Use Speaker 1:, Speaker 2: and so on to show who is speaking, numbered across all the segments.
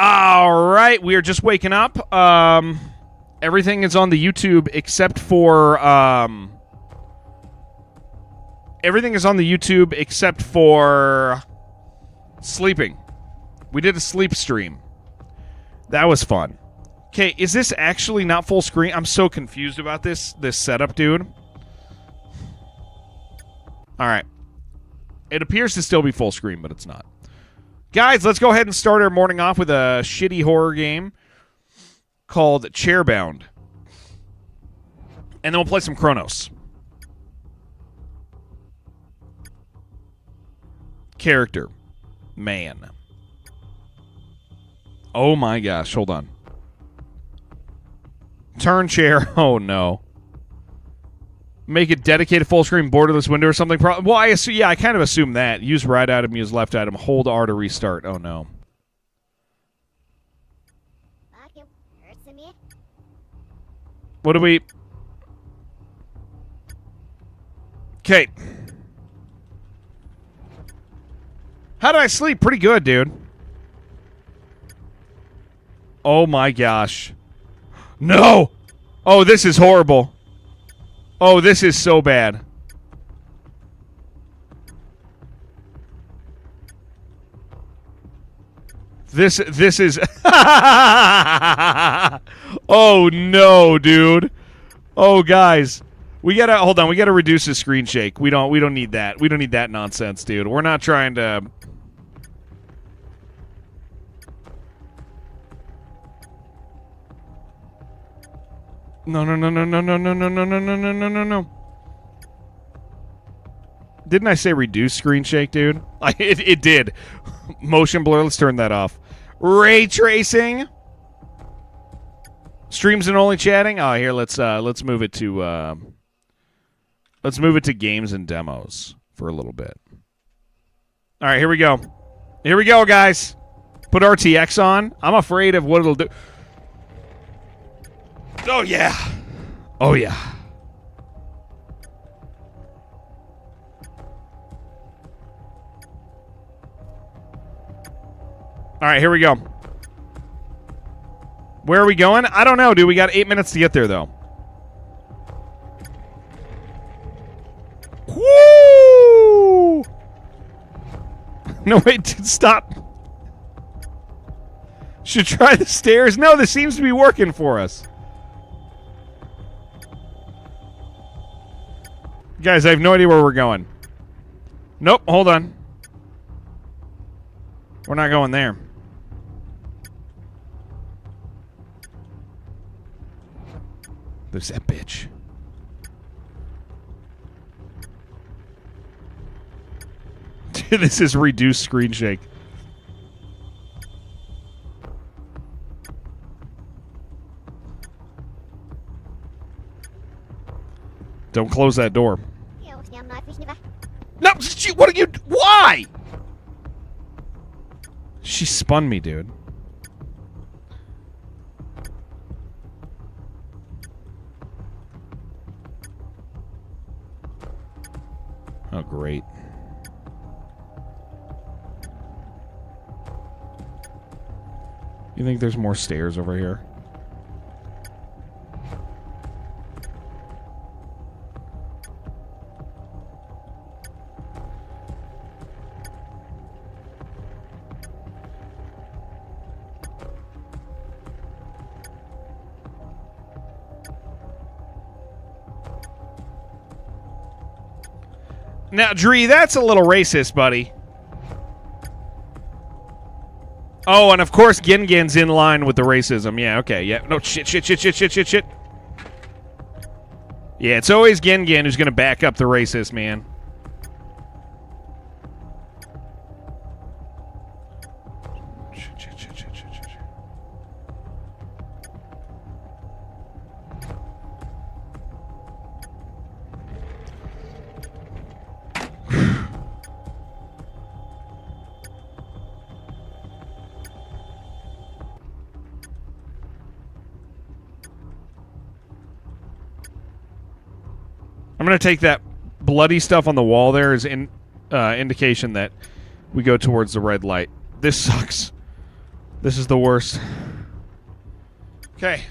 Speaker 1: All right, we are just waking up. Everything is on the YouTube except for everything is on the YouTube except for sleeping. We did a sleep stream. That was fun. Okay, is this actually not full screen? I'm so confused about this setup, dude. All right. It appears to still be full screen, but it's not. Guys, let's go ahead and start our morning off with a shitty horror game called Chairbound. And then we'll play some Chronos. Character. Man. Oh my gosh, hold on. Turn chair. Oh no. Make a dedicated full screen borderless window or something. Well, I assume, yeah, I kind of assume that. Use right item, use left item, hold R to restart. Oh no. What do we... Okay. How did I sleep? Pretty good, dude. Oh my gosh. No! Oh, this is horrible. Oh, this is so bad. This is... Oh, no, dude. Oh, guys. We gotta... Hold on, we gotta reduce the screen shake. We don't need that. We don't need that nonsense, dude. We're not trying to... No. Didn't I say reduce screen shake, dude? It did. Motion blur, let's turn that off. Ray tracing. Streams and only chatting. Oh, here, let's move it to games and demos for a little bit. All right, here we go. Here we go, guys. Put RTX on. I'm afraid of what it'll do. Oh, yeah. Oh, yeah. All right, here we go. Where are we going? I don't know, dude. We got 8 minutes to get there, though. Woo! No, wait. Stop. Should try the stairs. No, this seems to be working for us. Guys, I have no idea where we're going. Nope, hold on. We're not going there. There's that bitch. This is reduced screen shake. Don't close that door. No, what are you... Why? She spun me, dude. Oh, great. You think there's more stairs over here? Now, Dree, that's a little racist, buddy. Oh, and of course, Gingin's in line with the racism. Yeah, okay, yeah. No, shit. Yeah, it's always Gingin who's going to back up the racist, man. I'm going to take that bloody stuff on the wall there as indication that we go towards the red light. This sucks. This is the worst. Okay.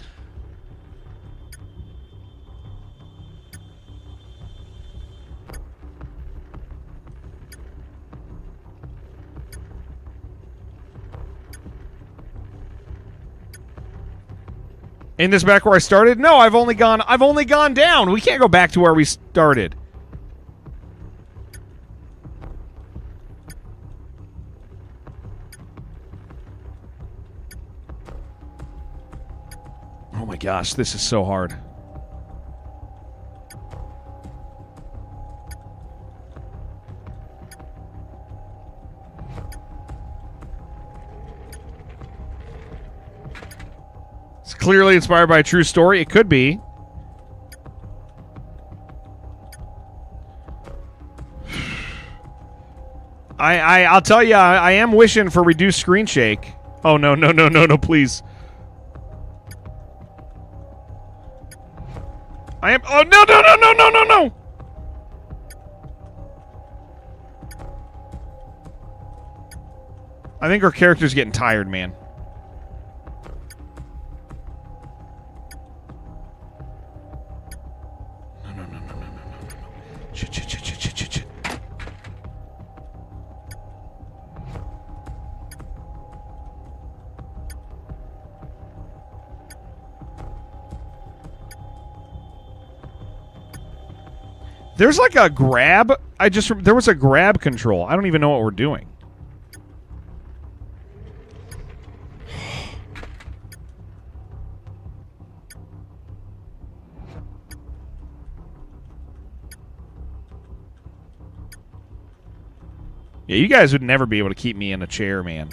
Speaker 1: Ain't this back where I started? No, I've only gone down. We can't go back to where we started. Oh my gosh, this is so hard. It's clearly inspired by a true story. It could be. I'll tell you, I am wishing for reduced screen shake. Oh, no, no, no, no, no, please. I am... Oh, no, no, no, no, no, no, no! I think our character's getting tired, man. No, no, no, no, no, no, no, no. Shit, shit, shit, shit, shit, shit, shit. There's like a grab. There was a grab control. I don't even know what we're doing. Yeah, you guys would never be able to keep me in a chair, man.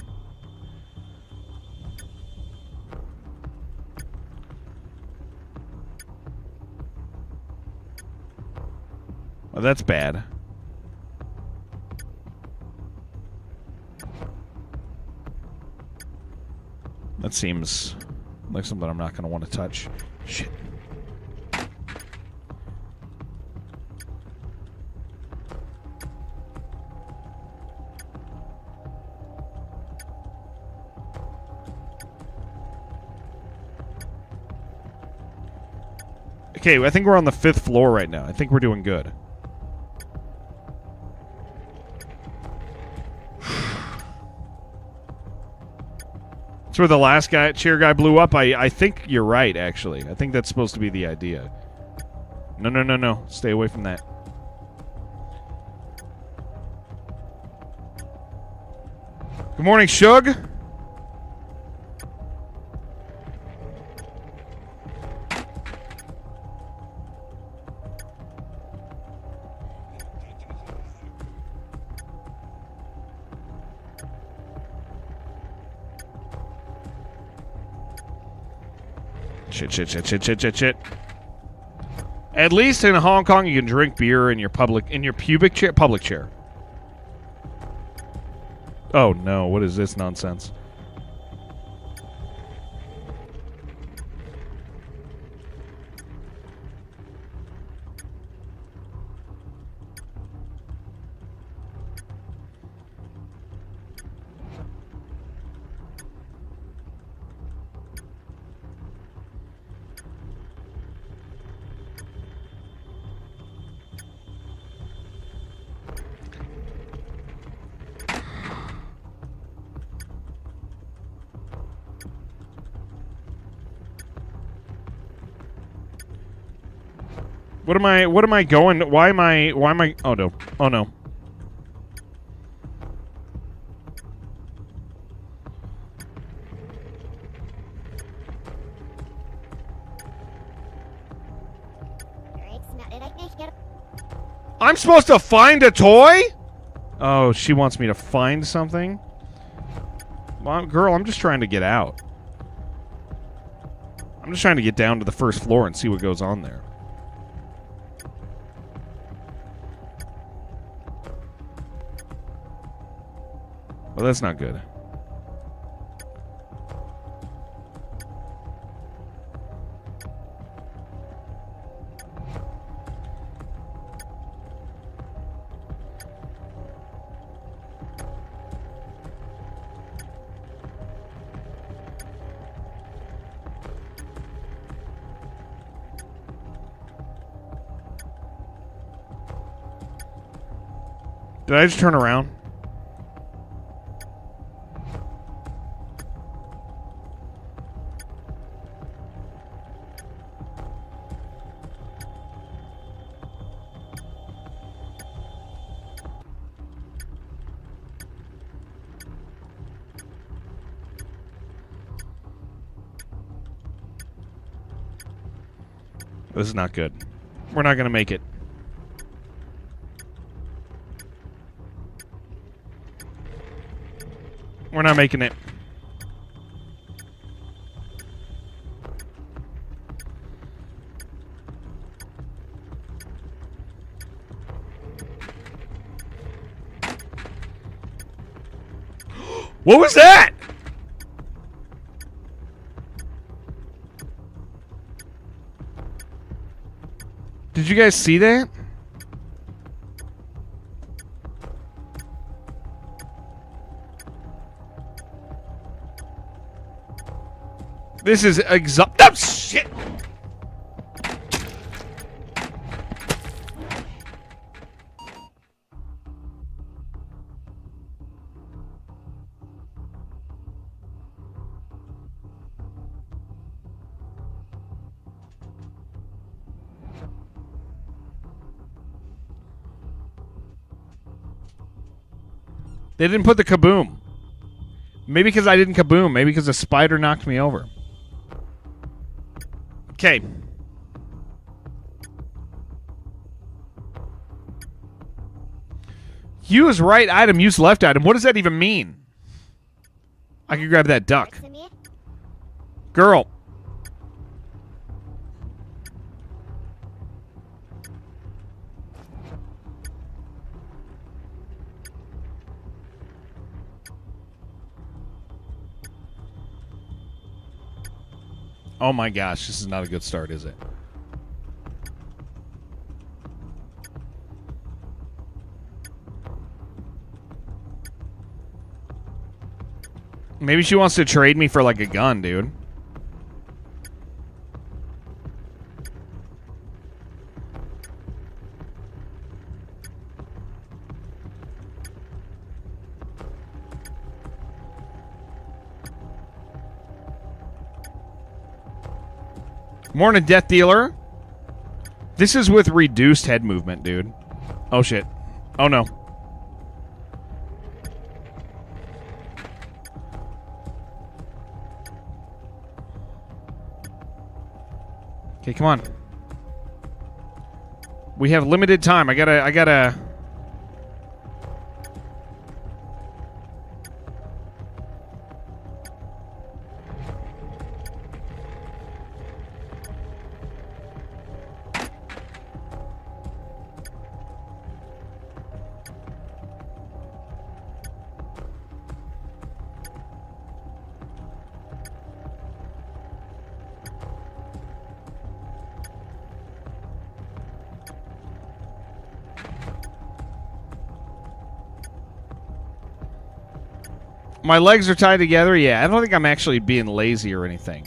Speaker 1: Oh, that's bad. That seems like something I'm not going to want to touch. Shit. Okay, I think we're on the 5th floor right now. I think we're doing good. That's where the last chair guy blew up. I think you're right, actually. I think that's supposed to be the idea. No, no, no, no. Stay away from that. Good morning, Shug. Shit, shit, shit, shit, shit, shit, shit. At least in Hong Kong, you can drink beer in your pubic chair, public chair. Oh no, what is this nonsense? What am I going? Why am I, oh no. Oh no. I'm supposed to find a toy? Oh, she wants me to find something? Well, girl, I'm just trying to get out. I'm just trying to get down to the 1st floor and see what goes on there. Well, that's not good. Did I just turn around? This is not good. We're not going to make it. We're not making it. What was that? Did you guys see that? This is oh, shit! They didn't put the kaboom. Maybe because I didn't kaboom. Maybe because a spider knocked me over. Okay. Use right item, use left item. What does that even mean? I can grab that duck. Girl. Oh my gosh, this is not a good start, is it? Maybe she wants to trade me for like a gun, dude. Morning, Death Dealer. This is with reduced head movement, dude. Oh, shit. Oh, no. Okay, come on. We have limited time. I gotta... My legs are tied together? Yeah, I don't think I'm actually being lazy or anything.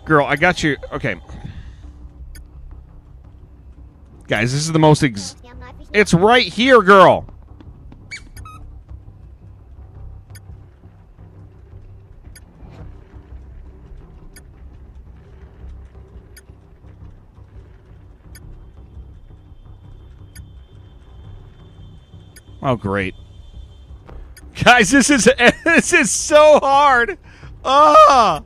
Speaker 1: Girl, I got you. Okay. Guys, this is the most it's right here, girl. Oh, great. Guys, this is so hard. Ah.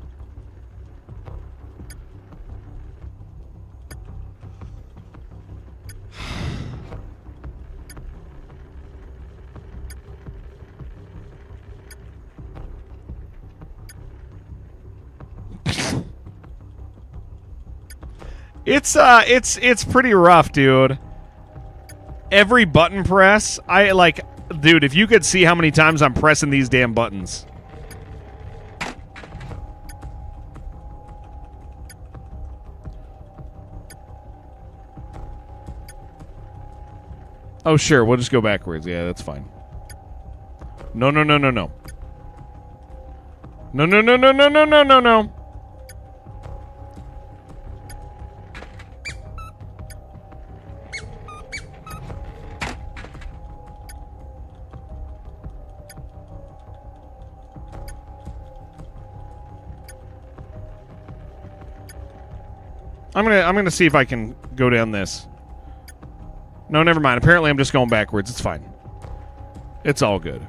Speaker 1: It's pretty rough, dude. Every button press, dude, if you could see how many times I'm pressing these damn buttons. Oh, sure, we'll just go backwards. Yeah, that's fine. No, no, no, no, no. No, no, no, no, no, no, no, no, no. I'm gonna see if I can go down this. No, never mind. Apparently I'm just going backwards. It's fine. It's all good.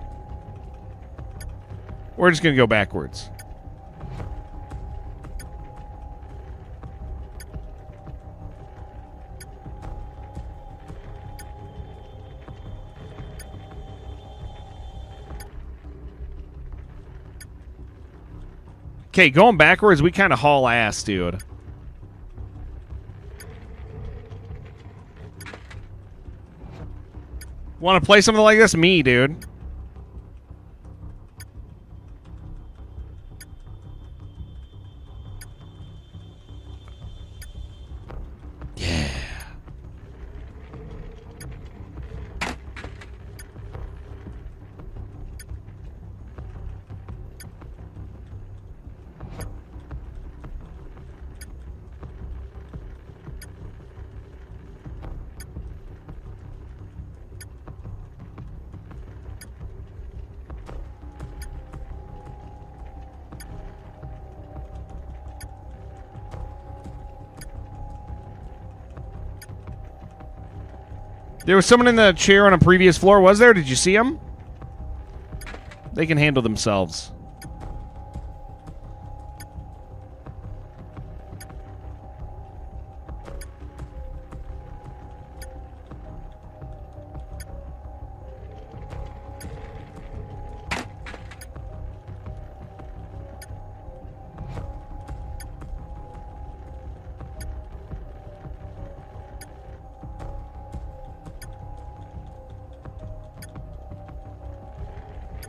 Speaker 1: We're just gonna go backwards. Okay, going backwards, we kind of haul ass, dude. Want to play something like this? Me, dude. Yeah. There was someone in the chair on a previous floor, was there? Did you see him? They can handle themselves.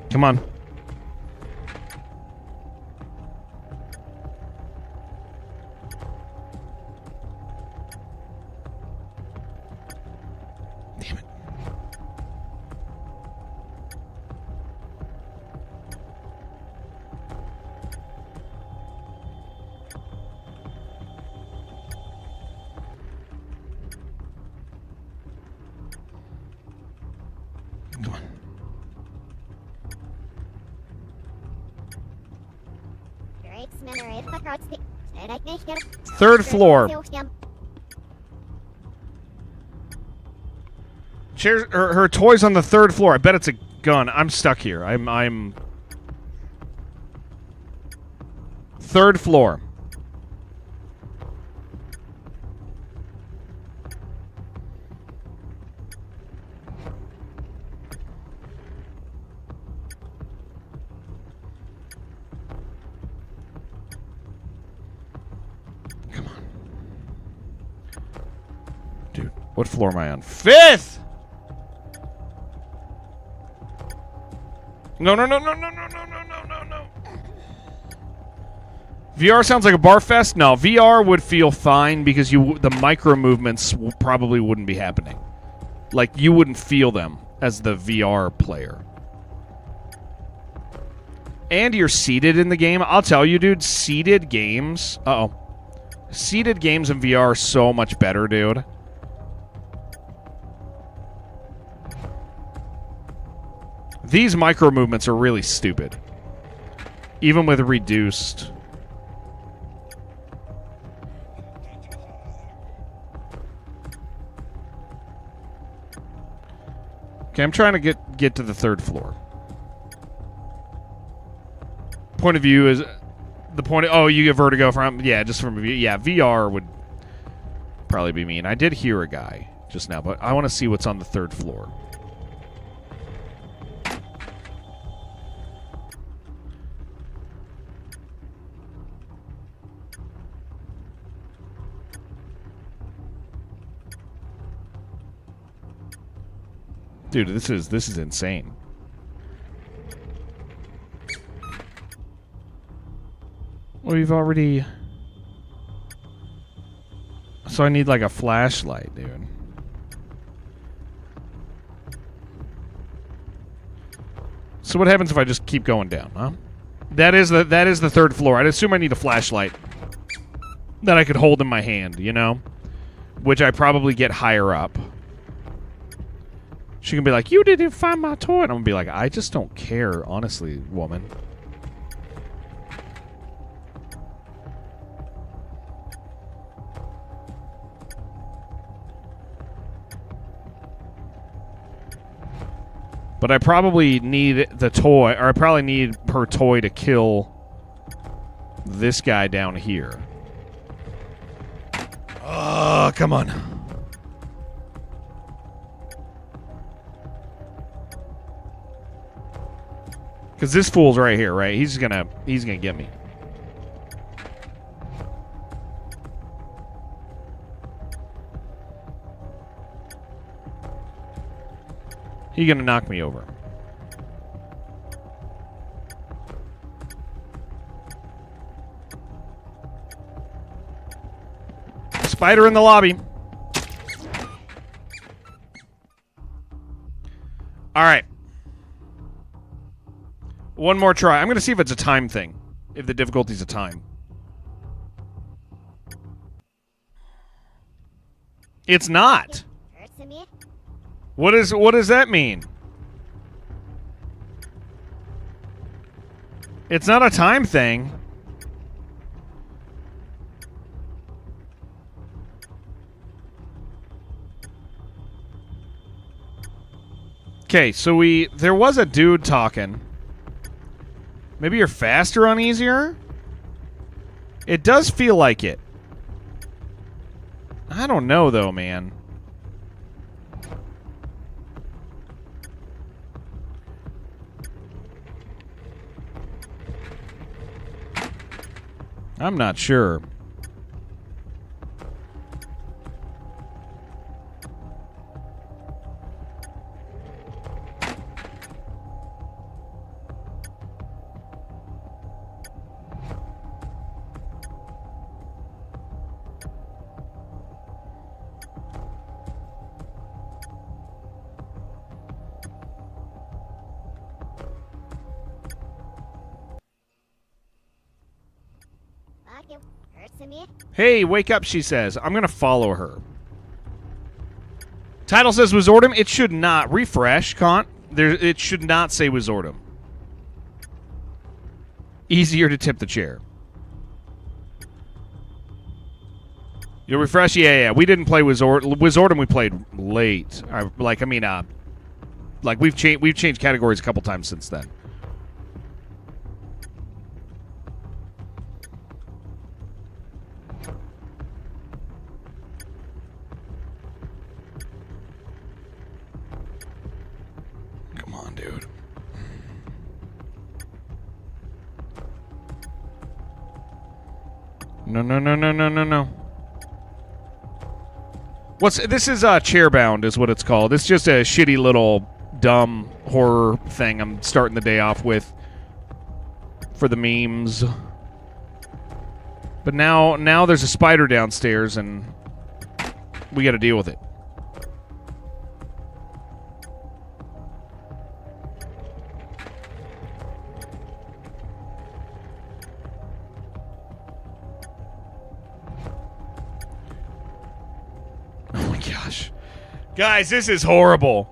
Speaker 1: Come on. Damn it. Come on. Third floor. Chairs, her toys on the third floor. I bet it's a gun. I'm stuck here. I'm third floor. What floor am I on? Fifth! No. VR sounds like a bar fest? No, VR would feel fine because the micro movements probably wouldn't be happening. Like, you wouldn't feel them as the VR player. And you're seated in the game. I'll tell you, dude, seated games... Uh-oh. Seated games in VR are so much better, dude. These micro movements are really stupid. Even with reduced. Okay, I'm trying to get to the third floor. Point of view is the point of, oh, you get vertigo from, yeah, just from view. Yeah, VR would probably be mean. I did hear a guy just now, but I want to see what's on the third floor. Dude, this is insane. Well, we've already... So I need like a flashlight, dude. So what happens if I just keep going down, huh? That is the third floor. I'd assume I need a flashlight that I could hold in my hand, you know? Which I probably get higher up. She can be like, you didn't find my toy. And I'm going to be like, I just don't care, honestly, woman. But I probably need the toy, or I probably need her toy to kill this guy down here. Oh, come on. Because this fool's right here, right? He's gonna get me. He's gonna knock me over. Spider in the lobby. All right. One more try. I'm going to see if it's a time thing. If the difficulty's a time. It's not. What does that mean? It's not a time thing. Okay, so there was a dude talking. Maybe you're faster on easier? It does feel like it. I don't know though, man. I'm not sure. Hey, wake up, she says. I'm going to follow her. Title says Wizardum. It should not. Refresh, Kant. It should not say Wizardum. Easier to tip the chair. You'll refresh? Yeah. We didn't play Wizardum. We played late. We've changed categories a couple times since then. No. This is Chairbound is what it's called. It's just a shitty little dumb horror thing I'm starting the day off with for the memes. But now there's a spider downstairs and we got to deal with it. Guys, this is horrible.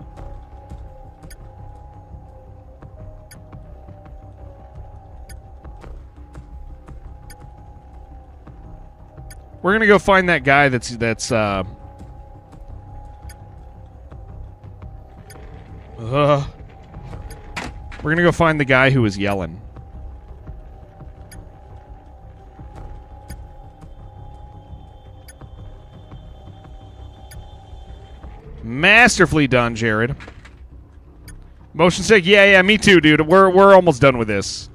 Speaker 1: We're gonna go find that guy that's we're gonna go find the guy who was yelling. Masterfully done, Jared. Motion sick. Yeah, me too, dude. We're almost done with this.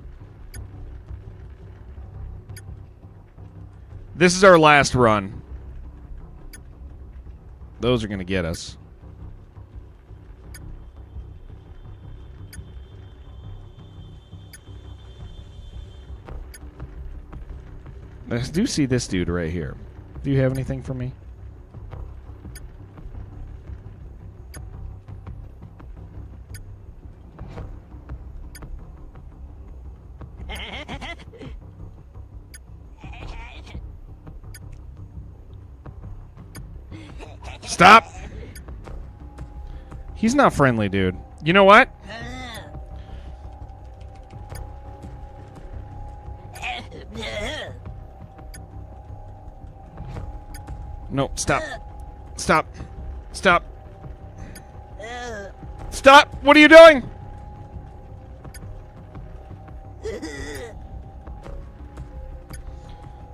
Speaker 1: This is our last run. Those are going to get us. I do see this dude right here. Do you have anything for me? Stop! He's not friendly, dude. You know what? No, stop. Stop. Stop. Stop. Stop! What are you doing?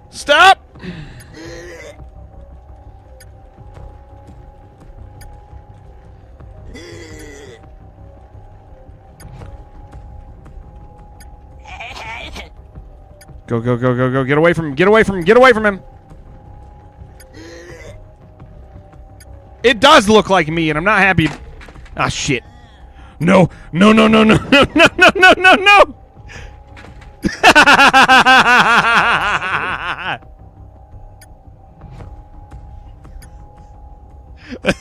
Speaker 1: Stop! Go, go, go, go, go. Get away from him. Get away from him. Get away from him. It does look like me, and I'm not happy. Ah, shit. No. No, no, no, no, no, no, no, no, no, no.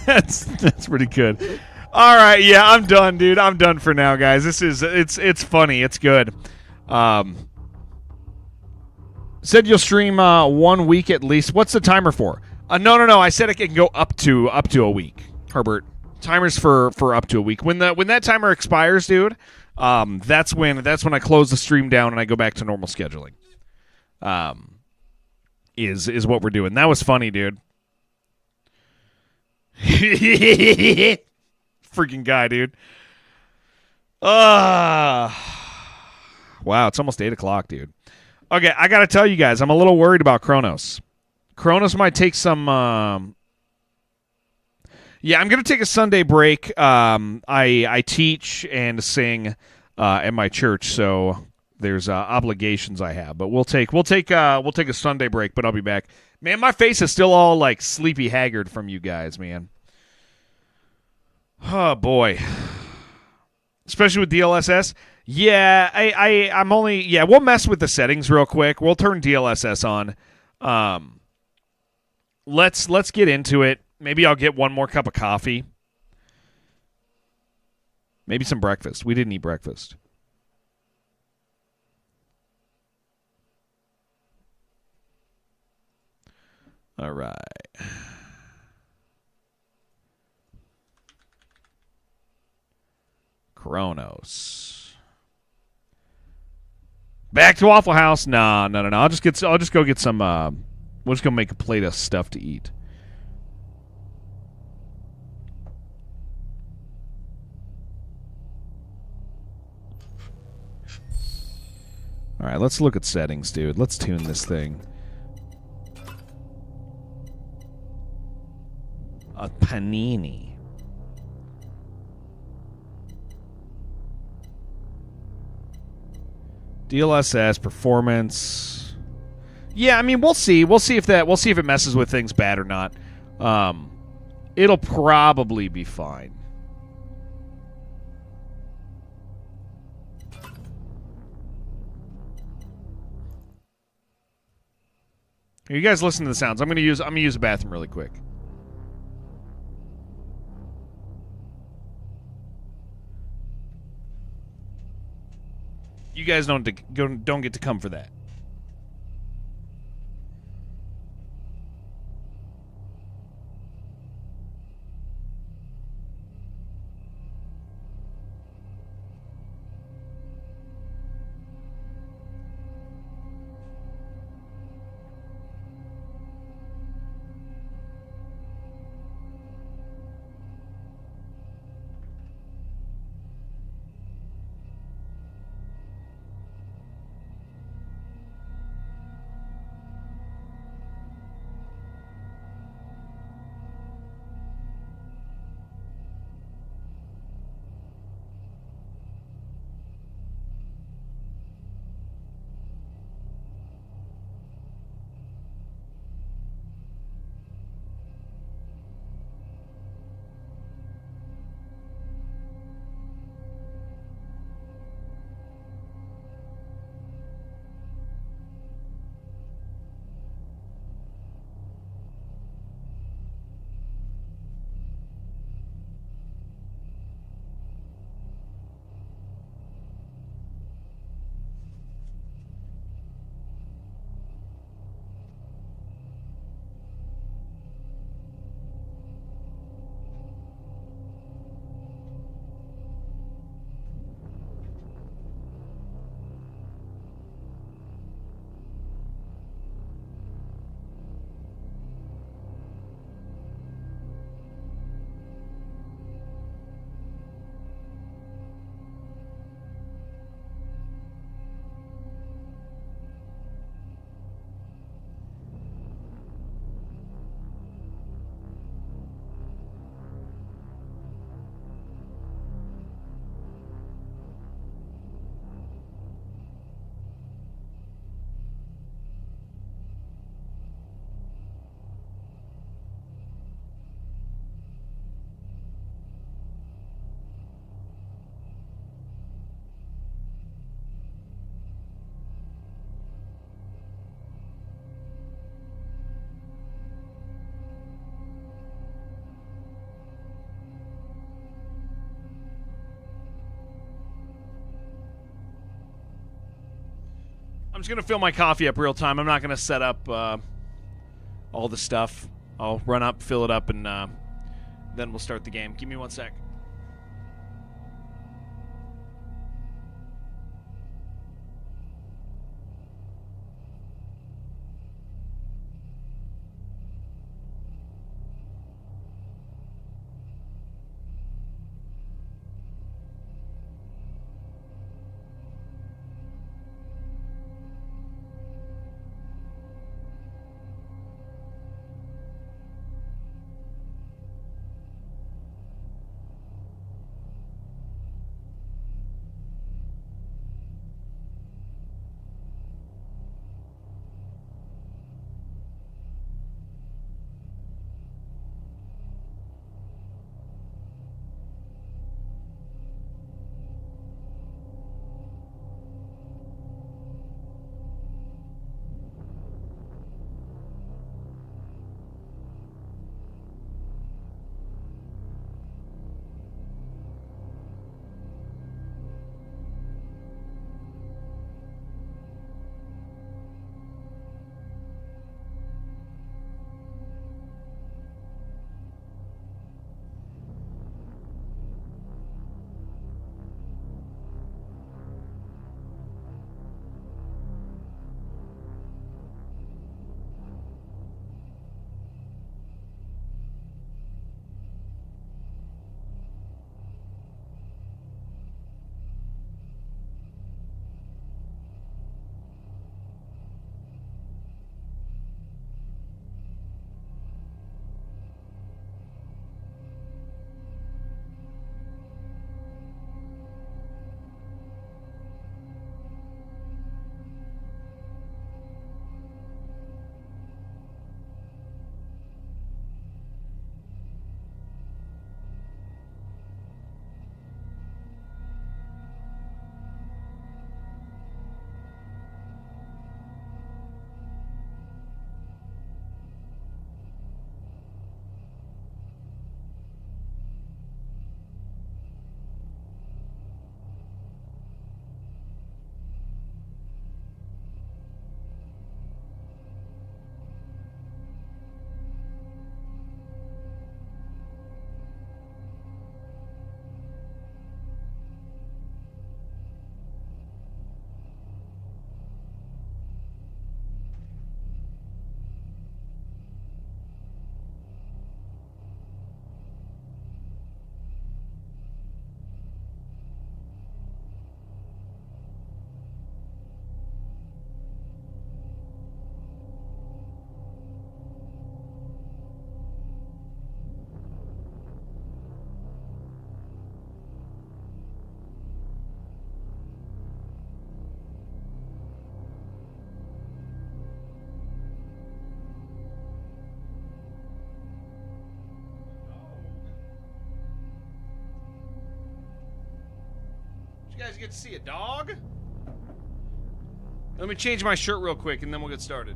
Speaker 1: That's pretty good. All right, yeah, I'm done, dude. I'm done for now, guys. It's funny. It's good. Said you'll stream 1 week at least. What's the timer for? No. I said it can go up to a week. Herbert, timers for up to a week. When that timer expires, dude, that's when I close the stream down and I go back to normal scheduling. Is what we're doing. That was funny, dude. Freaking guy, dude. Wow, it's almost 8 o'clock, dude. Okay, I gotta tell you guys, I'm a little worried about CRONOS. CRONOS might take some. Yeah, I'm gonna take a Sunday break. I teach and sing at my church, so there's obligations I have. But we'll take a Sunday break. But I'll be back. Man, my face is still all like sleepy haggard from you guys, man. Oh boy, especially with DLSS. Yeah, I'm only. Yeah, we'll mess with the settings real quick. We'll turn DLSS on. Let's get into it. Maybe I'll get one more cup of coffee. Maybe some breakfast. We didn't eat breakfast. All right. CRONOS. Back to Waffle House. No. I'll just go get some. We'll just go make a plate of stuff to eat. All right, let's look at settings, dude. Let's tune this thing. A panini. DLSS performance. Yeah, I mean, we'll see. We'll see if it messes with things bad or not. It'll probably be fine. Here, you guys listen to the sounds. I'm gonna use the bathroom really quick. You guys don't get to come for that. I'm just going to fill my coffee up real time. I'm not going to set up all the stuff. I'll run up, fill it up, and then we'll start the game. Give me 1 sec. You guys get to see a dog? Let me change my shirt real quick and then we'll get started.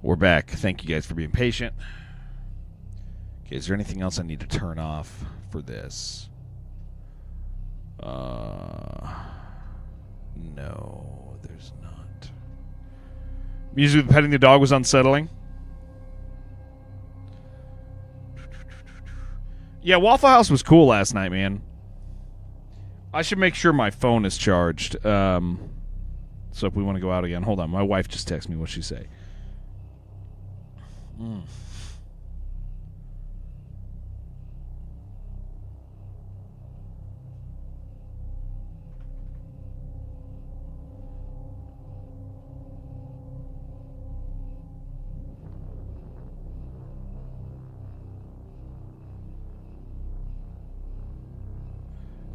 Speaker 1: We're back. Thank you guys for being patient. Okay, is there anything else I need to turn off for this? No, there's not. Music with petting the dog was unsettling. Yeah, Waffle House was cool last night, man. I should make sure my phone is charged. So if we want to go out again, hold on. My wife just texted me. What'd she say?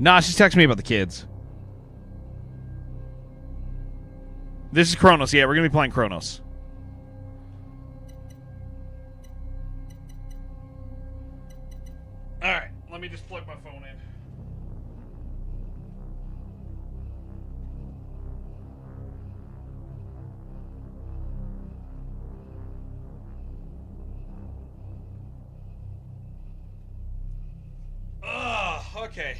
Speaker 1: Nah, she's texting me about the kids. This is Chronos. Yeah, we're going to be playing Chronos. All right, let me just plug my phone in. Okay.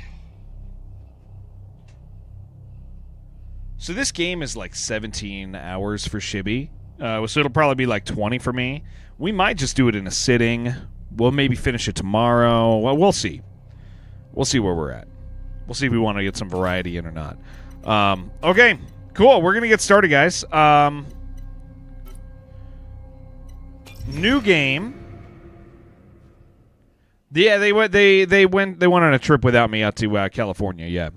Speaker 1: So this game is like 17 hours for Shibby. So it'll probably be like 20 for me. We might just do it in a sitting. We'll maybe finish it tomorrow. Well, we'll see. We'll see where we're at. We'll see if we want to get some variety in or not. Okay, cool. We're going to get started, guys. New game. Yeah, they went on a trip without me out to California. Yeah.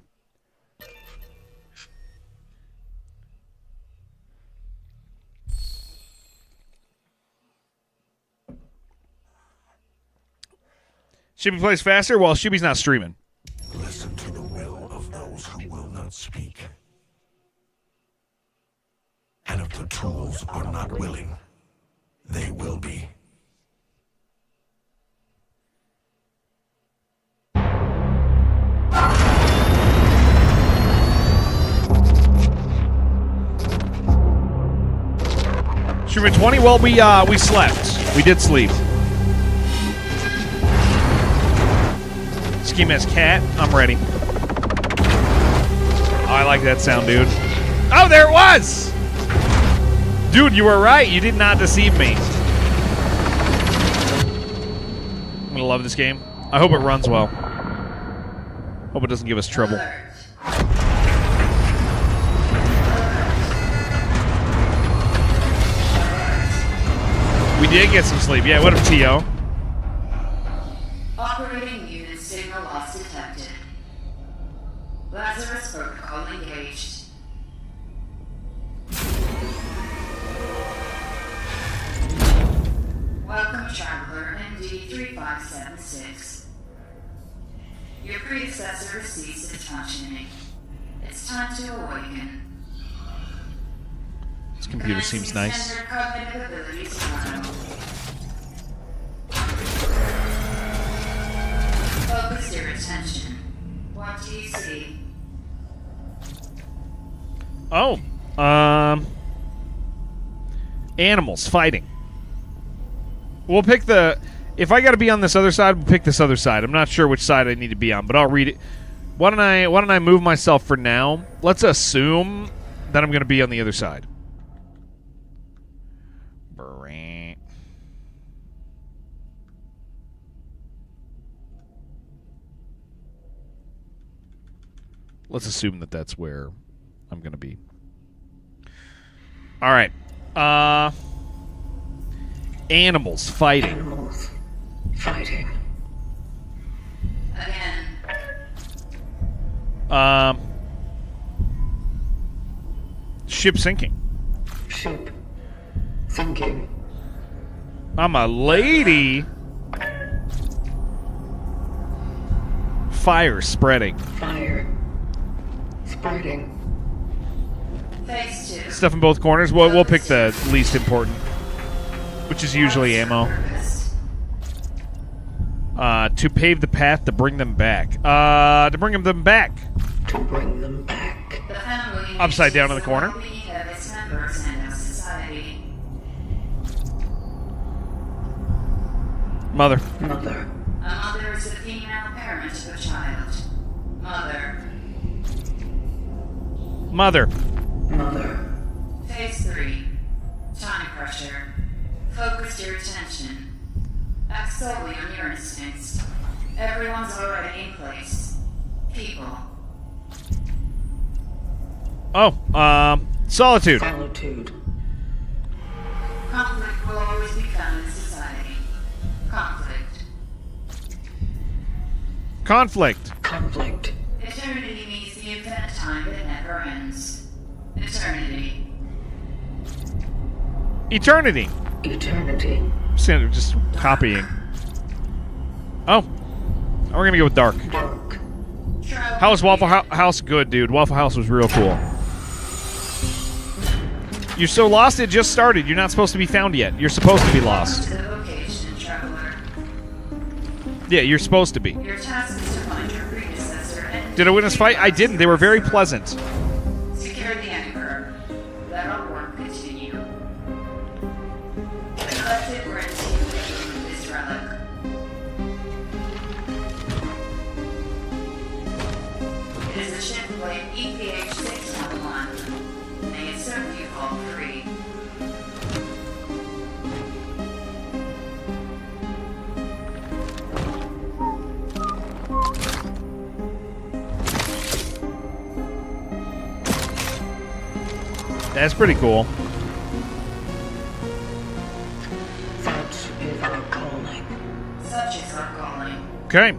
Speaker 1: Shibby plays faster while Shibby's not streaming.
Speaker 2: Listen to the will of those who will not speak. And if the tools are not willing, they will be.
Speaker 1: Streaming 20? Well, we slept. We did sleep. Scheme as cat. I'm ready. Oh, I like that sound, dude. Oh, there it was! Dude, you were right. You did not deceive me. I'm gonna love this game. I hope it runs well. Hope it doesn't give us trouble. We did get some sleep. Yeah, what up, T.O.?
Speaker 3: Operating unit signal loss detected. Lazarus protocol engaged. Welcome, traveler MD3576. Your predecessor received its functioning. It's time to awaken.
Speaker 1: This computer seems nice.
Speaker 3: Standard cognitive abilities tomorrow. Focus your attention. What do you see?
Speaker 1: Oh, animals fighting. We'll pick the. If I got to be on this other side, we'll pick this other side. I'm not sure which side I need to be on, but I'll read it. Why don't I move myself for now? Let's assume that I'm going to be on the other side. Let's assume that that's where I'm going to be. All right. Animals fighting.
Speaker 4: Animals fighting.
Speaker 3: Again.
Speaker 1: Ship sinking.
Speaker 4: Ship sinking.
Speaker 1: I'm a lady. Fire spreading.
Speaker 4: Fire spreading.
Speaker 3: Phase 2.
Speaker 1: Stuff in both corners. We'll pick the least important, which is usually ammo. To pave the path to bring them back. To bring them back.
Speaker 4: To bring them back.
Speaker 3: The family
Speaker 1: Upside down in the corner.
Speaker 3: of its members and of society.
Speaker 1: Mother.
Speaker 4: Mother.
Speaker 3: A mother is the female parent of a child. Mother.
Speaker 1: Mother.
Speaker 4: Mother.
Speaker 3: Phase 3. Time pressure. Focus your attention. Act solely on your instincts. Everyone's already in place. People.
Speaker 1: Oh, solitude.
Speaker 4: Solitude.
Speaker 3: Conflict will always be found in society. Conflict.
Speaker 1: Conflict.
Speaker 4: Conflict.
Speaker 3: Eternity means the infinite time that never ends. Eternity.
Speaker 1: Eternity.
Speaker 4: Eternity.
Speaker 1: Just copying. Oh. We're going to go with dark.
Speaker 4: Dark.
Speaker 1: How was Waffle House? Good, dude. Waffle House was real cool. You're so lost, it just started. You're not supposed to be found yet. You're supposed to be lost.
Speaker 3: To the location, traveler.
Speaker 1: Yeah, you're supposed to be.
Speaker 3: Your task is to find your predecessor and...
Speaker 1: Did I win this fight? I didn't. They were very pleasant.
Speaker 3: Secure the anchor. Let our work continue. The collective guarantee of this relic. It is a ship like EPH-611. May it serve you all free.
Speaker 1: That's pretty cool.
Speaker 4: Such is our calling.
Speaker 3: Such is our calling.
Speaker 1: Okay.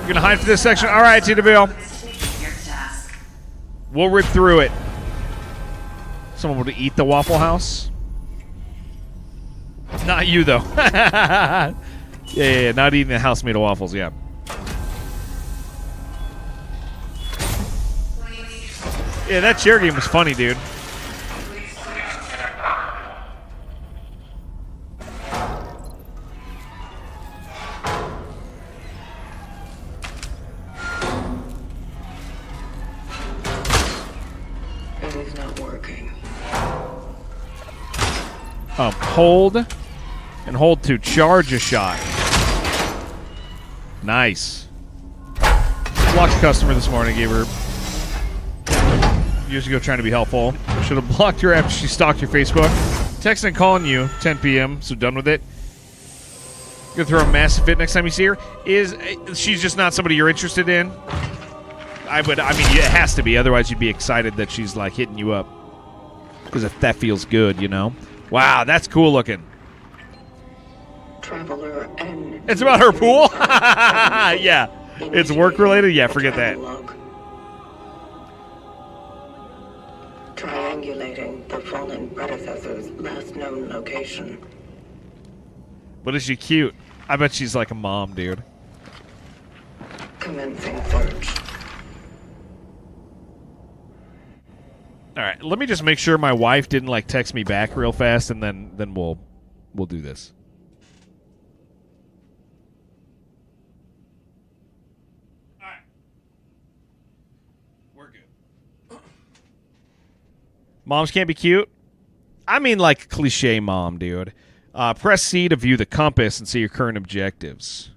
Speaker 1: You're gonna hide for this section? Alright, TWL.
Speaker 3: Your task.
Speaker 1: We'll rip through it. Someone would eat the Waffle House? Not you, though. yeah, not eating the house made of waffles, yeah. Yeah, that chair game was funny, dude.
Speaker 4: It is not working.
Speaker 1: Hold and hold to charge a shot. Nice. Blocked a customer this morning, gave her years ago trying to be helpful. Should have blocked her after she stalked your Facebook. Texting and calling you 10 p.m. So done with it. Gonna throw a massive fit next time you see her. She's just not somebody you're interested in? I mean, it has to be. Otherwise, you'd be excited that she's like hitting you up. Because if that feels good, you know. Wow, that's cool looking.
Speaker 4: Traveler and...
Speaker 1: It's about her pool? Yeah. It's work related? Yeah, forget that.
Speaker 4: Triangulating the fallen predecessor's last known location.
Speaker 1: But is she cute? I bet she's like a mom, dude.
Speaker 4: Commencing search.
Speaker 1: All right, let me just make sure my wife didn't like text me back real fast, and then we'll do this. All right, we're good. Moms can't be cute. I mean, like cliche mom, dude. Press C to view the compass and see your current objectives.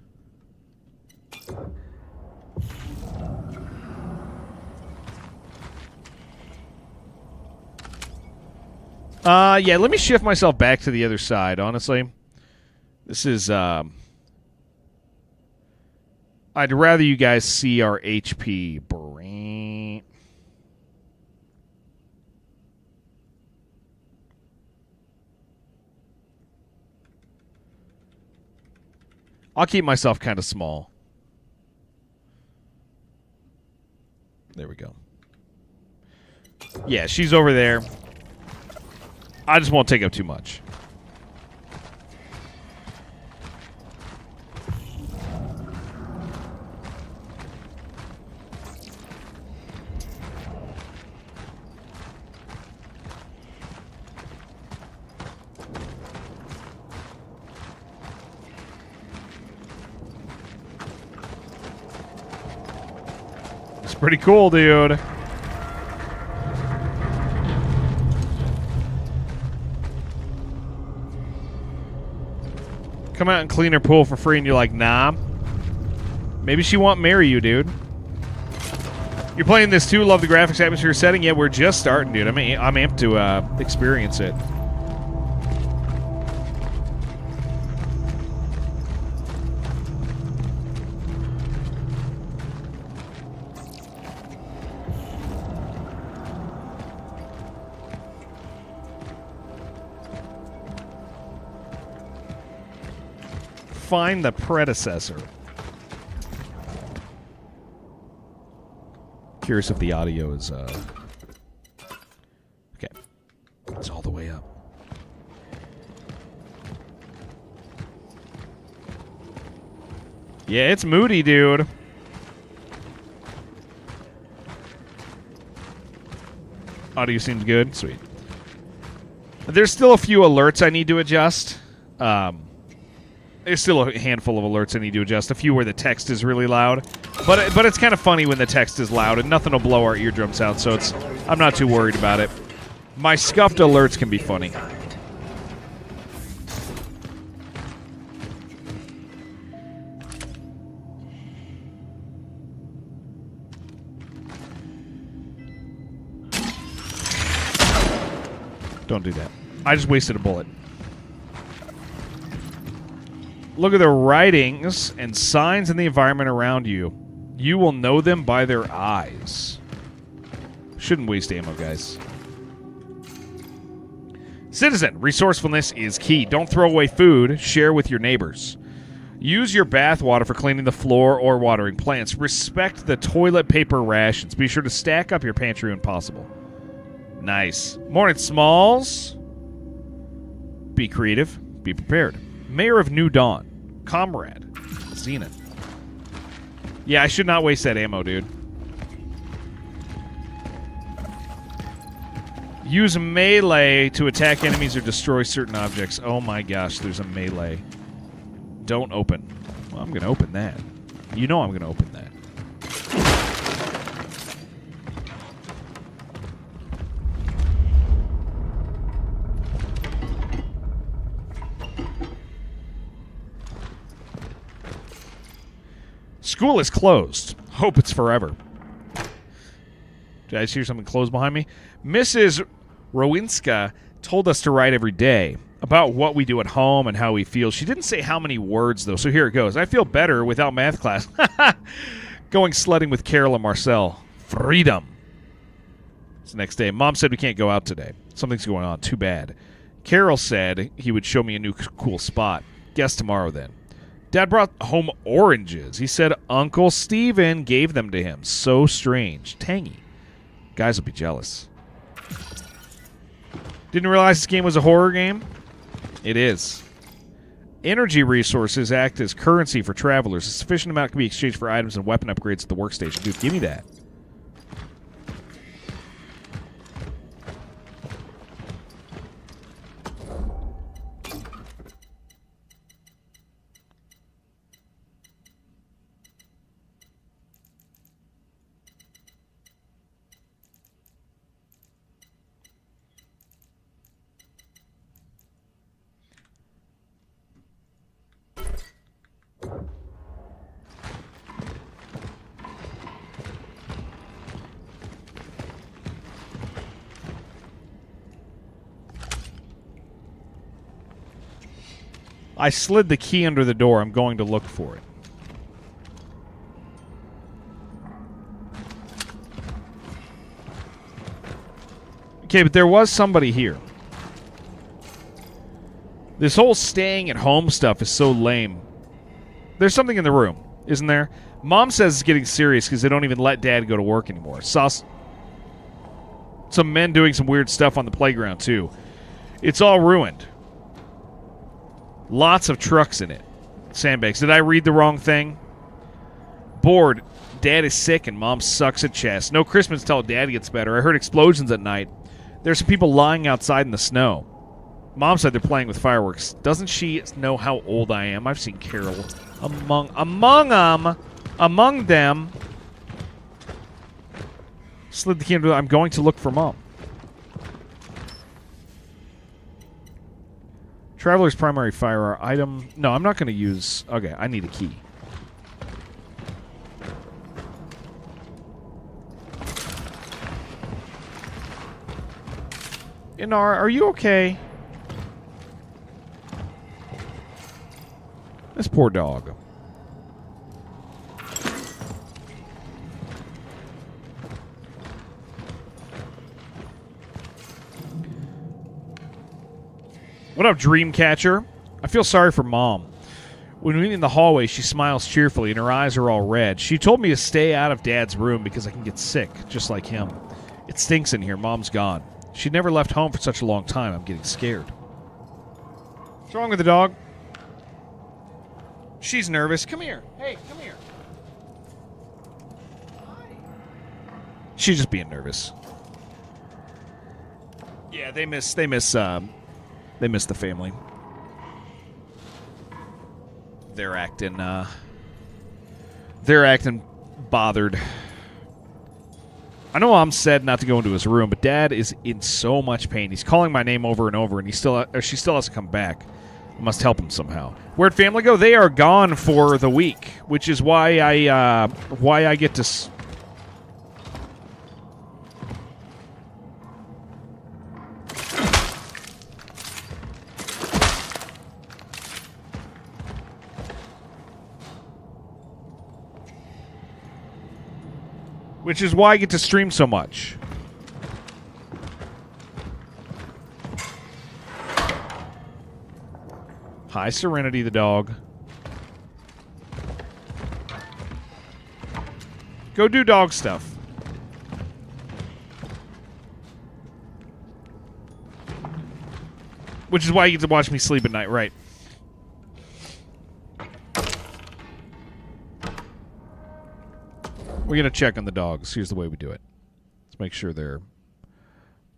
Speaker 1: Yeah, let me shift myself back to the other side, honestly. This is, I'd rather you guys see our HP. I'll keep myself kind of small. There we go. Yeah, she's over there. I just won't take up too much. It's pretty cool, dude. Come out and clean her pool for free, and you're like, nah. Maybe she won't marry you, dude. You're playing this too. Love the graphics, atmosphere, setting. Yeah, we're just starting, dude. I'm amped to experience it. Find the predecessor. Curious if the audio is okay. It's all the way up. Yeah, it's moody, dude. Audio seems good. Sweet. There's still a few alerts I need to adjust. There's still a handful of alerts I need to adjust. A few where the text is really loud. But it's kind of funny when the text is loud, and nothing will blow our eardrums out, so I'm not too worried about it. My scuffed alerts can be funny. Don't do that. I just wasted a bullet. Look at the writings and signs in the environment around you. You will know them by their eyes. Shouldn't waste ammo, guys. Citizen, resourcefulness is key. Don't throw away food. Share with your neighbors. Use your bath water for cleaning the floor or watering plants. Respect the toilet paper rations. Be sure to stack up your pantry when possible. Nice. Morning, Smalls. Be creative. Be prepared. Mayor of New Dawn. Comrade. Zenith. Yeah, I should not waste that ammo, dude. Use melee to attack enemies or destroy certain objects. Oh my gosh, there's a melee. Don't open. Well, I'm going to open that. You know I'm going to open that. School is closed. Hope it's forever. Did I hear something close behind me? Mrs. Rowinska told us to write every day about what we do at home and how we feel. She didn't say how many words, though, so here it goes. I feel better without math class. Going sledding with Carol and Marcel. Freedom. It's the next day. Mom said we can't go out today. Something's going on. Too bad. Carol said he would show me a new cool spot. Guess tomorrow, then. Dad brought home oranges. He said Uncle Steven gave them to him. So strange. Tangy. Guys will be jealous. Didn't realize this game was a horror game? It is. Energy resources act as currency for travelers. A sufficient amount can be exchanged for items and weapon upgrades at the workstation. Dude, give me that. I slid the key under the door. I'm going to look for it. Okay, but there was somebody here. This whole staying at home stuff is so lame. There's something in the room, isn't there? Mom says it's getting serious because they don't even let Dad go to work anymore. Saw some men doing some weird stuff on the playground, too. It's all ruined. Lots of trucks in it. Sandbags. Did I read the wrong thing? Bored. Dad is sick and Mom sucks at chess. No Christmas till Dad gets better. I heard explosions at night. There's some people lying outside in the snow. Mom said they're playing with fireworks. Doesn't she know how old I am? I've seen Carol among them. Slid the key into. I'm going to look for Mom. Traveler's primary fire item. No, I'm not going to use... Okay, I need a key. Inar, are you okay? This poor dog. What up, Dreamcatcher? I feel sorry for Mom. When we meet in the hallway, she smiles cheerfully and her eyes are all red. She told me to stay out of Dad's room because I can get sick, just like him. It stinks in here. Mom's gone. She never left home for such a long time. I'm getting scared. What's wrong with the dog? She's nervous. Come here. Hey, come here. Hi. She's just being nervous. Yeah, they miss the family. They're acting bothered. I know Mom said not to go into his room, but Dad is in so much pain. He's calling my name over and over, and she still has to come back. I must help him somehow. Where'd family go? They are gone for the week, which is why I get to. Which is why I get to stream so much. Hi, Serenity the dog. Go do dog stuff. Which is why you get to watch me sleep at night, right? We're going to check on the dogs. Here's the way we do it. Let's make sure they're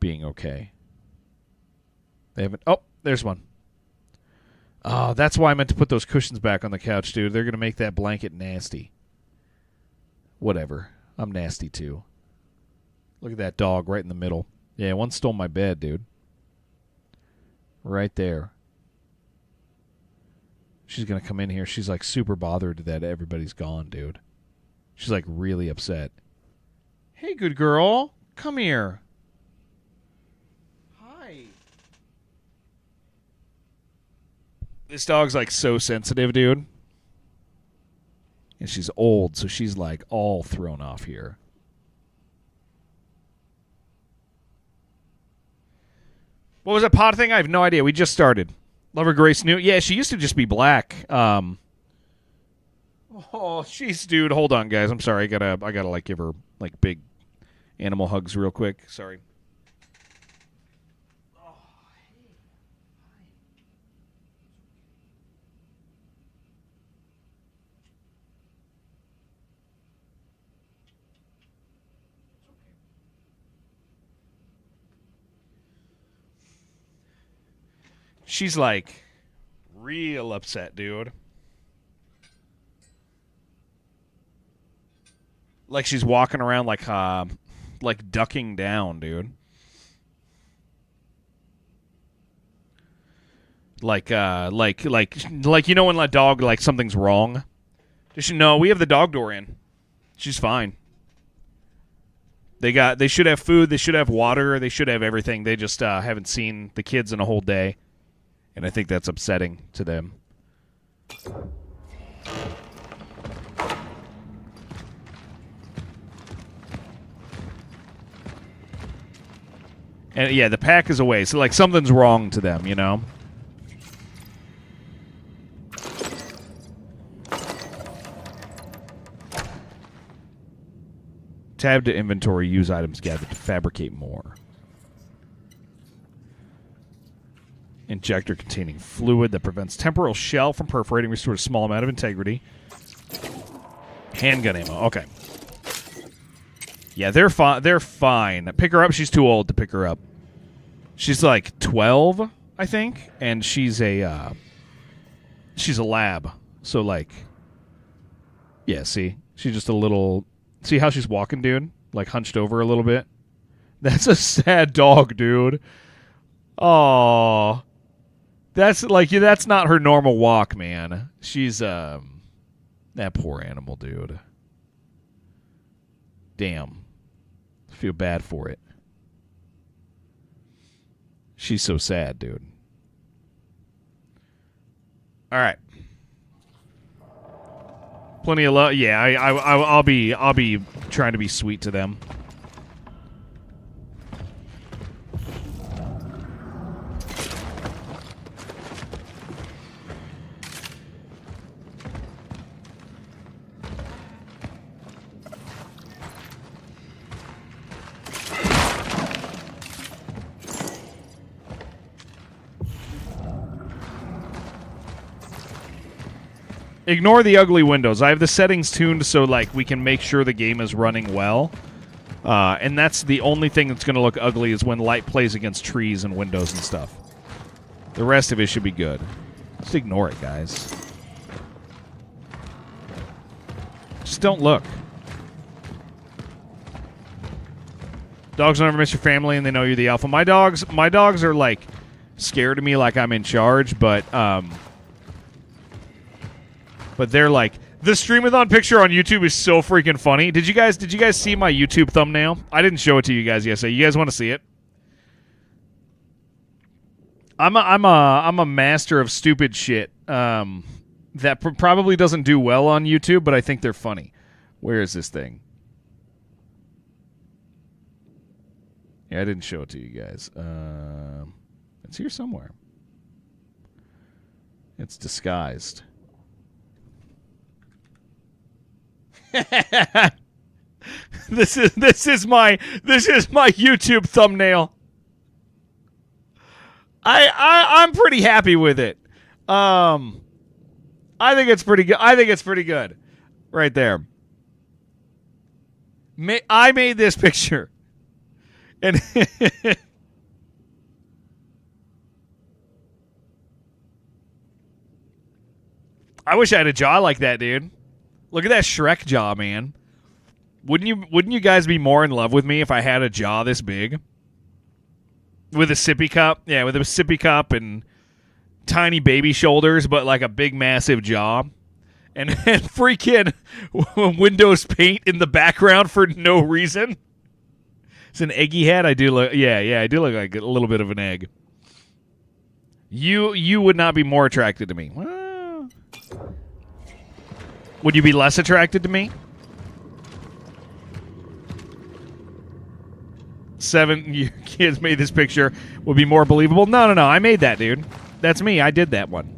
Speaker 1: being okay. They haven't... Oh, there's one. Oh, that's why I meant to put those cushions back on the couch, dude. They're going to make that blanket nasty. Whatever. I'm nasty, too. Look at that dog right in the middle. Yeah, one stole my bed, dude. Right there. She's going to come in here. She's, like, super bothered that everybody's gone, dude. She's, like, really upset. Hey, good girl. Come here. Hi. This dog's, like, so sensitive, dude. And she's old, so she's, like, all thrown off here. What was that pot thing? I have no idea. We just started. Lover Grace New. Yeah, she used to just be black. Oh, jeez, dude. Hold on, guys. I'm sorry. I gotta like give her like big animal hugs real quick. Sorry. Oh, hey. Hi. It's okay. She's like real upset, dude. Like she's walking around like ducking down, dude. Like you know when a dog like something's wrong. Does she know we have the dog door in? She's fine. They should have food, they should have water, they should have everything. They just haven't seen the kids in a whole day. And I think that's upsetting to them. And yeah, the pack is away, so like something's wrong to them, you know? Tab to inventory, use items gathered to fabricate more. Injector containing fluid that prevents temporal shell from perforating, restores a small amount of integrity. Handgun ammo, okay. Yeah, they're fine. Pick her up. She's too old to pick her up. She's like 12, I think, and she's a lab. So like, yeah. See, she's just a little. See how she's walking, dude? Like hunched over a little bit. That's a sad dog, dude. Oh, that's like that's not her normal walk, man. She's that poor animal, dude. Damn. I feel bad for it. She's so sad, dude. All right. Plenty of love. Yeah, I'll be trying to be sweet to them. Ignore the ugly windows. I have the settings tuned so like we can make sure the game is running well. And that's the only thing that's going to look ugly is when light plays against trees and windows and stuff. The rest of it should be good. Just ignore it, guys. Just don't look. Dogs don't ever miss your family, and they know you're the alpha. My dogs are like scared of me, like I'm in charge, but they're like, the Streamathon picture on YouTube is so freaking funny. Did you guys see my YouTube thumbnail? I didn't show it to you guys yesterday. You guys want to see it? I'm a master of stupid shit that probably doesn't do well on YouTube, but I think they're funny. Where is this thing? Yeah, I didn't show it to you guys. It's here somewhere. It's disguised. This is my YouTube thumbnail. I'm pretty happy with it. I think it's pretty good. I think it's pretty good. Right there. I made this picture. And I wish I had a jaw like that, dude. Look at that Shrek jaw, man. Wouldn't you guys be more in love with me if I had a jaw this big? With a sippy cup? Yeah, with a sippy cup and tiny baby shoulders, but like a big, massive jaw. And freaking Windows paint in the background for no reason. It's an eggy head. I do look. Yeah. I do look like a little bit of an egg. You would not be more attracted to me. Well, would you be less attracted to me? 7 your kids made this picture would be more believable. No. I made that, dude. That's me. I did that one.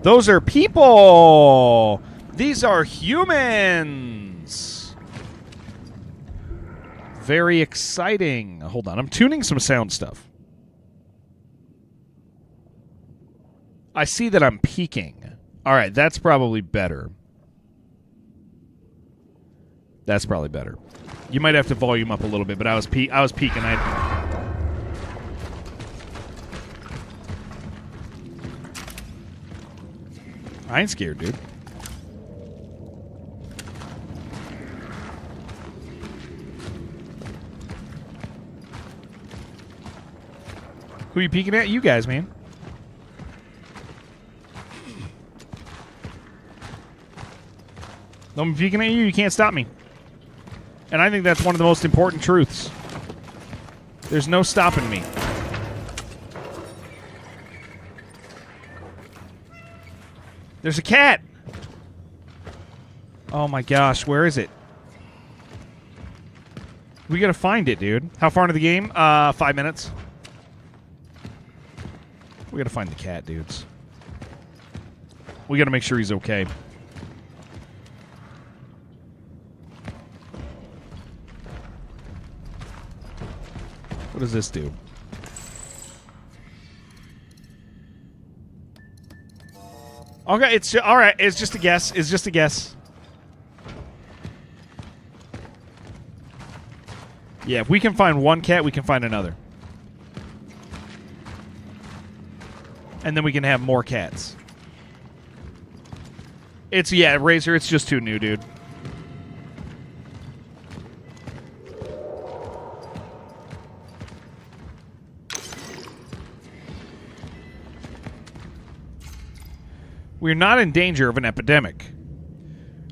Speaker 1: Those are people. These are humans. Very exciting. Hold on. I'm tuning some sound stuff. I see that I'm peaking. All right. That's probably better. That's probably better. You might have to volume up a little bit, but I was peaking. I ain't scared, dude. Who are you peeking at? You guys, man. I'm peeking at you. You can't stop me. And I think that's one of the most important truths. There's no stopping me. There's a cat. Oh my gosh, where is it? We gotta find it, dude. How far into the game? 5 minutes. We gotta find the cat, dudes. We gotta make sure he's okay. What does this do? Okay, it's all right. It's just a guess. It's just a guess. Yeah, if we can find one cat, we can find another. And then we can have more cats. It's, yeah, Razor, it's just too new, dude. We're not in danger of an epidemic.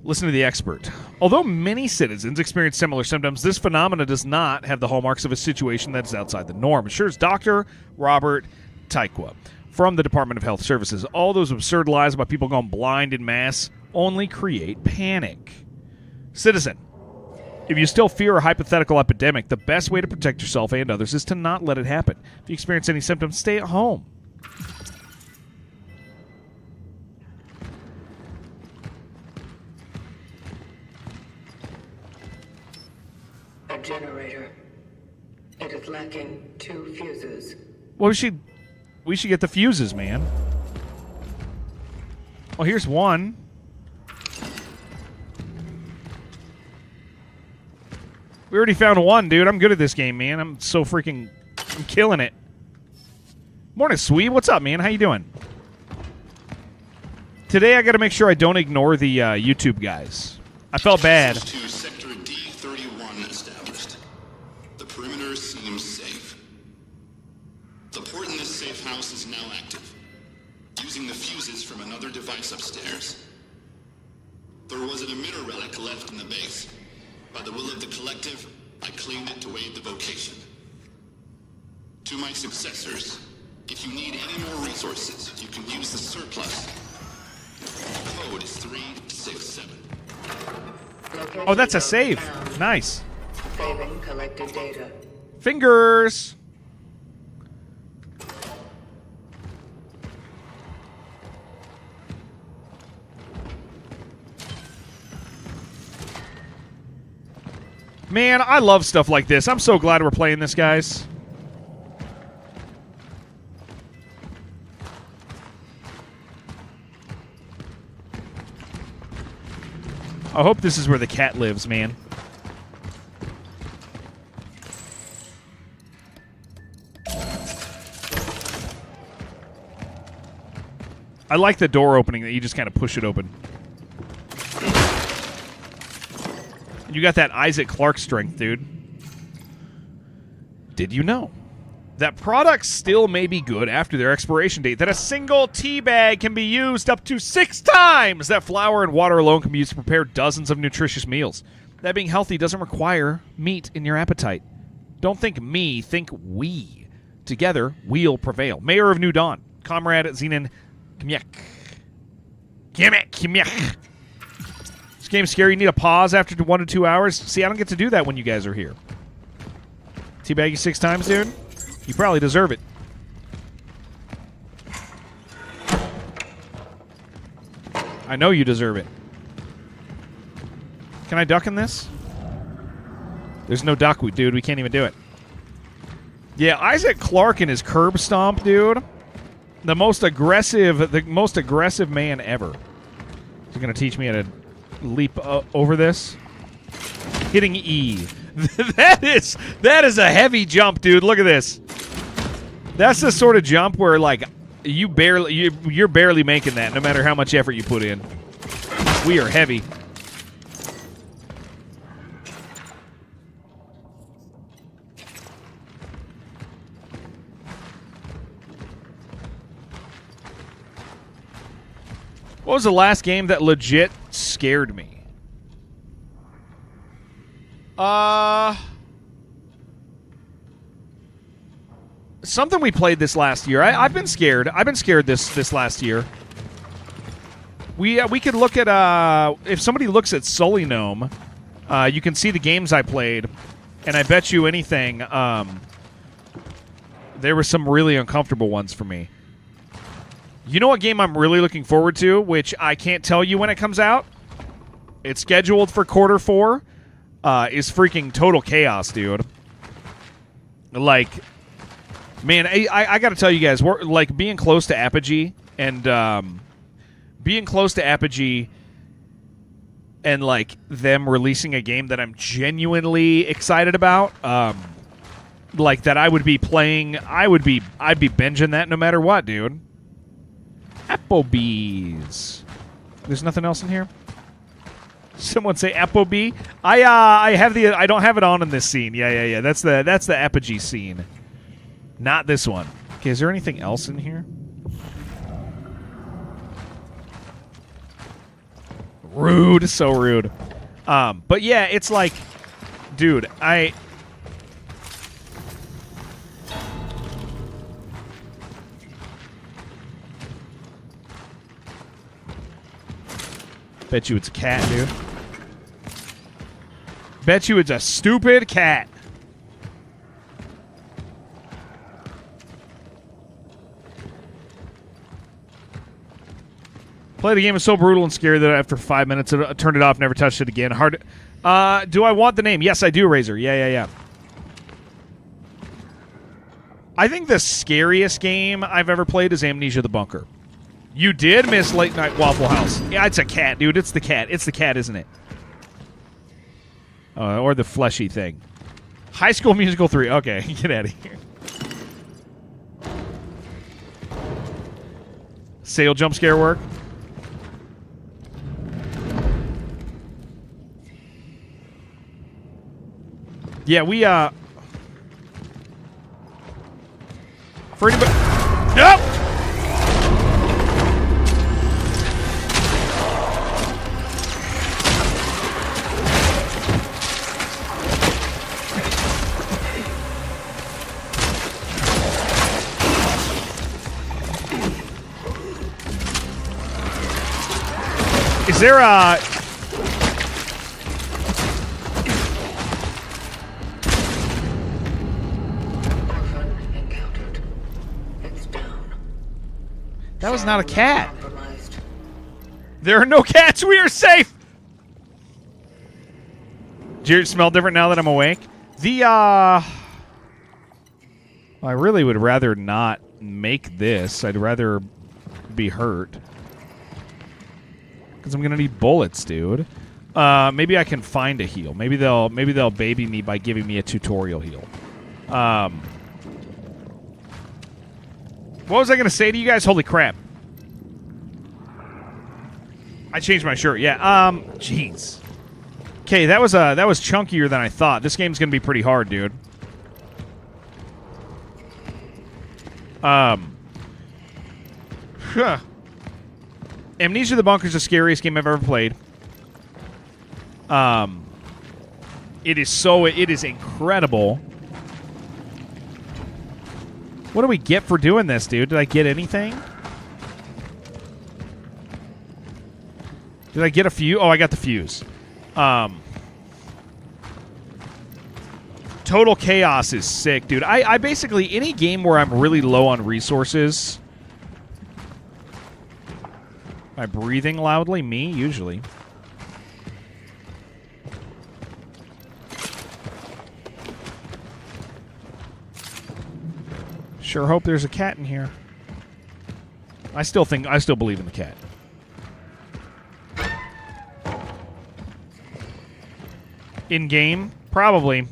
Speaker 1: Listen to the expert. Although many citizens experience similar symptoms, this phenomena does not have the hallmarks of a situation that is outside the norm, assures Dr. Robert Taikwa from the Department of Health Services. All those absurd lies about people going blind in mass only create panic. Citizen, if you still fear a hypothetical epidemic, the best way to protect yourself and others is to not let it happen. If you experience any symptoms, stay at home.
Speaker 4: A generator. It is lacking 2 fuses.
Speaker 1: What was she... We should get the fuses, man. Oh, here's one. We already found one, dude. I'm good at this game, man. I'm killing it. Morning, Sweet. What's up, man? How you doing? Today I got to make sure I don't ignore the YouTube guys. I felt bad.
Speaker 5: To Sector D31 established. The perimeter seems safe. The port in this safe house is now active, using the fuses from another device upstairs. There was an emitter relic left in the base. By the will of the collective, I claimed it to aid the vocation. To my successors, if you need any more resources, you can use the surplus. Code is 367.
Speaker 1: Oh, that's a save. Nice.
Speaker 4: Saving collected data.
Speaker 1: Fingers. Man, I love stuff like this. I'm so glad we're playing this, guys. I hope this is where the cat lives, man. I like the door opening that you just kind of push it open. You got that Isaac Clarke strength, dude. Did you know that products still may be good after their expiration date, that a single tea bag can be used up to 6 times, that flour and water alone can be used to prepare dozens of nutritious meals? That being healthy doesn't require meat in your appetite. Don't think me, think we. Together, we'll prevail. Mayor of New Dawn, Comrade Zenon Kmiek. This game's scary. You need a pause after 1 to 2 hours. See, I don't get to do that when you guys are here. Teabag you 6 times, dude? You probably deserve it. I know you deserve it. Can I duck in this? There's no duck, dude. We can't even do it. Yeah, Isaac Clarke and his curb stomp, dude. The most aggressive man ever. He's going to teach me how to leap over this. Hitting E. that is a heavy jump, dude. Look at this. That's the sort of jump where, like, you're barely making that, no matter how much effort you put in. We are heavy. What was the last game that legit scared me? Something we played this last year. I've been scared. I've been scared this last year. We could look at if somebody looks at Sully Gnome, you can see the games I played, and I bet you anything, there were some really uncomfortable ones for me. You know what game I'm really looking forward to, which I can't tell you when it comes out? It's scheduled for Q4. Is freaking Total Chaos, dude. Like, man, I got to tell you guys, we're like being close to Apogee and like them releasing a game that I'm genuinely excited about. Like that I would be playing. I'd be binging that no matter what, dude. Applebee's. There's nothing else in here. Someone say Applebee. I don't have it on in this scene. Yeah. That's the Apogee scene. Not this one. Okay, is there anything else in here? Rude, so rude. But yeah, it's like, dude, bet you it's a cat, dude. Bet you it's a stupid cat. Play the game is so brutal and scary that after 5 minutes I turned it off, never touched it again. Hard. Do I want the name? Yes, I do, Razor. Yeah. I think the scariest game I've ever played is Amnesia the Bunker. You did miss Late Night Waffle House. Yeah, it's a cat, dude. It's the cat. It's the cat, isn't it? Or the fleshy thing. High School Musical 3. Okay, get out of here. Sale jump scare work. Yeah, we, for anybody... Nope! Is there a... That was not a cat. There are no cats. We are safe. Did it smell different now that I'm awake? I really would rather not make this. I'd rather be hurt. Because I'm going to need bullets, dude. Maybe I can find a heal. Maybe they'll baby me by giving me a tutorial heal. What was I going to say to you guys? Holy crap. I changed my shirt. Yeah. Jeez. Okay, that was chunkier than I thought. This game's going to be pretty hard, dude. Amnesia the Bunker is the scariest game I've ever played. It is incredible. What do we get for doing this, dude? Did I get anything? Did I get a fuse? Oh, I got the fuse. Total Chaos is sick, dude. I basically, any game where I'm really low on resources... Am I breathing loudly? Me, usually. Sure hope there's a cat in here. I still believe in the cat. In game? Probably.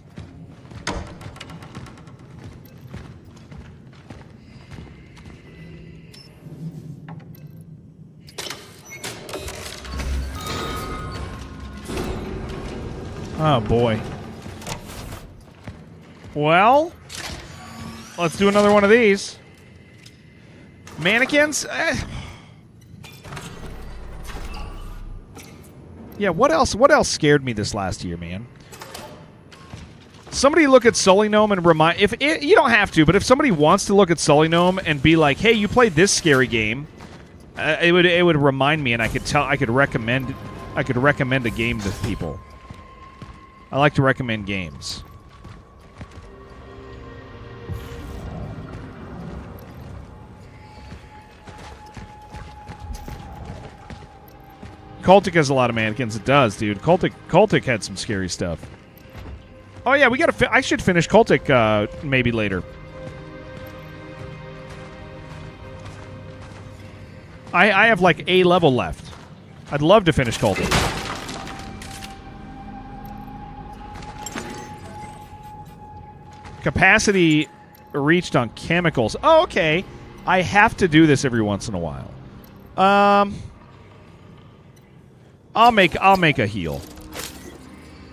Speaker 1: Oh, boy. Well, let's do another one of these. Mannequins? Yeah, what else scared me this last year, man? Somebody look at Sully Gnome and remind... you don't have to, but if somebody wants to look at Sully Gnome and be like, hey, you played this scary game, it would remind me, and I could recommend a game to people. I like to recommend games. Cultic has a lot of mannequins. It does, dude. Cultic had some scary stuff. Oh yeah, we gotta. I should finish Cultic maybe later. I have like a level left. I'd love to finish Cultic. Capacity reached on chemicals. Oh, okay. I have to do this every once in a while. I'll make a heal.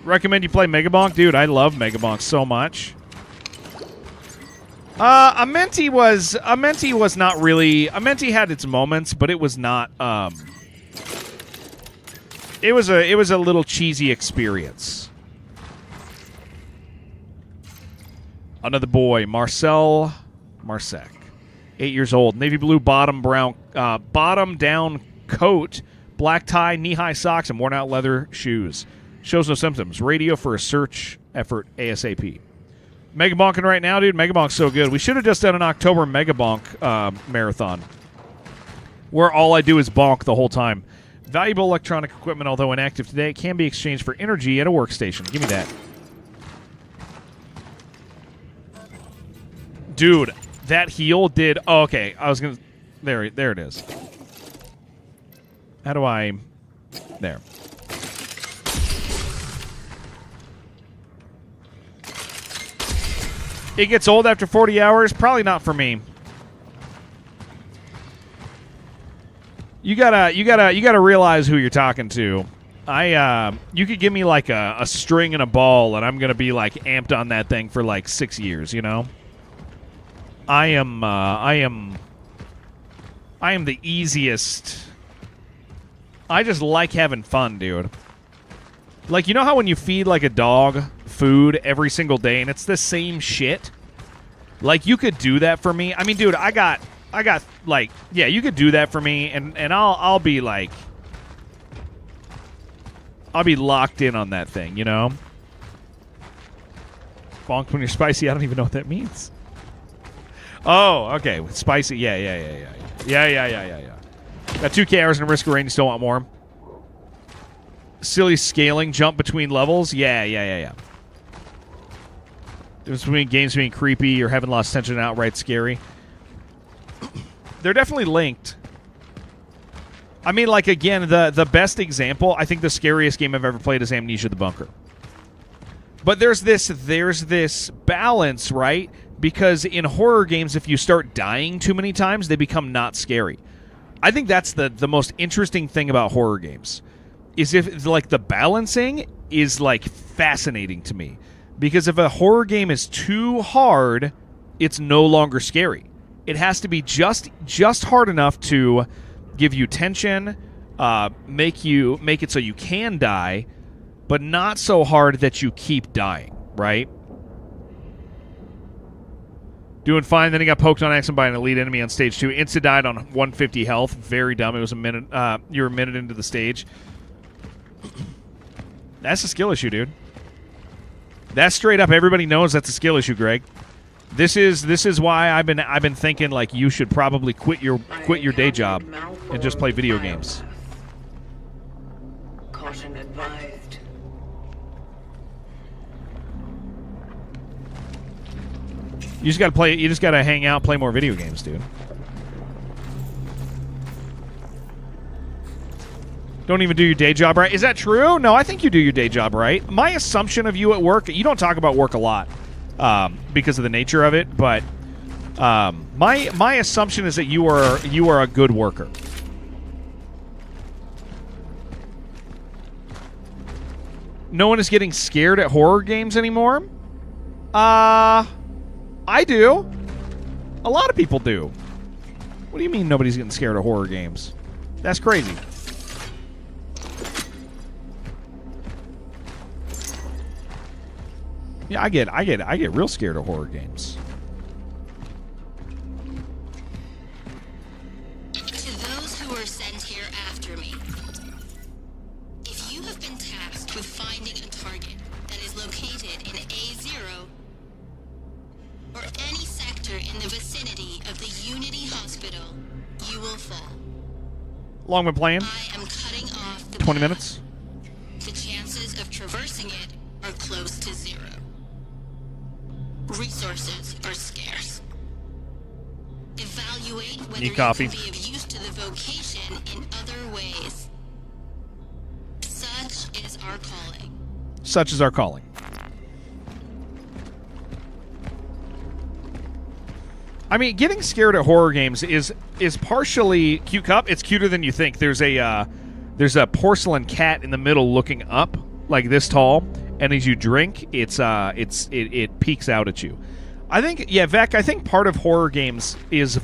Speaker 1: Recommend you play Megabonk? Dude, I love Megabonk so much. Amenti was not really... Amenti had its moments, but it was not... It was a little cheesy experience. Another boy, Marcel Marsek. 8 years old. Navy blue bottom down coat, black tie, knee-high socks, and worn-out leather shoes. Shows no symptoms. Radio for a search effort ASAP. Megabonking right now, dude. Megabonk's so good. We should have just done an October Megabonk marathon, where all I do is bonk the whole time. Valuable electronic equipment, although inactive today, can be exchanged for energy at a workstation. Give me that. Dude, that heal did... Oh, okay. I was going to... There it is. How do I... There. It gets old after 40 hours? Probably not for me. You gotta realize who you're talking to. You could give me like a string and a ball, and I'm gonna be like amped on that thing for like 6 years. You know. I am the easiest. I just like having fun, dude. Like, you know how when you feed like a dog food every single day and it's the same shit? Like, you could do that for me. I mean, dude, I got like, yeah, you could do that for me, and I'll be like, I'll be locked in on that thing, you know? Bonked when you're spicy. I don't even know what that means. Oh, okay. With spicy. Yeah. Got 2K hours in a risk of rain. You still want more? Silly scaling jump between levels. Yeah. Difference between games being creepy or having lost tension and outright scary. They're definitely linked. I mean, like, again, the best example, I think the scariest game I've ever played is Amnesia: The Bunker. But there's this balance, right? Because in horror games, if you start dying too many times, they become not scary. I think that's the most interesting thing about horror games. Is if, like, the balancing is, like, fascinating to me. Because if a horror game is too hard, it's no longer scary. It has to be just hard enough to give you tension, make it so you can die, but not so hard that you keep dying, right? Doing fine, then he got poked on accident by an elite enemy on stage 2. Insta died on 150 health. Very dumb. It was a minute. You were a minute into the stage. That's a skill issue, dude. That's straight up. Everybody knows that's a skill issue, Greg. This is why I've been thinking like you should probably quit your day job and just play video games.
Speaker 4: Caution advised.
Speaker 1: You just gotta play. You just gotta hang out, play more video games, dude. Don't even do your day job right. Is that true? No, I think you do your day job right. My assumption of you at work, you don't talk about work a lot because of the nature of it, but my assumption is that you are a good worker. No one is getting scared at horror games anymore? I do. A lot of people do. What do you mean nobody's getting scared of horror games? That's crazy. Yeah, I get real scared of horror games.
Speaker 6: To those who are sent here after me, if you have been tasked with finding a target that is located in A0 or any sector in the vicinity of the Unity Hospital, you will fall.
Speaker 1: Long been playing?
Speaker 6: I am cutting off the
Speaker 1: 20
Speaker 6: path.
Speaker 1: minutes?
Speaker 6: The chances of traversing it are close to 0. Resources are scarce. Evaluate whether
Speaker 1: Need
Speaker 6: you
Speaker 1: coffee.
Speaker 6: can be of use to the vocation in other ways. Such is our calling.
Speaker 1: Such is our calling. I mean, getting scared at horror games is partially cute cup. It's cuter than you think. There's a porcelain cat in the middle looking up like this tall, and as you drink, it peeks out at you. I think, yeah, Vec, I think part of horror games is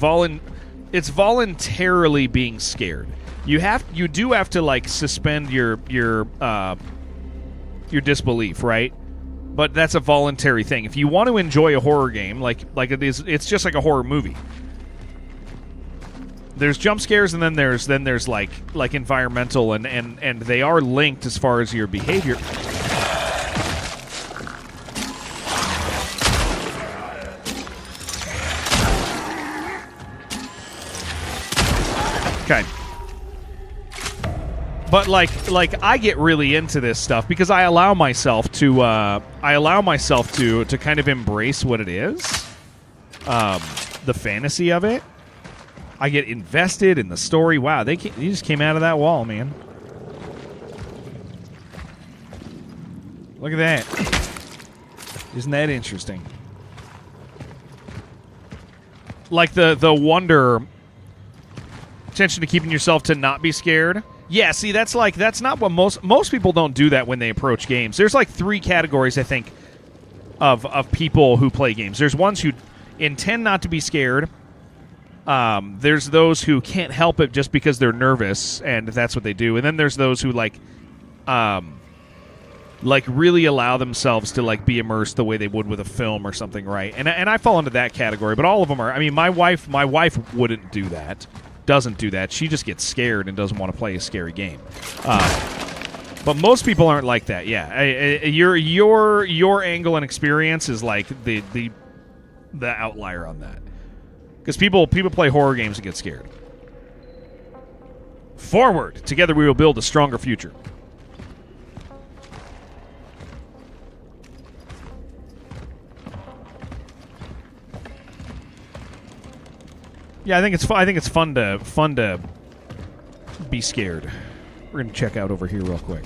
Speaker 1: it's voluntarily being scared. You do have to like suspend your disbelief, right? But that's a voluntary thing. If you want to enjoy a horror game, like it is, it's just like a horror movie. There's jump scares, and then there's like environmental, and they are linked as far as your behavior. Okay. But like I get really into this stuff because I allow myself to kind of embrace what it is. the fantasy of it. I get invested in the story. Wow, they just came out of that wall, man. Look at that. Isn't that interesting? Like the wonder, attention to keeping yourself to not be scared. Yeah, see, that's not what most people don't do that when they approach games. There's like 3 categories, I think, of people who play games. There's ones who intend not to be scared. There's those who can't help it just because they're nervous, and that's what they do. And then there's those who like really allow themselves to like be immersed the way they would with a film or something, right? And I fall into that category, but all of them are. I mean, my wife wouldn't do that. Doesn't do that. She just gets scared and doesn't want to play a scary game. But most people aren't like that. Yeah, your angle and experience is like the outlier on that. Because people play horror games and get scared. Forward! Together we will build a stronger future. Yeah, I think it's fun to be scared. We're gonna check out over here real quick.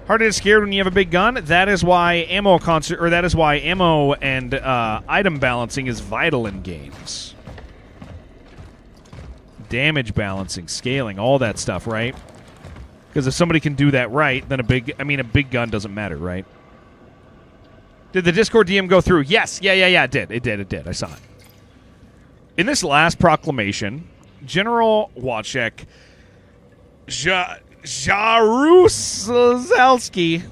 Speaker 1: Hard to get scared when you have a big gun. That is why ammo and item balancing is vital in games. Damage balancing, scaling, all that stuff, right? Because if somebody can do that right, then a big gun doesn't matter, right? Did the Discord DM go through? Yes. Yeah, it did. It did. I saw it. In this last proclamation, General Wachek Jaruzelski.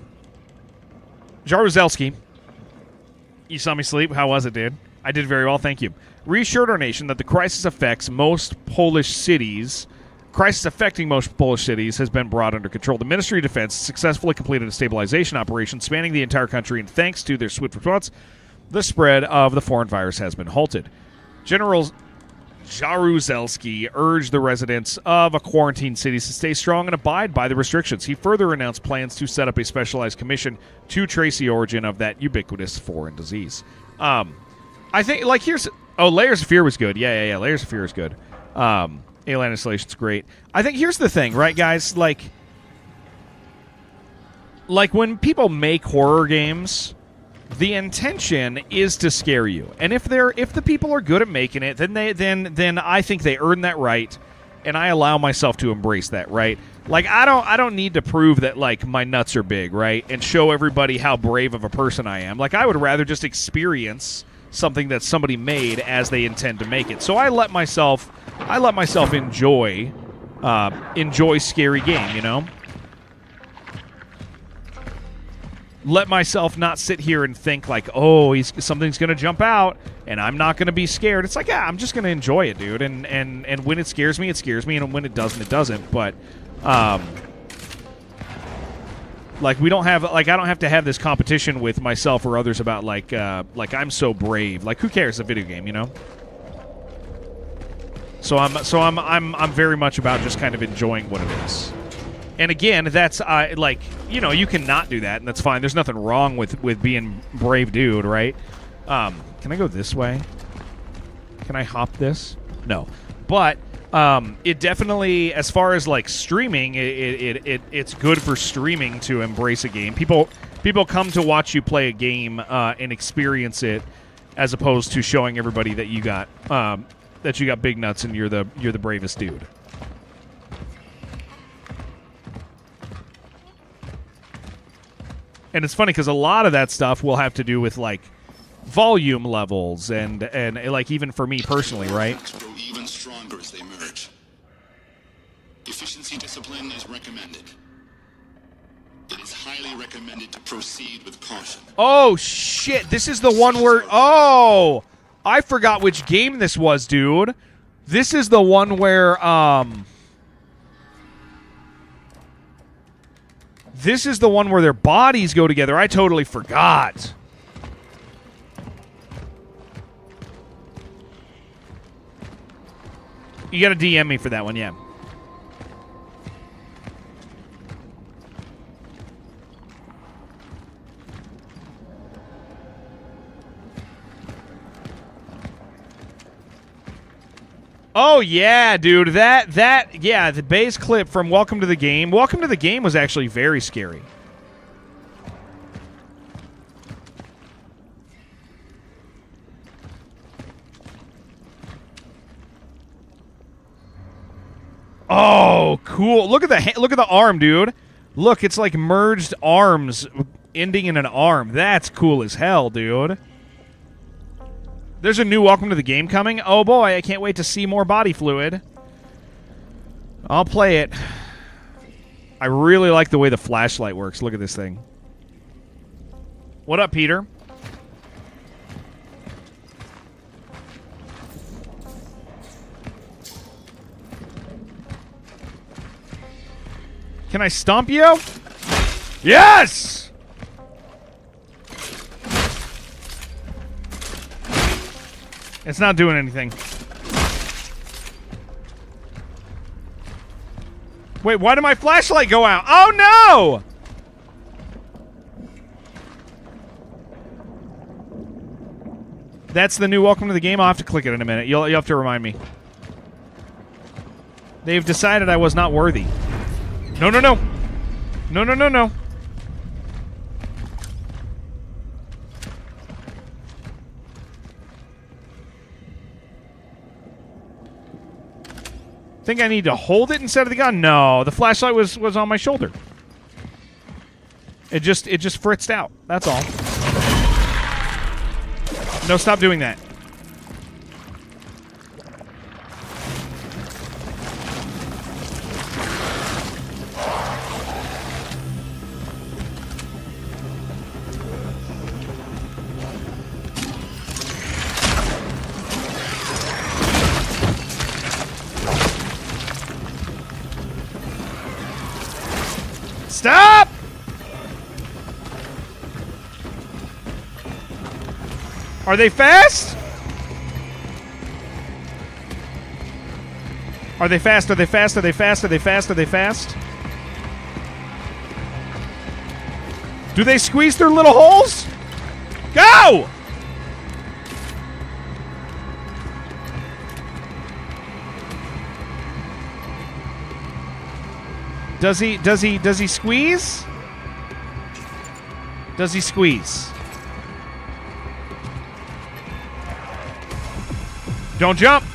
Speaker 1: You saw me sleep. How was it, dude? I did very well, thank you. Reassured our nation that the crisis affecting most Polish cities has been brought under control. The Ministry of Defense successfully completed a stabilization operation spanning the entire country, and thanks to their swift response, the spread of the foreign virus has been halted. General Jaruzelski urged the residents of quarantine cities to stay strong and abide by the restrictions. He further announced plans to set up a specialized commission to trace the origin of that ubiquitous foreign disease. I think, like, Layers of Fear was good. Yeah. Layers of Fear is good. Alien Isolation's great. I think here's the thing, right, guys? Like when people make horror games, the intention is to scare you. And if the people are good at making it, then I think they earn that right, and I allow myself to embrace that, right? Like I don't need to prove that like my nuts are big, right? And show everybody how brave of a person I am. Like I would rather just experience something that somebody made as they intend to make it. So I let myself enjoy scary game, you know? Let myself not sit here and think like, oh, something's going to jump out and I'm not going to be scared. It's like, yeah, I'm just going to enjoy it, dude. And when it scares me, and when it doesn't, it doesn't. But like I don't have to have this competition with myself or others about like I'm so brave. Like who cares? It's a video game, you know? So I'm very much about just kind of enjoying what it is. And again, that's like, you know, you can not do that, and that's fine. There's nothing wrong with being brave, dude, right? Can I go this way? Can I hop this? No. But it definitely, as far as like streaming, it's good for streaming to embrace a game. People come to watch you play a game and experience it, as opposed to showing everybody that you got big nuts and you're the bravest dude. And it's funny because a lot of that stuff will have to do with like volume levels and like even for me personally, right?
Speaker 5: Grow even stronger as they merge. Efficiency discipline is recommended. It is highly recommended to proceed with caution.
Speaker 1: Oh shit! This is the one where I forgot which game this was, dude. This is the one where This is the one where their bodies go together. I totally forgot. You got to DM me for that one, yeah. Oh, yeah, dude. Yeah, the base clip from Welcome to the Game. Welcome to the Game was actually very scary. Oh, cool. Look at the arm, dude. Look, it's like merged arms ending in an arm. That's cool as hell, dude. There's a new Welcome to the Game coming. Oh, boy, I can't wait to see more body fluid. I'll play it. I really like the way the flashlight works. Look at this thing. What up, Peter? Can I stomp you? Yes! It's not doing anything. Wait, why did my flashlight go out? Oh, no! That's the new Welcome to the Game. I'll have to click it in a minute. You'll have to remind me. They've decided I was not worthy. No, no, no. No, no, no, no. Think I need to hold it instead of the gun? No, the flashlight was on my shoulder. It just fritzed out. That's all. No, stop doing that. Stop! Are they fast? Are they fast? Are they fast? Are they fast? Are they fast? Are they fast? Do they squeeze through little holes? Go! Does he squeeze? Does he squeeze? Don't jump.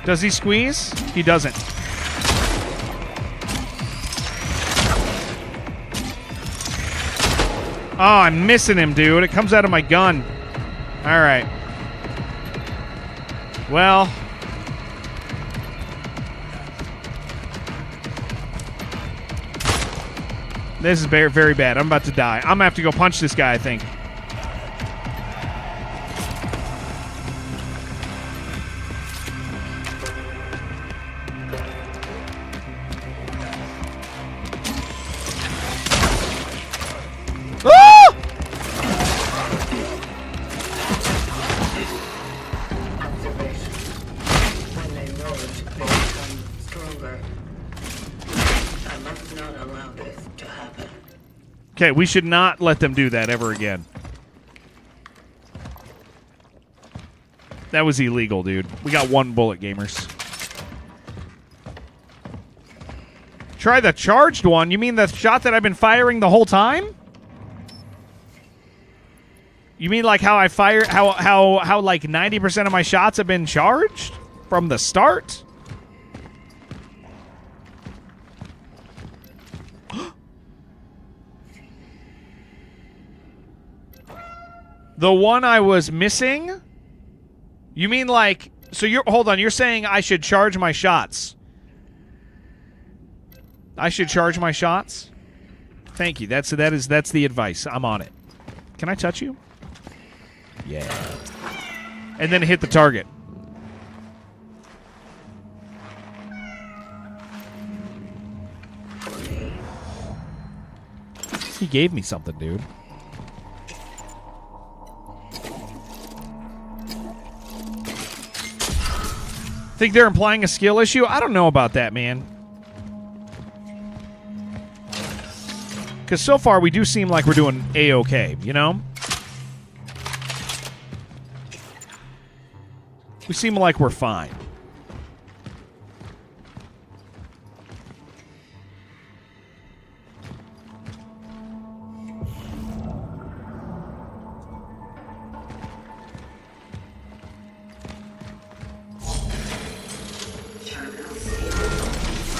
Speaker 1: Does he squeeze? He doesn't. Oh, I'm missing him, dude. It comes out of my gun. All right. Well... This is very, very bad. I'm about to die. I'm going to have to go punch this guy, I think. Ah!
Speaker 4: Observation. When they merge, they become stronger. I must not allow this to happen.
Speaker 1: Okay, we should not let them do that ever again. That was illegal, dude. We got one bullet, gamers. Try the charged one? You mean the shot that I've been firing the whole time? You mean like how I fire, how like 90% of my shots have been charged from the start? The one I was missing? You mean like, so you're, hold on, you're saying I should charge my shots. I should charge my shots? Thank you. That's the advice. I'm on it. Can I touch you? Yeah. And then hit the target. He gave me something, dude. Think they're implying a skill issue? I don't know about that, man. Because so far we do seem like we're doing A-okay, you know? We seem like we're fine.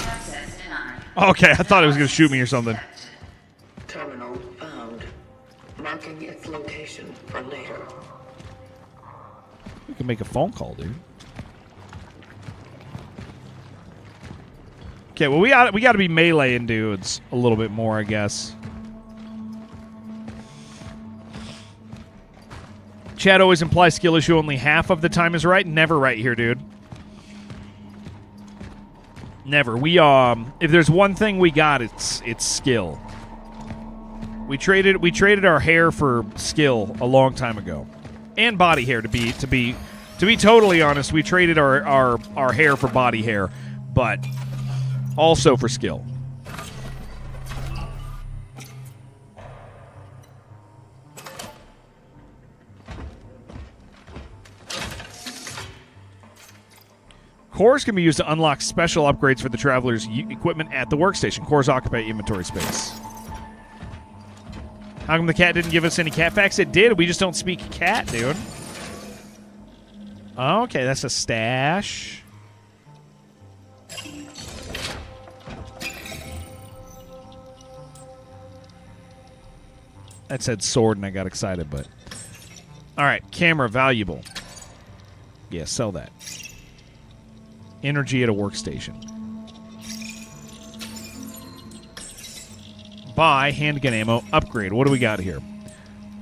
Speaker 3: Access denied.
Speaker 1: Okay, I thought it was going to shoot me or something.
Speaker 4: Terminal found. Marking its location for later.
Speaker 1: We can make a phone call, dude. Okay, well we got to be meleeing dudes a little bit more, I guess. Chat always implies skill issue only half of the time is right. Never right here, dude. Never. We if there's one thing we got, it's skill. We traded our hair for skill a long time ago. And body hair to be totally honest, we traded our hair for body hair, but also for skill. Cores can be used to unlock special upgrades for the traveler's equipment at the workstation. Cores occupy inventory space. How come the cat didn't give us any cat facts? It did. We just don't speak cat, dude. Okay, that's a stash. That said sword and I got excited, but... Alright, camera valuable. Yeah, sell that. Energy at a workstation. Buy handgun ammo. Upgrade. What do we got here?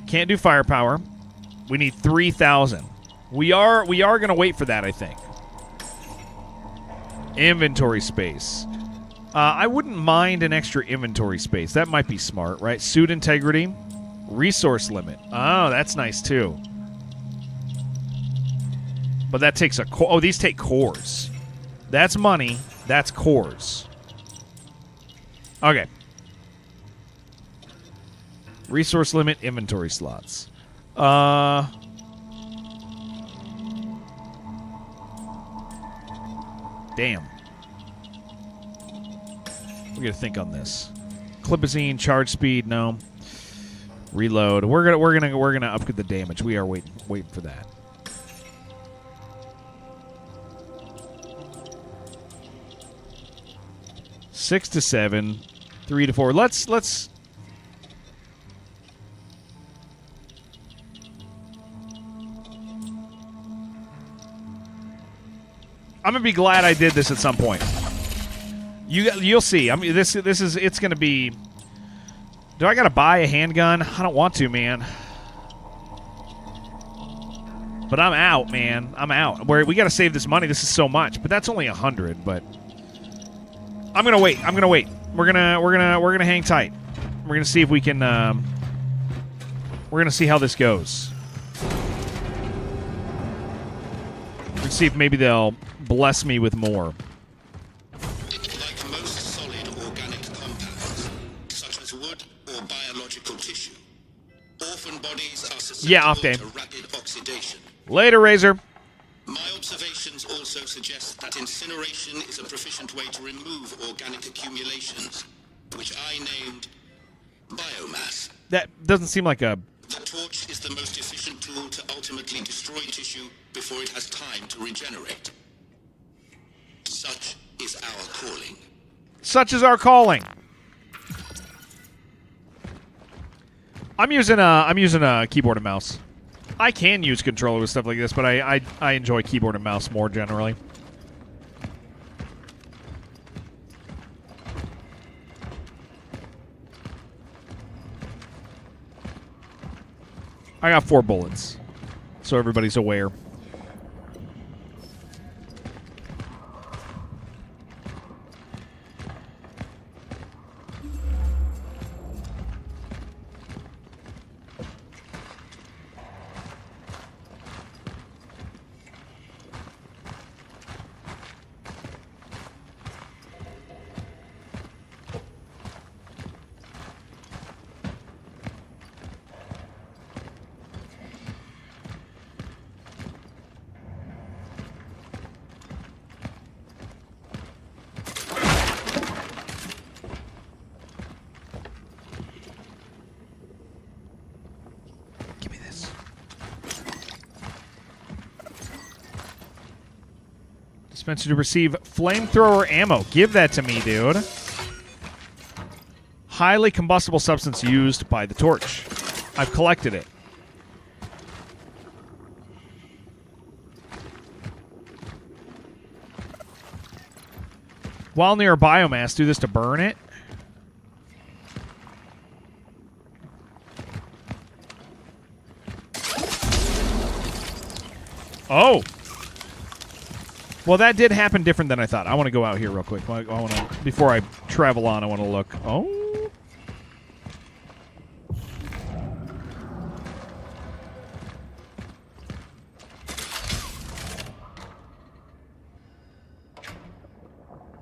Speaker 1: Can't do firepower. We need 3,000. We are going to wait for that, I think. Inventory space. I wouldn't mind an extra inventory space. That might be smart, right? Suit integrity. Resource limit. Oh, that's nice, too. But that takes a core. Oh, these take cores. That's money. That's cores. Okay. Resource limit, inventory slots. Damn. We gotta think on this. Clipazine, charge speed, no. Reload. We're gonna upgrade the damage. We are waiting for that. Six to 7, 3 to 4. Let's. I'm gonna be glad I did this at some point. You'll see. I mean, it's gonna be. Do I gotta buy a handgun? I don't want to, man. But I'm out, man. I'm out. We gotta save this money. This is so much, but that's only 100. But I'm gonna wait. We're gonna hang tight. We're gonna see if we can. We're gonna see how this goes. We're gonna see if maybe they'll bless me with more.
Speaker 5: Like most solid organic compounds, such as wood or biological tissue, orphan bodies are susceptible to rapid oxidation.
Speaker 1: Later, Razor.
Speaker 5: My observations also suggest that incineration is a proficient way to remove organic accumulations, which I named biomass.
Speaker 1: That doesn't seem like a...
Speaker 5: The torch is the most efficient tool to ultimately destroy tissue before it has time to regenerate. Such is our calling.
Speaker 1: Such is our calling. I'm using a keyboard and mouse. I can use controller with stuff like this, but I enjoy keyboard and mouse more generally. I got 4 bullets, so everybody's aware. Spencer to receive flamethrower ammo. Give that to me, dude. Highly combustible substance used by the torch. I've collected it. While near a biomass, do this to burn it. Oh. Well, that did happen different than I thought. I want to go out here real quick. I want to, before I travel on, I want to look. Oh.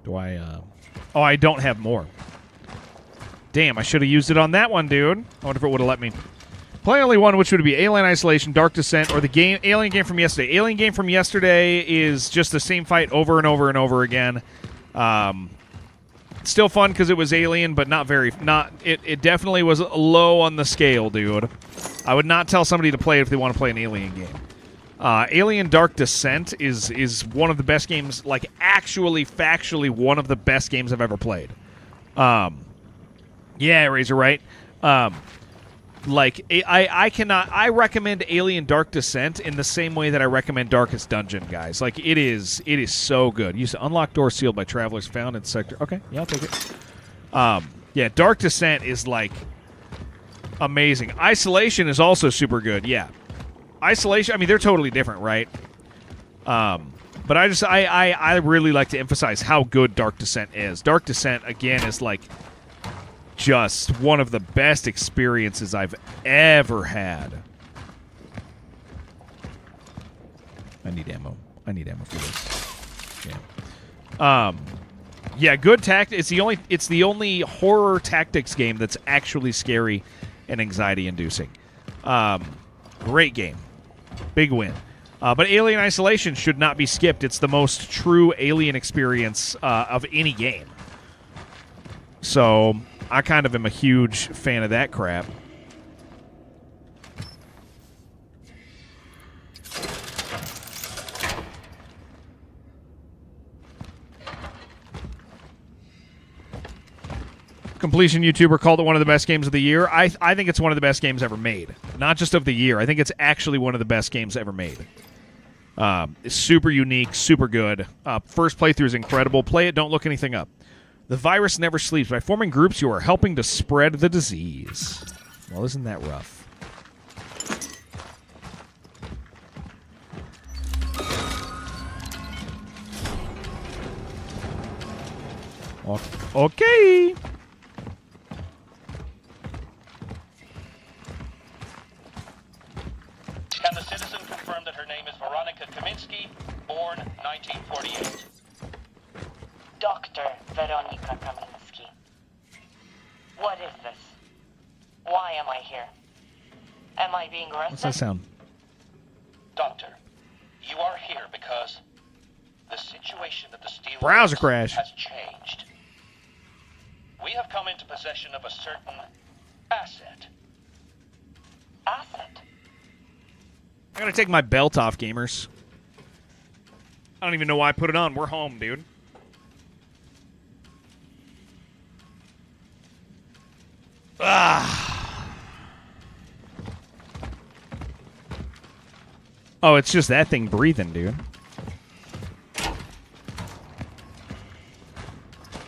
Speaker 1: Do I, Oh, I don't have more. Damn, I should have used it on that one, dude. I wonder if it would have let me. Play only one, which would be Alien Isolation, Dark Descent, or the Alien game from yesterday. Alien game from yesterday is just the same fight over and over and over again. Still fun because it was Alien, but it definitely was low on the scale, dude. I would not tell somebody to play it if they want to play an Alien game. Alien Dark Descent is one of the best games, like actually, factually, one of the best games I've ever played. Yeah, Razor, right? I recommend Alien Dark Descent in the same way that I recommend Darkest Dungeon, guys. Like, it is so good. Use to unlock doors sealed by travelers found in sector. Okay, yeah, I'll take it. Yeah, Dark Descent is, like, amazing. Isolation is also super good, yeah. Isolation, I mean, they're totally different, right? But I really like to emphasize how good Dark Descent is. Dark Descent, again, is, like, just one of the best experiences I've ever had. I need ammo. I need ammo for this. Yeah. Yeah, good tactics. It's the only horror tactics game that's actually scary and anxiety-inducing. Great game. Big win. But Alien Isolation should not be skipped. It's the most true Alien experience of any game. So I kind of am a huge fan of that crap. Completion YouTuber called it one of the best games of the year. I think it's one of the best games ever made. Not just of the year. I think it's actually one of the best games ever made. It's super unique, super good. First playthrough is incredible. Play it, don't look anything up. The virus never sleeps. By forming groups, you are helping to spread the disease. Well, isn't that rough? Okay.
Speaker 7: Can the citizen confirm that her name is Veronica Kaminsky, born 1948?
Speaker 8: Dr. Veronica Kaminsky. What is this? Why am I here? Am I being arrested?
Speaker 1: What's that sound?
Speaker 7: Doctor, you are here because the situation at the steel
Speaker 1: Browser
Speaker 7: works
Speaker 1: crash
Speaker 7: has changed. We have come into possession of a certain asset.
Speaker 8: Asset?
Speaker 1: I'm gonna take my belt off, gamers. I don't even know why I put it on. We're home, dude. Ah. Oh, it's just that thing breathing, dude.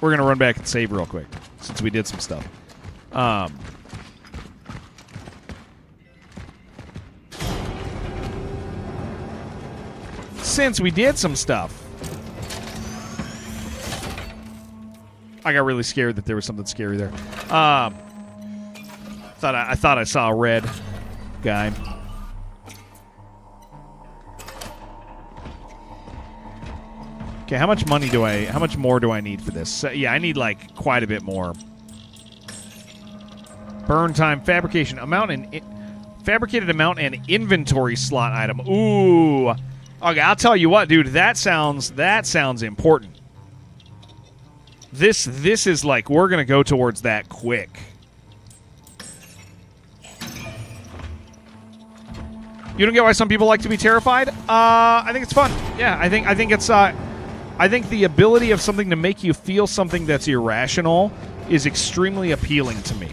Speaker 1: We're gonna run back and save real quick since we did some stuff. Since we did some stuff. I got really scared that there was something scary there. I thought I saw a red guy. Okay, how much more do I need for this? Yeah, I need like quite a bit more. Burn time, fabrication amount, and fabricated amount and inventory slot item. Ooh. Okay, I'll tell you what, dude, that sounds important. This is like, we're gonna go towards that quick. You don't get why some people like to be terrified? I think it's fun. Yeah, I think it's I think the ability of something to make you feel something that's irrational is extremely appealing to me.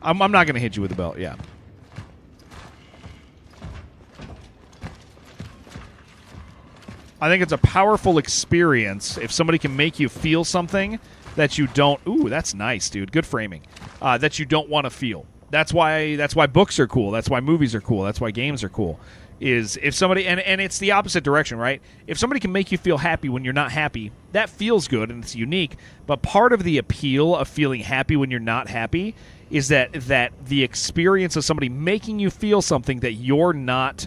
Speaker 1: I'm not going to hit you with the belt, yeah. I think it's a powerful experience if somebody can make you feel something that you don't... Ooh, that's nice, dude. Good framing. That you don't want to feel. That's why books are cool. That's why movies are cool. That's why games are cool. Is if somebody... And it's the opposite direction, right? If somebody can make you feel happy when you're not happy, that feels good and it's unique. But part of the appeal of feeling happy when you're not happy is that the experience of somebody making you feel something that you're not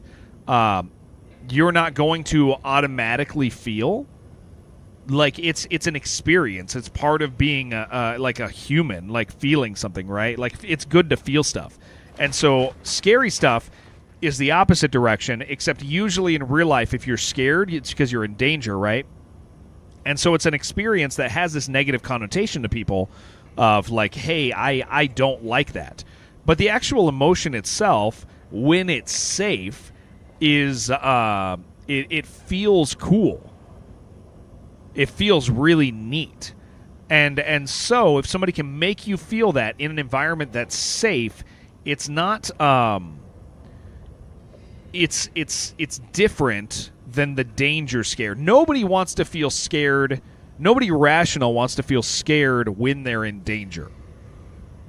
Speaker 1: going to automatically feel. Like it's an experience. It's part of being like a human, like feeling something, right? Like it's good to feel stuff. And so scary stuff is the opposite direction, except usually in real life, if you're scared, it's because you're in danger, right? And so it's an experience that has this negative connotation to people of like, hey, I don't like that. But the actual emotion itself, when it's safe, is it feels cool. It feels really neat. And so if somebody can make you feel that in an environment that's safe, it's not it's different than the danger scare. Nobody wants to feel scared. Nobody rational wants to feel scared when they're in danger.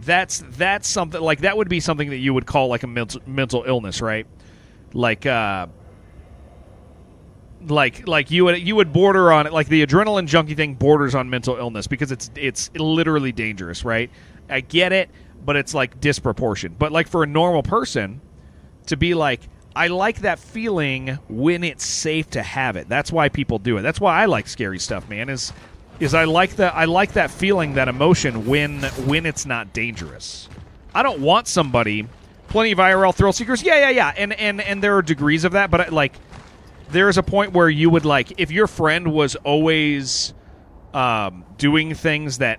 Speaker 1: That's something like that would be something that you would call like a mental illness, right? Like you would border on it, like the adrenaline junkie thing borders on mental illness because it's literally dangerous, right? I get it, but it's like disproportionate. But like for a normal person to be like, I like that feeling when it's safe to have it. That's why people do it. That's why I like scary stuff, man. Is I like that feeling, that emotion when it's not dangerous. I don't want somebody. Plenty of IRL thrill seekers. Yeah. And there are degrees of that, but like there is a point where you would like if your friend was always doing things that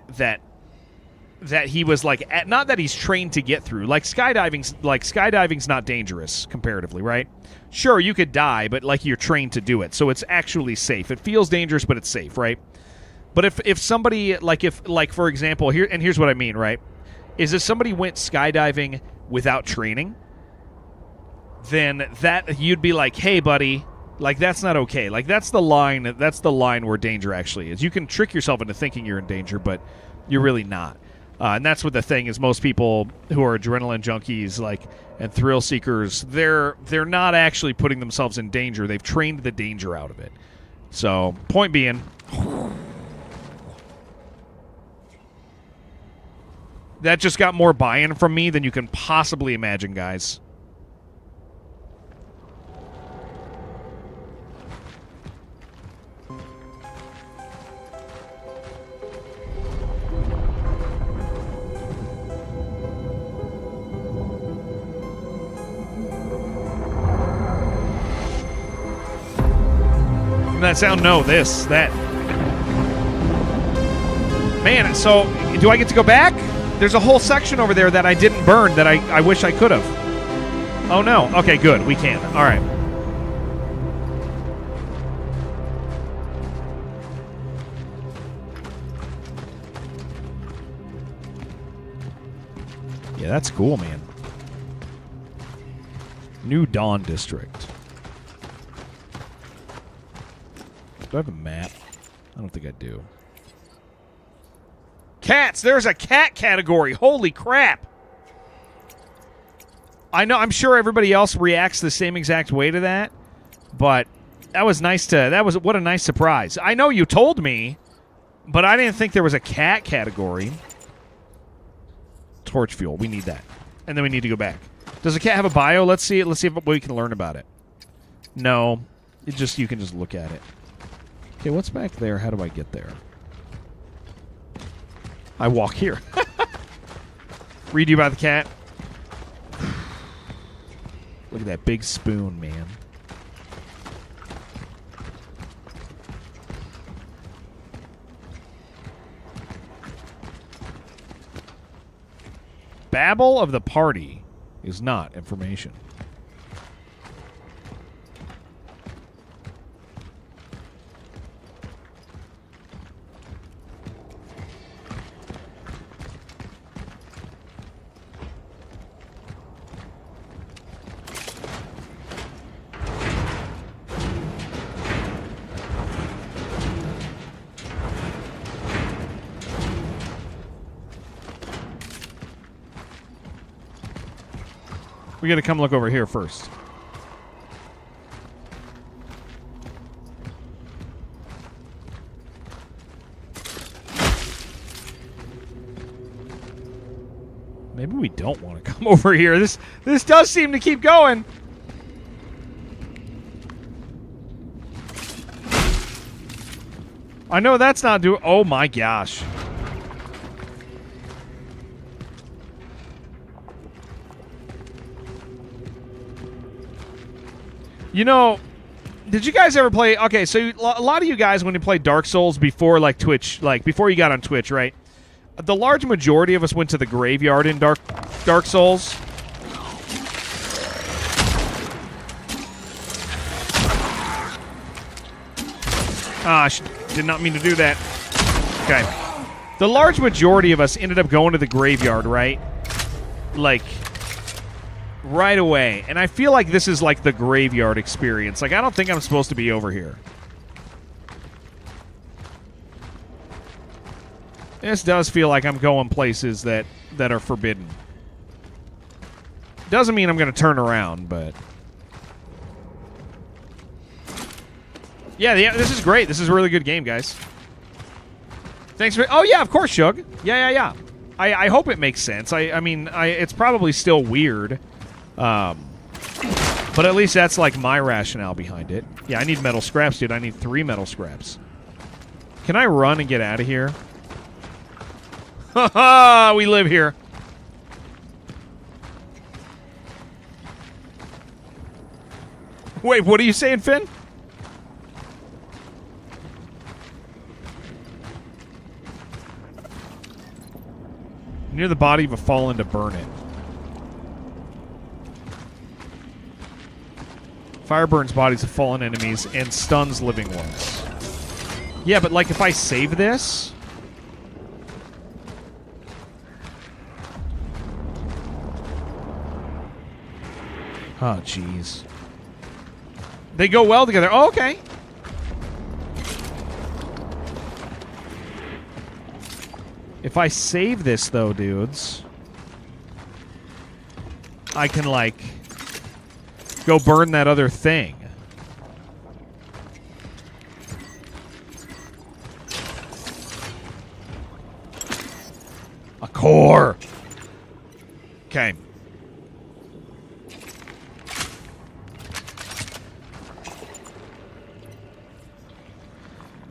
Speaker 1: he was like not that he's trained to get through. Like skydiving's not dangerous comparatively, right? Sure, you could die, but like you're trained to do it, so it's actually safe. It feels dangerous, but it's safe, right? But if somebody like for example here's what I mean, right? Is if somebody went skydiving without training, then that you'd be like, hey, buddy. Like, that's not okay. Like, that's the line where danger actually is. You can trick yourself into thinking you're in danger, but you're really not. And that's what the thing is. Most people who are adrenaline junkies, like, and thrill seekers, they're not actually putting themselves in danger. They've trained the danger out of it. So, point being, that just got more buy-in from me than you can possibly imagine, guys. That sound? No, that. Man, so do I get to go back? There's a whole section over there that I didn't burn that I wish I could have. Oh, no. Okay, good. We can. All right. Yeah, that's cool, man. New Dawn District. Do I have a map? I don't think I do. Cats! There's a cat category! Holy crap! I know, I'm sure everybody else reacts the same exact way to that, but that was nice what a nice surprise. I know you told me, but I didn't think there was a cat category. Torch fuel, we need that. And then we need to go back. Does a cat have a bio? Let's see if we can learn about it. No. You can just look at it. Okay, what's back there? How do I get there? I walk here. Read you about the cat. Look at that big spoon, man. Babble of the party is not information. We got to come look over here first. Maybe we don't want to come over here. This does seem to keep going. I know that's not doing... Oh, my gosh. You know, did you guys ever play... Okay, so a lot of you guys, when you played Dark Souls before, like, Twitch, like, before you got on Twitch, right? The large majority of us went to the graveyard in Dark Souls. Ah, did not mean to do that. Okay. The large majority of us ended up going to the graveyard, right? Like, right away. And I feel like this is like the graveyard experience. Like, I don't think I'm supposed to be over here. This does feel like I'm going places that are forbidden. Doesn't mean I'm going to turn around, but... Yeah, this is great. This is a really good game, guys. Thanks for... Oh, yeah, of course, Shug. Yeah. I hope it makes sense. I mean, it's probably still weird. But at least that's, like, my rationale behind it. Yeah, I need metal scraps, dude. I need 3 metal scraps. Can I run and get out of here? Ha we live here. Wait, what are you saying, Finn? Near the body of a fallen to burn it. Fire burns bodies of fallen enemies and stuns living ones. Yeah, but like if I save this... Oh, jeez. They go well together. Oh, okay. If I save this, though, dudes, I can, like, go burn that other thing. A core. Okay.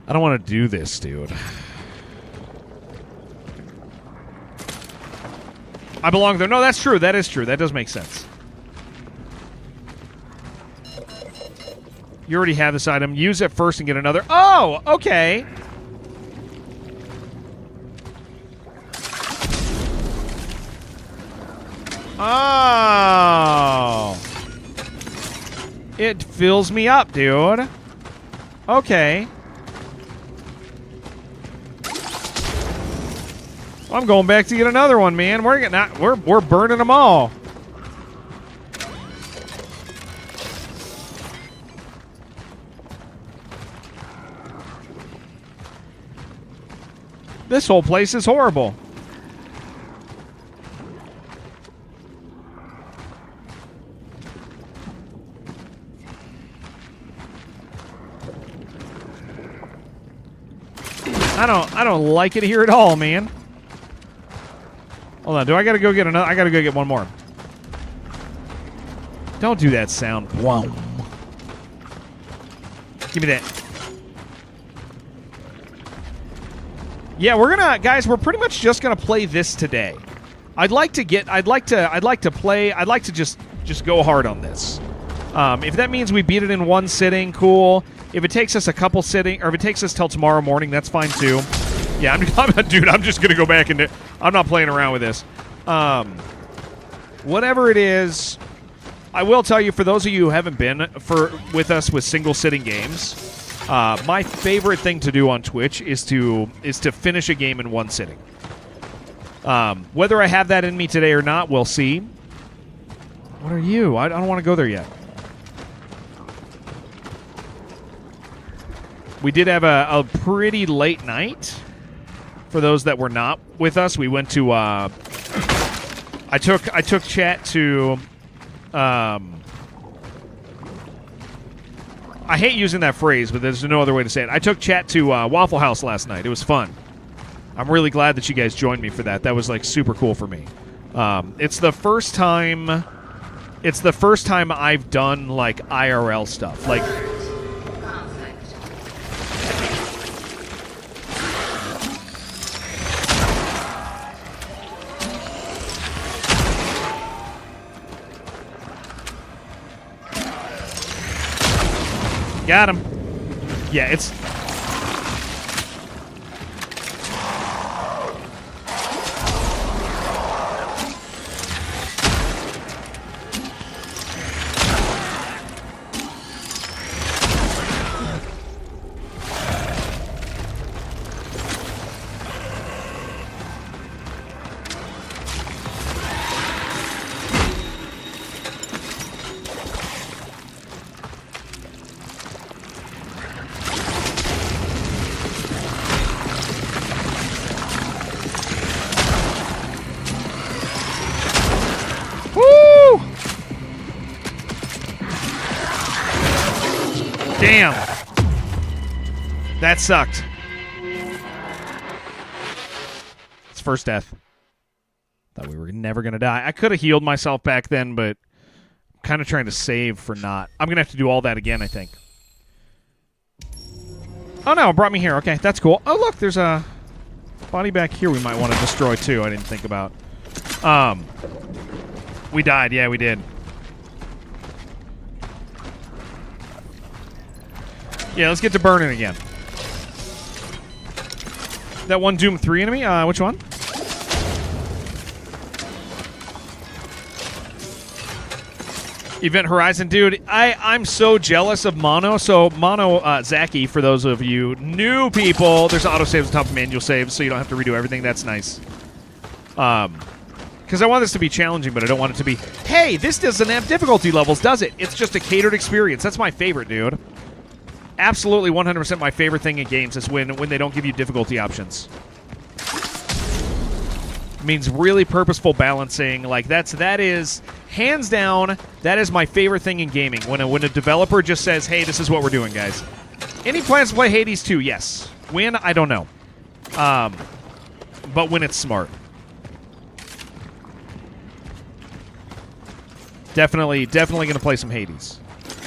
Speaker 1: I don't want to do this, dude. I belong there. No, that's true. That is true. That does make sense. You already have this item. Use it first and get another. Oh, okay. Oh. It fills me up, dude. Okay. I'm going back to get another one, man. We're burning them all. This whole place is horrible. I don't like it here at all, man. Hold on, do I gotta go get another? I gotta go get one more. Don't do that sound. Whoa. Give me that. Yeah, guys, we're pretty much just gonna play this today. I'd like to just go hard on this. If that means we beat it in one sitting, cool. If it takes us a couple sitting, or if it takes us till tomorrow morning, that's fine too. Yeah, dude, I'm just gonna go back and I'm not playing around with this. Whatever it is, I will tell you, for those of you who haven't been with us with single sitting games, my favorite thing to do on Twitch is to finish a game in one sitting. Whether I have that in me today or not, we'll see. What are you? I don't want to go there yet. We did have a pretty late night. For those that were not with us, we went to. I took chat to I hate using that phrase, but there's no other way to say it. I took chat to Waffle House last night. It was fun. I'm really glad that you guys joined me for that. That was like super cool for me. It's the first time. It's the first time I've done like IRL stuff. Like. Got him. Yeah, it's... Damn. That sucked. It's first death. Thought we were never going to die. I could have healed myself back then, but I'm kind of trying to save for not. I'm going to have to do all that again, I think. Oh, no. It brought me here. Okay, that's cool. Oh, look. There's a body back here we might want to destroy, too. I didn't think about. We died. Yeah, we did. Yeah, let's get to burning again. That one Doom 3 enemy? Which one? Event Horizon. Dude, I'm so jealous of Mono. So, Mono, Zaki, for those of you new people, there's autosaves on top of manual saves, so you don't have to redo everything. That's nice. Because I want this to be challenging, but I don't want it to be, hey, this doesn't have difficulty levels, does it? It's just a catered experience. That's my favorite, dude. Absolutely 100% my favorite thing in games is when they don't give you difficulty options. It means really purposeful balancing. Like that is hands down, that is my favorite thing in gaming. When a developer just says, "Hey, this is what we're doing, guys." Any plans to play Hades 2? Yes. When? I don't know. But when it's smart. Definitely going to play some Hades.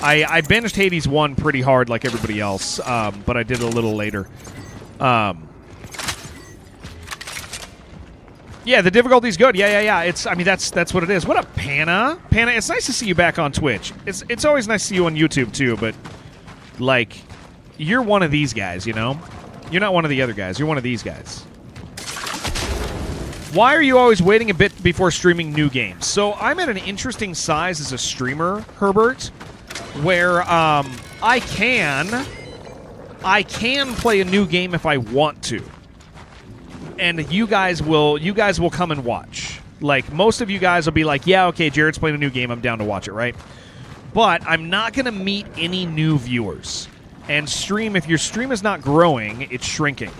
Speaker 1: I binged Hades 1 pretty hard like everybody else, but I did it a little later. Yeah, the difficulty's good. Yeah. I mean, that's what it is. What up, Panna? Panna, it's nice to see you back on Twitch. It's always nice to see you on YouTube, too, but, like, you're one of these guys, you know? You're not one of the other guys. You're one of these guys. Why are you always waiting a bit before streaming new games? So I'm at an interesting size as a streamer, Herbert, where I can play a new game if I want to, and you guys will come and watch. Like, most of you guys will be like, yeah, okay, Jared's playing a new game, I'm down to watch it, right? But I'm not going to meet any new viewers. And if your stream is not growing, it's shrinking.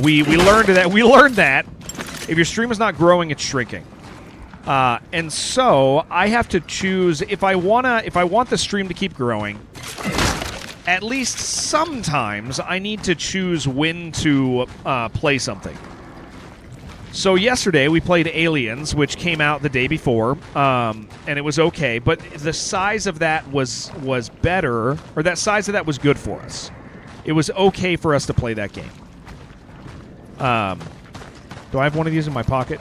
Speaker 1: We learned that. If your stream is not growing, it's shrinking. And so I have to choose if I want the stream to keep growing. At least sometimes I need to choose when to play something. So yesterday we played Aliens, which came out the day before, and it was okay. But the size of that was better, or that size of that was good for us. It was okay for us to play that game. Do I have one of these in my pocket?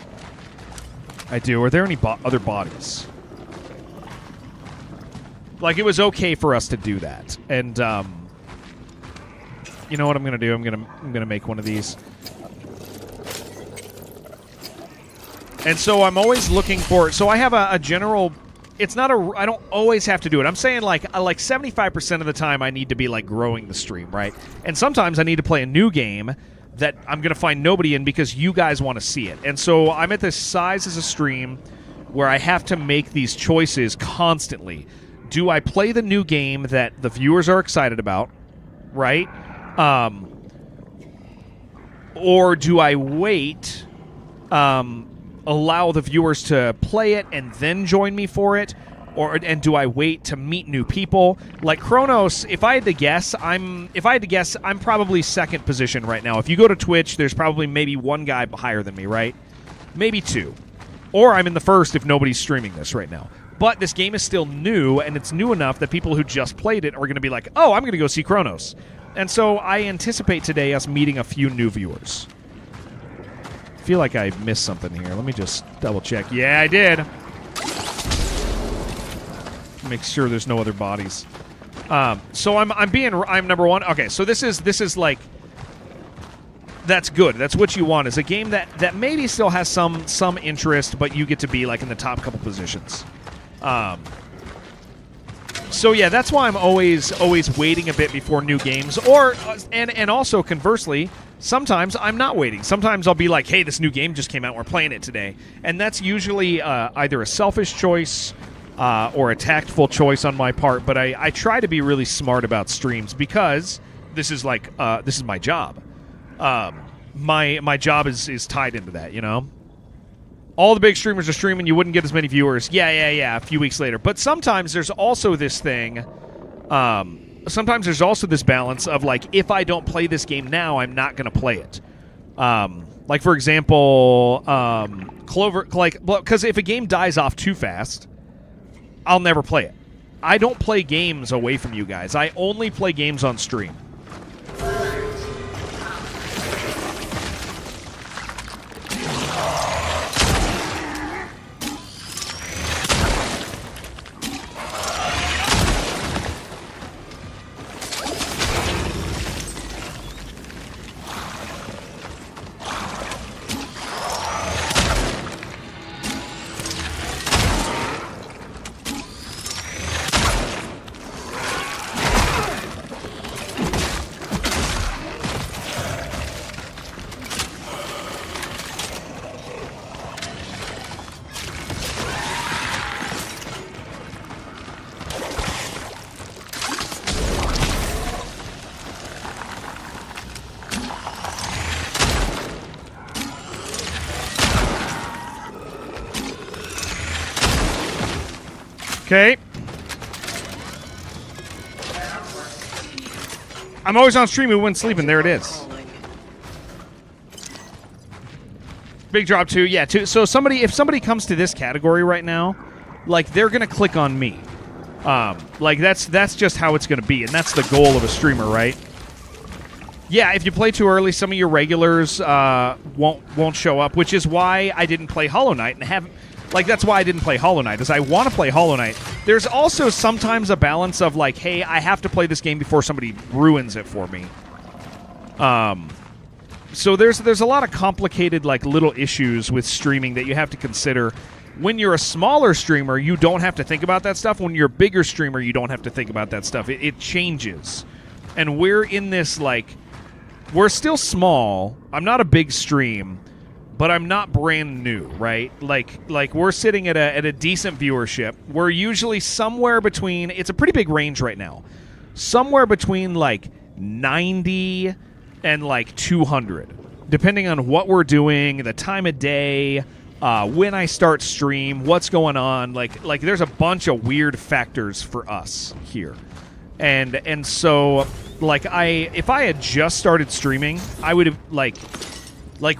Speaker 1: I do. Are there any other bodies? Like, it was okay for us to do that. And, you know what I'm going to do? I'm going to make one of these. And so I'm always looking for... So I have a general... It's not a... I don't always have to do it. I'm saying, like 75% of the time I need to be, like, growing the stream, right? And sometimes I need to play a new game that I'm going to find nobody in because you guys want to see it. And so I'm at this size as a stream where I have to make these choices constantly. Do I play the new game that the viewers are excited about, right? Or do I wait, allow the viewers to play it and then join me for it? and do I wait to meet new people? Like CRONOS, if I had to guess, I'm probably second position right now. If you go to Twitch, there's probably maybe one guy higher than me, right? Maybe two. Or I'm in the first if nobody's streaming this right now. But this game is still new, and it's new enough that people who just played it are going to be like, oh, I'm going to go see CRONOS. And so I anticipate today us meeting a few new viewers. I feel like I missed something here. Let me just double check. Yeah, I did. Make sure there's no other bodies. So I'm number one. Okay, so this is like, that's good. That's what you want, is a game that maybe still has some interest, but you get to be like in the top couple positions. So yeah, that's why I'm always waiting a bit before new games, or and also conversely, sometimes I'm not waiting. Sometimes I'll be like, hey, this new game just came out, we're playing it today, and that's usually either a selfish choice or a tactful choice on my part. But I try to be really smart about streams, because this is like this is my job. My job is tied into that, you know. All the big streamers are streaming, you wouldn't get as many viewers. Yeah, a few weeks later. But sometimes there's also this thing, sometimes there's also this balance of, like, if I don't play this game now, I'm not going to play it. Like, for example, Clover, like, because if a game dies off too fast, I'll never play it. I don't play games away from you guys. I only play games on stream. Okay. I'm always on stream when sleeping. There it is. Big drop too. Yeah, too. So if somebody comes to this category right now, like, they're gonna click on me. Like, that's just how it's gonna be, and that's the goal of a streamer, right? Yeah, if you play too early, some of your regulars won't show up, which is why I didn't play Hollow Knight and haven't. Like, that's why I didn't play Hollow Knight, is I want to play Hollow Knight. There's also sometimes a balance of, like, hey, I have to play this game before somebody ruins it for me. So there's a lot of complicated, like, little issues with streaming that you have to consider. When you're a smaller streamer, you don't have to think about that stuff. When you're a bigger streamer, you don't have to think about that stuff. It changes. And we're in this, like, we're still small. I'm not a big stream, but I'm not brand new, right? Like we're sitting at a decent viewership. We're usually somewhere between, it's a pretty big range right now, somewhere between like 90 and like 200, depending on what we're doing, the time of day, when I start stream, what's going on. Like there's a bunch of weird factors for us here, and so like if I had just started streaming, I would have like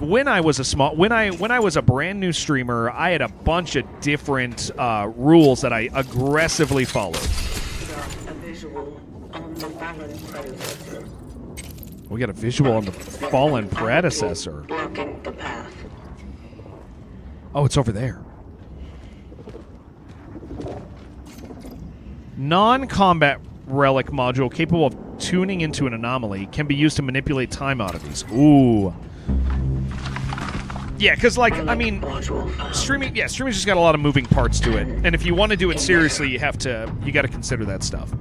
Speaker 1: when I was when I was a brand new streamer, I had a bunch of different rules that I aggressively followed.
Speaker 4: A visual on the fallen predecessor.
Speaker 1: We got a visual on the fallen predecessor.
Speaker 4: Blocking the path.
Speaker 1: Oh, it's over there. Non-combat relic module capable of tuning into an anomaly can be used to manipulate time oddities. Ooh. Yeah, because, like, I mean, streaming's just got a lot of moving parts to it. And if you want to do it seriously, you got to consider that stuff.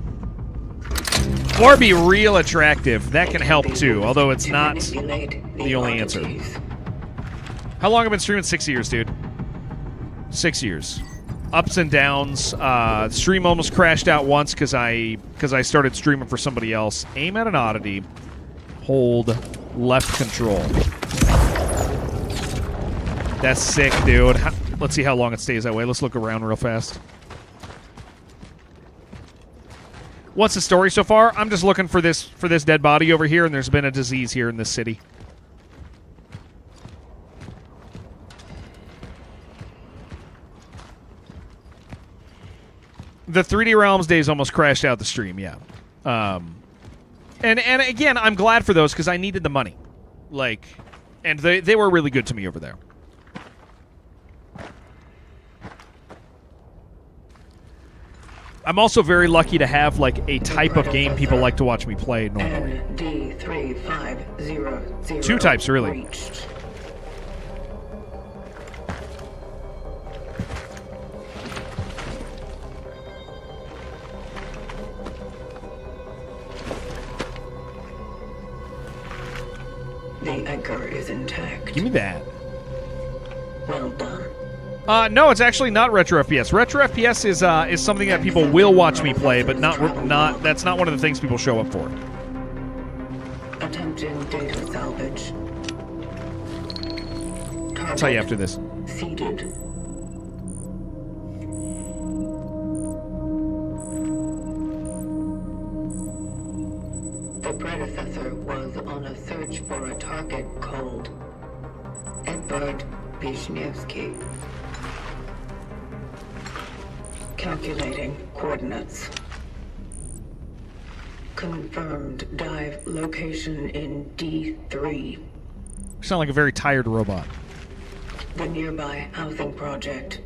Speaker 1: Or be real attractive. That can help, too, although it's not the only answer. How long have I been streaming? 6 years, dude. 6 years. Ups and downs. Stream almost crashed out once because I started streaming for somebody else. Aim at an oddity. Hold left control. That's sick, dude. Let's see how long it stays that way. Let's look around real fast. What's the story so far? I'm just looking for this dead body over here, and there's been a disease here in this city. The 3D Realms days almost crashed out the stream, yeah. And again, I'm glad for those because I needed the money. Like, and they were really good to me over there. I'm also very lucky to have, like, a type of game people like to watch me play normally.
Speaker 4: ND3500
Speaker 1: Two types, really.
Speaker 4: reached. The anchor is intact.
Speaker 1: Give me that.
Speaker 4: Well done.
Speaker 1: No, it's actually not retro FPS. Retro FPS is something that people will watch me play, but not that's not one of the things people show up for.
Speaker 4: Attempting data salvage.
Speaker 1: I'll tell you after this.
Speaker 4: Seeded. The predecessor was on a search for a target called Edvard Wisniewski. Calculating coordinates. Confirmed dive location in D3.
Speaker 1: You sound like a very tired robot.
Speaker 4: The nearby housing project.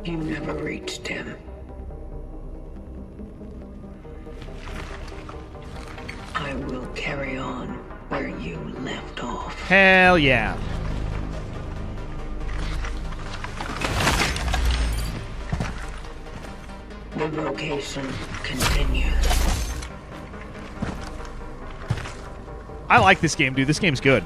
Speaker 4: You never reached him. I will carry on where you left off.
Speaker 1: Hell yeah.
Speaker 4: The location continues.
Speaker 1: I like this game, dude. This game's good.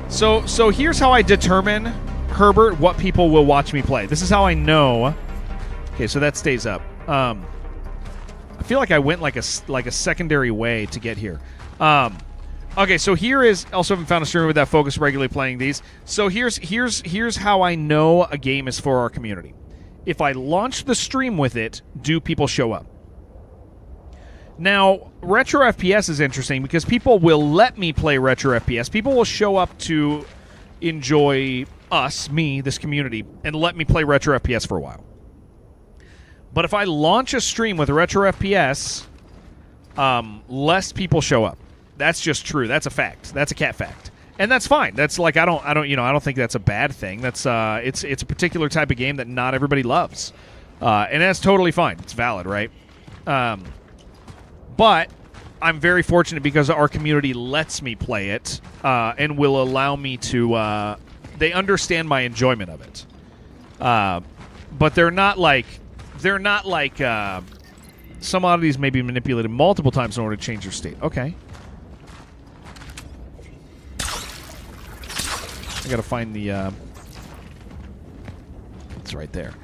Speaker 1: So here's how I determine, Herbert, what people will watch me play. This is how I know. Okay, so that stays up. I feel like I went like a secondary way to get here. Okay, so here is also haven't found a streamer with that focus regularly playing these. So here's how I know a game is for our community. If I launch the stream with it, do people show up? Now, retro FPS is interesting because people will let me play retro FPS. People will show up to enjoy us, me, this community, and let me play retro FPS for a while. But if I launch a stream with retro FPS, less people show up. That's just true. That's a fact. That's a cat fact. And that's fine. That's like I don't think that's a bad thing. That's it's a particular type of game that not everybody loves. And that's totally fine. It's valid, right? But I'm very fortunate because our community lets me play it and will allow me to they understand my enjoyment of it. But they're not like some oddities may be manipulated multiple times in order to change your state. Okay. I gotta find the it's right there.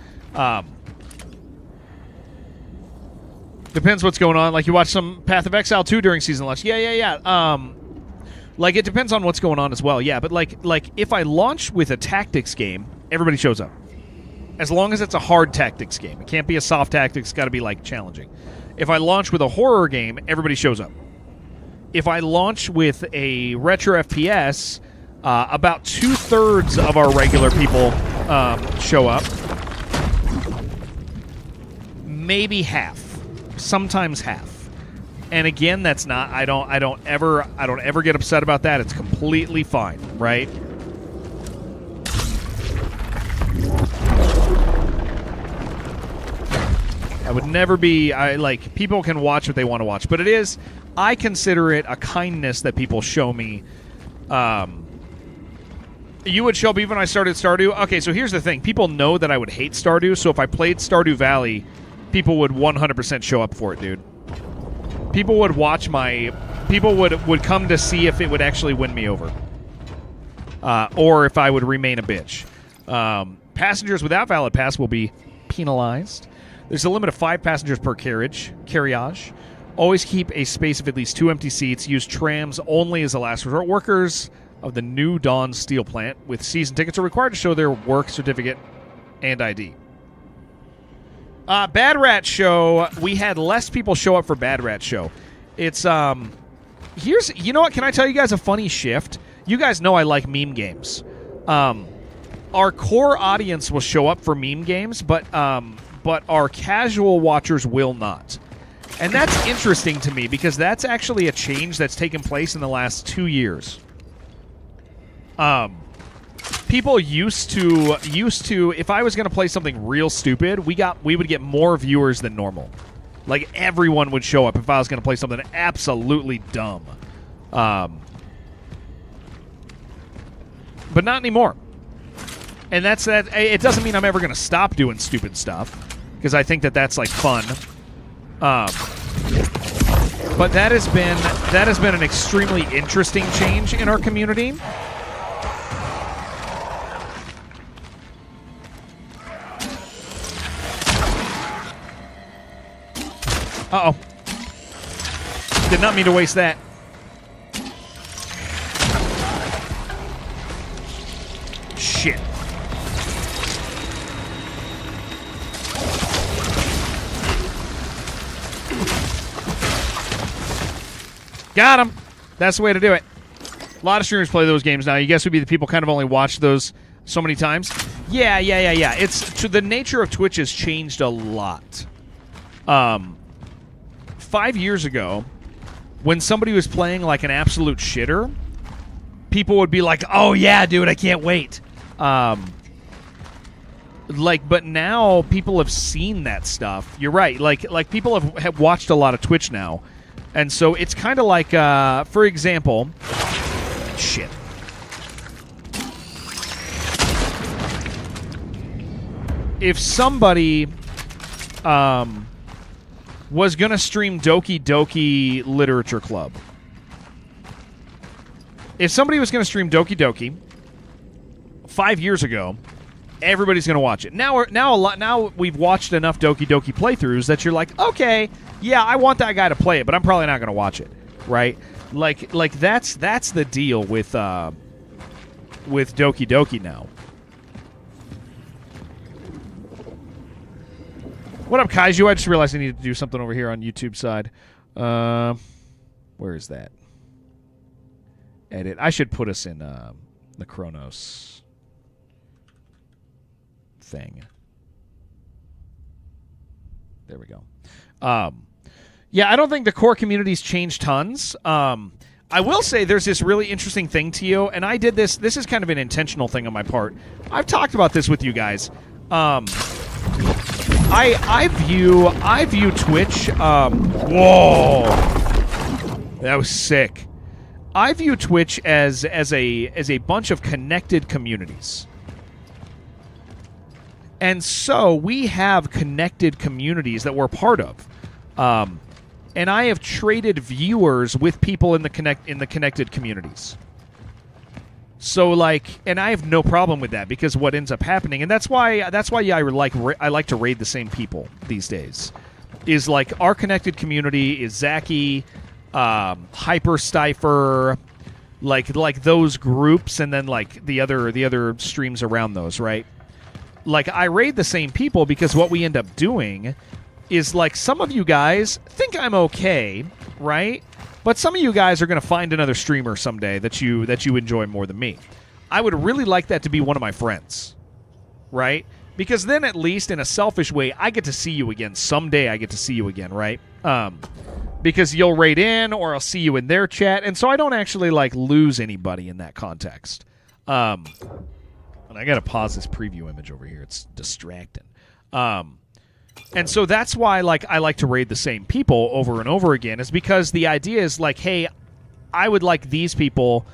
Speaker 1: Depends what's going on. Like you watch some Path of Exile 2 during season launch. Yeah. Like it depends on what's going on as well. Yeah, but like if I launch with a tactics game, everybody shows up. As long as it's a hard tactics game. It can't be a soft tactics, it's gotta be like challenging. If I launch with a horror game, everybody shows up. If I launch with a retro FPS, about 2/3 of our regular people show up. Maybe half. Sometimes half. And again, that's not I don't ever get upset about that. It's completely fine, right? I would never be people can watch what they want to watch, but I consider it a kindness that people show me. You would show up even when I started Stardew? Okay, so here's the thing. People know that I would hate Stardew, so if I played Stardew Valley, people would 100% show up for it, dude. People would watch people would come to see if it would actually win me over. Or if I would remain a bitch. Passengers without valid pass will be penalized. There's a limit of 5 passengers per carriage. Always keep a space of at least 2 empty seats. Use trams only as a last resort. Workers of the New Dawn Steel Plant with season tickets are required to show their work certificate and ID. Bad Rat Show. We had less people show up for Bad Rat Show. It's here's, you know what? Can I tell you guys a funny shift? You guys know I like meme games. Our core audience will show up for meme games, but our casual watchers will not. And that's interesting to me because that's actually a change that's taken place in the last 2 years. People used to if I was going to play something real stupid, we would get more viewers than normal. Like everyone would show up if I was going to play something absolutely dumb. But not anymore. And that's that. It doesn't mean I'm ever going to stop doing stupid stuff because I think that that's like fun. But that has been an extremely interesting change in our community. Uh-oh. Did not mean to waste that. Shit. Got him. That's the way to do it. A lot of streamers play those games now. You guess would be the people kind of only watch those so many times? Yeah. It's the nature of Twitch has changed a lot. 5 years ago, when somebody was playing like an absolute shitter, people would be like, "Oh yeah, dude, I can't wait." But now people have seen that stuff. You're right. Like people have watched a lot of Twitch now, and so it's kind of like, for example, shit. If somebody was going to stream Doki Doki Literature Club. If somebody was going to stream Doki Doki 5 years ago, everybody's going to watch it. Now we've watched enough Doki Doki playthroughs that you're like, okay, yeah, I want that guy to play it, but I'm probably not going to watch it, right? Like that's the deal with Doki Doki now. What up, Kaiju? I just realized I needed to do something over here on YouTube side. Where is that? Edit. I should put us in the CRONOS thing. There we go. Yeah, I don't think the core community's changed tons. I will say there's this really interesting thing, Tio, and I did this. This is kind of an intentional thing on my part. I've talked about this with you guys. I view Twitch. Whoa, that was sick. I view Twitch as a bunch of connected communities, and so we have connected communities that we're part of. And I have traded viewers with people in the connected communities. So and I have no problem with that because what ends up happening, and that's why I like to raid the same people these days, is like our connected community is Zaki, Hyper Stifer, like those groups, and then like the other streams around those, right? Like I raid the same people because what we end up doing is like some of you guys think I'm okay, right? But some of you guys are going to find another streamer someday that you enjoy more than me. I would really like that to be one of my friends, right? Because then at least in a selfish way, I get to see you again. Someday I get to see you again, right? Because you'll raid in or I'll see you in their chat. And so I don't actually like lose anybody in that context. And I got to pause this preview image over here. It's distracting. And so that's why I like to raid the same people over and over again, is because the idea is like, hey, I would like these people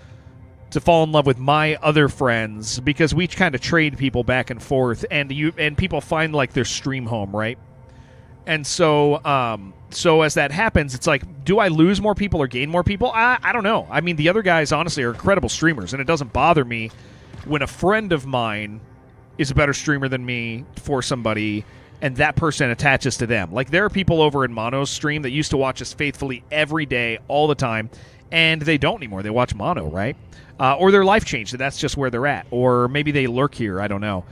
Speaker 1: to fall in love with my other friends because we kind of trade people back and forth, and people find like their stream home, right? And so so as that happens, it's like, do I lose more people or gain more people? I don't know. I mean, the other guys honestly are incredible streamers, and it doesn't bother me when a friend of mine is a better streamer than me for somebody, and that person attaches to them. Like, there are people over in Mono's stream that used to watch us faithfully every day, all the time, and they don't anymore. They watch Mono, right? Or their life changed, and that's just where they're at. Or maybe they lurk here. I don't know.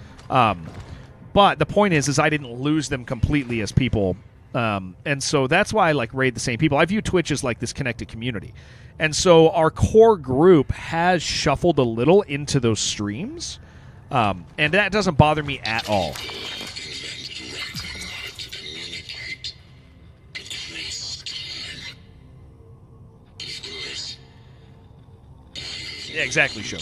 Speaker 1: But the point is I didn't lose them completely as people. And so that's why I like raid the same people. I view Twitch as like this connected community. And so our core group has shuffled a little into those streams. And that doesn't bother me at all. Yeah, exactly, Show.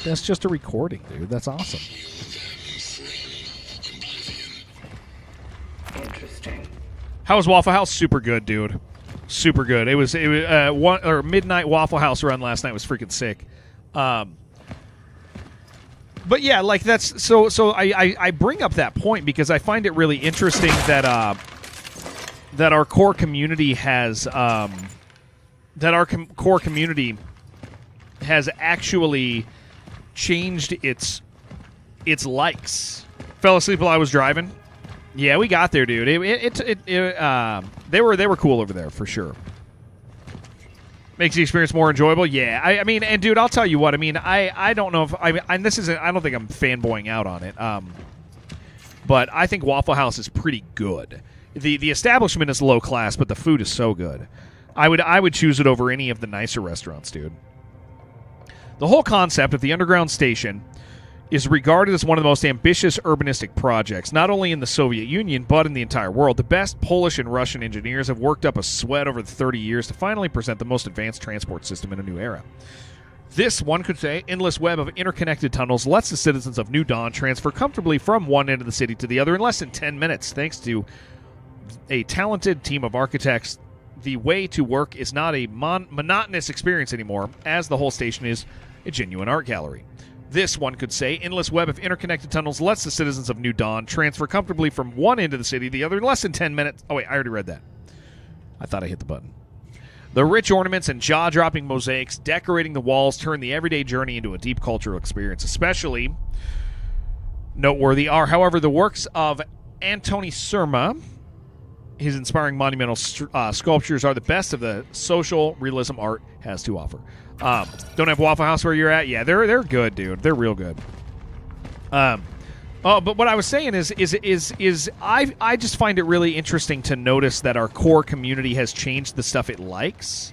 Speaker 1: That's just a recording, dude. That's awesome.
Speaker 4: Interesting.
Speaker 1: How was Waffle House? Super good, dude. Super good. It was midnight Waffle House run last night was freaking sick. But yeah, like that's so I bring up that point because I find it really interesting that our core community has core community has actually changed its likes. Fell asleep while I was driving. Yeah, we got there, dude. They were cool over there for sure. Makes the experience more enjoyable. Yeah, I mean, and dude, I'll tell you what. I mean, I don't know if I don't think I'm fanboying out on it. But I think Waffle House is pretty good. The establishment is low class, but the food is so good. I would choose it over any of the nicer restaurants, dude. The whole concept of the underground station is regarded as one of the most ambitious urbanistic projects, not only in the Soviet Union, but in the entire world. The best Polish and Russian engineers have worked up a sweat over the 30 years to finally present the most advanced transport system in a new era. This, one could say, endless web of interconnected tunnels lets the citizens of New Dawn transfer comfortably from one end of the city to the other in less than 10 minutes, thanks to a talented team of architects. The way to work is not a monotonous experience anymore, as the whole station is a genuine art gallery. This, one could say, endless web of interconnected tunnels lets the citizens of New Dawn transfer comfortably from one end of the city to the other in less than 10 minutes. Oh, wait, I already read that. I thought I hit the button. The rich ornaments and jaw-dropping mosaics decorating the walls turn the everyday journey into a deep cultural experience. Especially noteworthy are, however, the works of Antony Surma. His inspiring monumental sculptures are the best of the social realism art has to offer. Don't have Waffle House where you're at? Yeah, they're good, dude. They're real good. But what I was saying is I just find it really interesting to notice that our core community has changed the stuff it likes,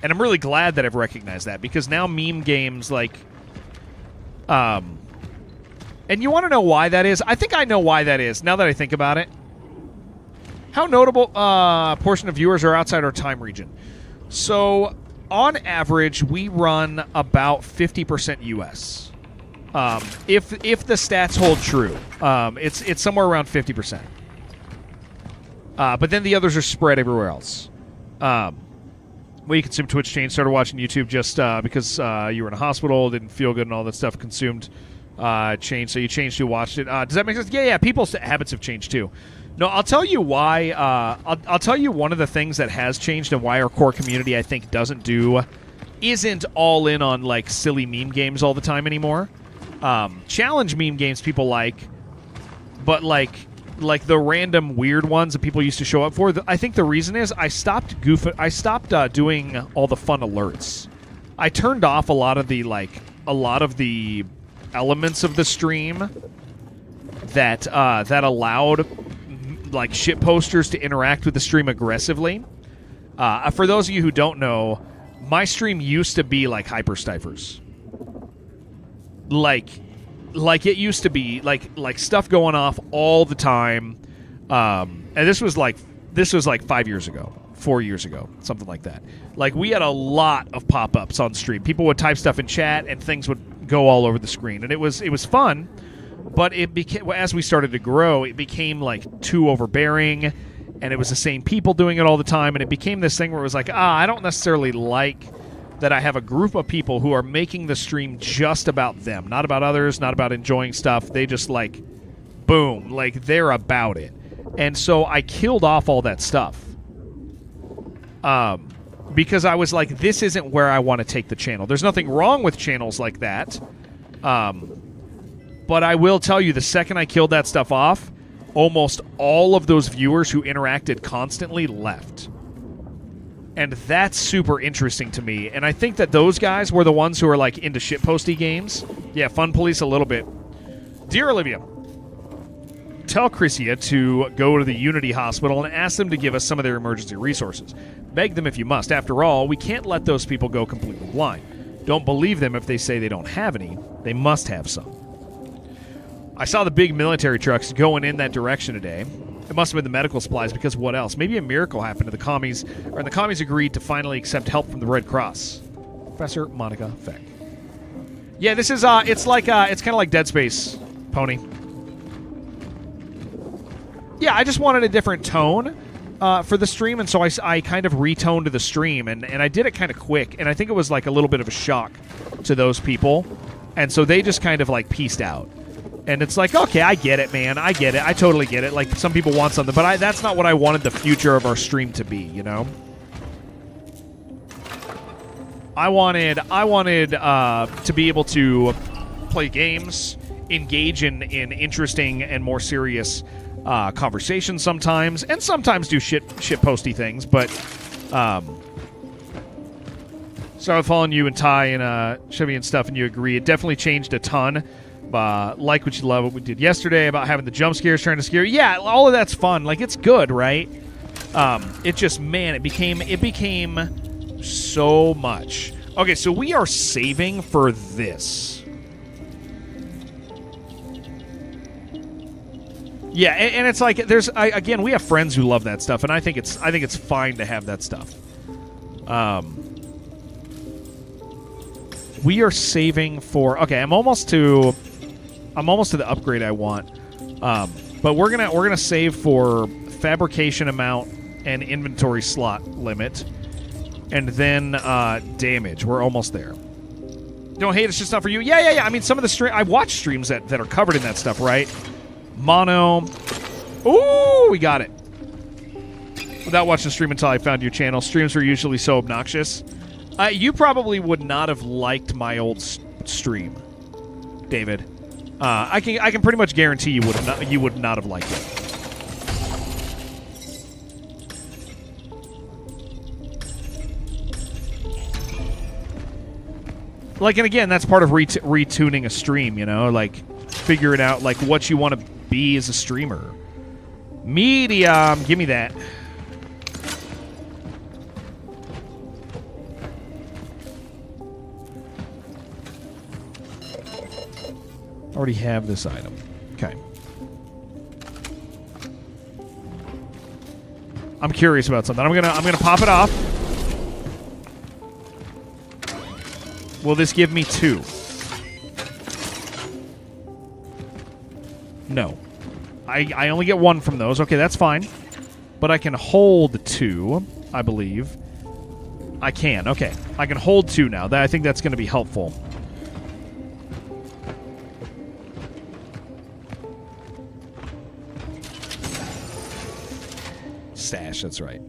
Speaker 1: and I'm really glad that I've recognized that because now meme games like, and you want to know why that is? I think I know why that is. Now that I think about it. How notable portion of viewers are outside our time region? So, on average, we run about 50% U.S. If the stats hold true, it's somewhere around 50%. But then the others are spread everywhere else. We consumed Twitch changed, started watching YouTube just because you were in a hospital, didn't feel good, and all that stuff. Consumed changed, so you changed to watched it. Does that make sense? Yeah. People's habits have changed too. No, I'll tell you why. I'll tell you one of the things that has changed and why our core community, I think, isn't all in on like silly meme games all the time anymore. Challenge meme games people like, but like the random weird ones that people used to show up for. I think the reason is I stopped doing all the fun alerts. I turned off a lot of the elements of the stream that allowed like shit posters to interact with the stream aggressively. For those of you who don't know, my stream used to be like Hyper Stifers. Like it used to be like stuff going off all the time. And this was like 5 years ago, 4 years ago, something like that. Like we had a lot of pop-ups on stream. People would type stuff in chat and things would go all over the screen, and it was fun. But it became, as we started to grow, it became like too overbearing, and it was the same people doing it all the time, and it became this thing where it was like, I don't necessarily like that I have a group of people who are making the stream just about them, not about others, not about enjoying stuff. They just like, boom, like they're about it. And so I killed off all that stuff. because I was like, this isn't where I want to take the channel. There's nothing wrong with channels like that. But I will tell you, the second I killed that stuff off, almost all of those viewers who interacted constantly left. And that's super interesting to me. And I think that those guys were the ones who are like into shitposty games. Yeah, Fun Police a little bit. Dear Olivia, tell Chrissia to go to the Unity Hospital and ask them to give us some of their emergency resources. Beg them if you must. After all, we can't let those people go completely blind. Don't believe them if they say they don't have any. They must have some. I saw the big military trucks going in that direction today. It must have been the medical supplies, because what else? Maybe a miracle happened to the commies, or the commies agreed to finally accept help from the Red Cross. Professor Monica Feck. Yeah, this is, it's kind of like Dead Space, Pony. Yeah, I just wanted a different tone for the stream, and so I kind of retoned the stream, and I did it kind of quick, and I think it was like a little bit of a shock to those people, and so they just kind of like pieced out. And it's like, okay, I get it, man. I get it. I totally get it. Like, some people want something, but that's not what I wanted the future of our stream to be, you know? I wanted to be able to play games, engage in interesting and more serious conversations sometimes, and sometimes do shit posty things, but so I've following you and Ty and Chevy and stuff, and you agree. It definitely changed a ton. Like what you love, what we did yesterday about having the jump scares trying to scare you. Yeah, all of that's fun. Like, it's good, right? It just, man, it became so much. Okay, so we are saving for this. Yeah, and it's like again, we have friends who love that stuff, and I think it's fine to have that stuff. We are saving for, okay, I'm almost to the upgrade I want. But we're gonna save for fabrication amount and inventory slot limit, and then damage. We're almost there. Don't hate, it's just not for you. Yeah. I mean, some of the I watch streams that are covered in that stuff, right? Mono. Ooh, we got it. Without watching the stream until I found your channel. Streams were usually so obnoxious. You probably would not have liked my old stream, David. I can pretty much guarantee you would not have liked it. Like, and again, that's part of retuning a stream, you know, like figuring out like what you want to be as a streamer. Medium, give me that. Already have this item. Okay. I'm curious about something. I'm gonna pop it off. Will this give me 2? No. I only get 1 from those. Okay, that's fine. But I can hold 2, I believe. I can. Okay. I can hold 2 now. I think that's going to be helpful. Stash, that's right.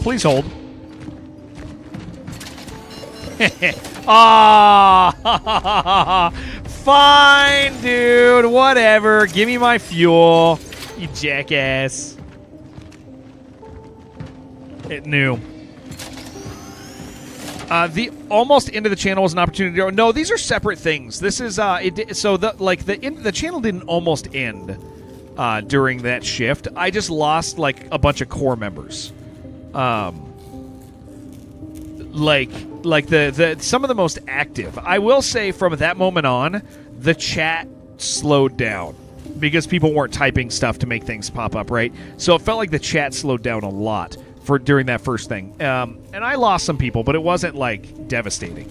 Speaker 1: Please hold. Ah, fine, dude. Whatever. Give me my fuel, you jackass. It knew. The almost end of the channel was an opportunity to... No, these are separate things. This is so the channel didn't almost end during that shift. I just lost like a bunch of core members. Like the some of the most active. I will say from that moment on, the chat slowed down because people weren't typing stuff to make things pop up, right? So it felt like the chat slowed down a lot for during that first thing. And I lost some people, but it wasn't like devastating.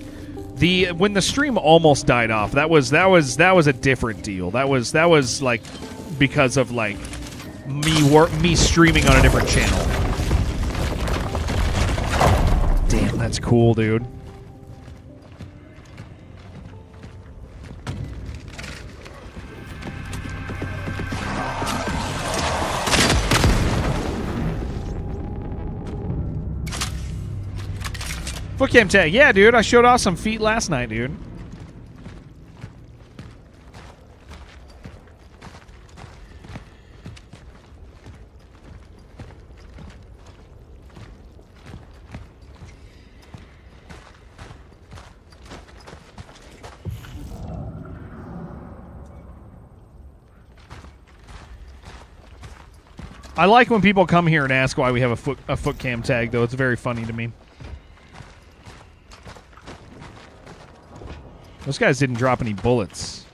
Speaker 1: When the stream almost died off, that was a different deal. That was like because of like me streaming on a different channel. Damn, that's cool, dude. Foot cam tag. Yeah, dude. I showed off some feet last night, dude. I like when people come here and ask why we have a foot cam tag, though. It's very funny to me. Those guys didn't drop any bullets.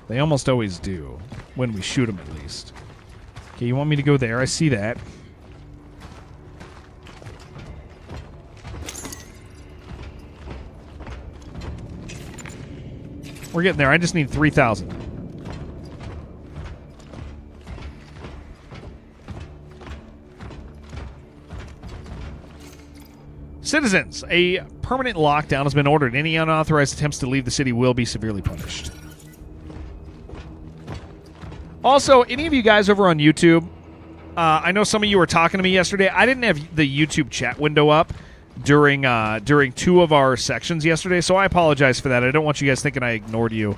Speaker 1: They almost always do, when we shoot them at least. Okay, you want me to go there? I see that. We're getting there. I just need 3,000. Citizens, a permanent lockdown has been ordered. Any unauthorized attempts to leave the city will be severely punished. Also, any of you guys over on YouTube, I know some of you were talking to me yesterday. I didn't have the YouTube chat window up during 2 of our sections yesterday, so I apologize for that. I don't want you guys thinking I ignored you.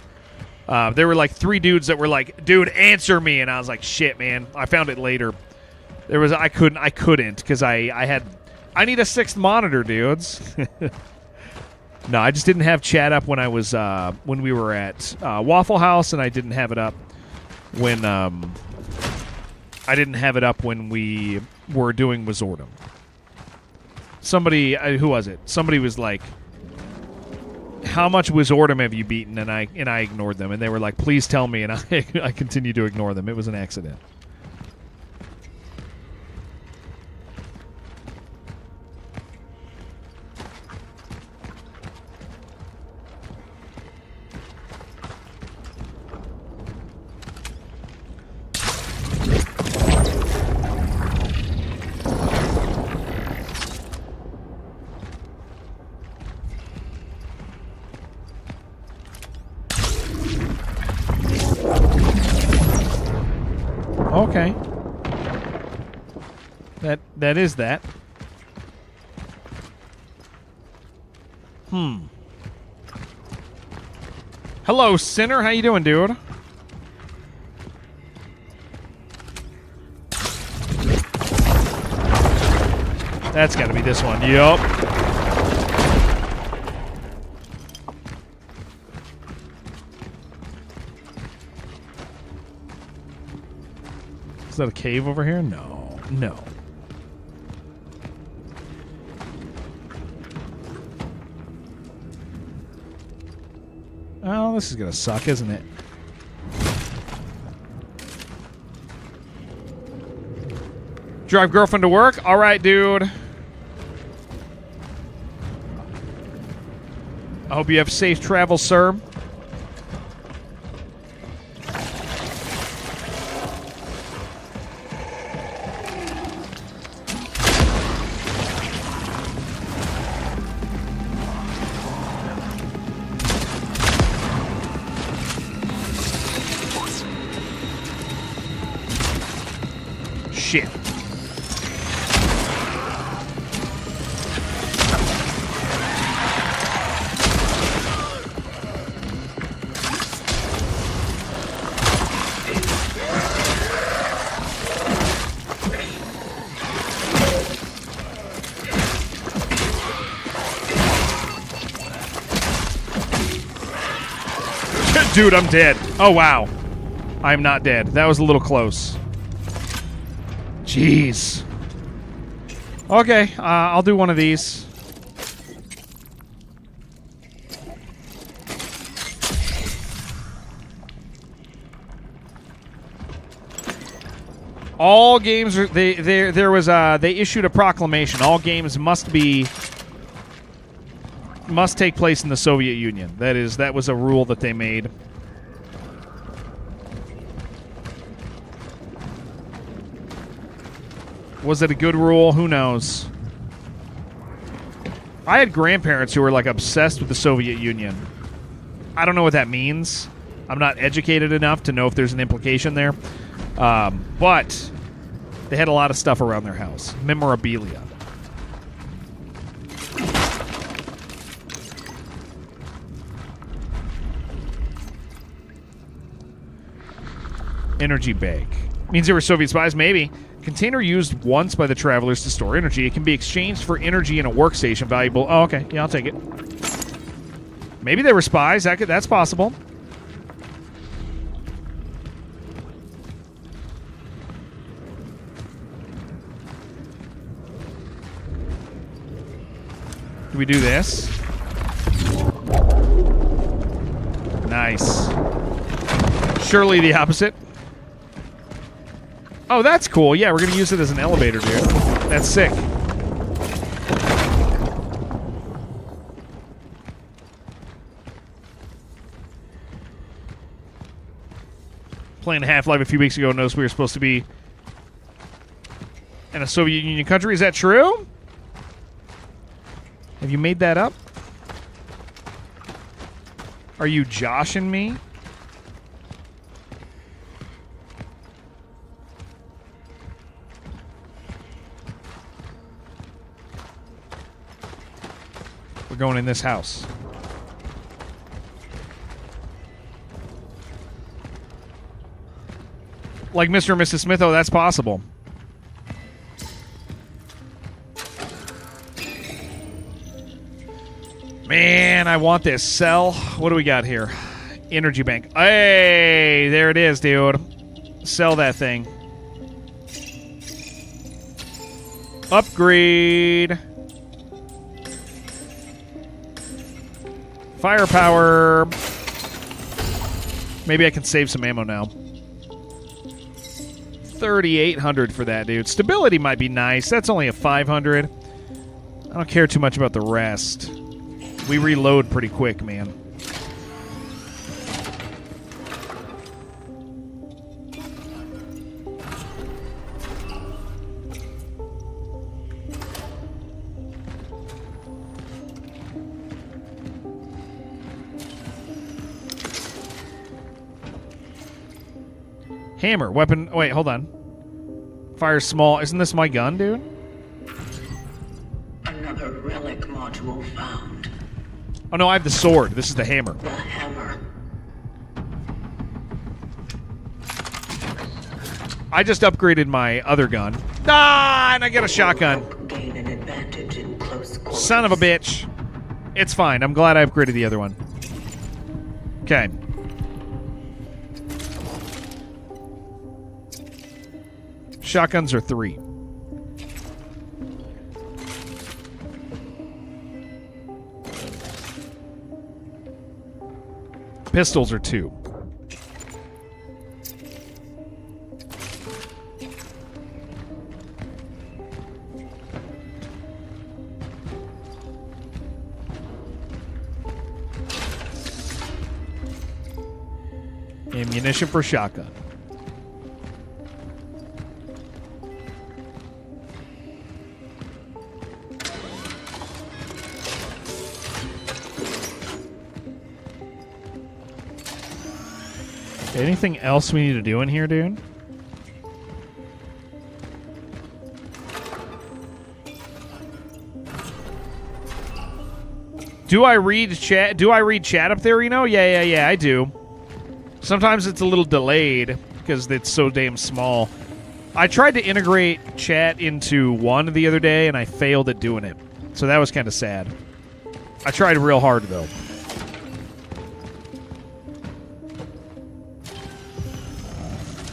Speaker 1: There were like 3 dudes that were like, "Dude, answer me," and I was like, "Shit, man." I found it later. I couldn't because I need a 6th monitor, dudes. No, I just didn't have chat up when I was when we were at Waffle House, and I didn't have it up when we were doing Wizardom. Somebody, who was it? Somebody was like, "How much Wizardom have you beaten?" And I ignored them, and they were like, "Please tell me," and I continued to ignore them. It was an accident. Okay. That is that. Hello, Sinner. How you doing, dude? That's got to be this one. Yup. Is that a cave over here? No. No. Oh, this is going to suck, isn't it? Drive girlfriend to work? All right, dude. I hope you have safe travel, sir. Shit. Dude, I'm dead. Oh, wow. I'm not dead. That was a little close. Jeez. Okay, I'll do one of these. All games are they issued a proclamation. All games must take place in the Soviet Union. That was a rule that they made. Was it a good rule? Who knows? I had grandparents who were like obsessed with the Soviet Union. I don't know what that means. I'm not educated enough to know if there's an implication there. But they had a lot of stuff around their house. Memorabilia. Energy bank. Means they were Soviet spies? Maybe. Container used once by the travelers to store energy. It can be exchanged for energy in a workstation. Valuable. Oh, okay. Yeah, I'll take it. Maybe they were spies. That's possible. Do we do this? Nice. Surely the opposite. Oh, that's cool. Yeah, we're going to use it as an elevator, dude. That's sick. Playing Half-Life a few weeks ago, noticed we were supposed to be in a Soviet Union country. Is that true? Have you made that up? Are you joshing me? We're going in this house. Like Mr. and Mrs. Smith, oh, that's possible. Man, I want this. Sell. What do we got here? Energy bank. Hey, there it is, dude. Sell that thing. Upgrade. Firepower. Maybe I can save some ammo now. 3,800 for that, dude. Stability might be nice. That's only a 500. I don't care too much about the rest. We reload pretty quick, man. Hammer, weapon. Wait, hold on. Fire small. Isn't this my gun, dude?
Speaker 4: Another relic module found.
Speaker 1: Oh, no, I have the sword. This is the hammer.
Speaker 4: The hammer.
Speaker 1: I just upgraded my other gun. Ah, and I get a shotgun.
Speaker 4: Gain an advantage in close quarters.
Speaker 1: Son of a bitch. It's fine. I'm glad I upgraded the other one. Okay. Shotguns are 3. Pistols are 2. Ammunition for shotgun. Anything else we need to do in here, dude? Do I read chat? Do I read chat up there, Reno? Yeah, I do. Sometimes it's a little delayed because it's so damn small. I tried to integrate chat into one the other day, and I failed at doing it. So that was kind of sad. I tried real hard, though.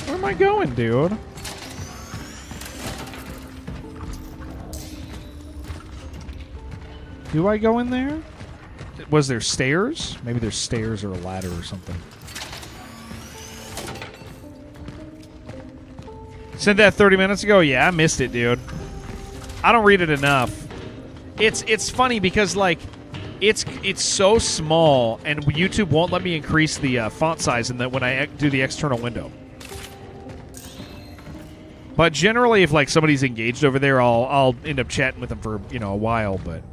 Speaker 1: Where am I going, dude? Do I go in there? Was there stairs? Maybe there's stairs or a ladder or something. Sent that 30 minutes ago? Yeah, I missed it, dude. I don't read it enough. It's funny because, like, it's so small, and YouTube won't let me increase the font size in that when I do the external window. But generally, if like somebody's engaged over there, I'll end up chatting with them for a while. But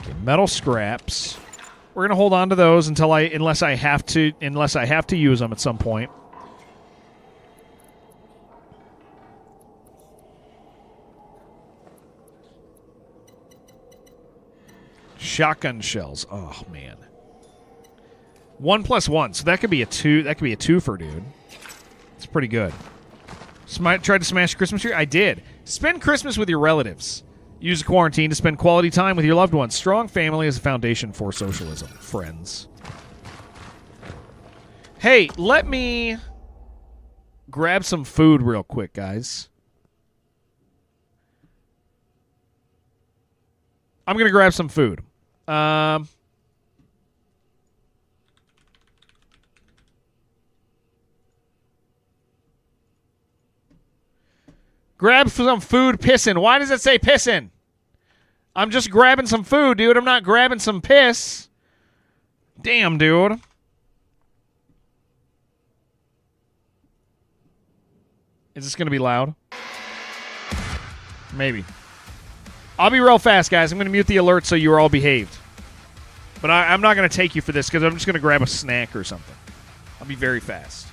Speaker 1: okay, metal scraps. We're gonna hold on to those unless I have to use them at some point. Shotgun shells. Oh, man. 1 + 1. So that could be a 2. That could be a twofer, dude. It's pretty good. Tried to smash Christmas tree? I did. Spend Christmas with your relatives. Use a quarantine to spend quality time with your loved ones. Strong family is a foundation for socialism. Friends. Hey, let me grab some food real quick, guys. I'm going to grab some food. Grab some food, pissin'. Why does it say pissin'? I'm just grabbing some food, dude. I'm not grabbing some piss. Damn, dude. Is this going to be loud? Maybe. I'll be real fast, guys. I'm going to mute the alert so you're all behaved. But I'm not going to take you for this because I'm just going to grab a snack or something. I'll be very fast.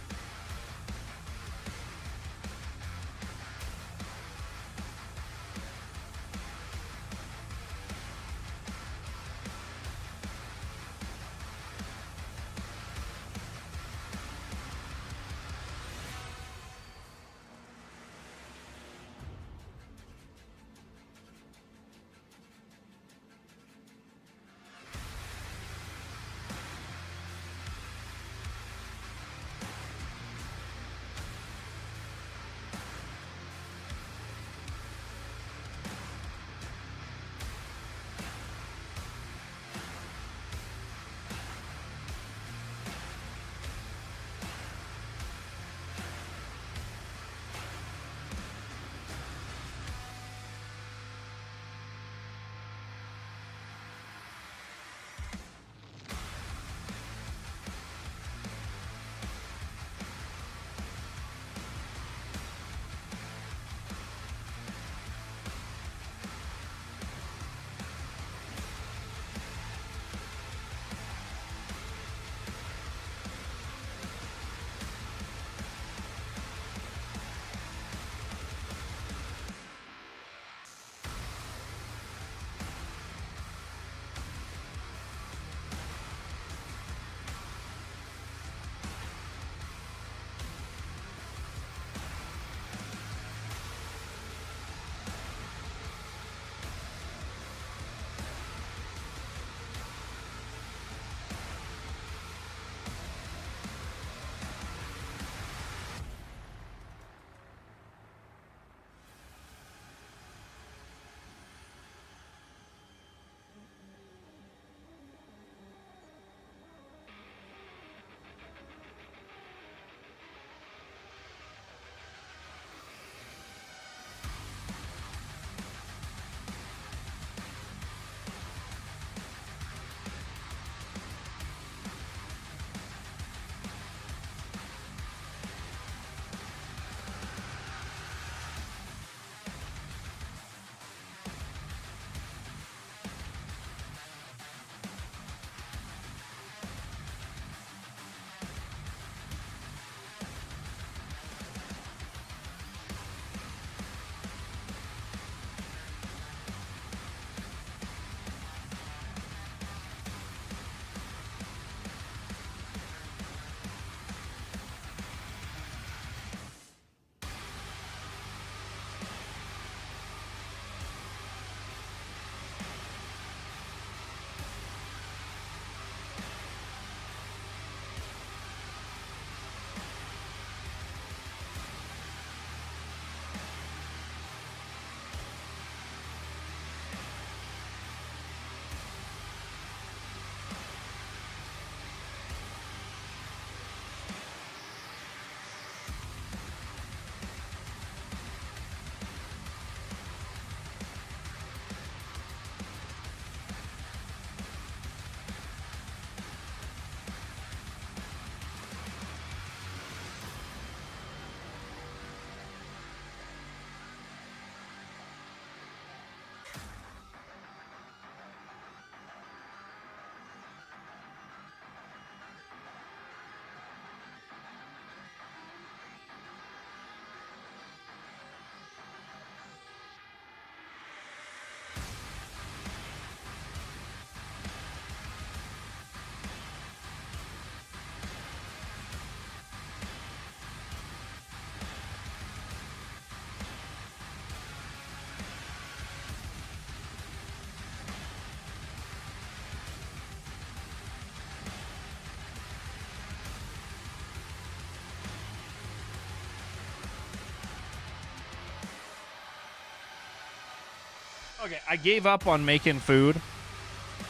Speaker 1: Okay, I gave up on making food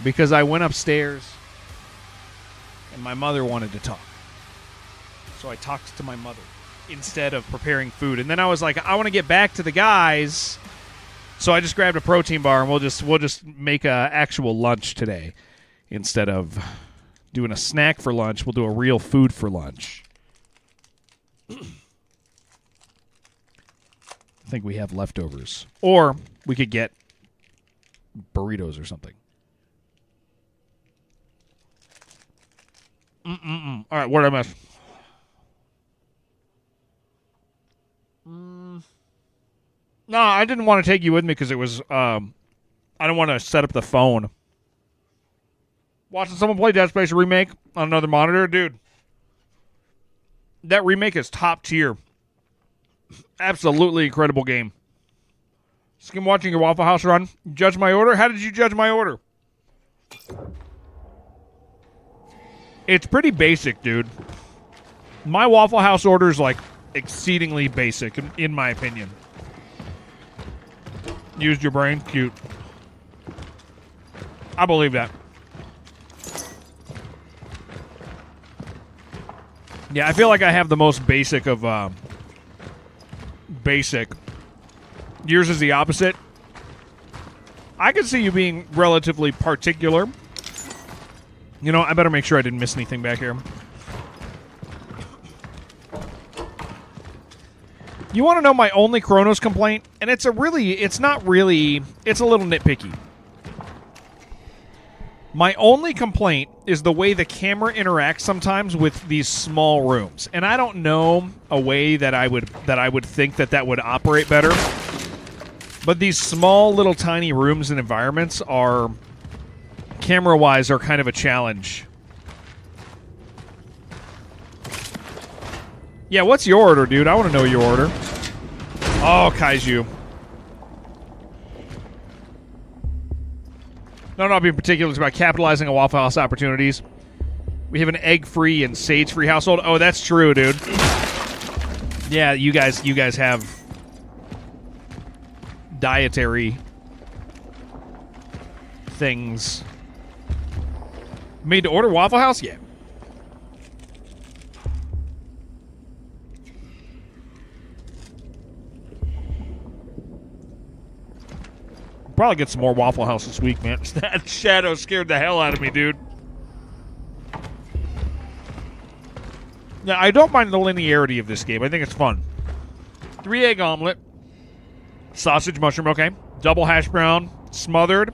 Speaker 1: because I went upstairs and my mother wanted to talk. So I talked to my mother instead of preparing food. And then I was like, I want to get back to the guys. So I just grabbed a protein bar and we'll just make a actual lunch today instead of doing a snack for lunch. We'll do a real food for lunch. I think we have leftovers. Or we could get burritos or something. All right, what did I miss? No, I didn't want to take you with me because it was, I don't want to set up the phone. Watching someone play Dead Space Remake on another monitor? Dude, that remake is top tier. Absolutely incredible game. Skim watching your Waffle House run. Judge my order? How did you judge my order? It's pretty basic, dude. My Waffle House order is, like, exceedingly basic, in my opinion. Used your brain? Cute. I believe that. Yeah, I feel like I have the most basic of, basic. Yours is the opposite. I could see you being relatively particular. You know, I better make sure I didn't miss anything back here. You want to know my only CRONOS complaint? And it's not really, it's a little nitpicky. My only complaint is the way the camera interacts sometimes with these small rooms. And I don't know a way that I would think that would operate better. But these small little tiny rooms and environments are, camera-wise, are kind of a challenge. Yeah, what's your order, dude? I want to know your order. Oh, Kaiju. No, not being particular. It's about capitalizing on Waffle House opportunities. We have an egg-free and sage-free household. Oh, that's true, dude. Yeah, you guys have dietary things. Made to order Waffle House? Yeah. Probably get some more Waffle House this week, man. That shadow scared the hell out of me, dude. Now, I don't mind the linearity of this game. I think it's fun. 3-egg omelet. Sausage, mushroom, okay. Double hash brown. Smothered.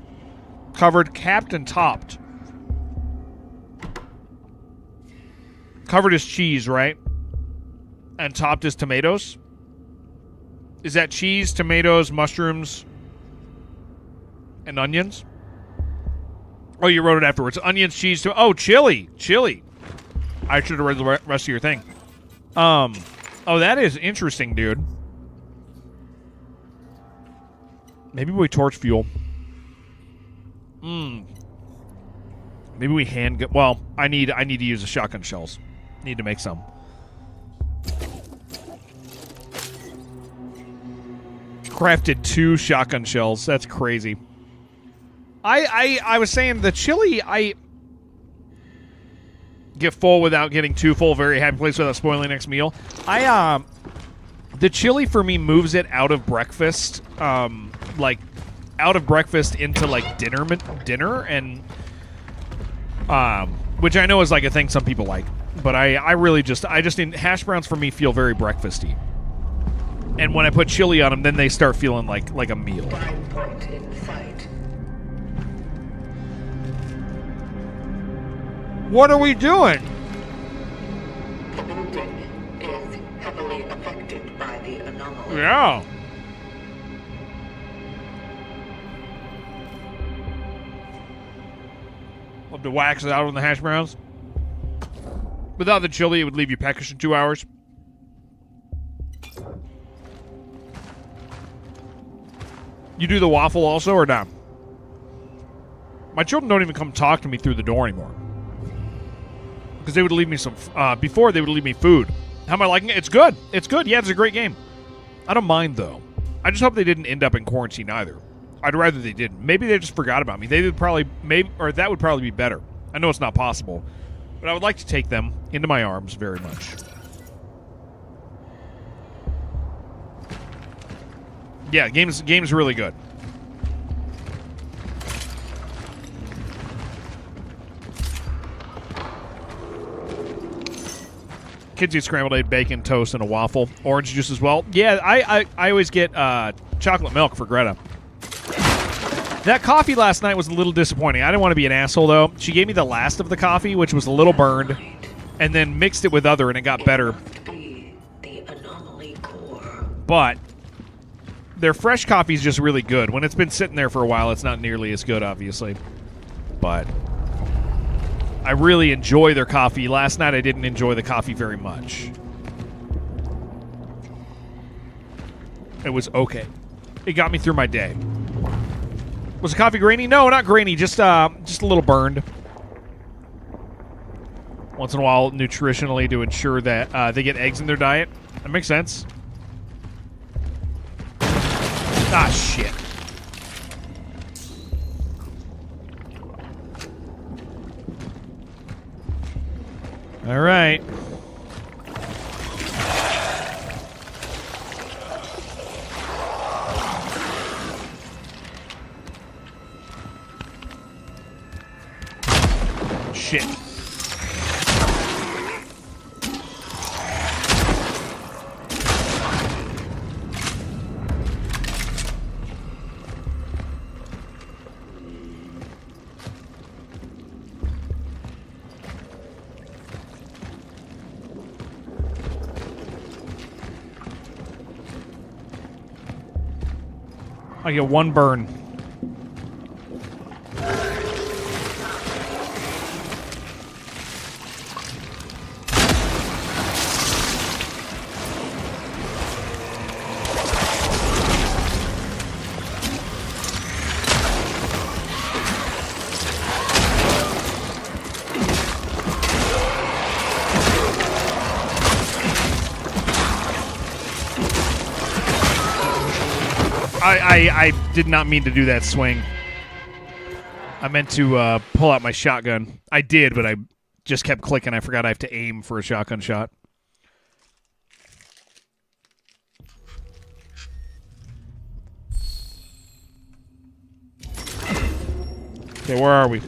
Speaker 1: Covered, capped, and topped. Covered is cheese, right? And topped is tomatoes? Is that cheese, tomatoes, mushrooms, and onions? Oh, you wrote it afterwards. Onions, cheese, oh, chili. Chili. I should have read the rest of your thing. Oh, that is interesting, dude. Maybe we torch fuel. Maybe we well, I need to use the shotgun shells. Need to make some. Crafted 2 shotgun shells. That's crazy. I was saying the chili, I get full without getting too full. Very happy place without spoiling next meal. The chili for me moves it out of breakfast, like out of breakfast into like dinner, and which I know is like a thing some people like, but I just need hash browns for me feel very breakfasty, and when I put chili on them, then they start feeling like a meal.
Speaker 4: Prime point in sight.
Speaker 1: What are we doing?
Speaker 4: The building is heavily affected by the anomaly.
Speaker 1: Yeah. Love to wax it out on the hash browns. Without the chili, it would leave you peckish in 2 hours. You do the waffle also, or not? My children don't even come talk to me through the door anymore. Because they would leave me some... before, they would leave me food. How am I liking it? It's good. It's good. Yeah, it's a great game. I don't mind, though. I just hope they didn't end up in quarantine either. I'd rather they didn't. Maybe they just forgot about me. They would probably, that would probably be better. I know it's not possible, but I would like to take them into my arms very much. Yeah, game's really good. Kids eat scrambled egg, bacon, toast, and a waffle. Orange juice as well. Yeah, I always get chocolate milk for Greta. That coffee last night was a little disappointing. I didn't want to be an asshole, though. She gave me the last of the coffee, which was a little burned, and then mixed it with other, and it got better. But their fresh coffee is just really good. When it's been sitting there for a while, it's not nearly as good, obviously. But I really enjoy their coffee. Last night, I didn't enjoy the coffee very much. It was okay. It got me through my day. Was the coffee grainy? No, not grainy. Just a little burned. Once in a while, nutritionally, to ensure that they get eggs in their diet. That makes sense. Ah, shit. All right. Shit. I get one burn. I did not mean to do that swing. I meant to pull out my shotgun. I did, but I just kept clicking. I forgot I have to aim for a shotgun shot. Okay, where are we?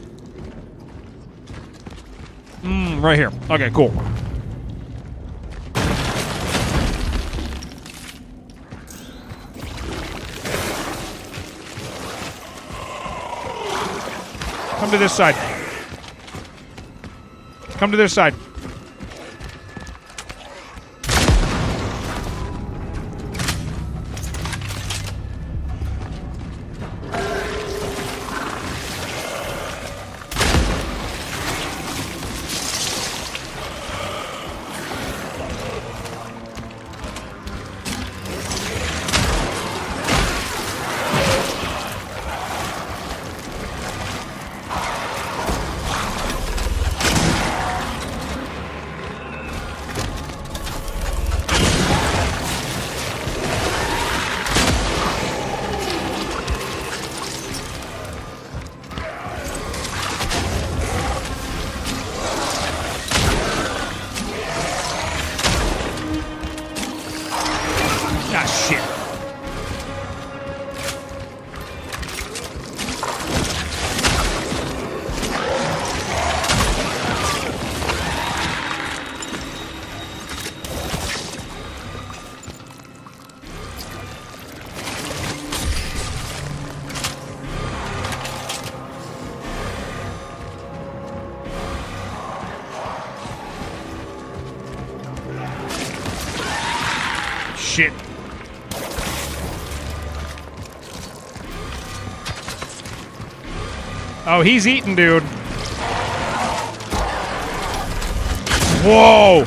Speaker 1: Right here. Okay, cool. Come to this side. Come to this side. Shit. Oh, he's eating, dude. Whoa.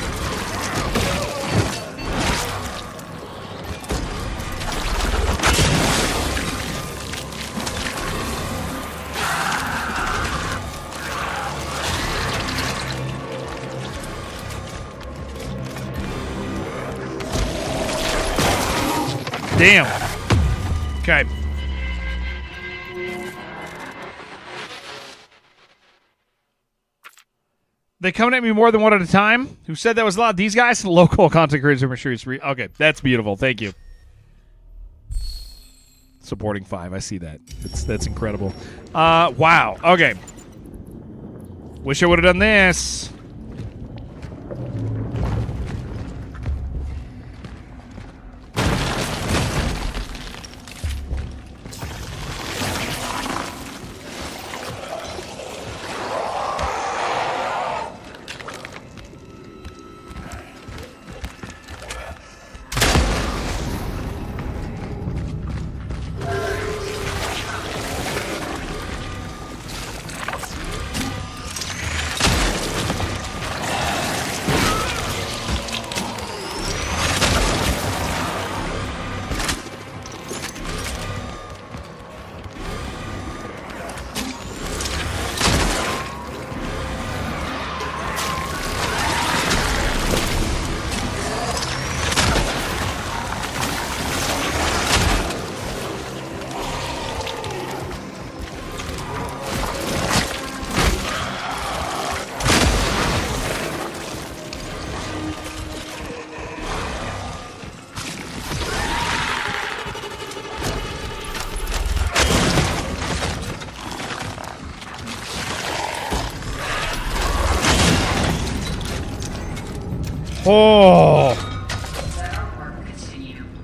Speaker 1: Damn. Okay. They coming at me more than one at a time? Who said that was loud? These guys? Local content creators are mysterious. Okay, that's beautiful. Thank you. Supporting 5. I see that. That's incredible. Wow. Okay. Wish I would have done this. Oh.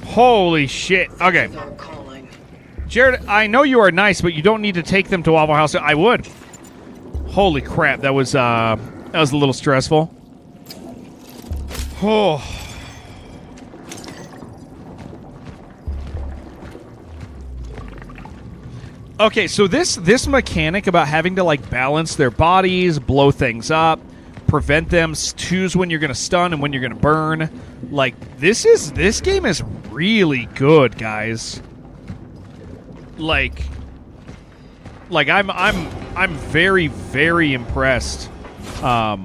Speaker 1: Holy shit. Okay. Jared, I know you are nice, but you don't need to take them to Waffle House. I would. Holy crap, that was a little stressful. Oh. Okay, so this mechanic about having to like balance their bodies, blow things up, prevent them, choose when you're going to stun and when you're going to burn. Like this game is really good, guys. Like I'm very, very impressed. Okay,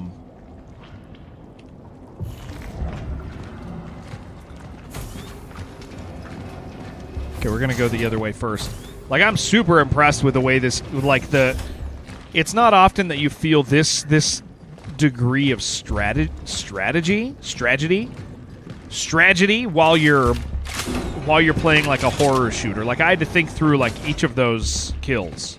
Speaker 1: we're going to go the other way first. Like, I'm super impressed with the way this, like, it's not often that you feel this degree of strategy while you're playing, like, a horror shooter. Like, I had to think through, like, each of those kills.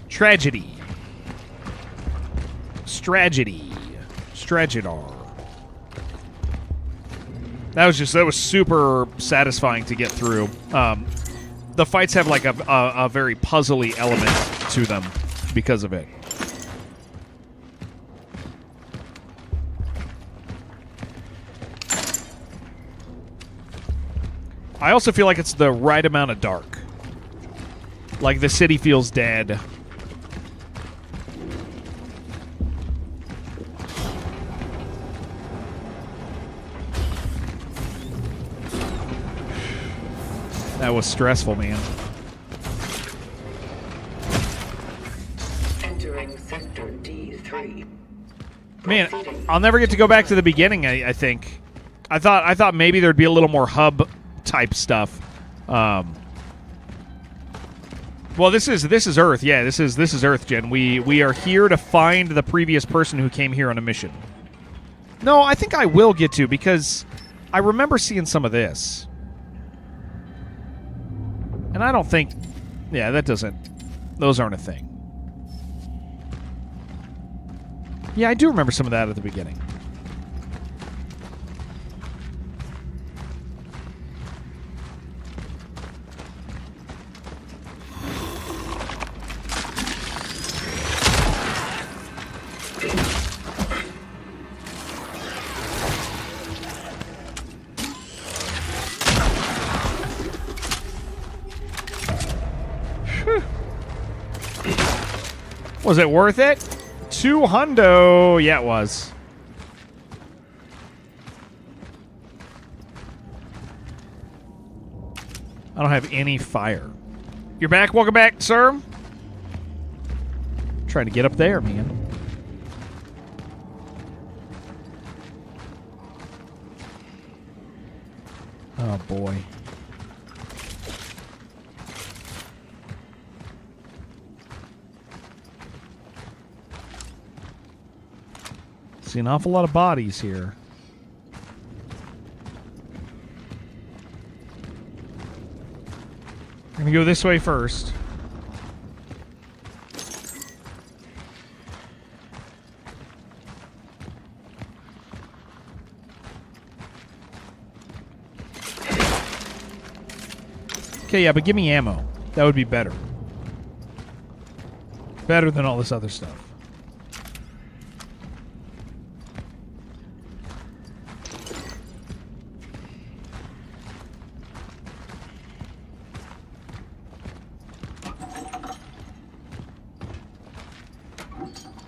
Speaker 1: Tragedy. Stragidar. That was super satisfying to get through. The fights have like a very puzzly element to them because of it. I also feel like it's the right amount of dark. Like the city feels dead. That was stressful, man.
Speaker 4: Entering sector D3.
Speaker 1: Man, I'll never get to go back to the beginning, I think. I thought maybe there'd be a little more hub type stuff. Well, this is Earth. Yeah, this is Earth, Jen. We are here to find the previous person who came here on a mission. No, I think I will get to, because I remember seeing some of this. And I don't think... Yeah, those aren't a thing. Yeah, I do remember some of that at the beginning. Was it worth it? $200. Yeah, it was. I don't have any fire. You're back? Welcome back, sir. Trying to get up there, man. Oh, boy. See an awful lot of bodies here. I'm going to go this way first. Okay, yeah, but give me ammo. That would be better. Better than all this other stuff.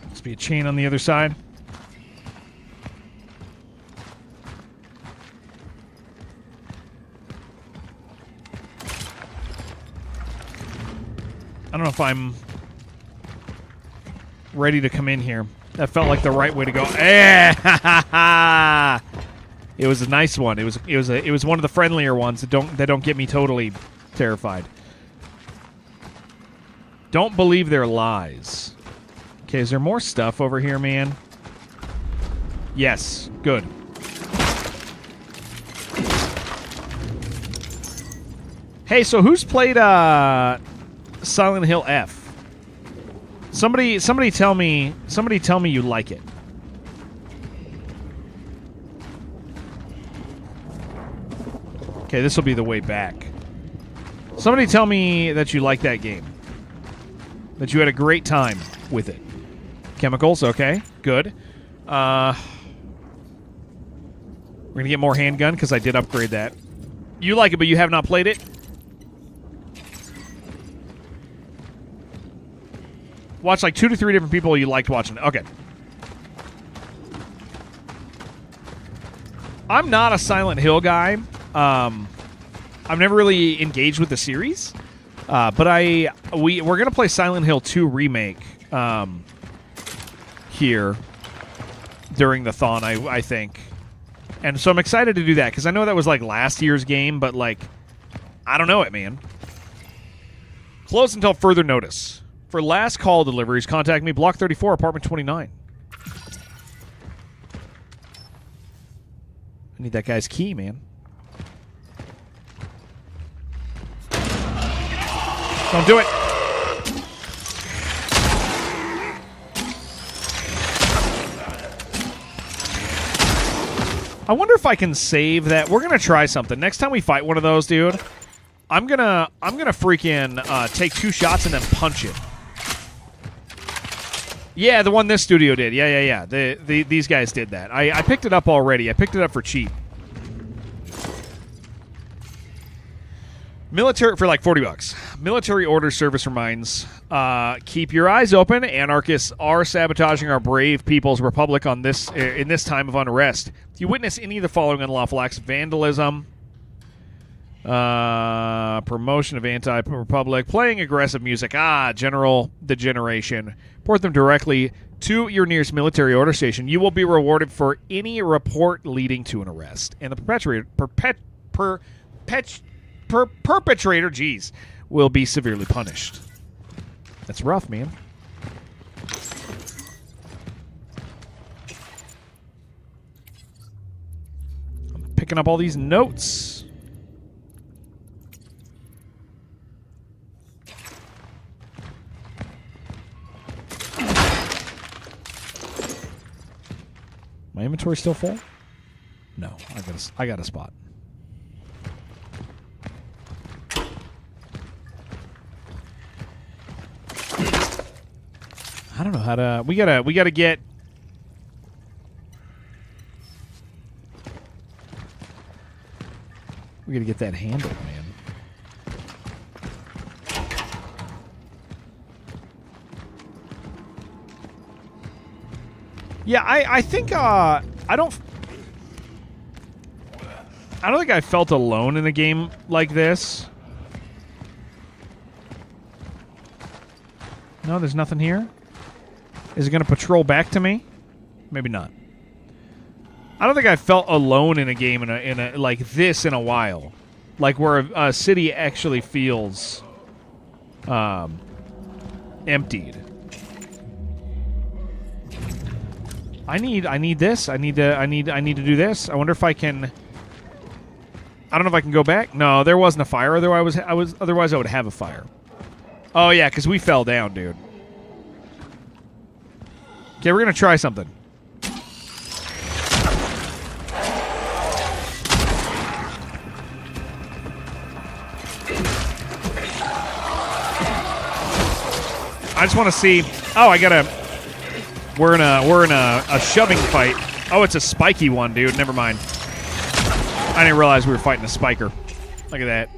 Speaker 1: Must be a chain on the other side. I don't know if I'm ready to come in here. That felt like the right way to go. It was a nice one. It was one of the friendlier ones that don't get me totally terrified. Don't believe their lies. Okay, is there more stuff over here, man? Yes, good. Hey, so who's played Silent Hill F? Somebody tell me you like it. Okay, this will be the way back. Somebody tell me that you like that game. That you had a great time with it. Chemicals, okay, good. We're gonna get more handgun because I did upgrade that. You like it, but you have not played it? Watch like 2 to 3 different people you liked watching it. Okay. I'm not a Silent Hill guy. I've never really engaged with the series. But we're gonna play Silent Hill 2 Remake here during the thon, I think. And so I'm excited to do that, because I know that was like last year's game, but like, I don't know it, man. Closed until further notice. For last call deliveries, contact me, Block 34, Apartment 29. I need that guy's key, man. Don't do it. I wonder if I can save that. We're gonna try something. Next time we fight one of those, dude, I'm gonna freaking take 2 shots and then punch it. Yeah, the one this studio did. Yeah. These guys did that. I picked it up already. I picked it up for cheap. Military for like $40. Military order service reminds: keep your eyes open. Anarchists are sabotaging our brave people's republic on this in this time of unrest. If you witness any of the following unlawful acts: vandalism, promotion of anti-republic, playing aggressive music, general degeneration, report them directly to your nearest military order station. You will be rewarded for any report leading to an arrest, and the perpetrator, will be severely punished. That's rough, man. I'm picking up all these notes. My inventory still full? No, I got a spot. I don't know how to. We gotta get. We gotta get that handled, man. Yeah, I think I don't think I felt alone in a game like this. No, there's nothing here. Is it going to patrol back to me? Maybe not. I don't think I felt alone in a game in a like this in a while, like where a city actually feels emptied. I need this. I need to do this. I wonder if I can. I don't know if I can go back. No, there wasn't a fire. Otherwise I would have a fire. Oh yeah, because we fell down, dude. Okay, we're gonna try something. I just want to see. Oh, I gotta. We're in a shoving fight. Oh, it's a spiky one, dude. Never mind. I didn't realize we were fighting a spiker. Look at that.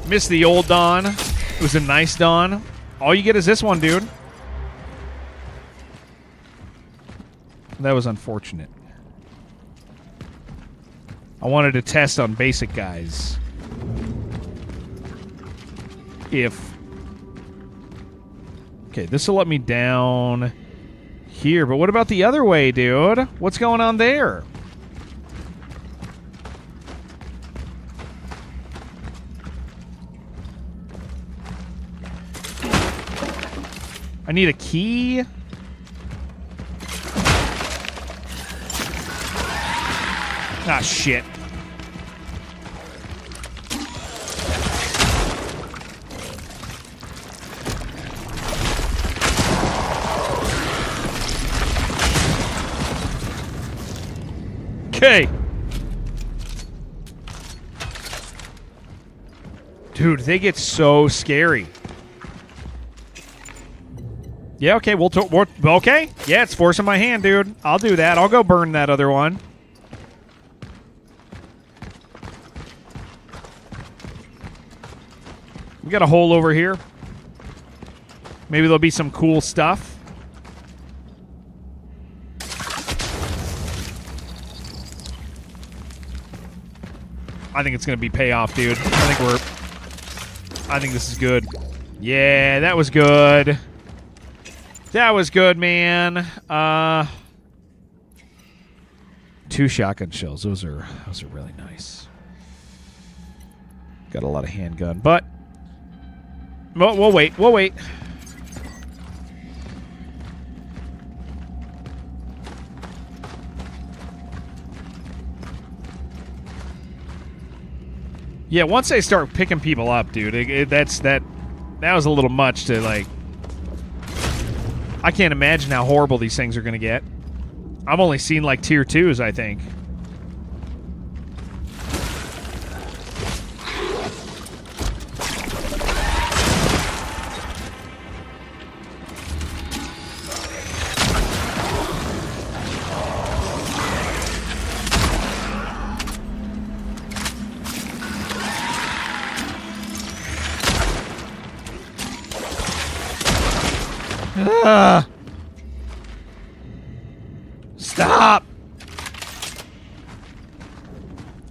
Speaker 1: Missed the old dawn. It was a nice dawn. All you get is this one, dude. That was unfortunate. I wanted to test on basic guys. Okay, this will let me down here, but what about the other way, dude? What's going on there? I need a key. Ah, shit. Okay. Dude, they get so scary. Yeah, okay, okay. Yeah, it's forcing my hand, dude. I'll do that. I'll go burn that other one. We got a hole over here. Maybe there'll be some cool stuff. I think it's going to be payoff, dude. I think this is good. Yeah, that was good. That was good, man. 2 shotgun shells. Those are really nice. Got a lot of handgun, but we'll wait. We'll wait. Yeah, once they start picking people up, dude, that was a little much to, like... I can't imagine how horrible these things are going to get. I've only seen, like, tier 2s, I think. Stop!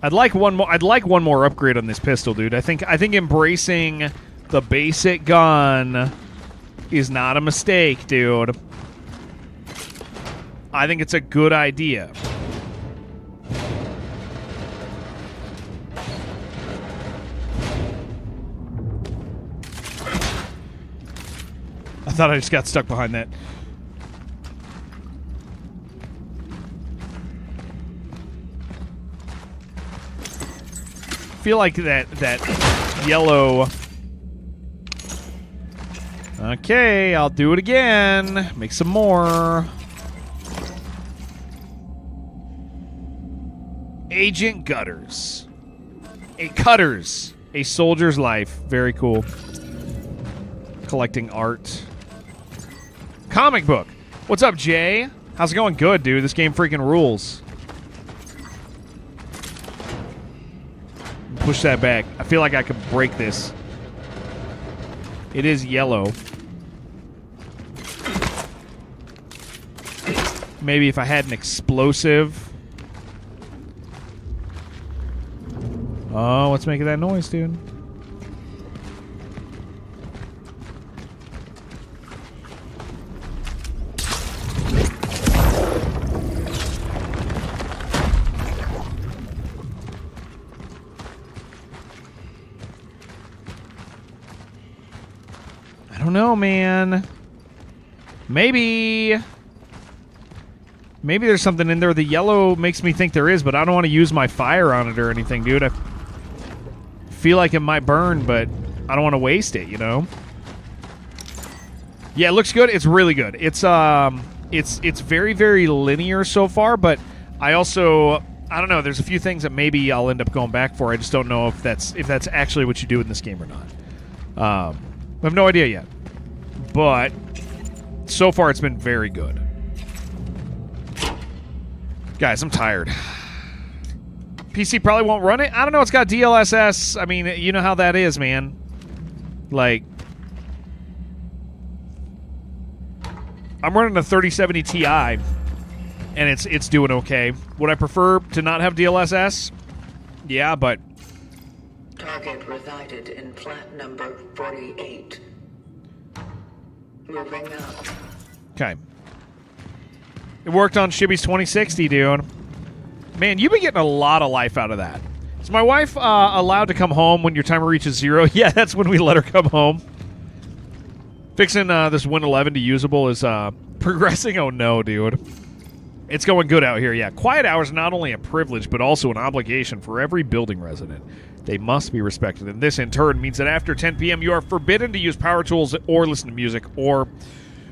Speaker 1: I'd like one more upgrade on this pistol, dude. I think embracing the basic gun is not a mistake, dude. I think it's a good idea. I thought I just got stuck behind that. I feel like that yellow... Okay, I'll do it again. Make some more. Agent Gutters. Cutters. A soldier's life. Very cool. Collecting art. Comic book. What's up, Jay? How's it going? Good, dude. This game freaking rules. Push that back. I feel like I could break this. It is yellow. Maybe if I had an explosive. Oh, what's making that noise, dude? don't know, man. Maybe there's something in there. The yellow makes me think there is, but I don't want to use my fire on it or anything, dude. I feel like it might burn, but I don't want to waste it, you know? Yeah, it looks good. It's really good. It's very, very linear so far, but I don't know. There's a few things that maybe I'll end up going back for. I just don't know if that's actually what you do in this game or not. I have no idea yet. But so far, it's been very good. Guys, I'm tired. PC probably won't run it. I don't know. It's got DLSS. I mean, you know how that is, man. Like, I'm running a 3070 Ti, and it's doing okay. Would I prefer to not have DLSS? Yeah, but
Speaker 4: Target resided in plant number 48. Moving up.
Speaker 1: okay. It worked on Shibby's 2060, dude. Man, you've been getting a lot of life out of that. Is my wife allowed to come home when your timer reaches 0? Yeah, that's when we let her come home. Fixing this Win 11 to usable is progressing. Oh, no, dude. It's going good out here, yeah. Quiet hours are not only a privilege, but also an obligation for every building resident. They must be respected. And this, in turn, means that after 10 p.m., you are forbidden to use power tools or listen to music or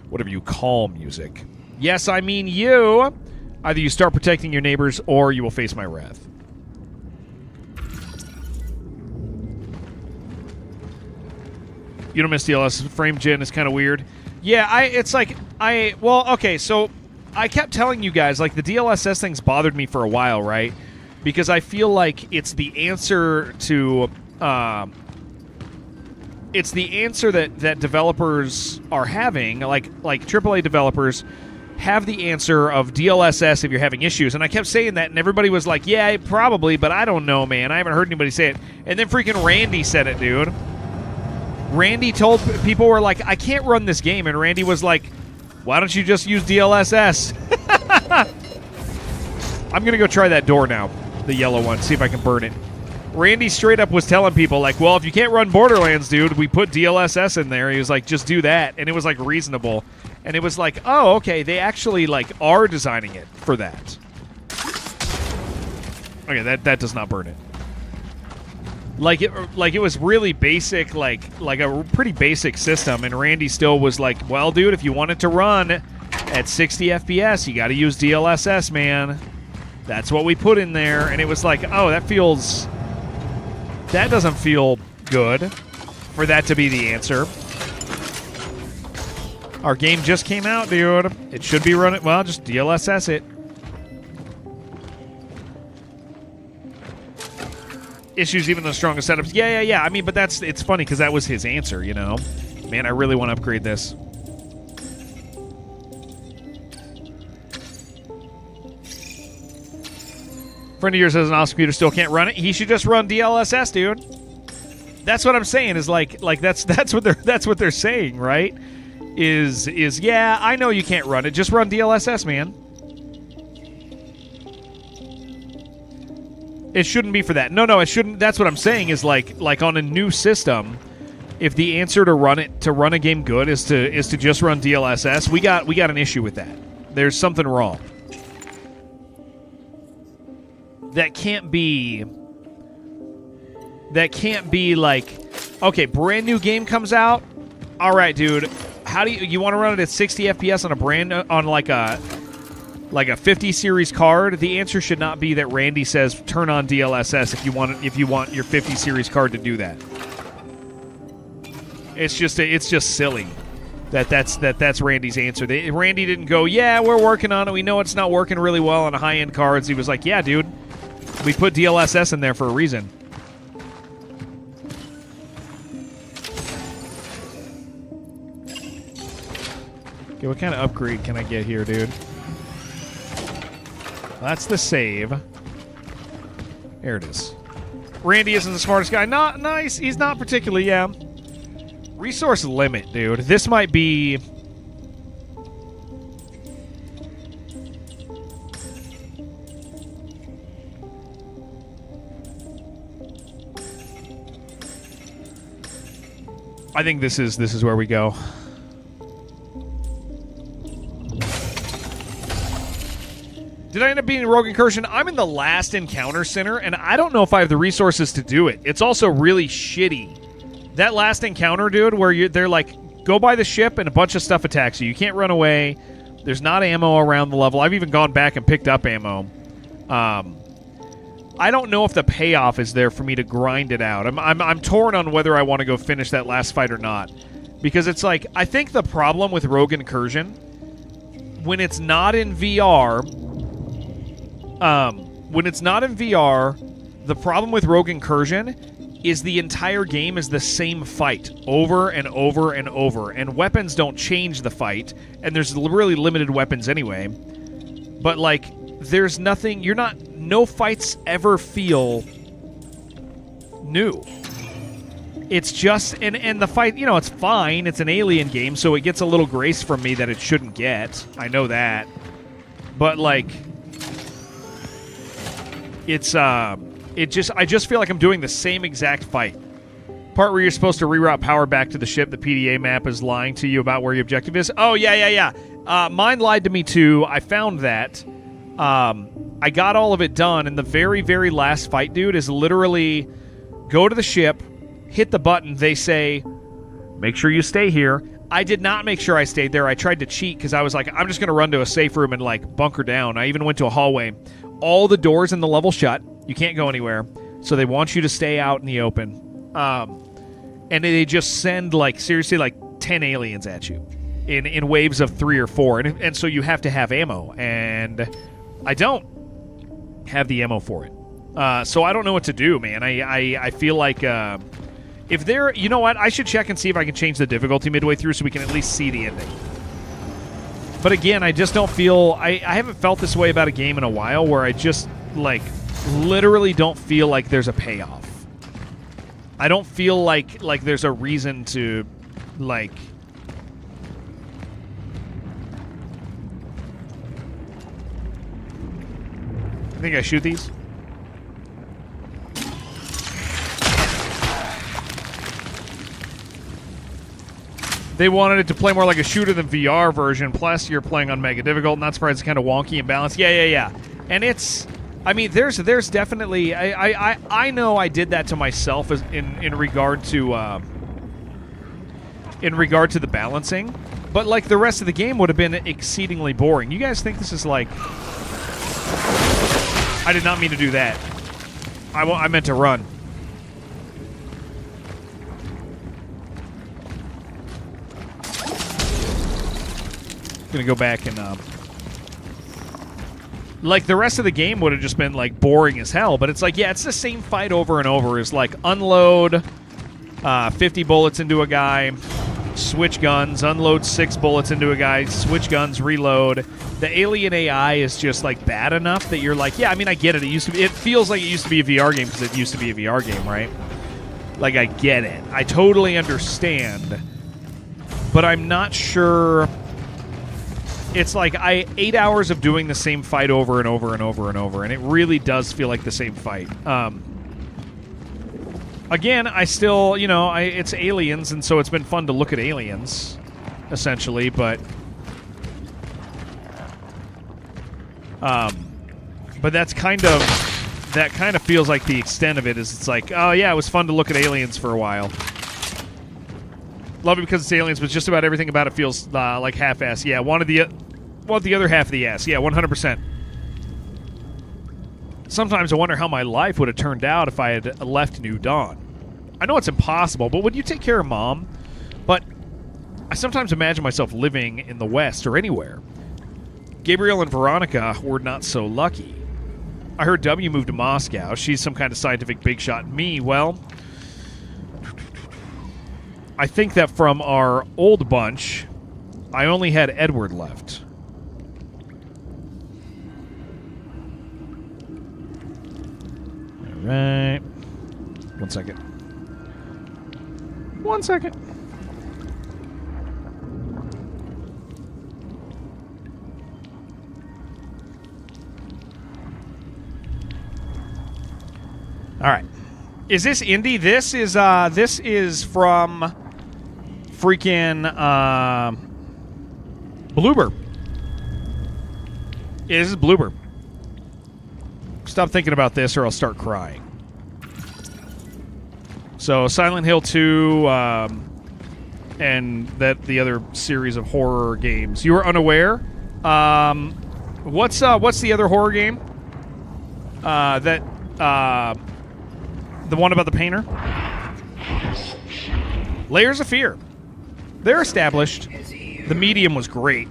Speaker 1: whatever you call music. Yes, I mean you. Either you start protecting your neighbors or you will face my wrath. You don't miss DLS. Frame gen is kind of weird. Yeah, well, okay, so I kept telling you guys, like, the DLSS things bothered me for a while, right? Because I feel like it's the answer to, it's the answer that developers are having, like AAA developers have the answer of DLSS if you're having issues. And I kept saying that, and everybody was like, yeah, probably, but I don't know, man. I haven't heard anybody say it. And then freaking Randy said it, dude. Randy told people were like, I can't run this game. And Randy was like, why don't you just use DLSS? I'm going to go try that door now, the yellow one, see if I can burn it. Randy straight up was telling people, like, well, if you can't run Borderlands, dude, we put DLSS in there. He was like, just do that. And it was, like, reasonable. And it was like, oh, okay, they actually, like, are designing it for that. Okay, that does not burn it. Like it was really basic, like a pretty basic system, and Randy still was like, well, dude, if you want it to run at 60 FPS, you got to use DLSS, man. That's what we put in there. And it was like, oh, that doesn't feel good for that to be the answer. Our game just came out, dude. It should be running, well, just DLSS it. Issues even the strongest setups. Yeah. I mean, but it's funny because that was his answer, you know? Man, I really want to upgrade this. Friend of yours has an OS computer, still can't run it. He should just run DLSS, dude. That's what I'm saying. Is like that's what they're saying, right? Is yeah, I know you can't run it. Just run DLSS, man. It shouldn't be for that. No, it shouldn't. That's what I'm saying is like on a new system, if the answer to run a game good is to just run DLSS, we got an issue with that. There's something wrong. That can't be like, okay, brand new game comes out. All right, dude. How do you want to run it at 60 FPS on like a 50 series card? The answer should not be that Randy says turn on DLSS if you want your 50 series card to do that. It's just silly that's Randy's answer. Randy didn't go, yeah, we're working on it. We know it's not working really well on high-end cards. He was like, yeah, dude, we put DLSS in there for a reason. Okay, what kind of upgrade can I get here, dude? That's the save. There it is. Randy isn't the smartest guy. Not nice. He's not particularly, yeah. Resource limit, dude. This might be... I think this is where we go. Did I end up being Rogue Incursion? I'm in the last encounter center, and I don't know if I have the resources to do it. It's also really shitty. That last encounter, dude, where they're like, go by the ship and a bunch of stuff attacks you. You can't run away. There's not ammo around the level. I've even gone back and picked up ammo. I don't know if the payoff is there for me to grind it out. I'm torn on whether I want to go finish that last fight or not. Because it's like, I think the problem with Rogue Incursion, when it's not in VR, the problem with Rogue Incursion is the entire game is the same fight over and over and over, and weapons don't change the fight, and there's really limited weapons anyway. But like, there's nothing, no fights ever feel new. It's just, and the fight, it's fine, it's an Alien game, so it gets a little grace from me that it shouldn't get. I know that. But like, I just feel like I'm doing the same exact fight. Part where you're supposed to reroute power back to the ship, the PDA map is lying to you about where your objective is. Oh, yeah. Mine lied to me too. I found that. I got all of it done, and the very, very last fight, dude, is literally go to the ship, hit the button, they say, make sure you stay here. I did not make sure I stayed there. I tried to cheat because I was like, I'm just going to run to a safe room and like bunker down. I even went to a hallway. All the doors in the level shut. You can't go anywhere. So they want you to stay out in the open. And they just send, like, seriously, like 10 aliens at you in waves of 3 or 4. And so you have to have ammo. And I don't have the ammo for it. So I don't know what to do, man. I feel like if there... You know what? I should check and see if I can change the difficulty midway through so we can at least see the ending. But again, I just don't feel... I haven't felt this way about a game in a while where I just, like, literally don't feel like there's a payoff. I don't feel like there's a reason to, like... I think I shoot these. They wanted it to play more like a shooter than VR version, plus you're playing on Mega Difficult, not surprised it's kind of wonky and balanced. Yeah. And it's... I mean, there's definitely... I know I did that to myself in regard to... in regard to the balancing, but like the rest of the game would have been exceedingly boring. You guys think this is like... I did not mean to do that. I meant to run. Gonna go back and like the rest of the game would have just been like boring as hell, but it's like, yeah, it's the same fight over and over. It's like unload 50 bullets into a guy, switch guns, unload 6 bullets into a guy, switch guns, reload. The alien AI is just like bad enough that you're like, yeah, I mean, I get it. It feels like it used to be a VR game because it used to be a VR game, right? Like, I get it. I totally understand, but I'm not sure. It's like 8 hours of doing the same fight over and over and over and over, and it really does feel like the same fight. Again, I still, it's aliens, and so it's been fun to look at aliens, essentially, but that kind of feels like the extent of it is it's like, oh yeah, it was fun to look at aliens for a while. Love it because it's aliens, but just about everything about it feels like half-ass. Yeah, wanted the other half of the ass. Yeah, 100%. Sometimes I wonder how my life would have turned out if I had left New Dawn. I know it's impossible, but would you take care of Mom? But I sometimes imagine myself living in the West or anywhere. Gabriel and Veronica were not so lucky. I heard W moved to Moscow. She's some kind of scientific big shot. Me, well... I think that from our old bunch, I only had Edward left. All right. 1 second. 1 second. All right. Is this indie? This is from freaking Bloober. Yeah, this is Bloober. Stop thinking about this or I'll start crying. So Silent Hill 2 and the other series of horror games. You were unaware? What's the other horror game? The one about the painter? Layers of Fear. They're established. The Medium was great.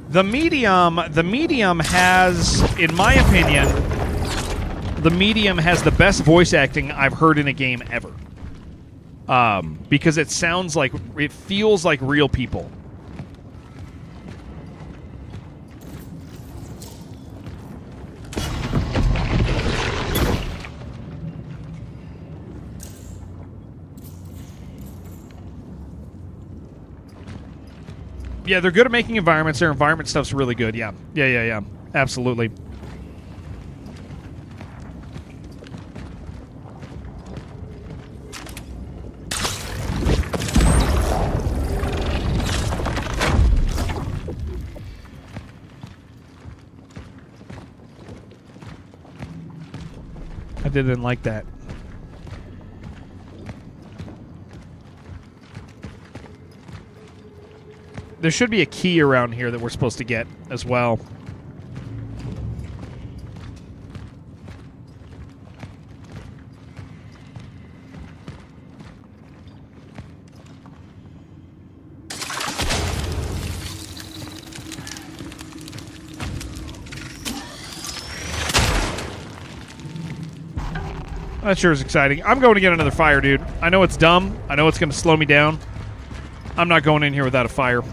Speaker 1: The Medium has, in my opinion, the Medium has the best voice acting I've heard in a game ever. Because it feels like real people. Yeah, they're good at making environments. Their environment stuff's really good. Yeah. Yeah. Absolutely. I didn't like that. There should be a key around here that we're supposed to get as well. That sure is exciting. I'm going to get another fire, dude. I know it's dumb. I know it's going to slow me down. I'm not going in here without a fire.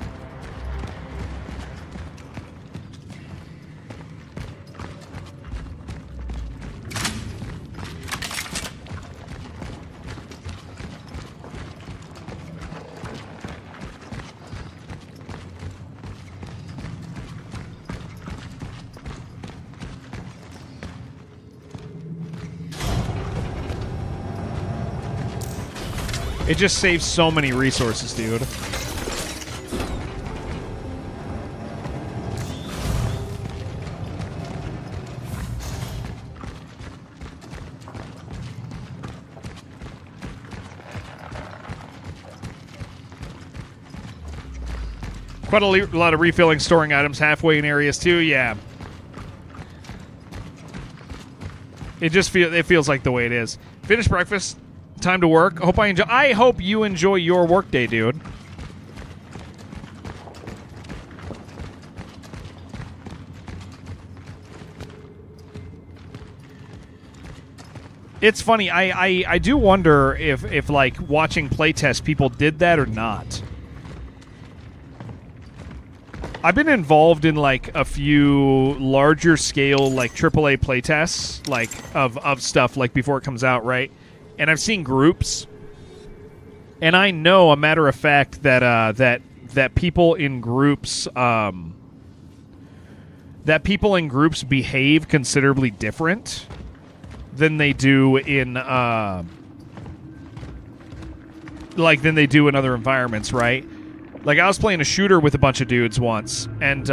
Speaker 1: It just saves so many resources, dude. Quite a lot of refilling, storing items halfway in areas too. Yeah. It feels like the way it is. Finish breakfast. Time to work. I hope you enjoy your workday, dude. It's funny. I do wonder if like watching playtest people did that or not. I've been involved in like a few larger scale like AAA playtests like of stuff like before it comes out, right? And I've seen groups, and I know a matter of fact that that people in groups behave considerably different than they do in other environments, right? Like I was playing a shooter with a bunch of dudes once, and it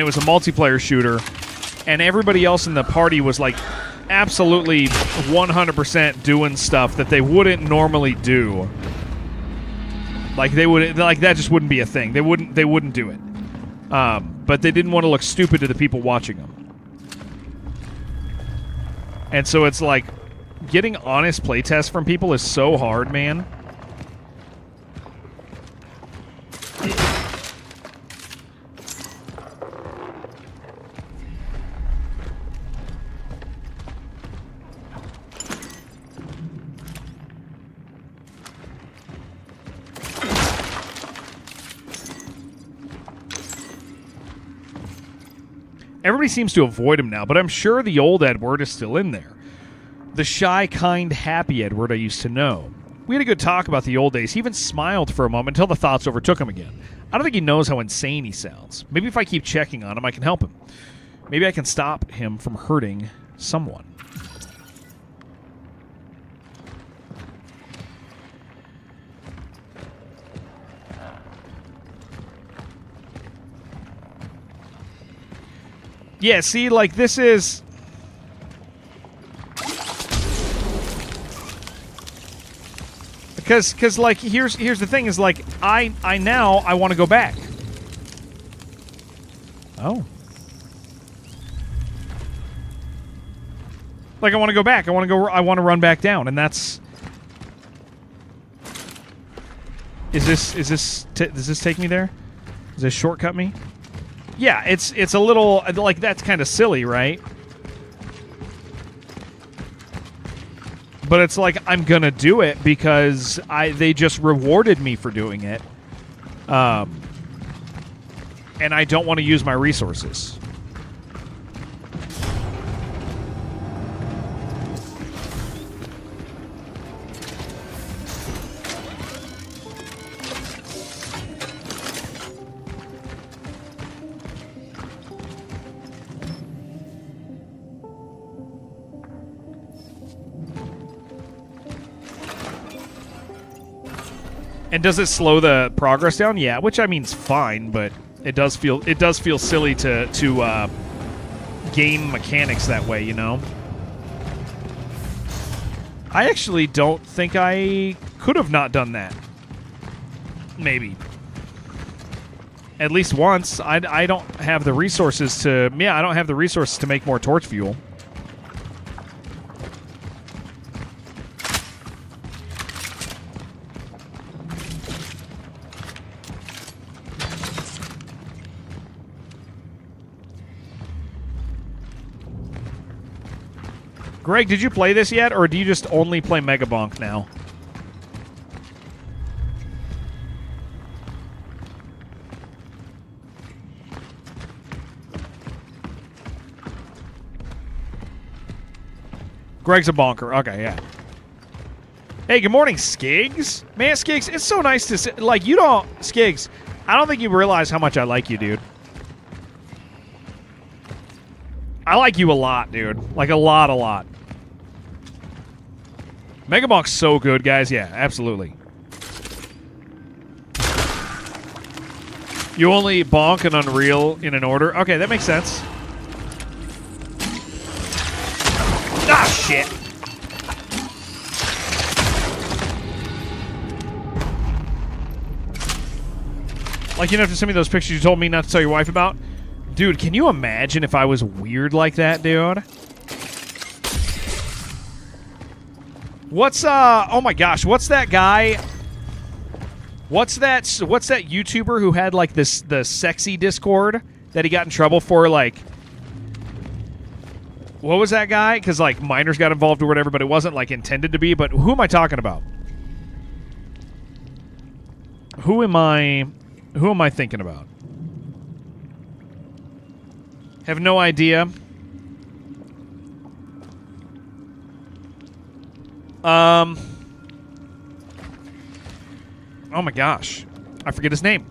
Speaker 1: was a multiplayer shooter, and everybody else in the party was like absolutely 100% doing stuff that they wouldn't normally do. Like that just wouldn't be a thing. They wouldn't do it. But they didn't want to look stupid to the people watching them. And so it's like getting honest playtests from people is so hard, man. Everybody seems to avoid him now, but I'm sure the old Edward is still in there. The shy, kind, happy Edward I used to know. We had a good talk about the old days. He even smiled for a moment until the thoughts overtook him again. I don't think he knows how insane he sounds. Maybe if I keep checking on him, I can help him. Maybe I can stop him from hurting someone. Yeah, see, like, this is... Because like, here's the thing, is, like, I want to go back. Oh. Like, I want to go back. I want to run back down, and that's... Does this take me there? Does this shortcut me? Yeah, it's a little, like, that's kind of silly, right? But it's like, I'm gonna do it because they just rewarded me for doing it. And I don't want to use my resources. And does it slow the progress down? Yeah, which I mean's fine, but it does feel silly to game mechanics that way, you know. I actually don't think I could have not done that. Maybe. At least once. I don't have the resources to... Yeah, I don't have the resources to make more torch fuel. Greg, did you play this yet, or do you just only play Megabonk now? Greg's a bonker. Okay, yeah. Hey, good morning, Skiggs. Man, Skiggs, it's so nice to see. Like, you don't... Skiggs, I don't think you realize how much I like you, dude. I like you a lot, dude. Like, a lot. Megabonk's so good, guys. Yeah, absolutely. You only bonk and Unreal in an order? Okay, that makes sense. Ah, shit. Like, you don't have to send me those pictures you told me not to tell your wife about? Dude, can you imagine if I was weird like that, dude? What's, oh my gosh, what's that guy? What's that YouTuber who had, like, the sexy Discord that he got in trouble for, like... What was that guy? Because, like, minors got involved or whatever, but it wasn't, like, intended to be. But who am I talking about? Who am I thinking about? Have no idea. Oh my gosh. I forget his name.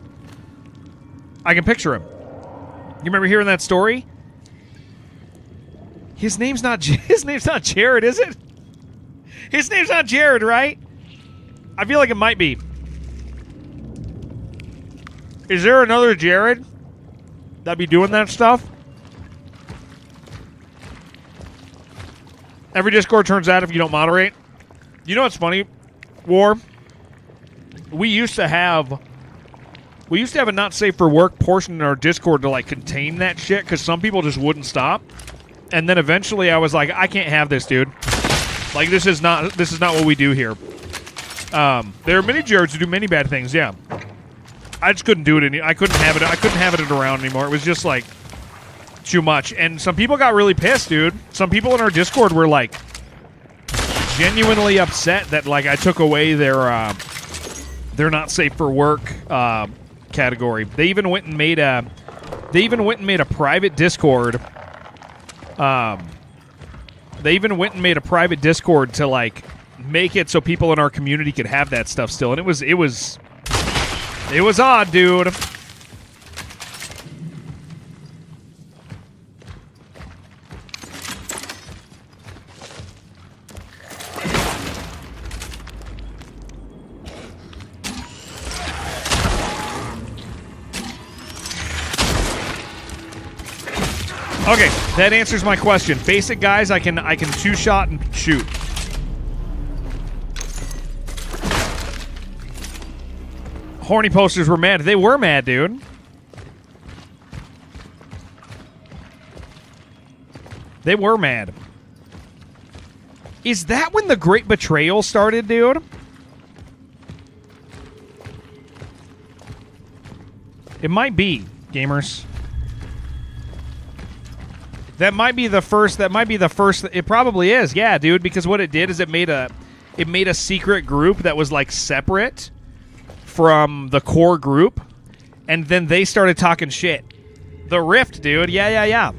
Speaker 1: I can picture him. You remember hearing that story? His name's not Jared, is it? His name's not Jared, right? I feel like it might be. Is there another Jared that'd be doing that stuff? Every Discord turns out if you don't moderate. You know what's funny, War? We used to have a not safe for work portion in our Discord to, like, contain that shit because some people just wouldn't stop. And then eventually I was like, I can't have this, dude. Like, this is not what we do here. There are many Jareds who do many bad things, yeah. I just couldn't do it I couldn't have it around anymore. It was just like too much. And some people got really pissed, dude. Some people in our Discord were like genuinely upset that, like, I took away their not safe for work category. They even went and made a private Discord. They even went and made a private Discord to, like, make it so people in our community could have that stuff still. And it was odd, dude. Okay, that answers my question. Basic guys, I can two-shot and shoot. Horny posters were mad. They were mad, dude. They were mad. Is that when the Great Betrayal started, dude? It might be, gamers. That might be the first. It probably is. Yeah, dude, because what it did is it made a secret group that was like separate from the core group, and then they started talking shit. The Rift, dude. Yeah.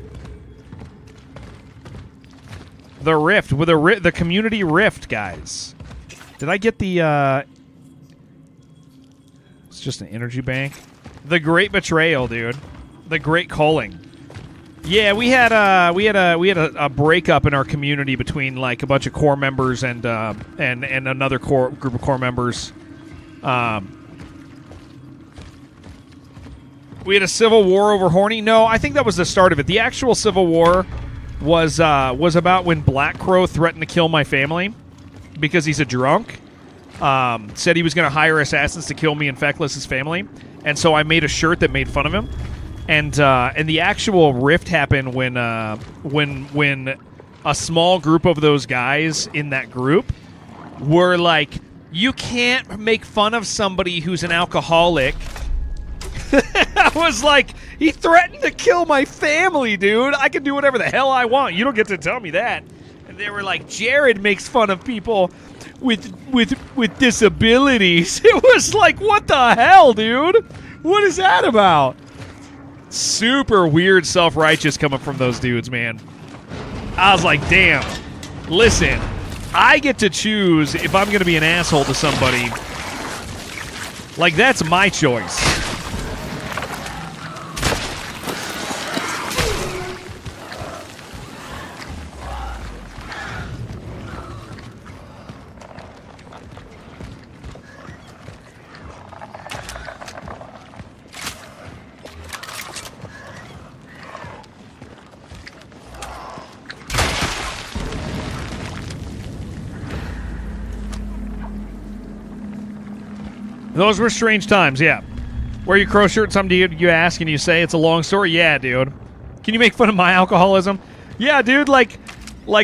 Speaker 1: The Rift with the community Rift, guys. Did I get the? It's just an energy bank. The Great Betrayal, dude. The Great Culling. Yeah, we had a breakup in our community between like a bunch of core members and another group of core members. We had a civil war over Horny. No, I think that was the start of it. The actual civil war was about when Black Crow threatened to kill my family because he's a drunk. Said he was going to hire assassins to kill me and Feckless's family, and so I made a shirt that made fun of him. And the actual rift happened when a small group of those guys in that group were like, you can't make fun of somebody who's an alcoholic. I was like, he threatened to kill my family, dude. I can do whatever the hell I want. You don't get to tell me that. And they were like, Jared makes fun of people with disabilities. It was like, what the hell, dude? What is that about? Super weird self-righteous coming from those dudes, man. I was like, damn. Listen, I get to choose if I'm going to be an asshole to somebody. Like, that's my choice. Those were strange times, yeah. Wear your crow shirt, some dude you ask and you say it's a long story. Yeah, dude. Can you make fun of my alcoholism? Yeah, dude, like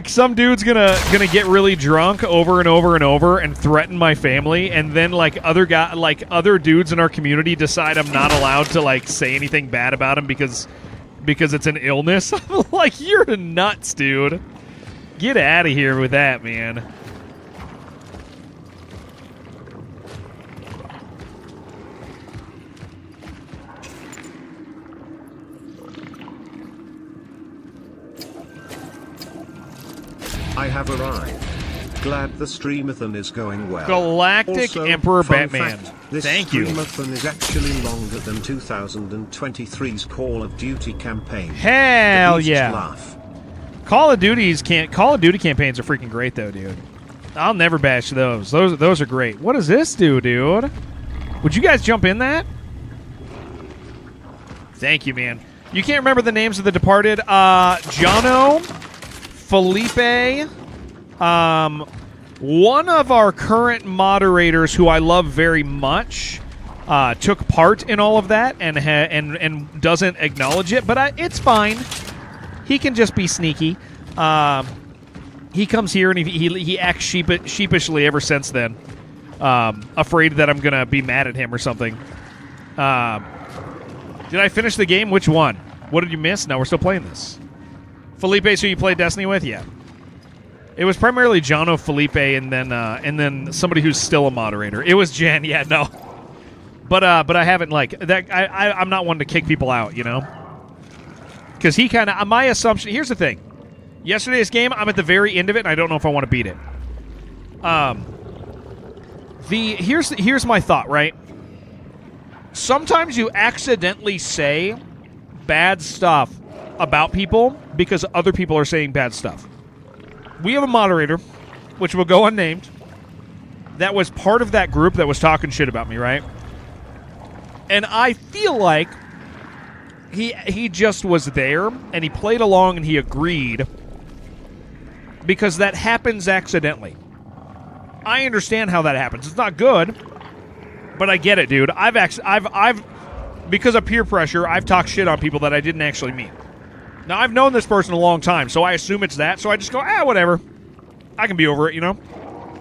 Speaker 1: some dude's gonna get really drunk over and over and over and threaten my family, and then like other dudes in our community decide I'm not allowed to like say anything bad about him because it's an illness. I'm like, you're nuts, dude. Get out of here with that, man.
Speaker 9: I have arrived. Glad the Streamathon is going well.
Speaker 1: Galactic
Speaker 9: Also,
Speaker 1: Emperor
Speaker 9: fun
Speaker 1: Batman.
Speaker 9: Fact, this
Speaker 1: Thank you.
Speaker 9: Streamathon is actually longer than 2023's Call of Duty campaign.
Speaker 1: Hell
Speaker 9: The beasts
Speaker 1: yeah.
Speaker 9: laugh.
Speaker 1: Call of Duty campaigns are freaking great though, dude. I'll never bash those. Those are great. What does this do, dude? Would you guys jump in that? Thank you, man. You can't remember the names of the departed. Jono, Felipe, one of our current moderators who I love very much took part in all of that and doesn't acknowledge it, but it's fine. He can just be sneaky. He comes here and he acts sheepishly ever since then, afraid that I'm gonna be mad at him or something. Did I finish the game? Which one? What did you miss? No, we're still playing this. Felipe's who you played Destiny with? Yeah. It was primarily Jono, Felipe, and then somebody who's still a moderator. It was Jen. Yeah, no. But I haven't like that. I'm not one to kick people out, you know. Because he kind of my assumption. Here's the thing. Yesterday's game, I'm at the very end of it, and I don't know if I want to beat it. Here's my thought. Right. Sometimes you accidentally say bad stuff about people because other people are saying bad stuff. We have a moderator, which will go unnamed, that was part of that group that was talking shit about me, right? And I feel like He just was there, and he played along, and he agreed, because that happens accidentally. I understand how that happens. It's not good, but I get it, dude. I've because of peer pressure, I've talked shit on people that I didn't actually meet. Now, I've known this person a long time, so I assume it's that, so I just go, whatever. I can be over it, you know?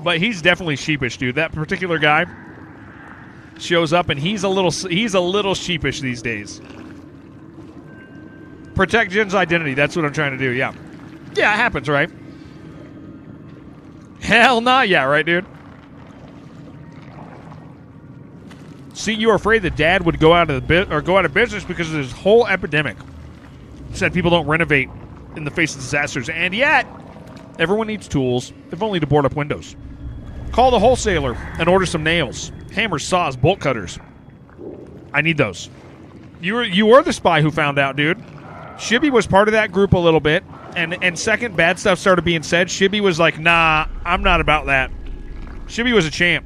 Speaker 1: But he's definitely sheepish, dude. That particular guy shows up, and he's a little sheepish these days. Protect Jen's identity. That's what I'm trying to do, yeah. Yeah, it happens, right? Hell nah, yeah, right, dude? See, you were afraid that Dad would go out of business because of this whole epidemic. Said people don't renovate in the face of disasters, and yet everyone needs tools, if only to board up windows. Call the wholesaler and order some nails, hammers, saws, bolt cutters. I need those. You were the spy who found out, dude. Shibby was part of that group a little bit, and second bad stuff started being said, Shibby was like, nah, I'm not about that. Shibby was a champ.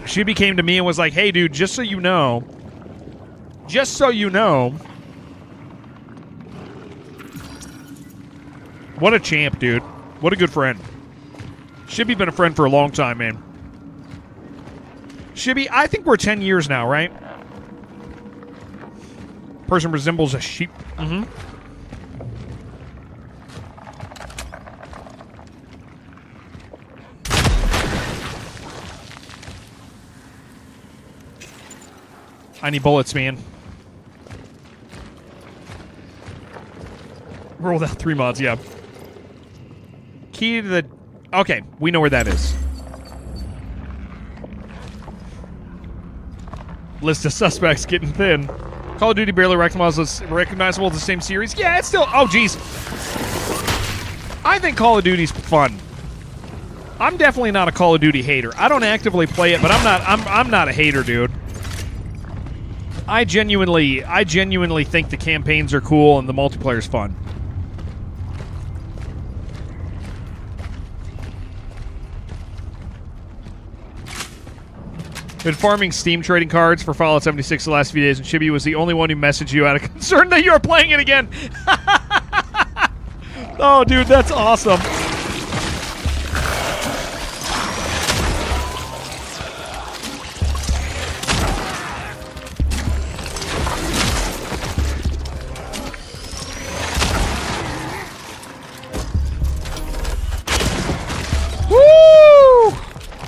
Speaker 1: Shibby came to me and was like, hey, dude, just so you know, what a champ, dude. What a good friend. Shibby been a friend for a long time, man. Shibby, I think we're 10 years now, right? Person resembles a sheep. Mm-hmm. I need bullets, man. Rolled out 3 mods, yeah. Key to the... Okay, we know where that is. List of suspects getting thin. Call of Duty barely recognizable as the same series. Yeah, it's still... Oh, jeez. I think Call of Duty's fun. I'm definitely not a Call of Duty hater. I don't actively play it, but I'm not a hater, dude. I genuinely think the campaigns are cool and the multiplayer's fun. Been farming Steam trading cards for Fallout 76 the last few days, and Chibi was the only one who messaged you out of concern that you were playing it again. Oh, dude, that's awesome. Woo!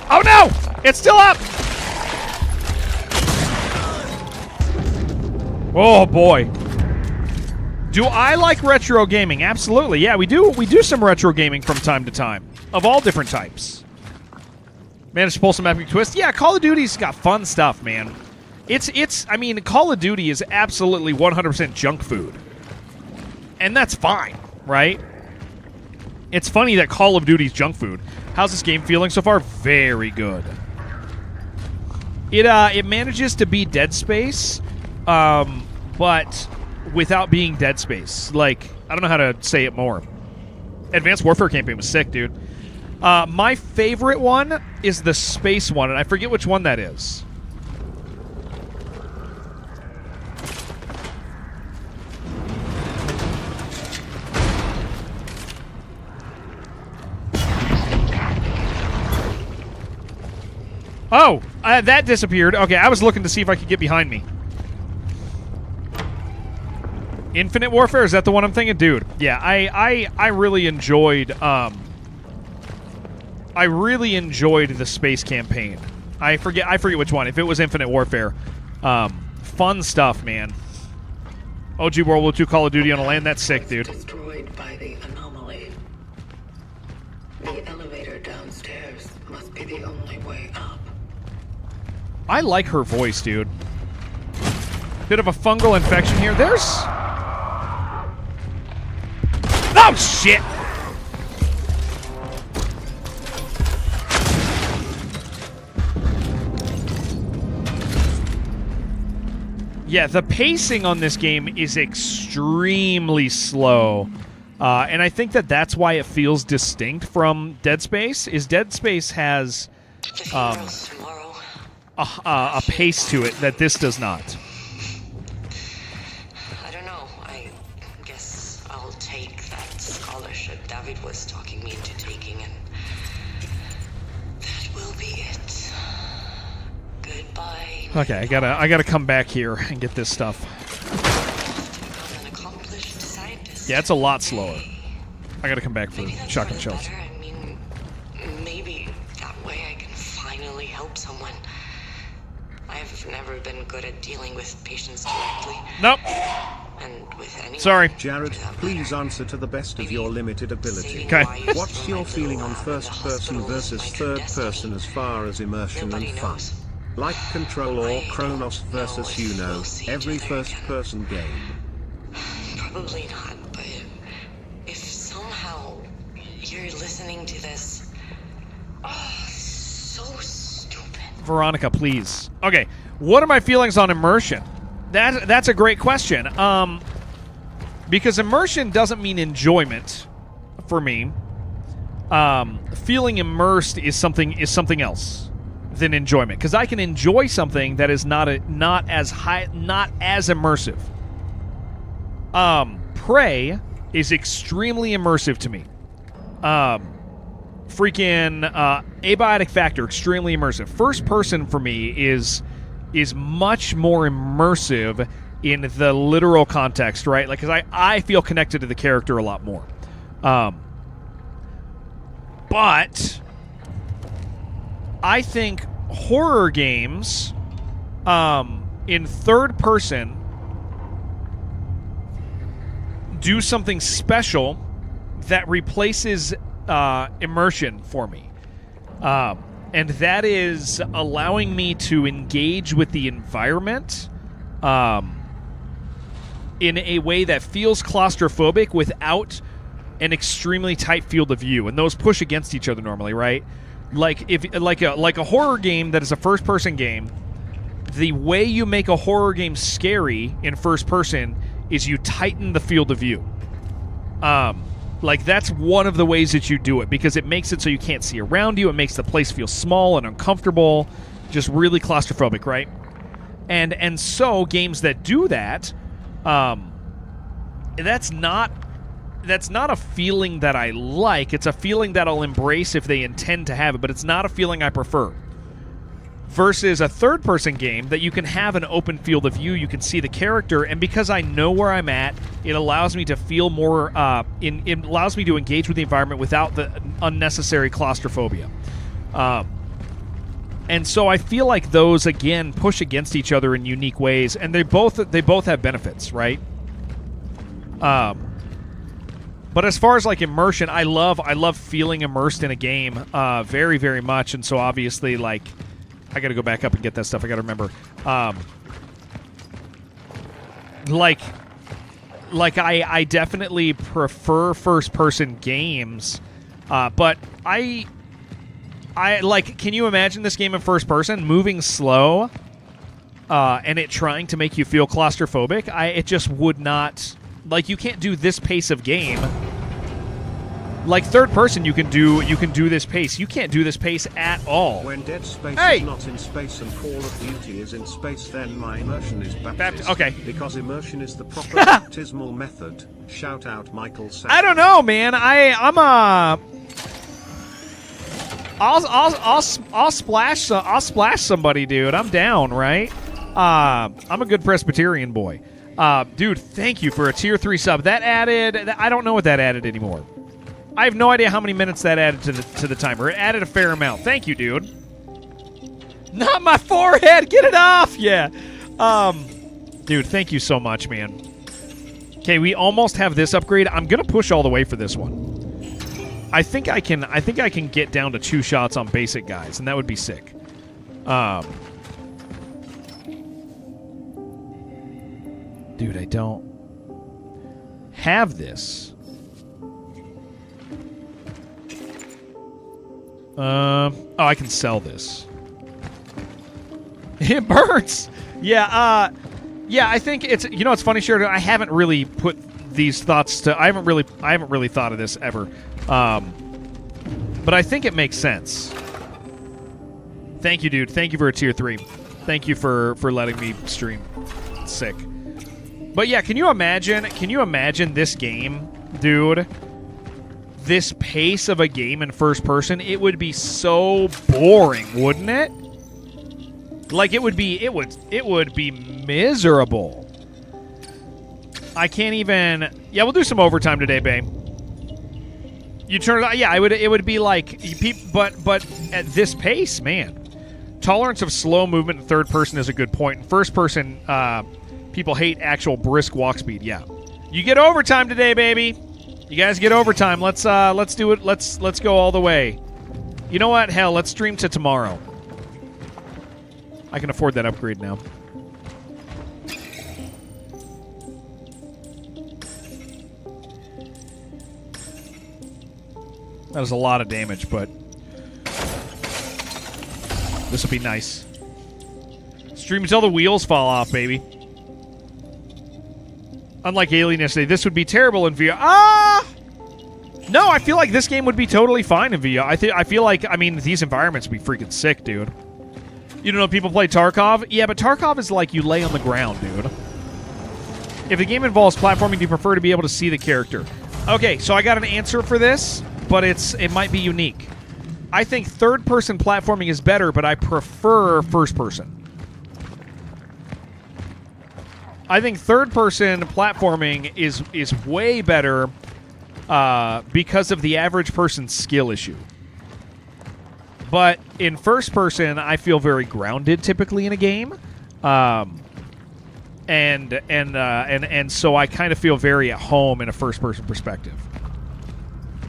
Speaker 1: Oh no! It's still up! Oh boy. Do I like retro gaming? Absolutely. Yeah, we do some retro gaming from time to time. Of all different types. Managed to pull some epic twists. Yeah, Call of Duty's got fun stuff, man. I mean, Call of Duty is absolutely 100% junk food. And that's fine, right? It's funny that Call of Duty's junk food. How's this game feeling so far? Very good. It manages to be Dead Space, but without being Dead Space. Like, I don't know how to say it more. Advanced Warfare campaign was sick, dude. My favorite one is the space one, and I forget which one that is. Oh, that disappeared. Okay, I was looking to see if I could get behind me. Infinite Warfare, is that the one I'm thinking? Dude, yeah, I really enjoyed the space campaign. I forget which one. If it was Infinite Warfare. Fun stuff, man. OG World War II Call of Duty on a land, that's sick, dude.
Speaker 4: Destroyed by the anomaly. The elevator downstairs must be the only way up.
Speaker 1: I like her voice, dude. Bit of a fungal infection here. There's... Oh, shit! Yeah, the pacing on this game is extremely slow. And I think that that's why it feels distinct from Dead Space, is Dead Space has a pace to it that this does not.
Speaker 4: I don't know I guess I'll take that scholarship David was talking me into taking, and that will be it. Goodbye.
Speaker 1: Okay, I gotta come back here and get this stuff.
Speaker 4: Become an accomplished scientist.
Speaker 1: Yeah, it's a lot slower. I gotta come back for
Speaker 4: Maybe that's
Speaker 1: shotgun
Speaker 4: for the
Speaker 1: shells.
Speaker 4: better. I mean, maybe that way I can finally help someone. I've never been good at dealing with patients directly.
Speaker 1: Nope.
Speaker 4: And with anyone.
Speaker 1: Sorry.
Speaker 9: Jared, please answer to the best of your limited ability.
Speaker 1: Okay.
Speaker 9: What's your feeling on first person versus third person as far as immersion and fun? Like Control or Chronos versus every first person game.
Speaker 4: Probably not, but if somehow you're listening to this, so stupid.
Speaker 1: Veronica, please. Okay, what are my feelings on immersion? That's a great question. Because immersion doesn't mean enjoyment for me. Feeling immersed is something else than enjoyment, because I can enjoy something that is not as immersive. Prey is extremely immersive to me. Abiotic Factor, extremely immersive. First person for me is much more immersive in the literal context, right? Like, because I feel connected to the character a lot more. But I think horror games in third person do something special that replaces immersion for me. And that is allowing me to engage with the environment in a way that feels claustrophobic without an extremely tight field of view. And those push against each other normally, right? Like a horror game that is a first-person game, the way you make a horror game scary in first person is you tighten the field of view. Like, that's one of the ways that you do it, because it makes it so you can't see around you. It makes the place feel small and uncomfortable, just really claustrophobic, right? And so games that do that, that's not a feeling that I like. It's a feeling that I'll embrace if they intend to have it, but it's not a feeling I prefer. Versus a third-person game that you can have an open field of view, you can see the character, and because I know where I'm at, it allows me to feel more, it allows me to engage with the environment without the unnecessary claustrophobia. And so I feel like those, again, push against each other in unique ways, and they both have benefits, right? But as far as like immersion, I love feeling immersed in a game very, very much, and so obviously, like, I got to go back up and get that stuff. I got to remember. I definitely prefer first-person games, but I like. Can you imagine this game in first person, moving slow, and it trying to make you feel claustrophobic? It just would not. Like, you can't do this pace of game. Like, third person, you can do this pace. You can't do this pace at all.
Speaker 9: When Dead Space
Speaker 1: Hey!
Speaker 9: is not in space and Call of Duty is in space, then my immersion is baptism.
Speaker 1: Okay.
Speaker 9: Because immersion is the proper baptismal method. Shout out Michael Sack.
Speaker 1: I don't know, man. I'll splash somebody, dude. I'm down, right? I'm a good Presbyterian boy. Dude, thank you for a tier 3 sub. That added. I don't know what that added anymore. I have no idea how many minutes that added to the timer. It added a fair amount. Thank you, dude. Not my forehead. Get it off. Yeah. Dude, thank you so much, man. Okay, we almost have this upgrade. I'm gonna push all the way for this one. I think I can get down to 2 shots on basic guys, and that would be sick. Dude, I don't have this. Oh, I can sell this. It burns. Yeah. I think it's. You know, it's funny, Sheridan. I haven't really put these thoughts to. I haven't really thought of this ever. But I think it makes sense. Thank you, dude. Thank you for a tier 3. Thank you for letting me stream. Sick. But yeah, can you imagine this game, dude? This pace of a game in first person, it would be so boring, wouldn't it? Like it would be miserable. I can't even. Yeah, we'll do some overtime today, babe. You turn it on. Yeah, it would be like, but at this pace, man. Tolerance of slow movement in third person is a good point. In first person, people hate actual brisk walk speed. Yeah, you get overtime today, baby. You guys get overtime. Let's do it. Let's go all the way. You know what? Hell, let's stream to tomorrow. I can afford that upgrade now. That was a lot of damage, but this will be nice. Stream until the wheels fall off, baby. Unlike Alien yesterday, this would be terrible in VR. No, I feel like this game would be totally fine in VR. I feel like, I mean, these environments would be freaking sick, dude. You don't know people play Tarkov? Yeah, but Tarkov is like you lay on the ground, dude. If the game involves platforming, do you prefer to be able to see the character? Okay, so I got an answer for this, but it might be unique. I think third-person platforming is better, but I prefer first-person. I think third-person platforming is way better because of the average person's skill issue. But in first-person, I feel very grounded typically in a game, and so I kind of feel very at home in a first-person perspective.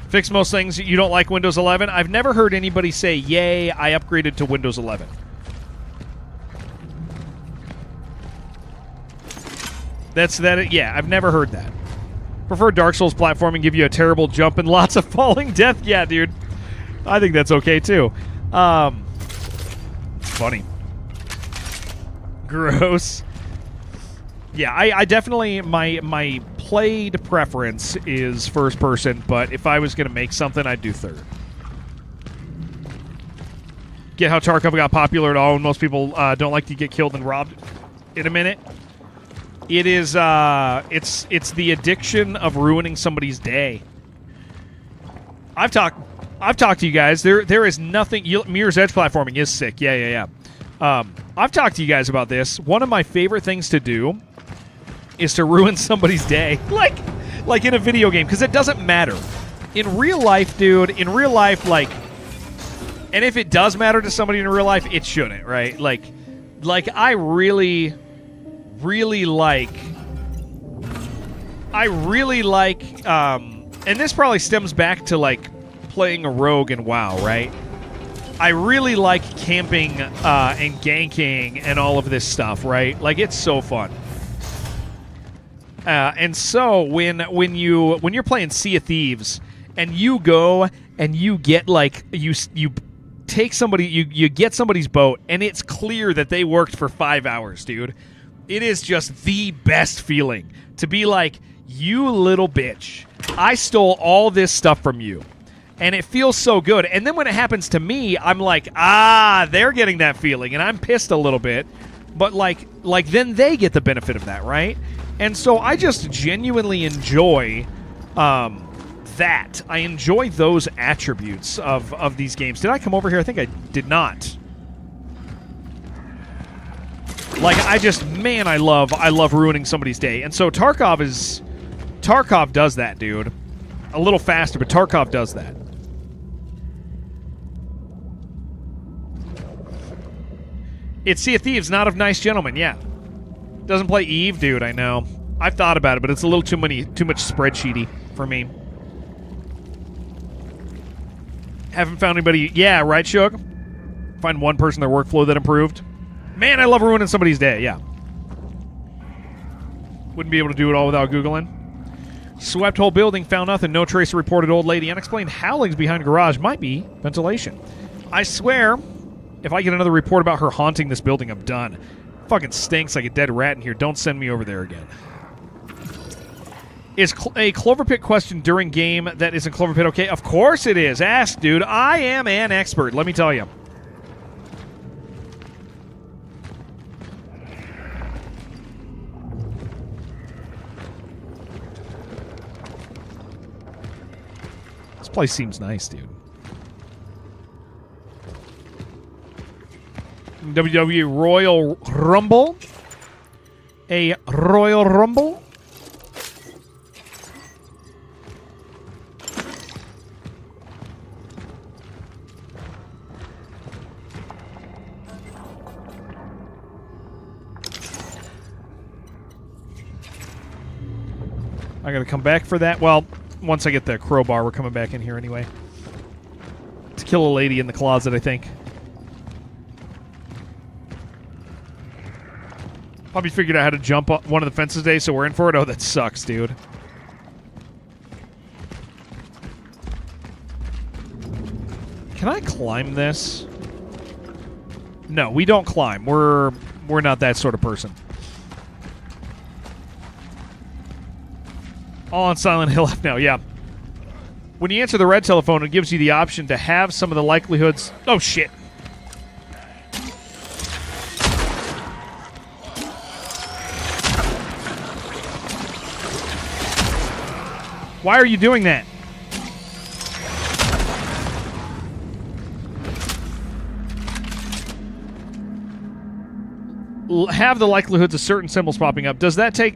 Speaker 1: Fix most things. You don't like Windows 11? I've never heard anybody say, "Yay, I upgraded to Windows 11." Yeah, I've never heard that. Prefer Dark Souls platforming, give you a terrible jump and lots of falling death. Yeah, dude. I think that's okay, too. Funny. Gross. Yeah, I definitely, my played preference is first person, but if I was going to make something, I'd do third. Get how Tarkov got popular at all, and most people don't like to get killed and robbed in a minute. It is, it's the addiction of ruining somebody's day. I've talked to you guys. There is nothing. Mirror's Edge platforming is sick. Yeah. I've talked to you guys about this. One of my favorite things to do is to ruin somebody's day, like in a video game, because it doesn't matter. In real life, dude. In real life, like, and if it does matter to somebody in real life, it shouldn't, right? Like I really like. And this probably stems back to like playing a rogue in WoW, right? I really like camping and ganking and all of this stuff, right? Like, it's so fun. And so when you're playing Sea of Thieves and you go and you get like you take somebody, you get somebody's boat and it's clear that they worked for 5 hours, dude. It is just the best feeling to be like, you little bitch, I stole all this stuff from you. And it feels so good. And then when it happens to me, I'm like, they're getting that feeling. And I'm pissed a little bit. But like then they get the benefit of that, right? And so I just genuinely enjoy that. I enjoy those attributes of these games. Did I come over here? I think I did not. Like, I love ruining somebody's day. And so Tarkov does that, dude. A little faster, but Tarkov does that. It's Sea of Thieves, not of Nice Gentlemen, yeah. Doesn't play Eve, dude, I know. I've thought about it, but it's a little too much spreadsheety for me. Haven't found anybody... Yeah, right, Shug? Find one person in their workflow that improved. Man, I love ruining somebody's day, yeah. Wouldn't be able to do it all without Googling. Swept whole building, found nothing. No trace of reported old lady. Unexplained howlings behind garage. Might be ventilation. I swear, if I get another report about her haunting this building, I'm done. Fucking stinks like a dead rat in here. Don't send me over there again. Is a Cloverpit question during game that isn't Cloverpit okay? Of course it is. Ask, dude. I am an expert, let me tell you. place seems nice, dude. WWE Royal Rumble. A Royal Rumble. I gotta come back for that. Well, once I get the crowbar, we're coming back in here anyway. To kill a lady in the closet, I think. Probably figured out how to jump up one of the fences today, so we're in for it. Oh, that sucks, dude. Can I climb this? No, we don't climb. We're not that sort of person. All on Silent Hill F now, yeah. When you answer the red telephone, it gives you the option to have some of the likelihoods... Oh, shit. Why are you doing that? Have the likelihoods of certain symbols popping up. Does that take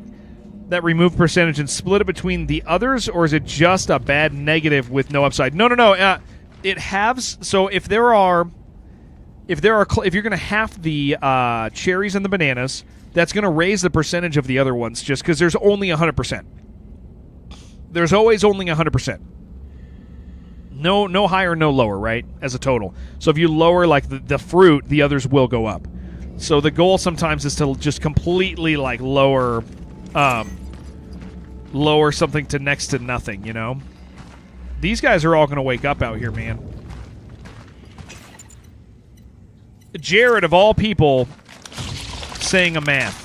Speaker 1: that remove percentage and split it between the others, or is it just a bad negative with no upside? No. It halves. So if you're going to half the cherries and the bananas, that's going to raise the percentage of the other ones, just because there's only 100%. There's always only 100%. No higher, no lower, right? As a total. So if you lower like the fruit, the others will go up. So the goal sometimes is to just completely like lower something to next to nothing, you know? These guys are all going to wake up out here, man. Jared, of all people, saying a math.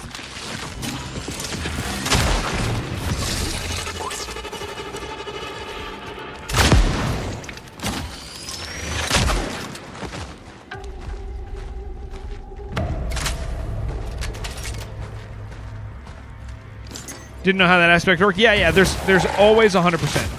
Speaker 1: Didn't know how that aspect worked. Yeah. There's always 100%.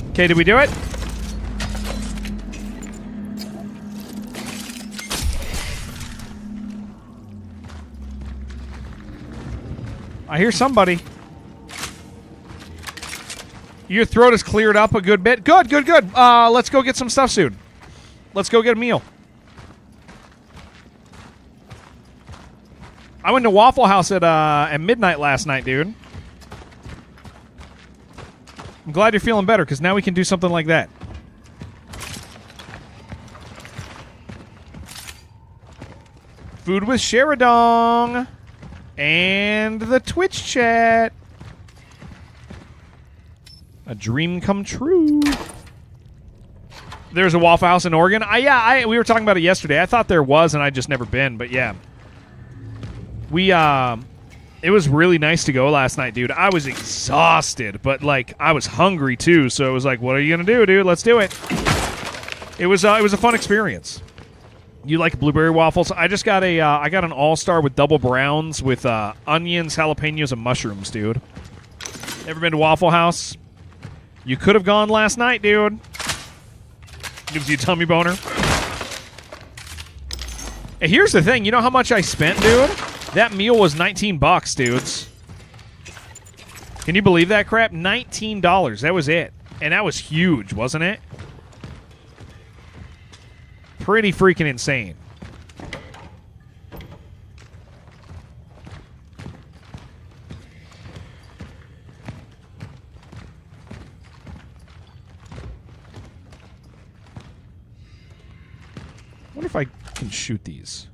Speaker 1: Okay, did we do it? I hear somebody. Your throat is cleared up a good bit. Good. Let's go get some stuff soon. Let's go get a meal. I went to Waffle House at midnight last night, dude. I'm glad you're feeling better, because now we can do something like that. Food with Sheridong. And the Twitch chat. A dream come true. There's a Waffle House in Oregon. We were talking about it yesterday. I thought there was, and I'd just never been. But yeah, it was really nice to go last night, dude. I was exhausted, but like I was hungry too. So it was like, what are you gonna do, dude? Let's do it. It was a fun experience. You like blueberry waffles? I just got I got an all-star with double browns with onions, jalapenos, and mushrooms, dude. Ever been to Waffle House? You could have gone last night, dude. Gives you a tummy boner. Hey, here's the thing. You know how much I spent, dude? That meal was $19, dudes. Can you believe that crap? $19. That was it. And that was huge, wasn't it? Pretty freaking insane. I wonder if I can shoot these.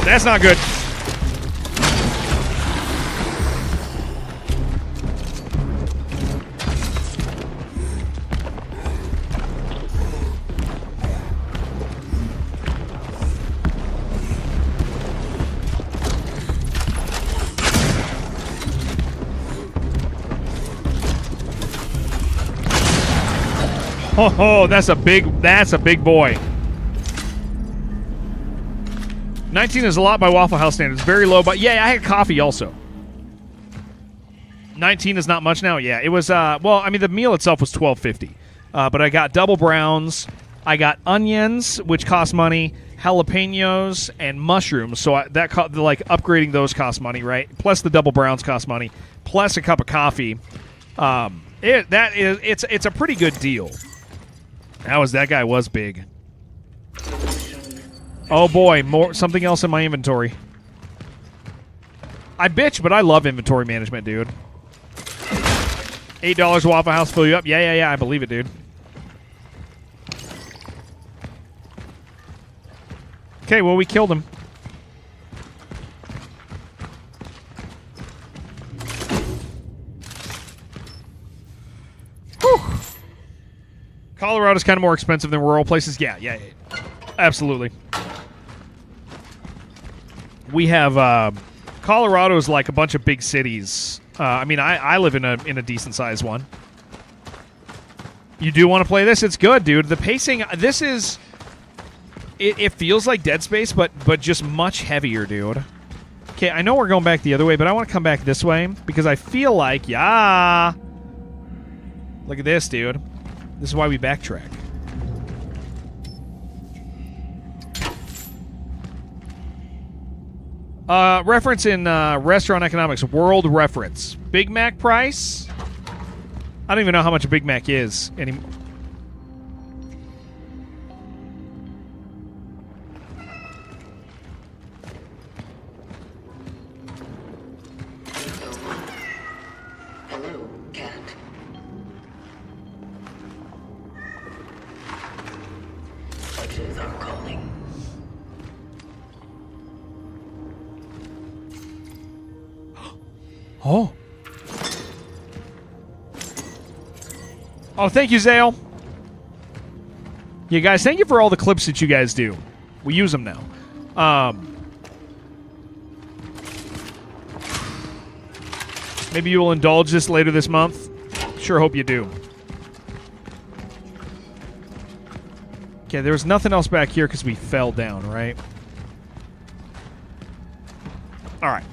Speaker 1: That's not good. Oh, that's a big boy. 19 is a lot by Waffle House standards. Very low, but yeah, I had coffee also. 19 is not much now. Yeah, it was. Well, I mean, the meal itself was $12.50, but I got double browns. I got onions, which cost money, jalapenos, and mushrooms. So like upgrading those cost money, right? Plus the double browns cost money. Plus a cup of coffee. It's a pretty good deal. That guy was big. Oh boy, something else in my inventory. I bitch, but I love inventory management, dude. $8 Waffle House fill you up. Yeah, I believe it, dude. Okay, well, we killed him. Whew. Colorado's kind of more expensive than rural places. Yeah. Absolutely. We have Colorado's like a bunch of big cities. I mean, I live in a decent sized one. You do want to play this? It's good, dude. The pacing. This is. It feels like Dead Space, but just much heavier, dude. Okay, I know we're going back the other way, but I want to come back this way because I feel like, yeah. Look at this, dude. This is why we backtrack. Reference in restaurant economics, world reference. Big Mac price? I don't even know how much a Big Mac is anymore.
Speaker 4: Hello, cat. Touches are calling.
Speaker 1: Oh. Oh, thank you, Zale. Yeah, guys, thank you for all the clips that you guys do. We use them now. Maybe you will indulge this later this month. Sure hope you do. Okay, there was nothing else back here because we fell down, right? All right.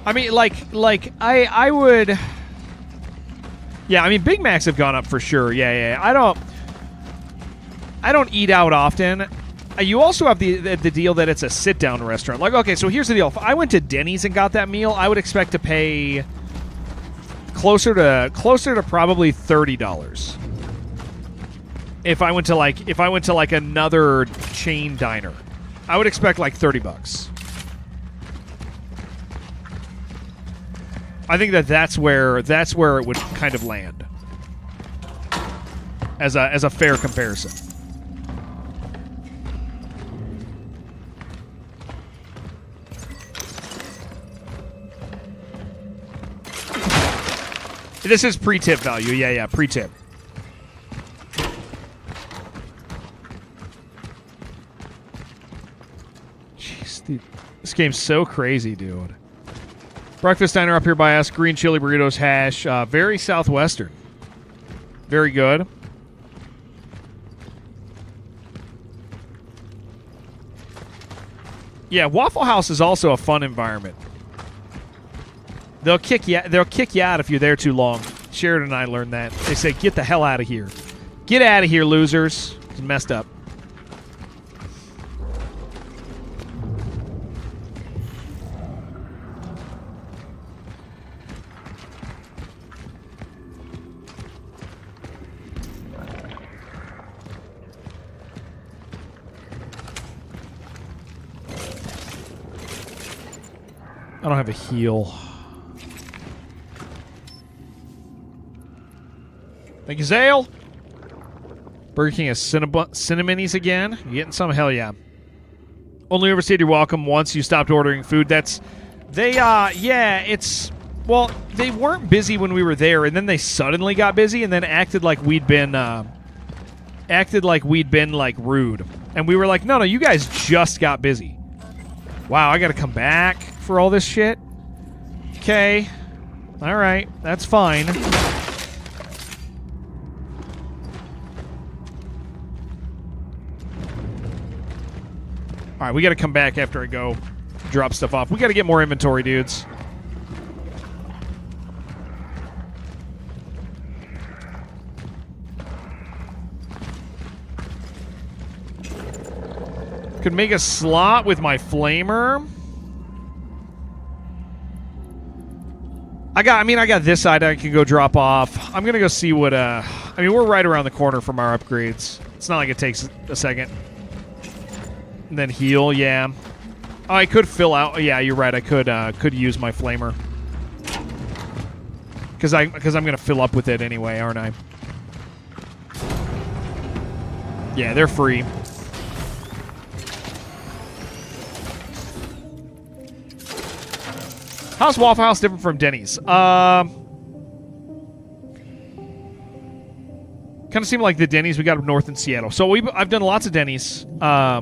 Speaker 1: I mean, I would... Yeah, I mean, Big Macs have gone up for sure. Yeah. I don't eat out often. You also have the deal that it's a sit-down restaurant. Like, okay, so here's the deal. If I went to Denny's and got that meal, I would expect to pay closer to probably $30. If I went to like another chain diner, I would expect like $30. I think that's where it would kind of land as a fair comparison. This is pre-tip value. Yeah, pre-tip. Jeez, dude, this game's so crazy, dude. Breakfast diner up here by us. Green chili burritos, hash. Very southwestern. Very good. Yeah, Waffle House is also a fun environment. They'll kick you out if you're there too long. Sheridan and I learned that. They say, get the hell out of here. Get out of here, losers. It's messed up. I don't have a heal. Thank you, Zale. Burger King has Cinnamonies again. You getting some? Hell yeah. Only overstayed your welcome once you stopped ordering food. They weren't busy when we were there, and then they suddenly got busy and then acted like we'd been like rude. And we were like, no, you guys just got busy. Wow, I gotta come back for all this shit? Okay. Alright, that's fine. All right, we got to come back after I go drop stuff off. We got to get more inventory, dudes. Could make a slot with my flamer. I got this side I can go drop off. I'm gonna go see what we're right around the corner from our upgrades. It's not like it takes a second. And then heal, yeah. Oh, I could fill out. Yeah, you're right. I could use my flamer. Because I'm gonna fill up with it anyway, aren't I? Yeah, they're free. How's Waffle House different from Denny's? Kind of seemed like the Denny's we got up north in Seattle. So I've done lots of Denny's. I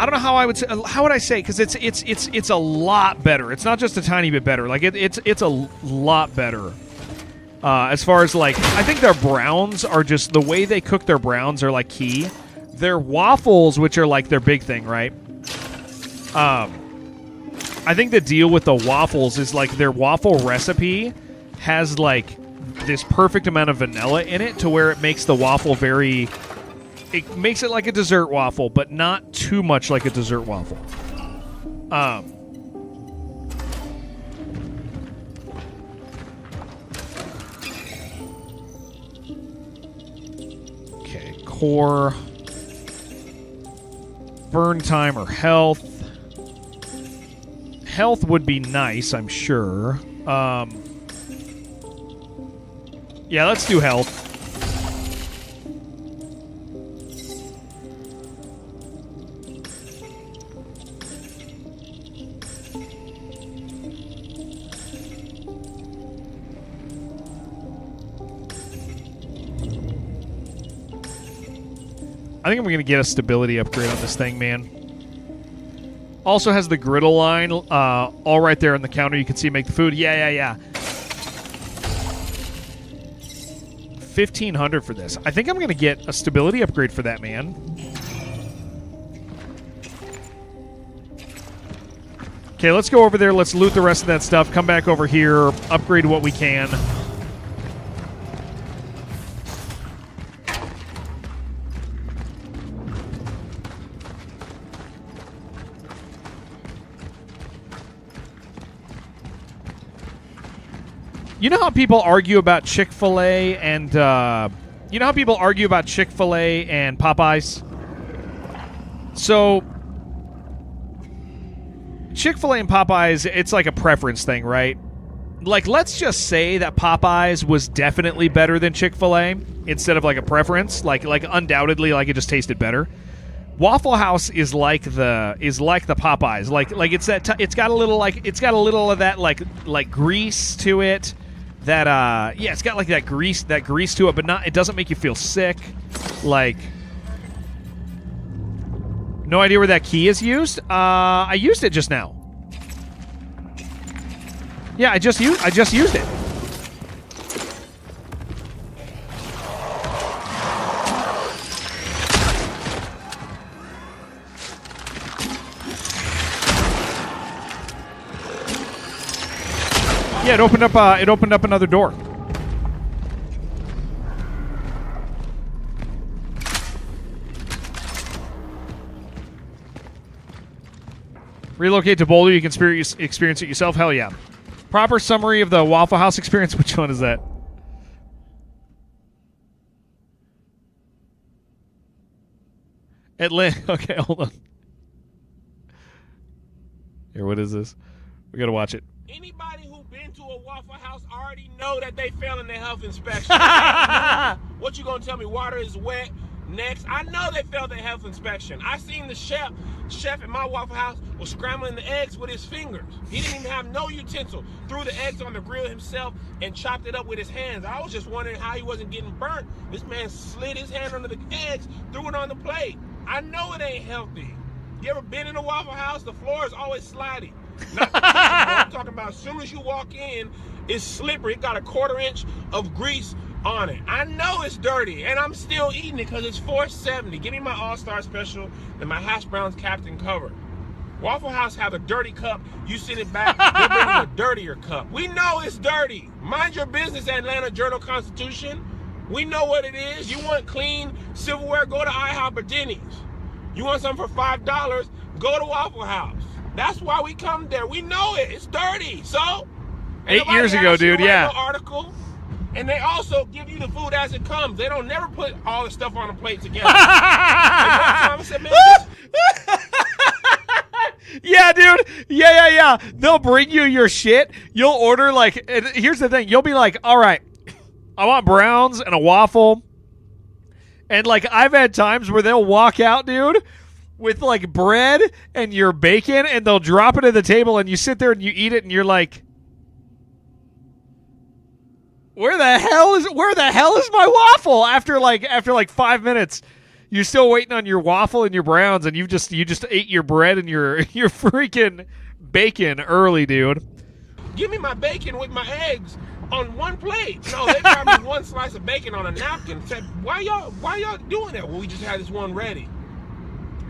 Speaker 1: don't know how I would say. How would I say? Because it's a lot better. It's not just a tiny bit better. Like it's a lot better. As far as like, I think their browns are just the way they cook their browns are like key. Their waffles, which are like their big thing, right? I think the deal with the waffles is like their waffle recipe has like this perfect amount of vanilla in it to where it makes the waffle it makes it like a dessert waffle, but not too much like a dessert waffle. Okay, core, burn time or health. Health would be nice, I'm sure. Yeah, let's do health. I think I'm going to get a stability upgrade on this thing, man. Also has the griddle line all right there on the counter. You can see make the food. Yeah. 1,500 for this. I think I'm going to get a stability upgrade for that, man. Okay, let's go over there. Let's loot the rest of that stuff. Come back over here. Upgrade what we can. You know how people argue about Chick-fil-A and Popeyes? So Chick-fil-A and Popeyes, it's like a preference thing, right? Like, let's just say that Popeyes was definitely better than Chick-fil-A instead of like a preference, like undoubtedly, like it just tasted better. Waffle House is like the Popeyes, like it's got a little of that like grease to it. That it's got like that grease to it, but it doesn't make you feel sick. Like, no idea where that key is used. I used it just now. Yeah, I just used it. Yeah, it opened up another door. Relocate to Boulder, you can experience it yourself. Hell yeah. Proper summary of the Waffle House experience. Which one is that? Atlanta. Okay, hold on. Here, what is this? We gotta watch it.
Speaker 10: Anybody who been to a Waffle House already know that they failed in their health inspection. What you gonna tell me? Water is wet. Next, I know they failed their health inspection. I seen the chef at my Waffle House was scrambling the eggs with his fingers. He didn't even have no utensil. Threw the eggs on the grill himself and chopped it up with his hands. I was just wondering how he wasn't getting burnt. This man slid his hand under the eggs, threw it on the plate. I know it ain't healthy. You ever been in a Waffle House? The floor is always sliding. I'm talking about as soon as you walk in, it's slippery. It got a 1/4 inch of grease on it. I know it's dirty, and I'm still eating it because it's $4.70. Give me my All-Star Special and my hash browns Captain Cover. Waffle House have a dirty cup. You send it back, they're bringing a dirtier cup. We know it's dirty. Mind your business, Atlanta Journal-Constitution. We know what it is. You want clean silverware, go to IHOP or Denny's. You want something for $5, go to Waffle House. That's why we come there. We know it. It's dirty. So,
Speaker 1: 8 years ago, dude, yeah.
Speaker 10: Article, and they also give you the food as it comes. They don't never put all the stuff on a plate together. And one time I said, man,
Speaker 1: yeah, dude. Yeah. They'll bring you your shit. You'll order, like, and here's the thing. You'll be like, all right, I want browns and a waffle. And, like, I've had times where they'll walk out, dude, with, like, bread and your bacon, and they'll drop it at the table, and you sit there and you eat it, and you're like, where the hell is my waffle? After like 5 minutes, you're still waiting on your waffle and your browns, and you just ate your bread and your freaking bacon early, dude.
Speaker 10: Give me my bacon with my eggs on one plate. No, they got me one slice of bacon on a napkin. Said, why y'all doing that? Well, we just had this one ready.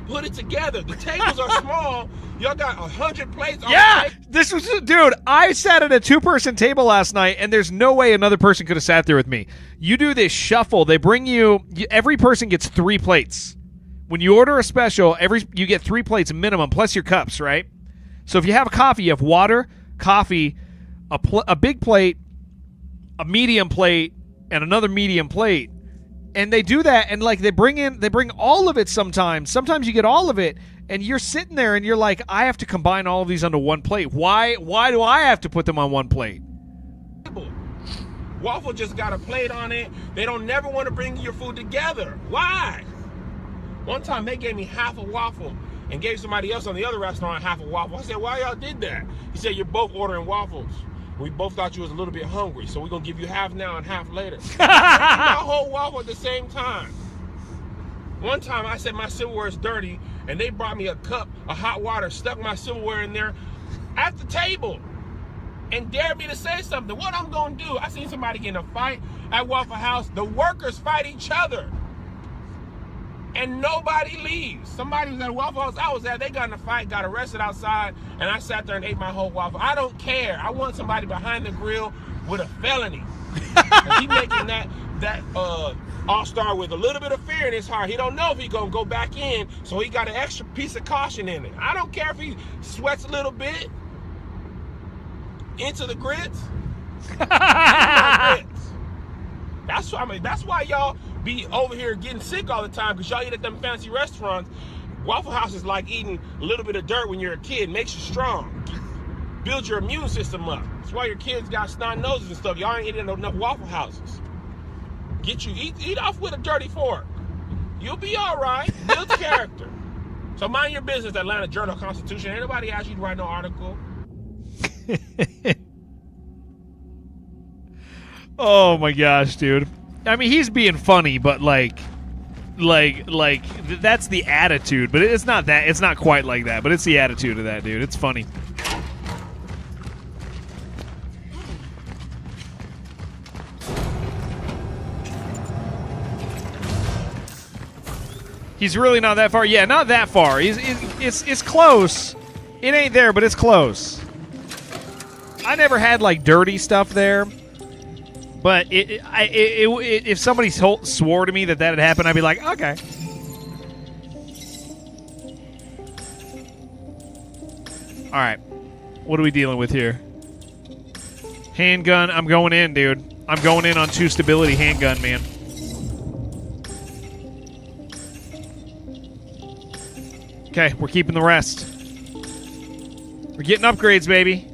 Speaker 10: Put it together. The tables are small. Y'all got 100 plates on the table.
Speaker 1: This was, dude, I sat at a 2-person table last night, and there's no way another person could have sat there with me. You do this shuffle. They bring you, every person gets 3 plates. When you order a special, you get 3 plates minimum, plus your cups, right? So if you have a coffee, you have water, coffee, a big plate, a medium plate, and another medium plate. And they do that, and like they bring all of it sometimes. Sometimes you get all of it, and you're sitting there and you're like, I have to combine all of these onto one plate. Why do I have to put them on one plate?
Speaker 10: Waffle just got a plate on it. They don't never want to bring your food together. Why? One time they gave me half a waffle and gave somebody else on the other restaurant half a waffle. I said, why y'all did that? He said, you're both ordering waffles. We both thought you was a little bit hungry, so we're going to give you half now and half later. I a whole waffle at the same time. One time I said my silverware is dirty, and they brought me a cup of hot water, stuck my silverware in there at the table, and dared me to say something. What I'm going to do? I seen somebody get in a fight at Waffle House. The workers fight each other, and nobody leaves. Somebody was at Waffle House I was at, they got in a fight, got arrested outside, and I sat there and ate my whole waffle. I don't care. I want somebody behind the grill with a felony. He making that all-star with a little bit of fear in his heart. He don't know if he's going to go back in, so he got an extra piece of caution in it. I don't care if he sweats a little bit into the grits. That's why y'all be over here getting sick all the time, because y'all eat at them fancy restaurants. Waffle House is like eating a little bit of dirt when you're a kid. Makes you strong. Build your immune system up. That's why your kids got snot noses and stuff. Y'all ain't eating enough Waffle Houses. Eat off with a dirty fork. You'll be all right. Build character. So mind your business, Atlanta Journal-Constitution. Ain't nobody asked you to write no article.
Speaker 1: Oh my gosh, dude. I mean, he's being funny, but like that's the attitude. But it's not that. It's not quite like that. But it's the attitude of that dude. It's funny. He's really not that far. Yeah, not that far. It's close. It ain't there, but it's close. I never had like dirty stuff there. But if somebody swore to me that had happened, I'd be like, okay. All right. What are we dealing with here? Handgun. I'm going in, dude. I'm going in on 2 stability handgun, man. Okay, we're keeping the rest. We're getting upgrades, baby.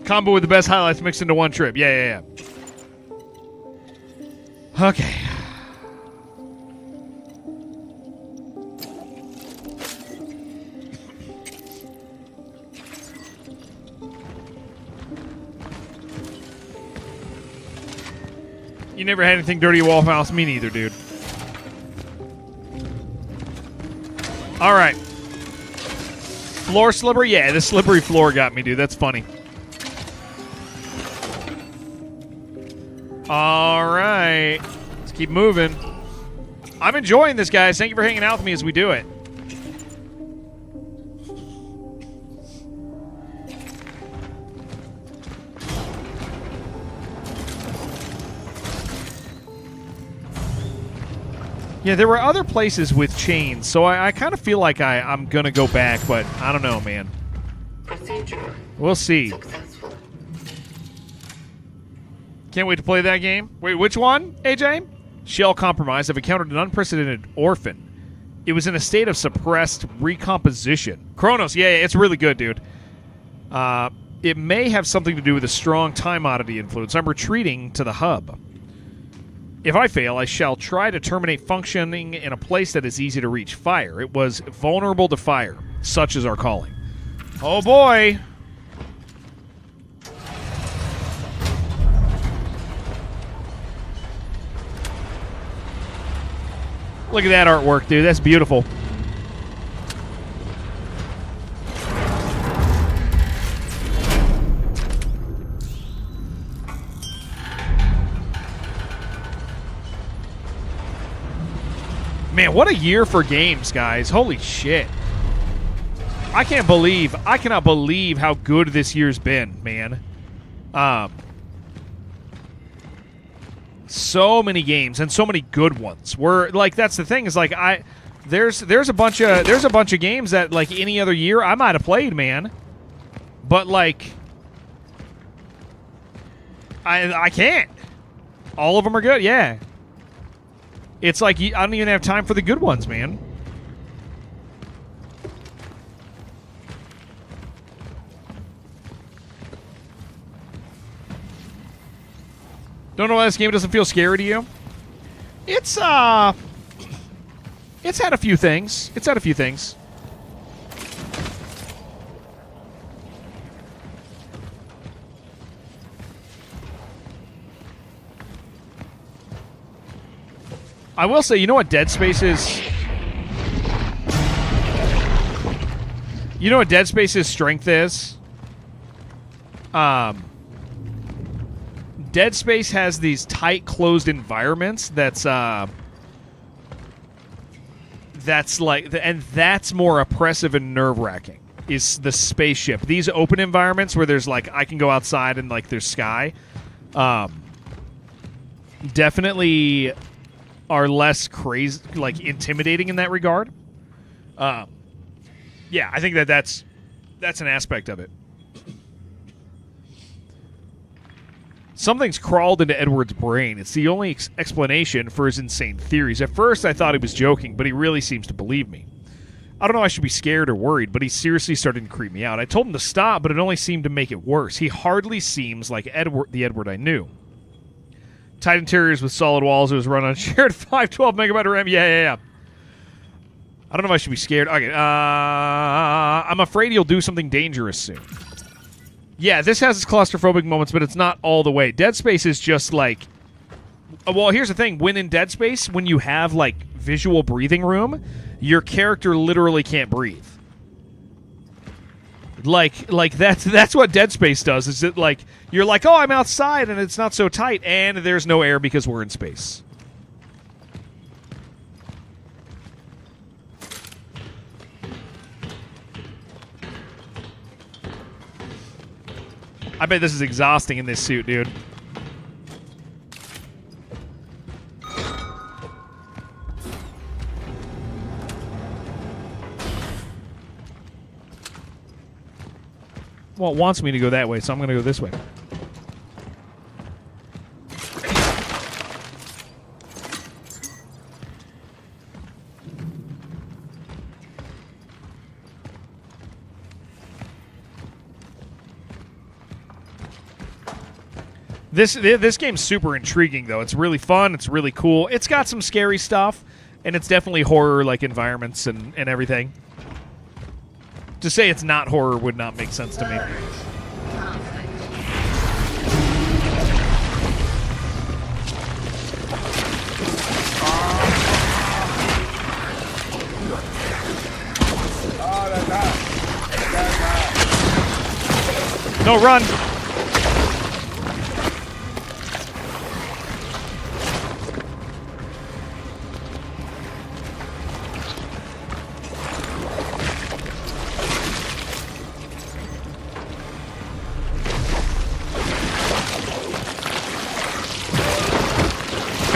Speaker 1: Combo with the best highlights mixed into one trip. Yeah. Okay. You never had anything dirty at Waffle House? Me neither, dude. All right. Floor slippery? Yeah, the slippery floor got me, dude. That's funny. All right. Let's keep moving. I'm enjoying this, guys. Thank you for hanging out with me as we do it. Yeah, there were other places with chains, so I kind of feel like I'm going to go back, but I don't know, man.
Speaker 4: Procedure
Speaker 1: We'll see.
Speaker 4: successful.
Speaker 1: Can't wait to play that game. Wait, which one, AJ? Shell Compromise. I've encountered an unprecedented orphan. It was in a state of suppressed recomposition. CRONOS, yeah, it's really good, dude. It may have something to do with a strong time oddity influence. I'm retreating to the hub. If I fail, I shall try to terminate functioning in a place that is easy to reach. Fire. It was vulnerable to fire. Such is our calling. Oh, boy. Look at that artwork, dude. That's beautiful. Man, what a year for games, guys. Holy shit. I cannot believe how good this year's been, man. So many games and so many good ones. That's the thing, is like there's a bunch of games that like any other year I might have played, man. But like I can't. All of them are good, yeah. It's like I don't even have time for the good ones, man. Don't know why this game doesn't feel scary to you. It's had a few things. I will say, you know what Dead Space's... You know what Dead Space's strength is? Dead Space has these tight, closed environments that's like... And that's more oppressive and nerve-wracking, is the spaceship. These open environments where there's, like, I can go outside and, like, there's sky, definitely... are less crazy, like intimidating in that regard. Yeah, I think that's an aspect of it. Something's crawled into Edward's brain. It's the only explanation for his insane theories. At first, I thought he was joking, but he really seems to believe me. I don't know if I should be scared or worried, but he seriously started to creep me out. I told him to stop, but it only seemed to make it worse. He hardly seems like the Edward I knew. Tight interiors with solid walls. It was run on shared 512 megabyte RAM. Yeah. I don't know if I should be scared. Okay. I'm afraid he'll do something dangerous soon. Yeah, this has its claustrophobic moments, but it's not all the way. Dead Space is just like... Well, here's the thing. When in Dead Space, when you have, like, visual breathing room, your character literally can't breathe. Like that's what Dead Space does. Is it like you're like, oh, I'm outside and it's not so tight, and there's no air because we're in space. I bet this is exhausting in this suit, dude. Well, it wants me to go that way, so I'm going to go this way. This game's super intriguing, though. It's really fun. It's really cool. It's got some scary stuff, and it's definitely horror-like environments and everything. To say it's not horror would not make sense to me. No, run!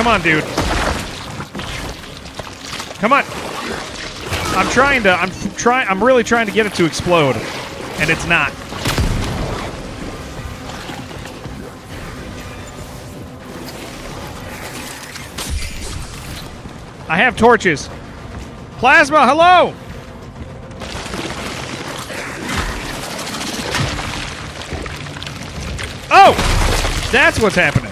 Speaker 1: Come on, dude. Come on. I'm really trying to get it to explode, and it's not. I have torches. Plasma, hello! Oh! That's what's happening.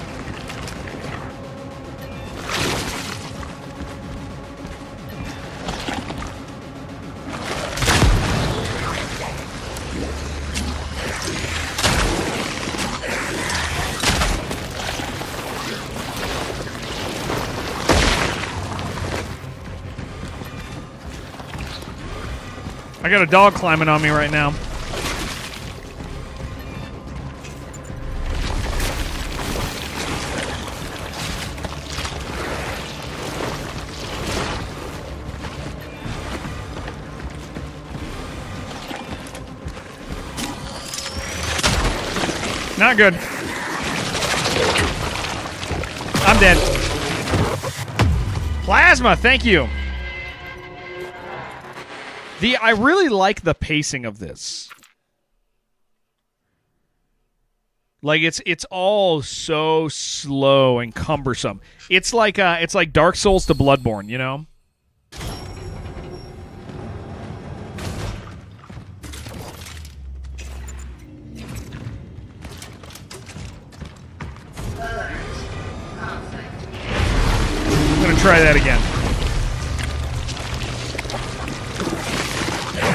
Speaker 1: I got a dog climbing on me right now. Not good. I'm dead. Plasma, thank you. I really like the pacing of this. Like it's all so slow and cumbersome. It's like Dark Souls to Bloodborne, you know? I'm gonna try that again.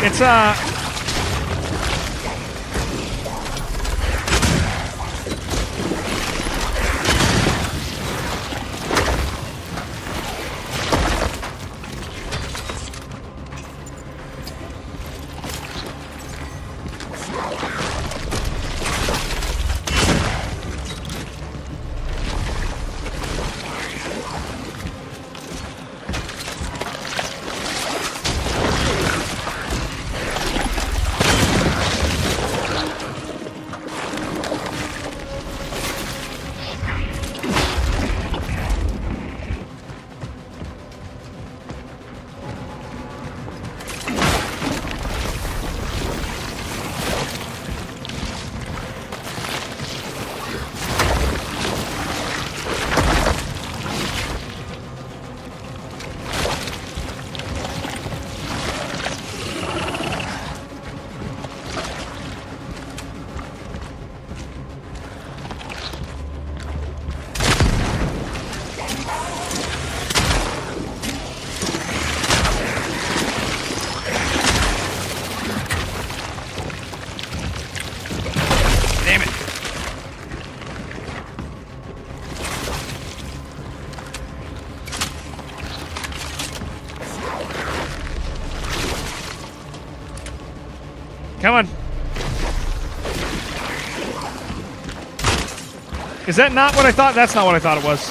Speaker 1: It's Come on. Is that not what I thought? That's not what I thought it was.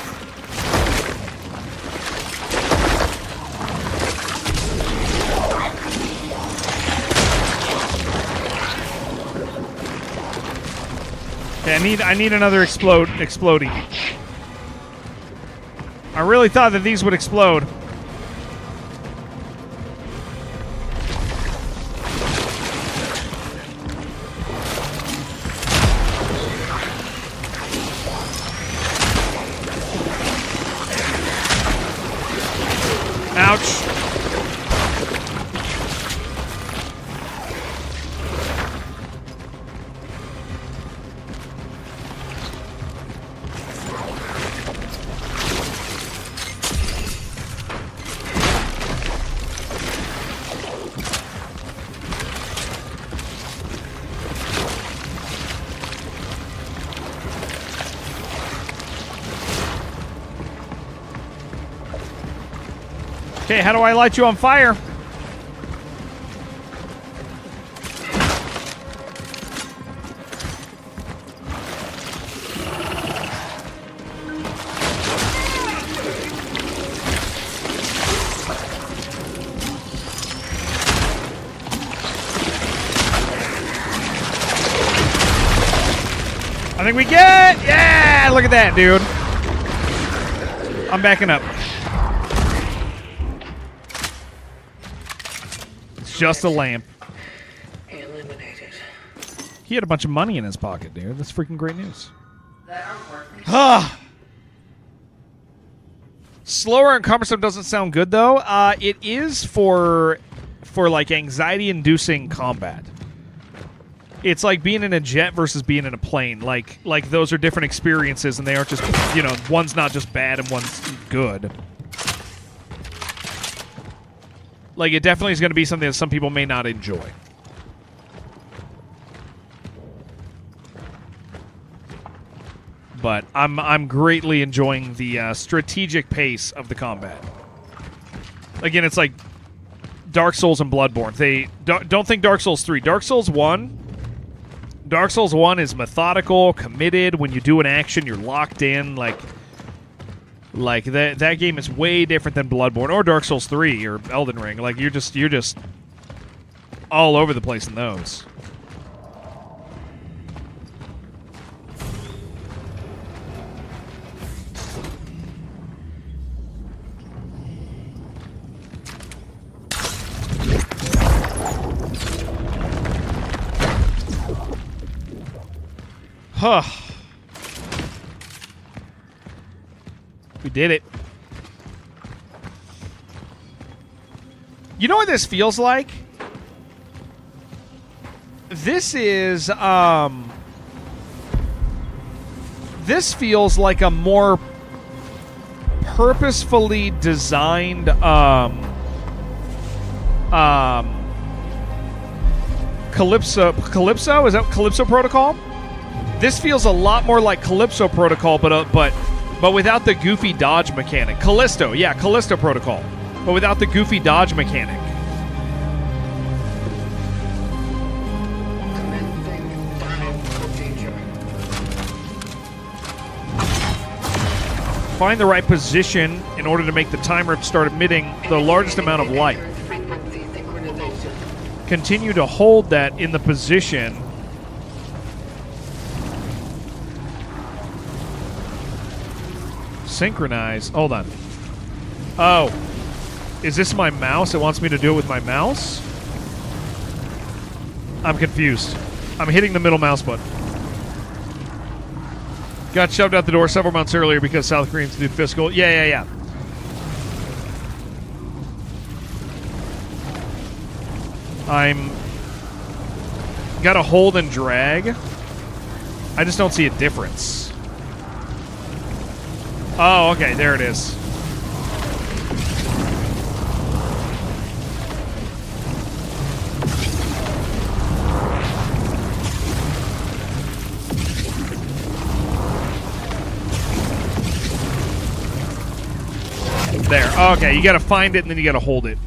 Speaker 1: Okay, I need another exploding. I really thought that these would explode. Ouch. Okay, how do I light you on fire? I think we get... Yeah! Look at that, dude. I'm backing up. It's just a lamp.
Speaker 4: Eliminated.
Speaker 1: He had a bunch of money in his pocket, dude. That's freaking great news. Slower and cumbersome doesn't sound good, though. It is for like anxiety-inducing combat. It's like being in a jet versus being in a plane. Like those are different experiences, and they aren't just, you know, one's not just bad and one's good. Like, it definitely is going to be something that some people may not enjoy. But I'm greatly enjoying the strategic pace of the combat. Again, it's like Dark Souls and Bloodborne. They don't think Dark Souls 3. Dark Souls 1 is methodical, committed. When you do an action, you're locked in. Like that game is way different than Bloodborne or Dark Souls 3 or Elden Ring. Like you're just all over the place in those. Huh. We did it. You know what this feels like? This is, this feels like a more purposefully designed, Calypso? Is that Calypso Protocol? This feels a lot more like Calypso Protocol, but without the goofy dodge mechanic. Callisto Protocol, but without the goofy dodge mechanic.
Speaker 4: Commencing dive procedure.
Speaker 1: Find the right position in order to make the timer start emitting the largest amount of light.
Speaker 4: Frequency synchronization.
Speaker 1: Continue to hold that in the position. Synchronize. Hold on. Oh. Is this my mouse? It wants me to do it with my mouse? I'm confused. I'm hitting the middle mouse button. Got shoved out the door several months earlier because South Koreans do fiscal. Yeah. I'm... Gotta hold and drag. I just don't see a difference. Oh, okay, there it is. There. Okay, you gotta find it and then you gotta hold it.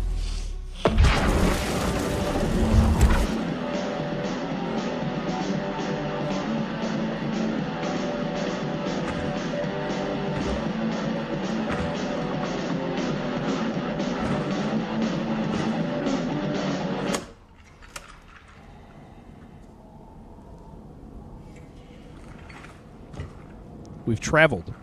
Speaker 1: We've traveled.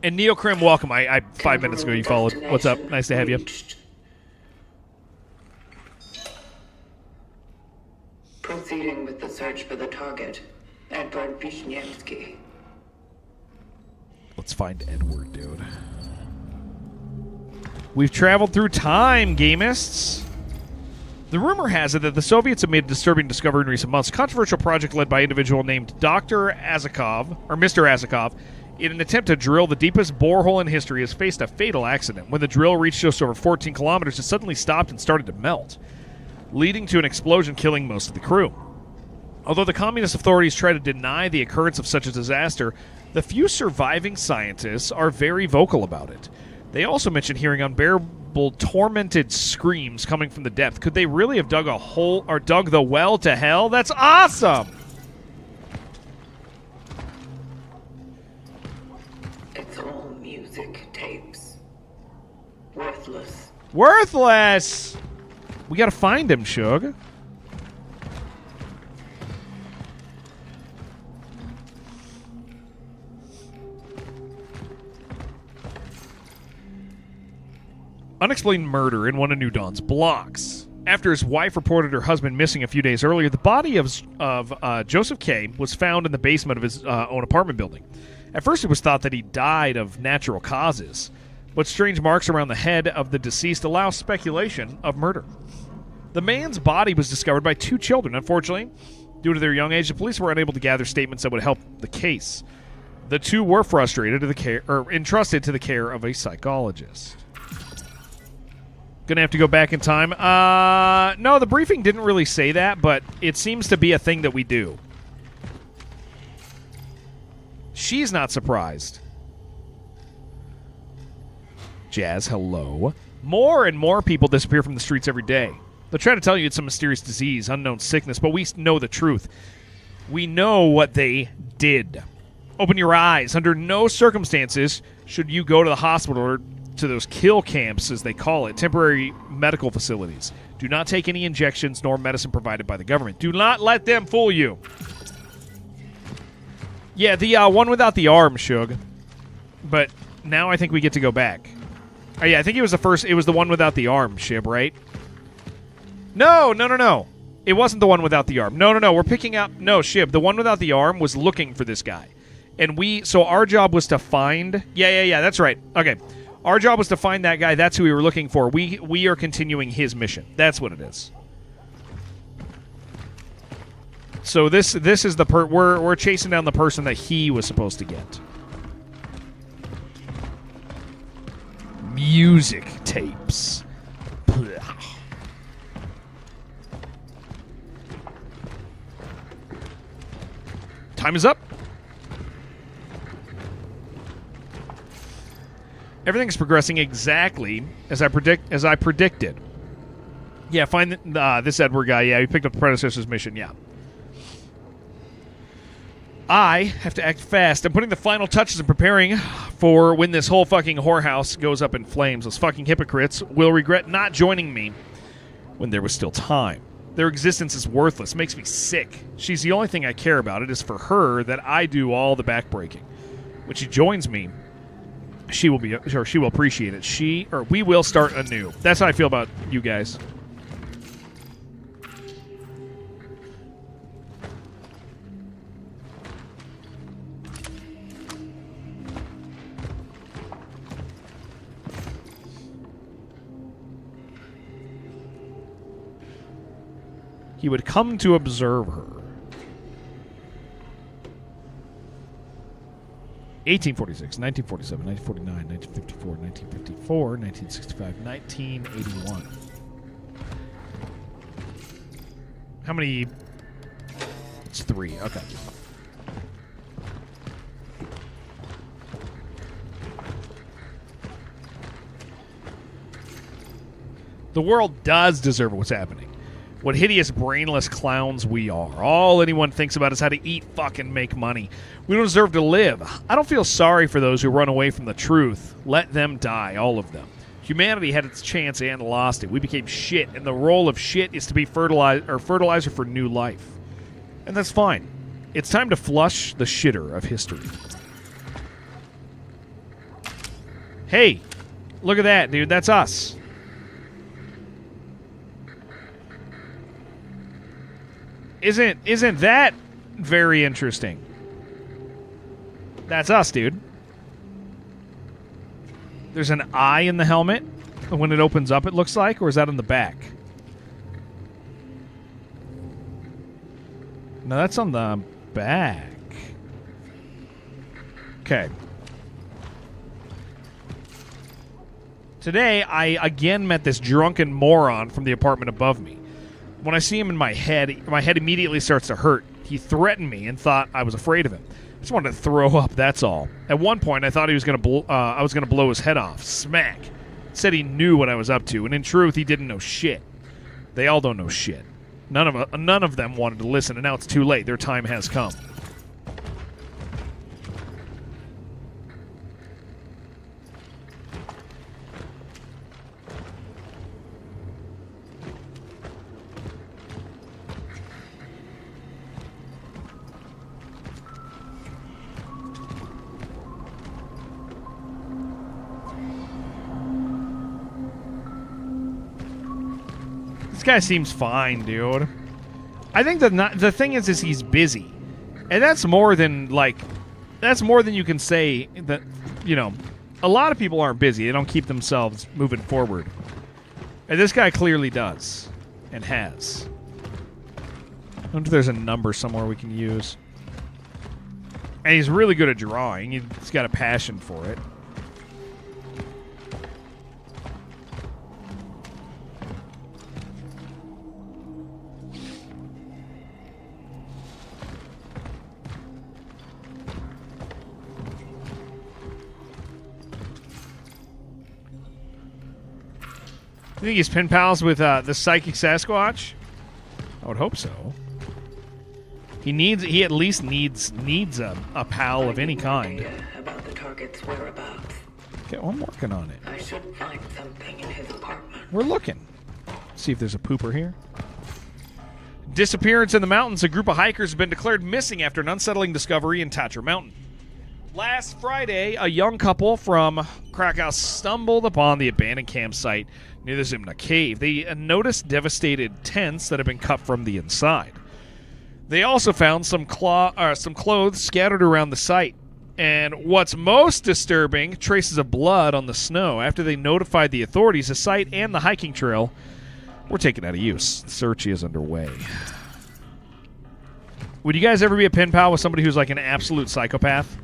Speaker 1: And Neocrim, welcome. I 5 minutes ago you followed. What's up? Nice to have you.
Speaker 4: Proceeding with the search for the target, Edward Wisniewski.
Speaker 1: Let's find Edward, dude. We've traveled through time, gamists. The rumor has it that the Soviets have made a disturbing discovery in recent months. A controversial project led by an individual named Dr. Azakov, or Mr. Azakov, in an attempt to drill the deepest borehole in history, has faced a fatal accident. When the drill reached just over 14 kilometers, it suddenly stopped and started to melt, leading to an explosion killing most of the crew. Although the communist authorities try to deny the occurrence of such a disaster, the few surviving scientists are very vocal about it. They also mention hearing unbearable, tormented screams coming from the depth. Could they really have dug a hole or dug the well to hell? That's awesome!
Speaker 4: It's all music tapes. Worthless.
Speaker 1: Worthless! We gotta find him, Shug. Unexplained murder in one of New Dawn's blocks. After his wife reported her husband missing a few days earlier, the body of Joseph K. was found in the basement of his own apartment building. At first, it was thought that he died of natural causes, but strange marks around the head of the deceased allow speculation of murder. The man's body was discovered by 2 children. Unfortunately, due to their young age, the police were unable to gather statements that would help the case. The 2 were entrusted to the care of a psychologist. Gonna have to go back in time. No, the briefing didn't really say that, but it seems to be a thing that we do. She's not surprised. Jazz, hello. More and more people disappear from the streets every day. They'll try to tell you it's some mysterious disease, unknown sickness, but we know the truth. We know what they did. Open your eyes. Under no circumstances should you go to the hospital or to those kill camps, as they call it, temporary medical facilities. Do not take any injections nor medicine provided by the government. Do not let them fool you. Yeah, the one without the arm, Shug. But now I think we get to go back. Oh, yeah, I think it was the one without the arm, Shib, right? No. It wasn't the one without the arm. No, we're picking up... No, Shib, the one without the arm was looking for this guy. And so our job was to find... Yeah, that's right. Okay. Our job was to find that guy. That's who we were looking for. We are continuing his mission. That's what it is. So this is the we're chasing down the person that he was supposed to get. Music tapes. Time is up. Everything's progressing exactly as I predicted. Yeah, find this Edward guy. Yeah, he picked up the predecessor's mission. Yeah. I have to act fast. I'm putting the final touches and preparing for when this whole fucking whorehouse goes up in flames. Those fucking hypocrites will regret not joining me when there was still time. Their existence is worthless. It makes me sick. She's the only thing I care about. It is for her that I do all the backbreaking. When she joins me, she will appreciate it. We will start anew. That's how I feel about you guys. He would come to observe her. 1846, 1947, 1949, 1954, 1954, 1965, 1981. How many? It's 3. Okay. The world does deserve what's happening. What hideous, brainless clowns we are. All anyone thinks about is how to eat, fuck, and make money. We don't deserve to live. I don't feel sorry for those who run away from the truth. Let them die, all of them. Humanity had its chance and lost it. We became shit, and the role of shit is to be fertilizer for new life. And that's fine. It's time to flush the shitter of history. Hey, look at that, dude. That's us. Isn't that very interesting? That's us, dude. There's an eye in the helmet when it opens up, it looks like, or is that on the back? No, that's on the back. Okay. Today, I again met this drunken moron from the apartment above me. When I see him in my head immediately starts to hurt. He threatened me and thought I was afraid of him. I just wanted to throw up, that's all. At one point, I thought I was going to blow his head off. Smack. Said he knew what I was up to, and in truth, he didn't know shit. They all don't know shit. None of them wanted to listen, and now it's too late. Their time has come. guy seems fine, dude. I think the thing is he's busy. And that's more than, like, that's more than you can say that, you know, a lot of people aren't busy. They don't keep themselves moving forward. And this guy clearly does. And has. I wonder if there's a number somewhere we can use. And he's really good at drawing. He's got a passion for it. You think he's pen pals with the Psychic Sasquatch? I would hope so. He at least needs a pal of any kind.
Speaker 4: About the target's whereabouts.
Speaker 1: Okay, well, I'm working on it.
Speaker 4: I should find something in his apartment.
Speaker 1: We're looking. See if there's a pooper here. Disappearance in the mountains. A group of hikers have been declared missing after an unsettling discovery in Tatra Mountain. Last Friday, a young couple from Krakow stumbled upon the abandoned campsite near the Zimna cave. They noticed devastated tents that had been cut from the inside. They also found some clothes scattered around the site. And what's most disturbing, traces of blood on the snow. After they notified the authorities, the site and the hiking trail were taken out of use. The search is underway. Would you guys ever be a pen pal with somebody who's like an absolute psychopath?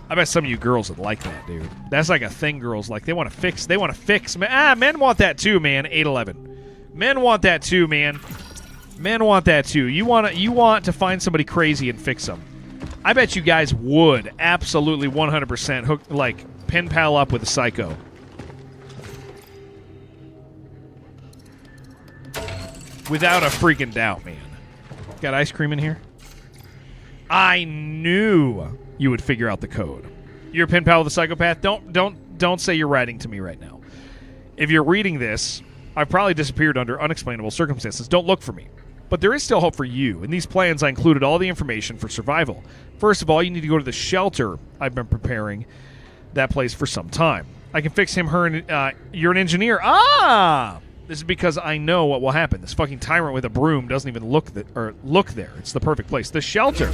Speaker 1: I bet some of you girls would like that, dude. That's like a thing girls like. They want to fix. Men want that too, man. 811. Men want that too, man. Men want that too. You want to find somebody crazy and fix them. I bet you guys would absolutely 100% hook, like, pen pal up with a psycho. Without a freaking doubt, man. Got ice cream in here? I knew you would figure out the code. You're a pen pal with a psychopath? Don't say you're writing to me right now. If you're reading this, I've probably disappeared under unexplainable circumstances. Don't look for me. But there is still hope for you. In these plans, I included all the information for survival. First of all, you need to go to the shelter I've been preparing that place for some time. I can fix him, her, and you're an engineer. Ah! This is because I know what will happen. This fucking tyrant with a broom doesn't even look there. It's the perfect place. The shelter.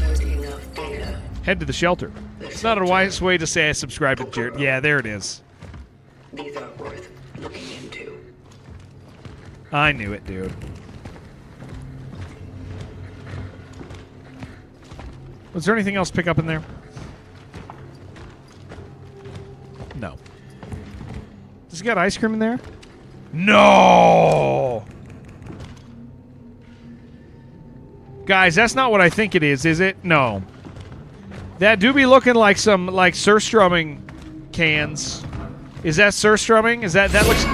Speaker 1: Head to the shelter. It's not a wise way to say I subscribe to Jared. Yeah, there it is.
Speaker 4: These are worth looking into.
Speaker 1: I knew it, dude. Was there anything else to pick up in there? No. Does he got ice cream in there? No! Guys, that's not what I think it is it? No. That do be looking like some, like, surstrumming cans. Is that surstrumming? Is that looks...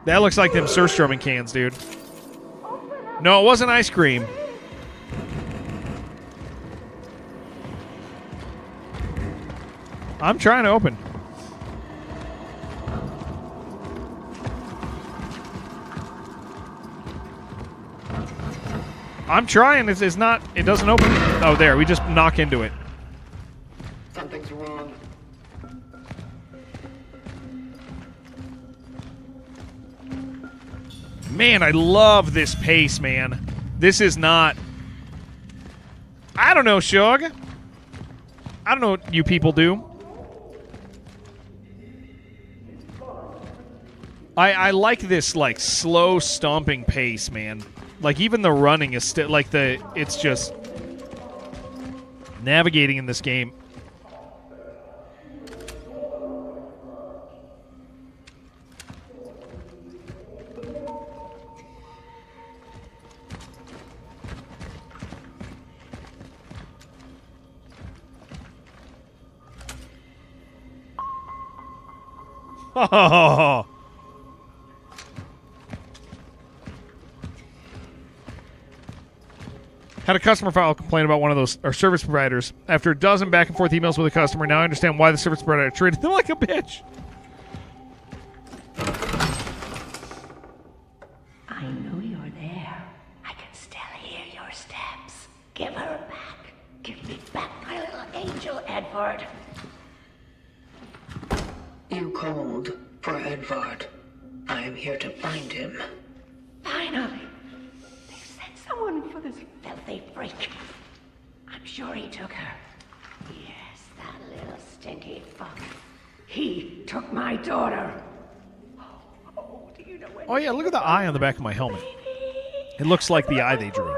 Speaker 1: That looks like them surstrumming cans, dude. No, it wasn't ice cream. I'm trying to open. I'm trying. It's not. It doesn't open. Oh, there. We just knock into it.
Speaker 4: Something's wrong.
Speaker 1: Man, I love this pace, man. This is not... I don't know, Shug. I don't know what you people do. I like this, like, slow stomping pace, man. Like, even the running is still, like, it's just navigating in this game. Oh. Had a customer file complaint about one of those, our service providers. After a dozen back and forth emails with a customer, now I understand why the service provider treated them like a bitch.
Speaker 11: I know you're there. I can still hear your steps. Give her back. Give me back my little angel, Edward.
Speaker 4: You called for Edward. I am here to find him.
Speaker 11: Finally! They sent someone for this filthy freak. I'm sure he took her. Yes, that little stinky fuck. He took my daughter. Oh, do you know when?
Speaker 1: Oh, yeah, look at the eye on the back of my helmet. It looks like the eye they drew.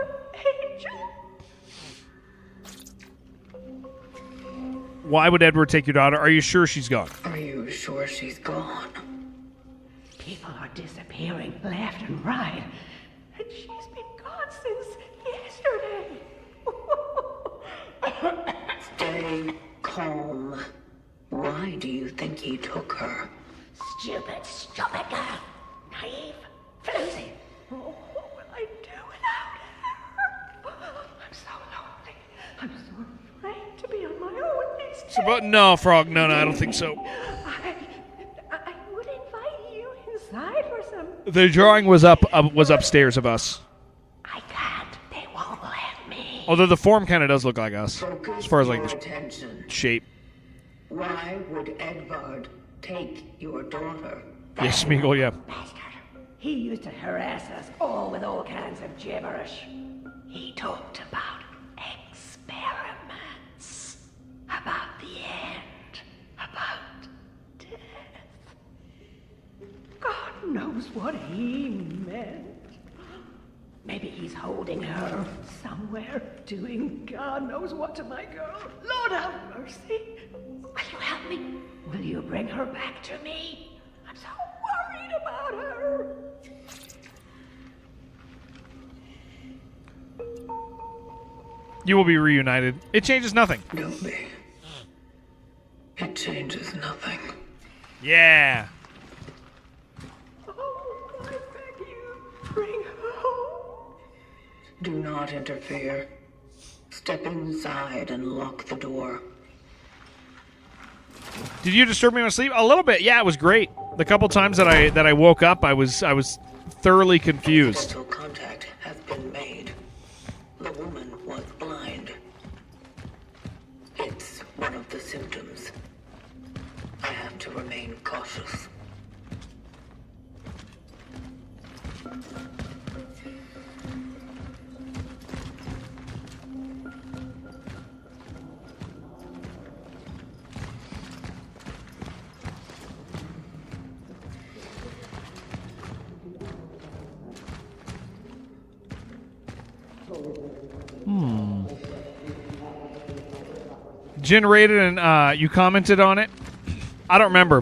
Speaker 1: Why would Edward take your daughter? Are you sure she's gone?
Speaker 4: Are you sure she's gone?
Speaker 11: People are disappearing left and right. And she's been gone since yesterday.
Speaker 4: Stay calm. Why do you think he took her?
Speaker 11: Stupid girl. Naive, floozy. Oh, what will I do without her? I'm so lonely. I'm so afraid to be on my own these days.
Speaker 1: But no, Frog. No, I don't think so.
Speaker 11: I would invite you inside for some.
Speaker 1: The drawing was upstairs of us.
Speaker 11: I can't. They won't let me.
Speaker 1: Although the form kind of does look like us, as far as like the
Speaker 4: attention.
Speaker 1: shape.
Speaker 4: Why would Edvard take your daughter?
Speaker 1: Yes, Smeagol, yeah.
Speaker 11: Bastard. He used to harass us all with all kinds of gibberish. He talked about experiments, about the end, about death. God knows what he meant. Maybe he's holding her somewhere, doing God knows what to my girl. Lord have mercy. Will you help me? Will you bring her back to me? I'm so worried about her.
Speaker 1: You will be reunited. It changes nothing.
Speaker 4: Don't be. It changes nothing.
Speaker 1: Yeah.
Speaker 11: Oh, I beg you, bring her home.
Speaker 4: Do not interfere. Step inside and lock the door.
Speaker 1: Did you disturb me in my sleep? A little bit. Yeah, it was great. The couple times that I woke up, I was thoroughly confused.
Speaker 4: Dental contact has been made. The woman was blind. It's one of the symptoms. I have to remain cautious.
Speaker 1: Generated and you commented on it? I don't remember.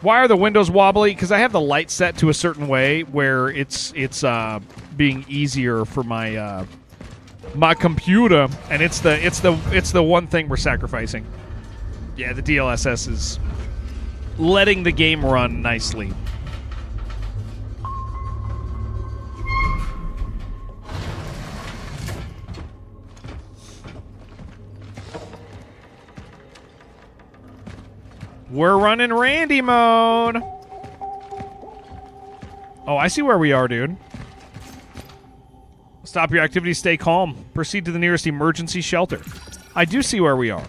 Speaker 1: Why are the windows wobbly? Because I have the light set to a certain way where it's being easier for my my computer, and it's the one thing we're sacrificing. Yeah, the DLSS is letting the game run nicely. We're running Randy mode. Oh, I see where we are, dude. Stop your activity, stay calm. Proceed to the nearest emergency shelter. I do see where we are.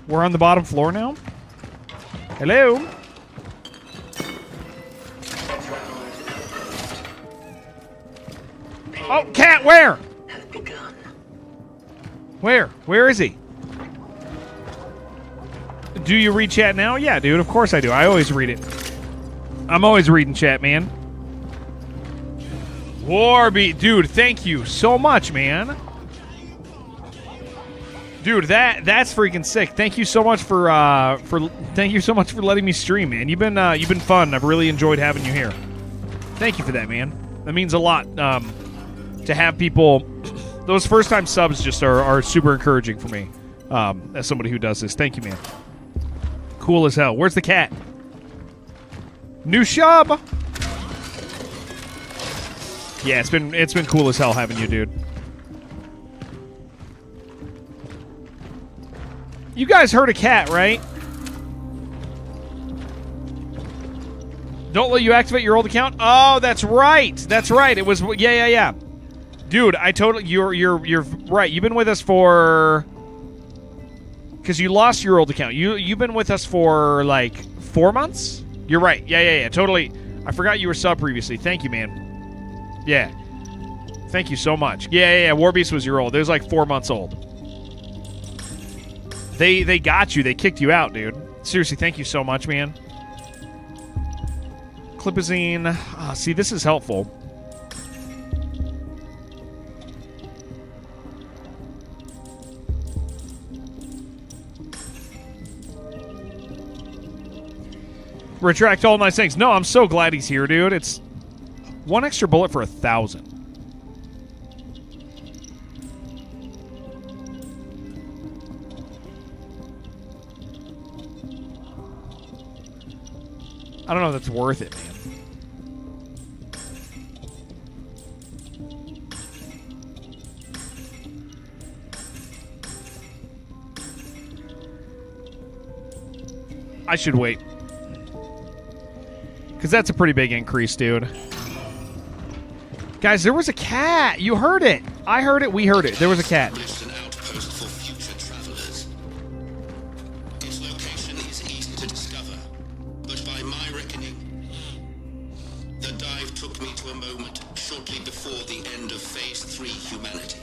Speaker 1: We're on the bottom floor now? Hello? Oh, cat, where? Where? Where is he? Do you read chat now? Yeah, dude, of course I do. I always read it. I'm always reading chat, man. Warbeat, dude, thank you so much, man. Dude, that's freaking sick. Thank you so much for letting me stream, man. You've been fun. I've really enjoyed having you here. Thank you for that, man. That means a lot. To have people, those first time subs just are super encouraging for me. As somebody who does this, thank you, man. Cool as hell. Where's the cat? New shub. Yeah, it's been cool as hell having you, dude. You guys heard a cat, right? Don't let you activate your old account. Oh, that's right. That's right. It was yeah. Dude, I totally you're right. You've been with us for because you lost your old account. You've been with us for like 4 months? You're right. Yeah. Totally. I forgot you were sub previously. Thank you, man. Yeah. Thank you so much. Yeah. Warbeast was your old. It was like 4 months old. They got you. They kicked you out, dude. Seriously, thank you so much, man. Clipazine. See, this is helpful. Retract all nice things. No, I'm so glad he's here, dude. It's 1 extra bullet for 1,000. I don't know if that's worth it, man. I should wait. Because that's a pretty big increase, dude. Guys, there was a cat. You heard it. I heard it. We heard it. There was a cat.
Speaker 5: It's an outpost for future travelers. Its location is easy to discover, but by my reckoning, the dive took me to a moment shortly before the end of Phase 3 humanity.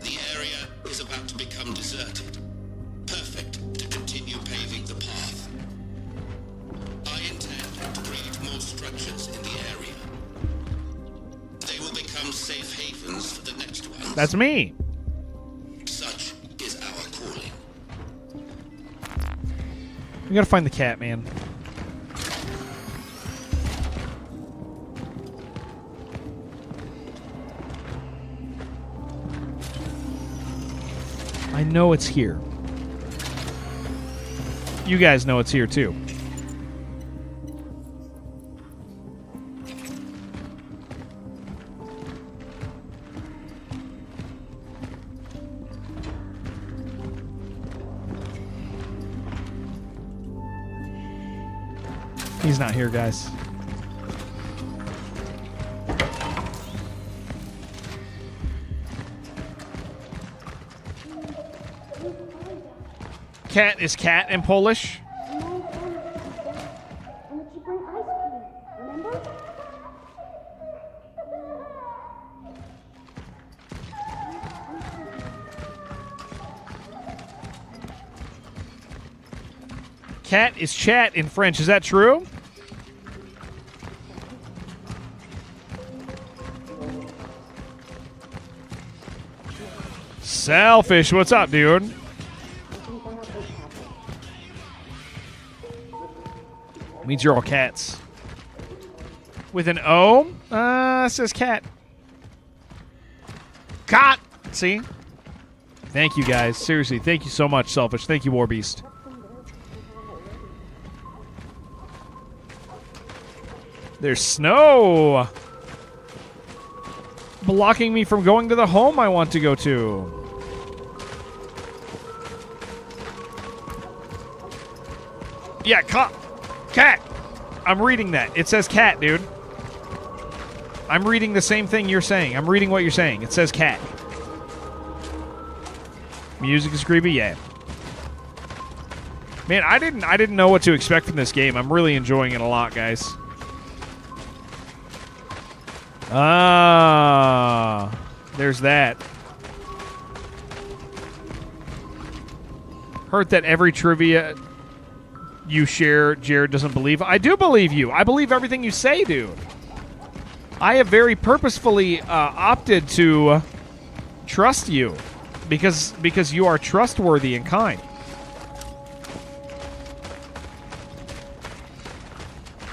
Speaker 5: The area is about to become deserted. Perfect to continue paving the path. I intend to create more structures in the area. They will become safe havens for the next ones.
Speaker 1: That's me.
Speaker 5: Such is our calling.
Speaker 1: We gotta find the cat, man. I know it's here. You guys know it's here, too. He's not here, guys. Cat is cat in Polish. Cat is chat in French. Is that true? Selfish, what's up, dude? Means you're all cats. With an O? It says cat. Cat! See? Thank you, guys. Seriously, thank you so much, Selfish. Thank you, Warbeast. There's snow! Blocking me from going to the home I want to go to. Yeah, cat. I'm reading that. It says cat, dude. I'm reading the same thing you're saying. I'm reading what you're saying. It says cat. Music is creepy, yeah. Man, I didn't know what to expect from this game. I'm really enjoying it a lot, guys. Ah, there's that. Heard that every trivia you share, Jared doesn't believe. I do believe you. I believe everything you say, dude. I have very purposefully opted to trust you because you are trustworthy and kind.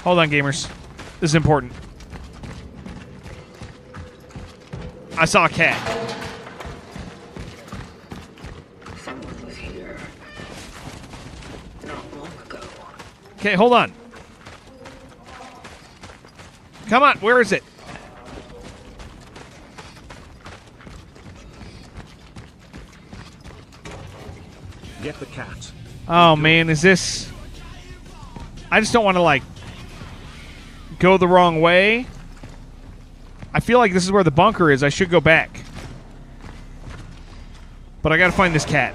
Speaker 1: Hold on, gamers. This is important. I saw a cat.
Speaker 4: Someone was here not long ago.
Speaker 1: Okay, hold on. Come on, where is it?
Speaker 9: Get the cat.
Speaker 1: Oh man, is this... I just don't want to, like, go the wrong way. I feel like this is where the bunker is. I should go back. But I gotta find this cat.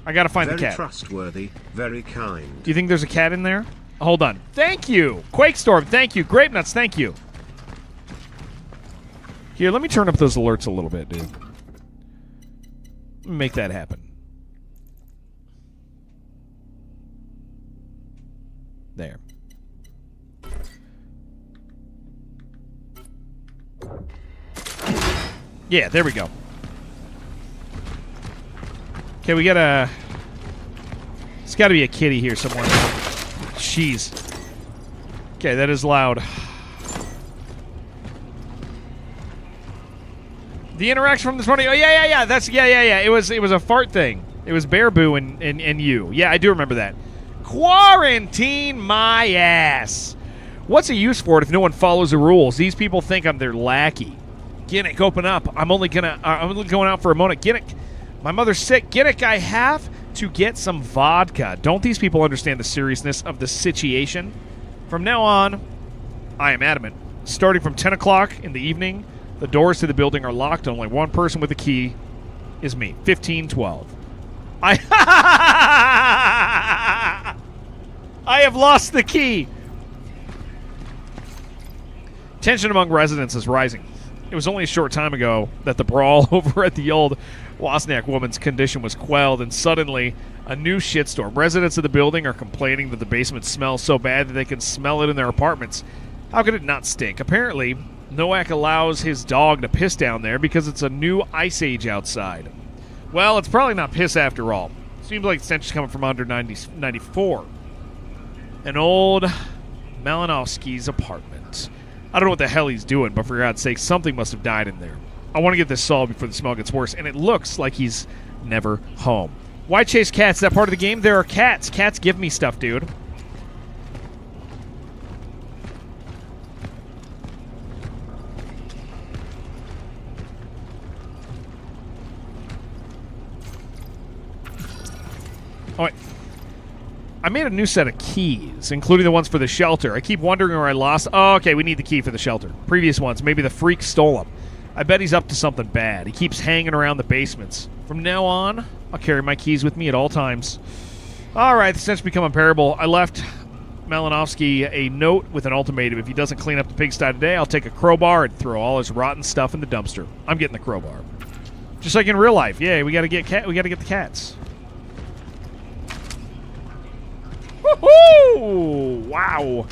Speaker 1: I gotta find the
Speaker 9: Very
Speaker 1: cat.
Speaker 9: trustworthy, very kind.
Speaker 1: Do you think there's a cat in there? Hold on. Thank you. Quakestorm, thank you. Grape Nuts, thank you. Here, let me turn up those alerts a little bit, dude. Make that happen. There. Yeah, there we go. Okay, we got a... There's got to be a kitty here somewhere. Jeez. Okay, that is loud. The interaction from this morning. Oh, yeah. That's... Yeah. It was a fart thing. It was Bear Boo and you. Yeah, I do remember that. Quarantine my ass. What's the use for it if no one follows the rules? These people think I'm their lackey. Ginnick, open up. I'm only going out for a moment. Ginnick, my mother's sick. Ginnick, I have to get some vodka. Don't these people understand the seriousness of the situation? From now on, I am adamant. Starting from 10 o'clock in the evening, the doors to the building are locked. Only one person with a key is me. 1512. I have lost the key. Tension among residents is rising. It was only a short time ago that the brawl over at the old Wozniak woman's condition was quelled, and suddenly a new shitstorm. Residents of the building are complaining that the basement smells so bad that they can smell it in their apartments. How could it not stink? Apparently, Nowak allows his dog to piss down there because it's a new ice age outside. Well, it's probably not piss after all. Seems like the stench is coming from under 94. An old Malinowski's apartment. I don't know what the hell he's doing, but for God's sake, something must have died in there. I want to get this solved before the smell gets worse, and it looks like he's never home. Why chase cats? Is that part of the game? There are cats. Cats give me stuff, dude. Oh, wait. I made a new set of keys, including the ones for the shelter. I keep wondering where I lost... Oh, okay, we need the key for the shelter. Previous ones, maybe the freak stole them. I bet he's up to something bad. He keeps hanging around the basements. From now on, I'll carry my keys with me at all times. All right, the stench become unbearable. I left Malinowski a note with an ultimatum. If he doesn't clean up the pigsty today, I'll take a crowbar and throw all his rotten stuff in the dumpster. I'm getting the crowbar. Just like in real life. Yeah, we gotta get the cats. Woohoo! Wow.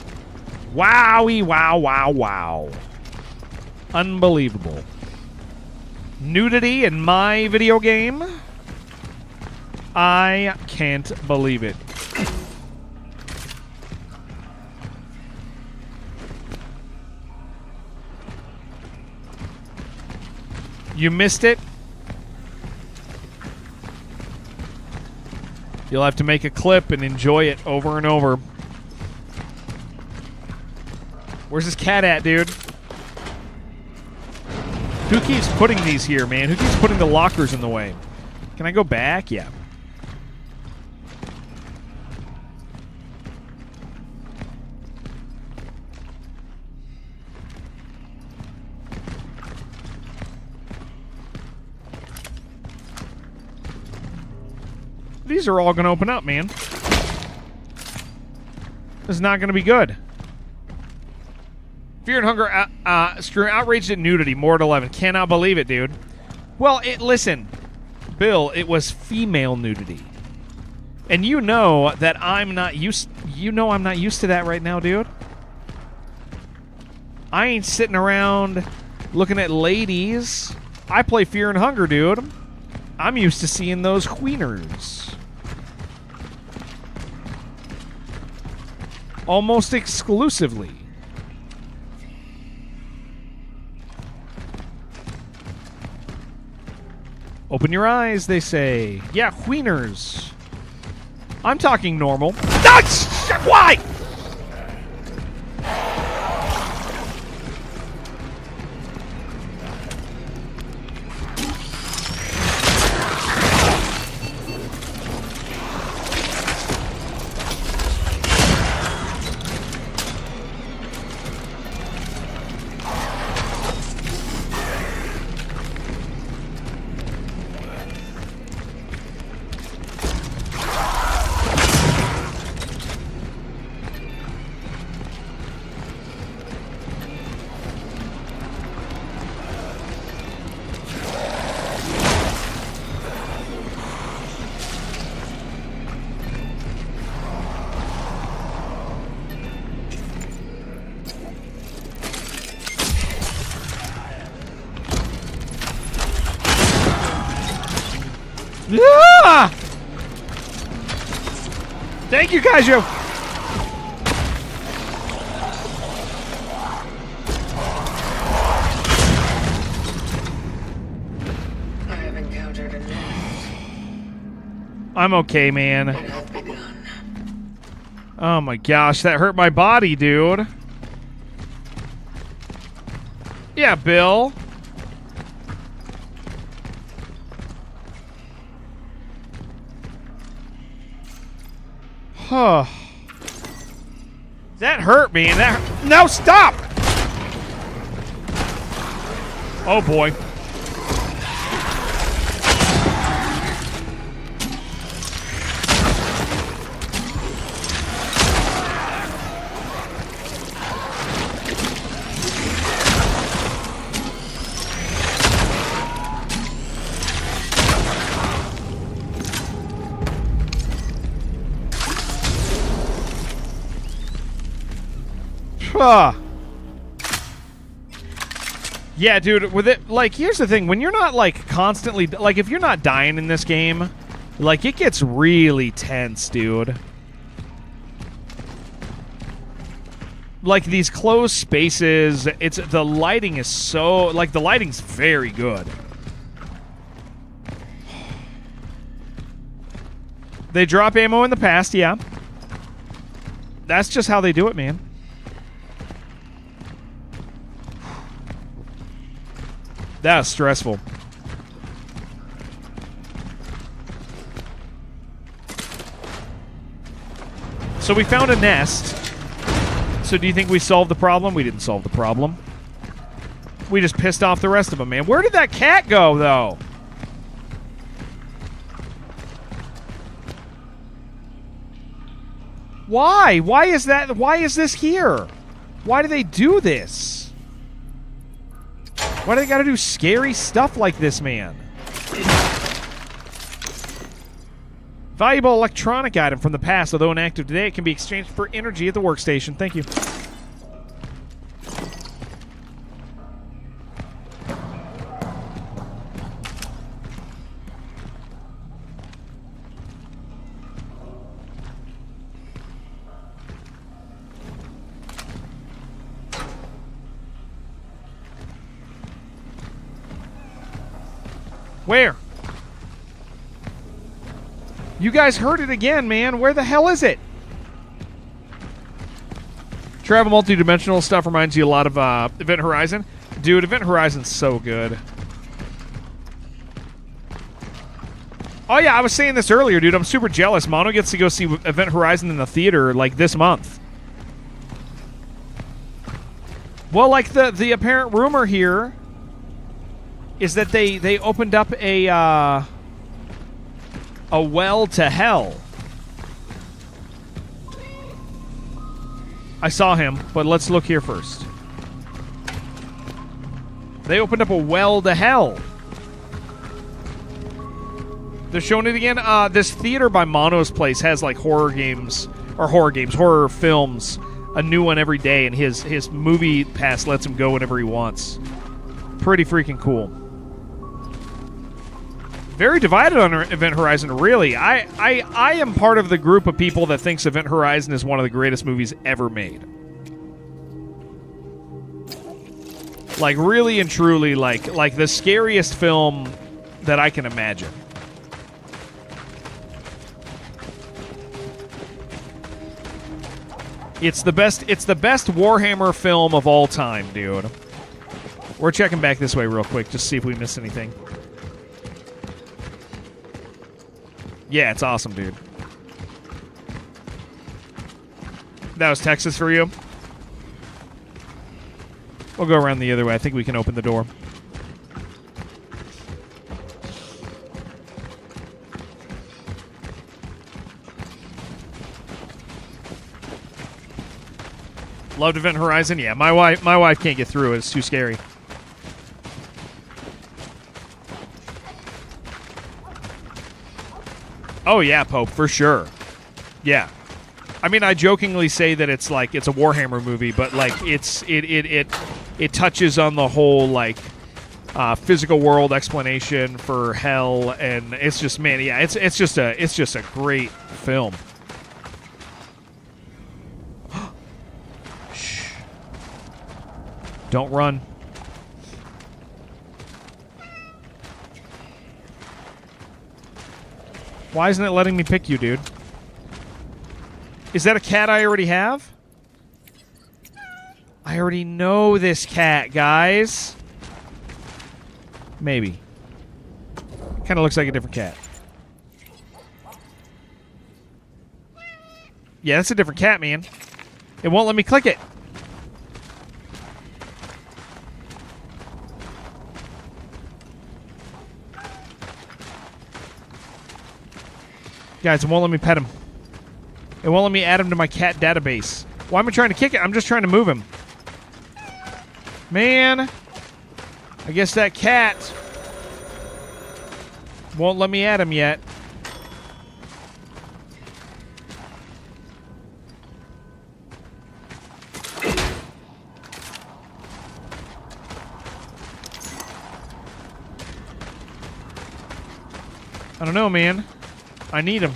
Speaker 1: Wowie, wow. Unbelievable. Nudity in my video game? I can't believe it. You missed it? You'll have to make a clip and enjoy it over and over. Where's this cat at, dude? Who keeps putting these here, man? Who keeps putting the lockers in the way? Can I go back? Yeah. These are all going to open up, man. This is not going to be good. Fear and Hunger, outraged at nudity, more at 11. Cannot believe it, dude. Well, listen, Bill, it was female nudity. And you know that I'm not used to that right now, dude. I ain't sitting around looking at ladies. I play Fear and Hunger, dude. I'm used to seeing those queeners. Almost exclusively. Open your eyes, they say. Yeah, queeners. I'm talking normal. Ah, why? Ah! Thank you, Kaiju.
Speaker 4: I have encountered a nest.
Speaker 1: I'm okay, man.
Speaker 4: It has begun.
Speaker 1: Oh my gosh, that hurt my body, dude. Yeah, Bill. Huh. That hurt me, and that hurt. No, stop! Oh boy. Yeah, dude, with it, like, here's the thing. When you're not, like, constantly, like, if you're not dying in this game, like, it gets really tense, dude. Like, these closed spaces, the lighting is so, like, the lighting's very good. They drop ammo in the past, yeah. That's just how they do it, man. That was stressful. So we found a nest. So do you think we solved the problem? We didn't solve the problem. We just pissed off the rest of them, man. Where did that cat go, though? Why? Why is that? Why is this here? Why do they do this? Why do they gotta do scary stuff like this, man? Valuable electronic item from the past, although inactive today, it can be exchanged for energy at the workstation. Thank you. Where? You guys heard it again, man. Where the hell is it? Travel multidimensional stuff reminds you a lot of Event Horizon. Dude, Event Horizon's so good. Oh, yeah, I was saying this earlier, dude. I'm super jealous. Mono gets to go see Event Horizon in the theater, like, this month. Well, like, the apparent rumor here is that they opened up a well to hell. I saw him, but let's look here first. They opened up a well to hell. They're showing it again. This theater by Mono's place has like horror films, a new one every day, and his movie pass lets him go whenever he wants. Pretty freaking cool. Very divided on Event Horizon, really. I am part of the group of people that thinks Event Horizon is one of the greatest movies ever made. Like, really and truly, like the scariest film that I can imagine. It's the best Warhammer film of all time, dude. We're checking back this way real quick, just to see if we missed anything. Yeah, it's awesome, dude. That was Texas for you? We'll go around the other way. I think we can open the door. Loved Event Horizon? Yeah, my wife can't get through it. It's too scary. Oh yeah, Pope, for sure. Yeah. I mean, I jokingly say that it's a Warhammer movie, but like it touches on the whole like physical world explanation for hell, and it's just, man, yeah, it's just a great film. Shh. Don't run. Why isn't it letting me pick you, dude? Is that a cat I already have? I already know this cat, guys. Maybe. Kind of looks like a different cat. Yeah, that's a different cat, man. It won't let me click it. Guys, it won't let me pet him. It won't let me add him to my cat database. Why am I trying to kick it? I'm just trying to move him. Man. I guess that cat won't let me add him yet. I don't know, man. I need him.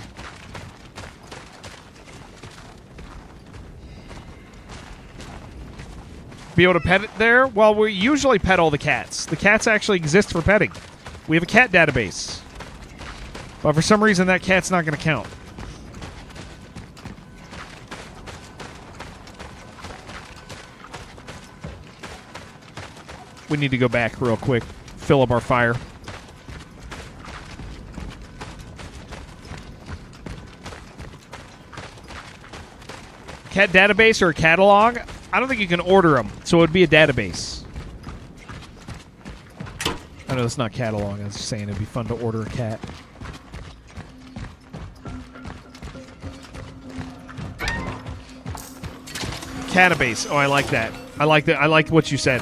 Speaker 1: Be able to pet it there? Well, we usually pet all the cats. The cats actually exist for petting. We have a cat database. But for some reason, that cat's not going to count. We need to go back real quick. Fill up our fire. Cat database or a catalog? I don't think you can order them, so it would be a database. I know it's not catalog. I was just saying it'd be fun to order a cat. Catabase. Oh, I like that. I like that. I like what you said.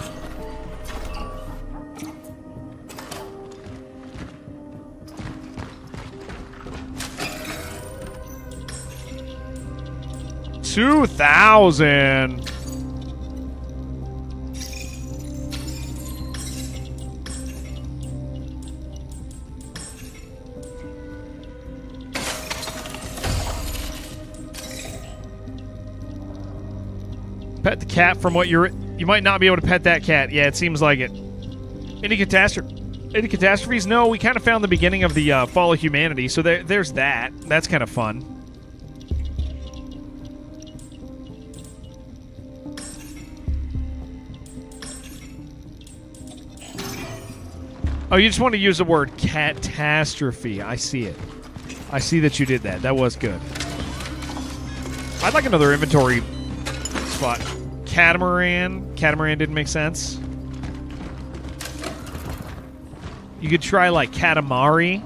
Speaker 1: $2,000. Pet the cat from what you might not be able to pet that cat. Yeah, it seems like it. Any catastrophes? No, we kind of found the beginning of the fall of humanity, so there's that. That's kind of fun. Oh, you just want to use the word catastrophe. I see it. I see that you did that. That was good. I'd like another inventory spot. Catamaran. Catamaran didn't make sense. You could try, like, Katamari.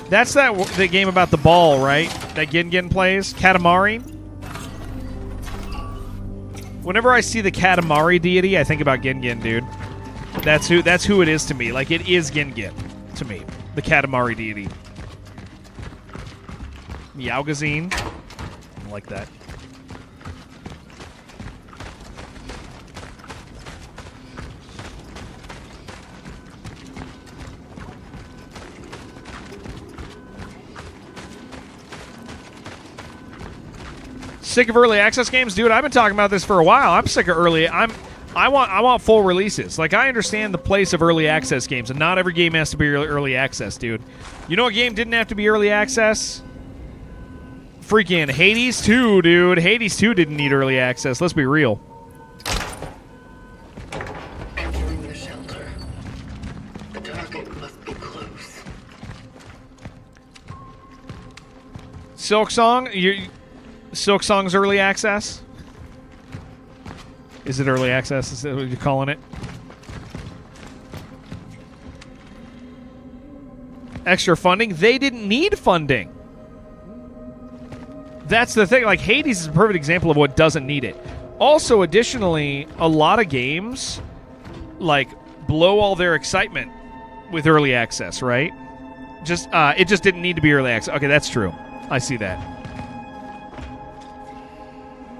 Speaker 1: That's the game about the ball, right? That Gin plays. Katamari. Whenever I see the Katamari deity, I think about Gin, dude. That's who it is to me. Like, it is Gin to me. The Katamari deity. Meowgazine. I like that. Sick of early access games? Dude, I've been talking about this for a while. I'm sick of early. I want full releases. Like, I understand the place of early access games, and not every game has to be early access, dude. You know what game didn't have to be early access? Freaking Hades 2, dude. Hades 2 didn't need early access. Let's be real.
Speaker 4: Entering the shelter. The target must be close.
Speaker 1: Silk Song's early access? Is it early access? Is that what you're calling it? Extra funding? They didn't need funding. That's the thing. Like, Hades is a perfect example of what doesn't need it. Also, additionally, a lot of games, like, blow all their excitement with early access, right? It just didn't need to be early access. Okay, that's true. I see that.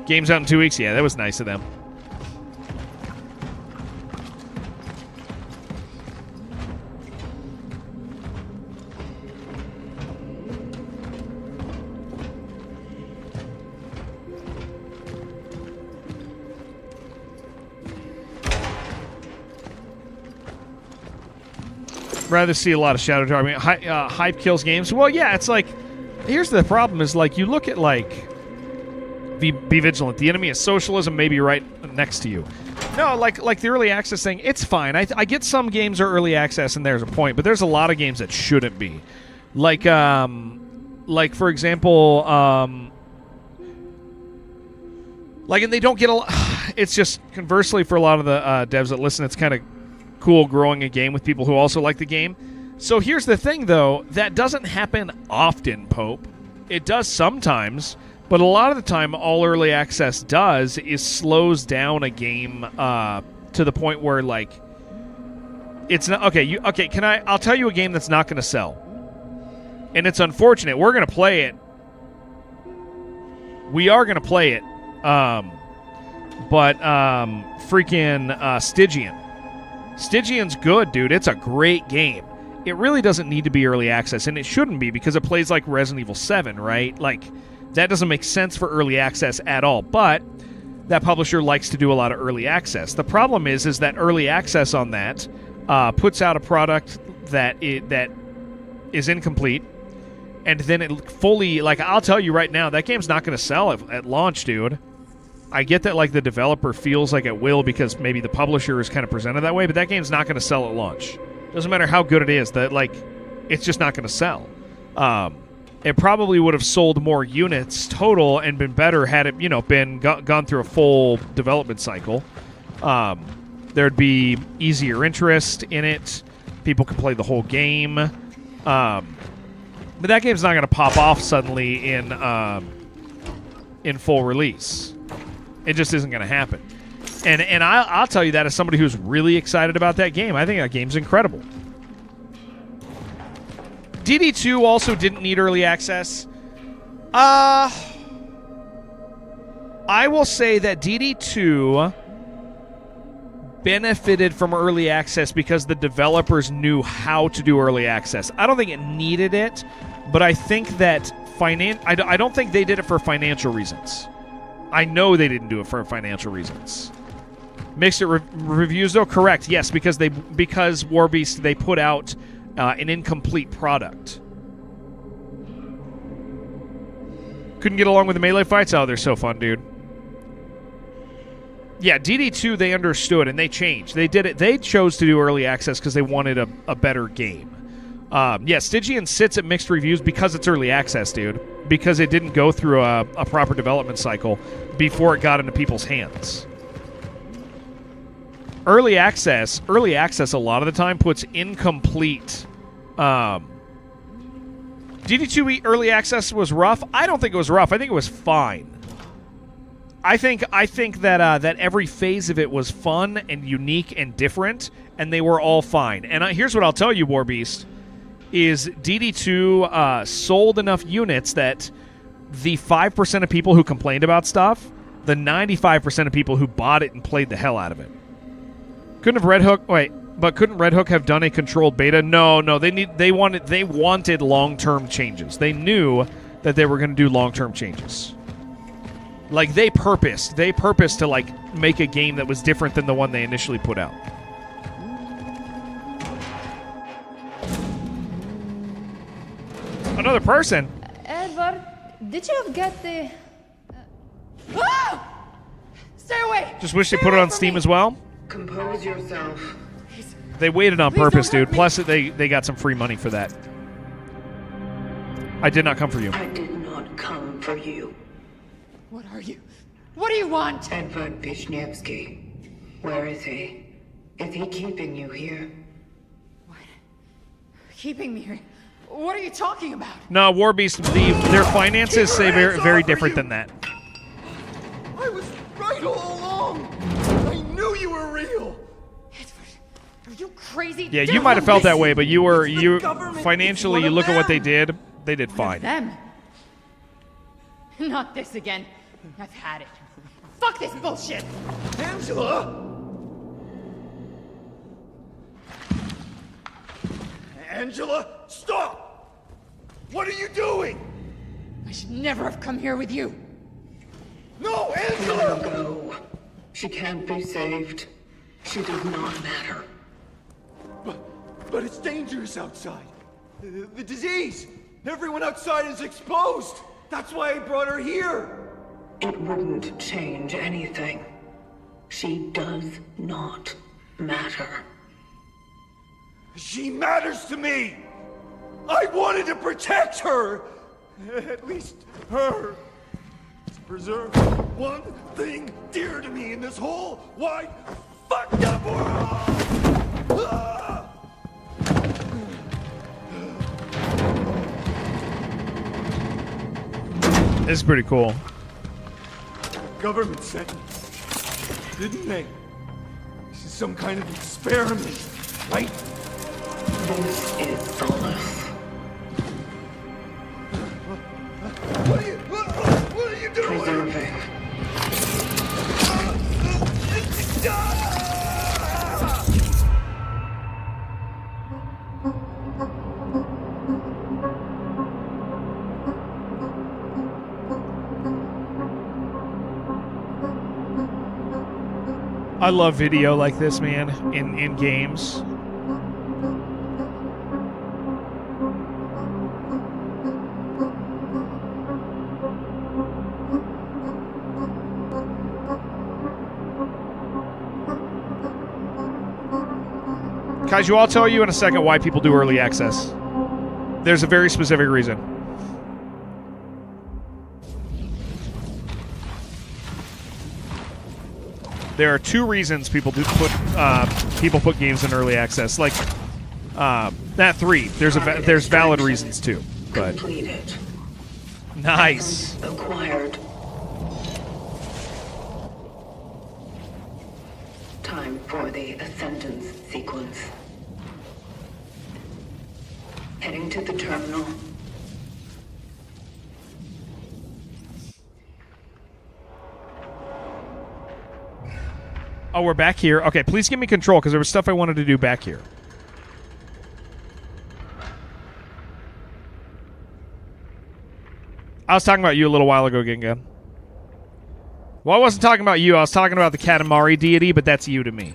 Speaker 1: Game's out in 2 weeks? Yeah, that was nice of them. Rather see a lot of Shadow Tower. I mean, hype kills games. Well, yeah, it's like, here's the problem is, like, you look at, like, be vigilant. The enemy is socialism, maybe right next to you. No, like the early access thing, it's fine. I get some games are early access, and there's a point, but there's a lot of games that shouldn't be. Like for example, like, and they don't get a lot. It's just, conversely, for a lot of the devs that listen, it's kind of cool growing a game with people who also like the game. So here's the thing, though. That doesn't happen often, Pope. It does sometimes, but a lot of the time, all early access does is slows down a game to the point where, like, it's not... Okay, I'll tell you a game that's not going to sell. And it's unfortunate. We're going to play it. We are going to play it. Freaking Stygian. Stygian's good, dude. It's a great game. It really doesn't need to be early access, and it shouldn't be because it plays like Resident Evil 7, right? Like, that doesn't make sense for early access at all, but that publisher likes to do a lot of early access. The problem is that early access on that puts out a product that is incomplete, and then it fully... Like, I'll tell you right now, that game's not going to sell at launch, dude. I get that, like, the developer feels like it will because maybe the publisher is kind of presented that way, but that game's not going to sell at launch. Doesn't matter how good it is, that, like, it's just not going to sell. It probably would have sold more units total and been better had it, been gone through a full development cycle. There'd be easier interest in it. People could play the whole game. But that game's not going to pop off suddenly in full release. It just isn't going to happen. And I'll tell you that as somebody who's really excited about that game. I think that game's incredible. DD2 also didn't need early access. I will say that DD2 benefited from early access because the developers knew how to do early access. I don't think it needed it, but I think that I don't think they did it for financial reasons. I know they didn't do it for financial reasons. Mixed reviews, though, correct. Yes, because Warbeast, they put out an incomplete product. Couldn't get along with the melee fights? Oh, they're so fun, dude. Yeah, DD2, they understood, and they changed. They did it. They chose to do early access because they wanted a better game. Yeah, Stygian sits at mixed reviews because it's early access, dude. Because it didn't go through a proper development cycle before it got into people's hands. Early access a lot of the time puts incomplete... DD2 early access was rough? I don't think it was rough. I think it was fine. I think that every phase of it was fun and unique and different, and they were all fine. And here's what I'll tell you, Warbeast, is DD2 sold enough units that the 5% of people who complained about stuff, the 95% of people who bought it and played the hell out of it. Couldn't Red Hook have done a controlled beta? No, they wanted long-term changes. They knew that they were going to do long-term changes. Like, they purposed to, like, make a game that was different than the one they initially put out. Another person.
Speaker 12: Edward, did you get the... Ah! Stay away!
Speaker 1: Just wish they put it on Steam as well.
Speaker 4: Compose yourself.
Speaker 1: They waited on purpose, dude. Plus, they got some free money for that. I did not come for you.
Speaker 4: I did not come for you.
Speaker 12: What are you? What do you want?
Speaker 4: Edward Wisniewski. Where is he? Is he keeping you here?
Speaker 12: What? Keeping me here? What are you talking about?
Speaker 1: No, Warbeast, their finances say very different than that.
Speaker 13: I was right all along. I knew you were real.
Speaker 12: Are you crazy?
Speaker 1: Yeah, you might have felt that way, but you financially, you look at what they did fine.
Speaker 12: Them? Not this again. I've had it. Fuck this bullshit.
Speaker 13: Angela! Angela, stop! What are you doing?
Speaker 12: I should never have come here with you.
Speaker 13: No, Angela!
Speaker 4: Let her go. She can't be saved. She does not matter.
Speaker 13: But it's dangerous outside. The disease. Everyone outside is exposed. That's why I brought her here.
Speaker 4: It wouldn't change anything. She does not matter.
Speaker 13: She matters to me. I wanted to protect her. At least her. To preserve one thing dear to me in this whole wide fucked up world. Ah!
Speaker 1: This is pretty cool.
Speaker 13: Government said, didn't they? This is some kind of experiment, right?
Speaker 4: This is Solus.
Speaker 13: What are you doing?
Speaker 4: Preserving.
Speaker 1: I love video like this, man, in games. Kaiju, I'll tell you in a second why people do early access. There's a very specific reason. There are two reasons people put games in early access. Like, not three. There's valid reasons too. But
Speaker 4: Completed.
Speaker 1: nice.
Speaker 4: Acquired. Time for the ascendance sequence. Heading to the terminal.
Speaker 1: Oh, we're back here. Okay, please give me control because there was stuff I wanted to do back here. I was talking about you a little while ago, Gingan. Well, I wasn't talking about you. I was talking about the Katamari deity, but that's you to me.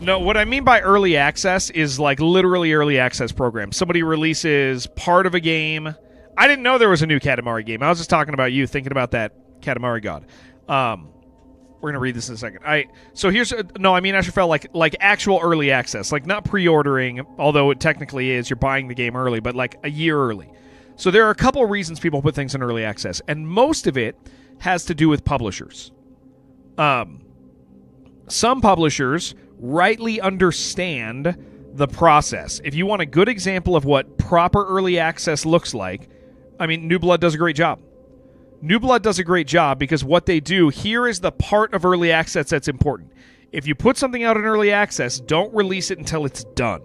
Speaker 1: No, what I mean by early access is like literally early access program. Somebody releases part of a game. I didn't know there was a new Katamari game. I was just talking about you, thinking about that Katamari god. We're gonna read this in a second. So here's no, I mean Asherfell, like actual early access, like not pre-ordering, although it technically is. You're buying the game early, but like a year early. So there are a couple reasons people put things in early access, and most of it has to do with publishers. Some publishers rightly understand the process. If you want a good example of what proper early access looks like, I mean, New Blood does a great job. New Blood does a great job because what they do, here is the part of early access that's important. If you put something out in early access, don't release it until it's done.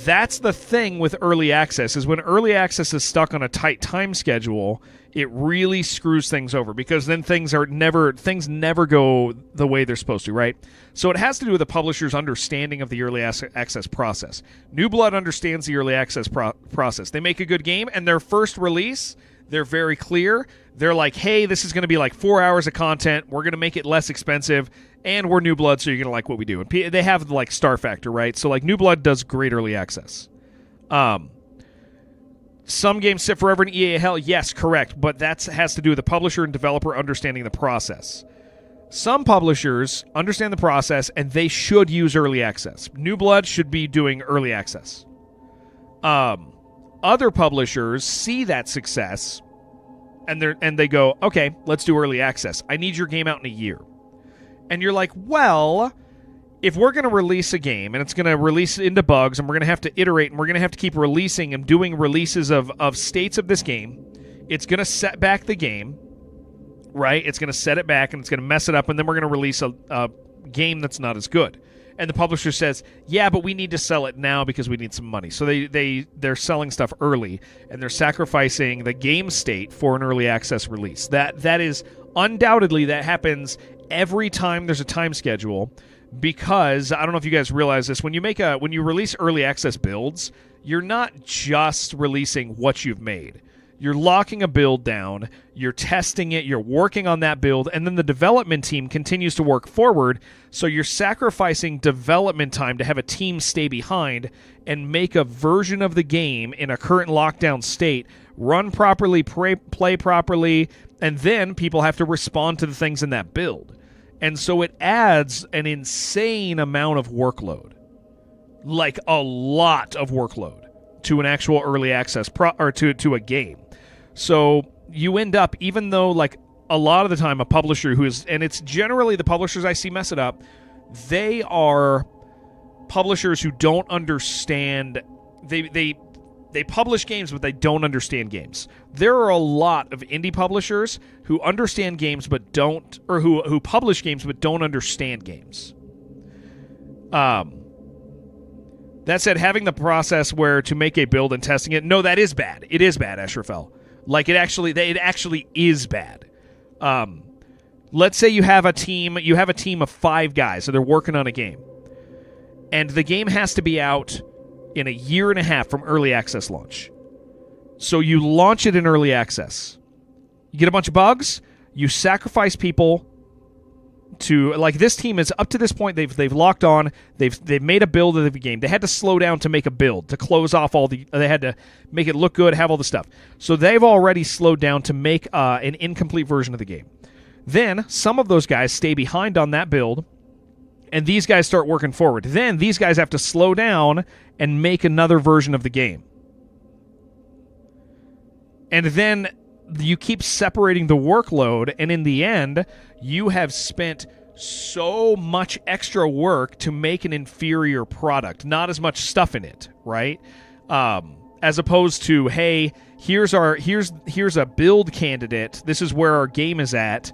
Speaker 1: That's the thing with early access, is when early access is stuck on a tight time schedule, it really screws things over because then things never go the way they're supposed to, right? So it has to do with the publisher's understanding of the early access process. New Blood understands the early access process. They make a good game, and their first release, they're very clear. They're like, hey, this is going to be like 4 hours of content. We're going to make it less expensive, and we're New Blood, so you're going to like what we do. And they have like star factor, right? So like New Blood does great early access. Some games sit forever in EA hell. Yes, correct. But that has to do with the publisher and developer understanding the process. Some publishers understand the process, and they should use early access. New Blood should be doing early access. Other publishers see that success, and they go, okay, let's do early access. I need your game out in a year. And you're like, well, if we're going to release a game and it's going to release into bugs and we're going to have to iterate and we're going to have to keep releasing and doing releases of states of this game, it's going to set back the game, right? It's going to set it back and it's going to mess it up, and then we're going to release a game that's not as good. And the publisher says, yeah, but we need to sell it now because we need some money. So they're selling stuff early, and they're sacrificing the game state for an early access release. That is undoubtedly, that happens every time there's a time schedule, because I don't know if you guys realize this, when you release early access builds, you're not just releasing what you've made. You're locking a build down, you're testing it, you're working on that build, and then the development team continues to work forward, so you're sacrificing development time to have a team stay behind and make a version of the game in a current lockdown state, run properly, play properly, and then people have to respond to the things in that build. And so it adds an insane amount of workload. Like a lot of workload to an actual early access or to a game. So you end up, even though like a lot of the time a publisher who is, and it's generally the publishers I see mess it up, they are publishers who don't understand, they publish games but they don't understand games. There are a lot of indie publishers who understand games but don't, or who publish games but don't understand games. That said, having the process where to make a build and testing it, no, that is bad. It is bad, Escherfell. Like, it actually is bad. Let's say you have a team of 5 guys, so they're working on a game. And the game has to be out in a year and a half from early access launch. So you launch it in early access. You get a bunch of bugs, you sacrifice people to, like, this team is up to this point, they've locked on, they've made a build of the game. They had to slow down to make a build, to close off they had to make it look good, have all the stuff. So they've already slowed down to make an incomplete version of the game. Then some of those guys stay behind on that build, and these guys start working forward. Then these guys have to slow down and make another version of the game. And then you keep separating the workload, and in the end, you have spent so much extra work to make an inferior product. Not as much stuff in it, right? As opposed to, hey, here's a build candidate. This is where our game is at,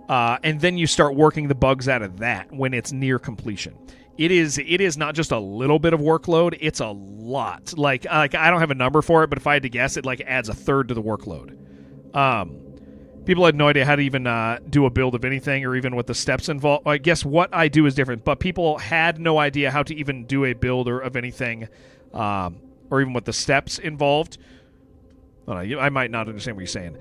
Speaker 1: and then you start working the bugs out of that when it's near completion. It is not just a little bit of workload; it's a lot. Like I don't have a number for it, but if I had to guess, it like adds a third to the workload. People had no idea how to even do a build of anything or even what the steps involve. I guess what I do is different, but people had no idea how to even do a build or of anything, or even what the steps involved. I might not understand what you're saying.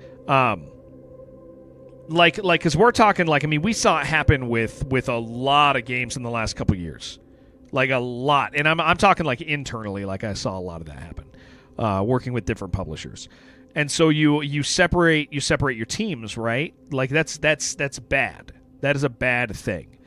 Speaker 1: Because we're talking, like, I mean, we saw it happen with a lot of games in the last couple years. Like, a lot. And I'm talking, like, internally, like, I saw a lot of that happen, working with different publishers. And so you separate your teams, right? Like that's bad. That is a bad thing.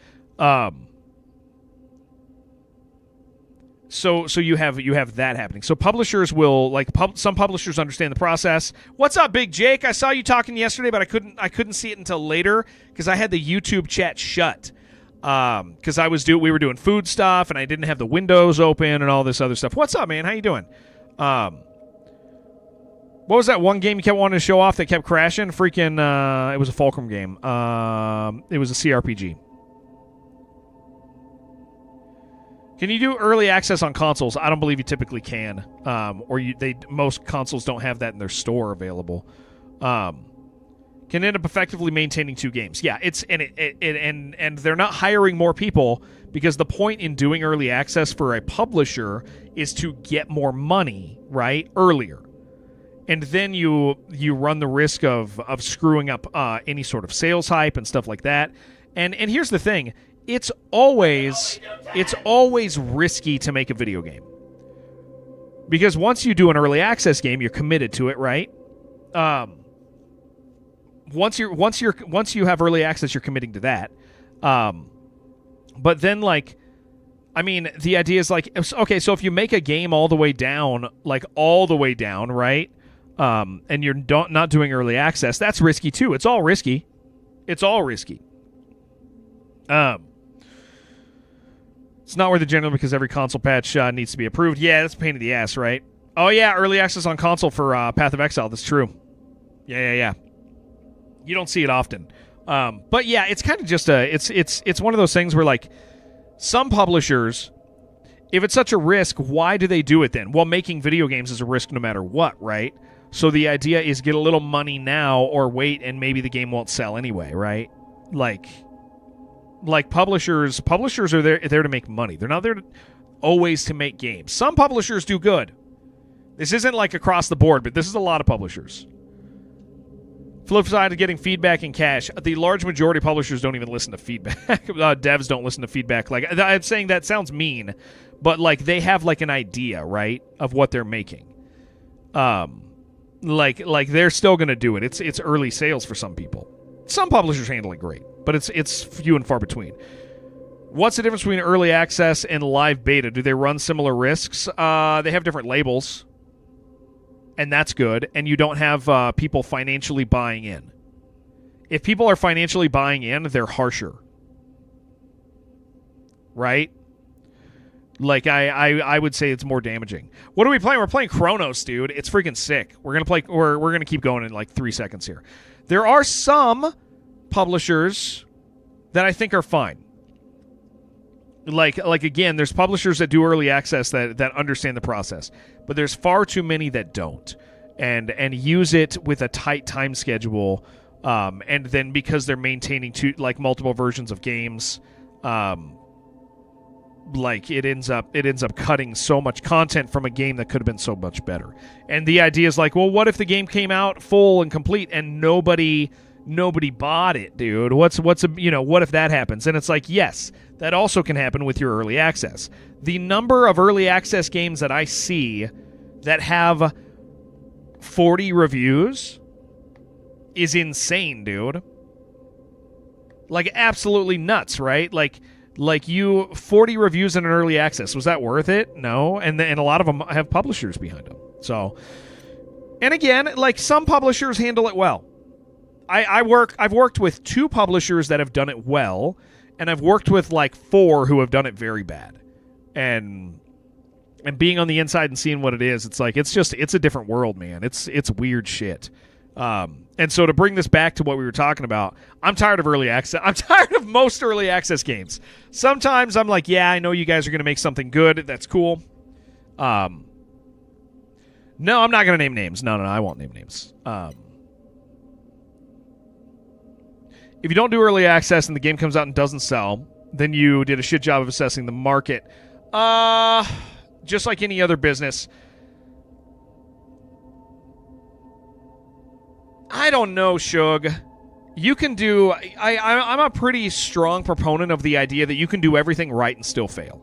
Speaker 1: So you have that happening. So publishers will, like, some publishers understand the process. What's up, Big Jake? I saw you talking yesterday, but I couldn't see it until later because I had the YouTube chat shut. Because we were doing food stuff and I didn't have the windows open and all this other stuff. What's up, man? How you doing? What was that one game you kept wanting to show off that kept crashing? Freaking, it was a Fulcrum game. It was a CRPG. Can you do early access on consoles? I don't believe you typically can. Most consoles don't have that in their store available. Can end up effectively maintaining 2 games. Yeah, and they're not hiring more people because the point in doing early access for a publisher is to get more money, right, earlier. And then you run the risk of screwing up any sort of sales hype and stuff like that. And here's the thing. It's always risky to make a video game. Because once you do an early access game, you're committed to it, right? Once you have early access, you're committing to that. But then, like, I mean, the idea is like, okay, so if you make a game all the way down, right? And you're not doing early access, that's risky too. It's all risky. It's not worth it generally because every console patch needs to be approved. Yeah, that's a pain in the ass, right? Oh yeah, early access on console for Path of Exile. That's true. Yeah. You don't see it often. But yeah, it's kind of just it's one of those things where, like, some publishers, if it's such a risk, why do they do it then? Well, making video games is a risk no matter what, right? So the idea is get a little money now or wait and maybe the game won't sell anyway, right? Like publishers are there to make money. They're not there always to make games. Some publishers do good. This isn't like across the board, but this is a lot of publishers. Flip side of getting feedback and cash. The large majority of publishers don't even listen to feedback. Devs don't listen to feedback. Like, I'm saying that sounds mean, but like they have like an idea, right, of what they're making. Like they're still gonna do it. It's early sales for some people. Some publishers handle it great, but it's few and far between. What's the difference between early access and live beta? Do they run similar risks? They have different labels. And that's good, and you don't have people financially buying in. If people are financially buying in, they're harsher. Right? Like, I would say it's more damaging. What are we playing? We're playing CRONOS, dude. It's freaking sick. We're gonna keep going in like 3 seconds here. There are some publishers that I think are fine. Like again, there's publishers that do early access that understand the process, but there's far too many that don't, and use it with a tight time schedule, and then because they're maintaining multiple versions of games, like it ends up cutting so much content from a game that could have been so much better. And the idea is like, well, what if the game came out full and complete and nobody bought it, dude? What if that happens? And it's like, yes, that also can happen with your early access. The number of early access games that I see that have 40 reviews is insane, dude. Like, absolutely nuts, right? Like 40 reviews in an early access. Was that worth it? No. And a lot of them have publishers behind them. So, and again, like, some publishers handle it well. I've worked with 2 publishers that have done it well, and I've worked with like 4 who have done it very bad. And being on the inside and seeing what it is, it's like it's a different world, man. It's weird shit. And so to bring this back to what we were talking about, I'm tired of early access. I'm tired of most early access games. Sometimes I'm like, yeah, I know you guys are going to make something good. That's cool. No, I'm not going to name names. No, I won't name names. If you don't do early access and the game comes out and doesn't sell, then you did a shit job of assessing the market. Just like any other business. I don't know, Shug. You can do... I'm a pretty strong proponent of the idea that you can do everything right and still fail.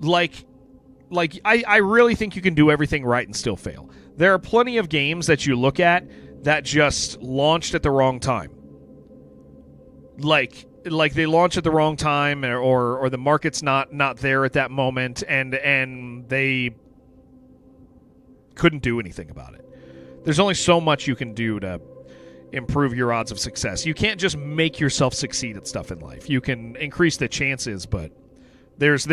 Speaker 1: I really think you can do everything right and still fail. There are plenty of games that you look at that just launched at the wrong time. Like they launch at the wrong time, or the market's not there at that moment, and they couldn't do anything about it. There's only so much you can do to improve your odds of success. You can't just make yourself succeed at stuff in life. You can increase the chances, but there's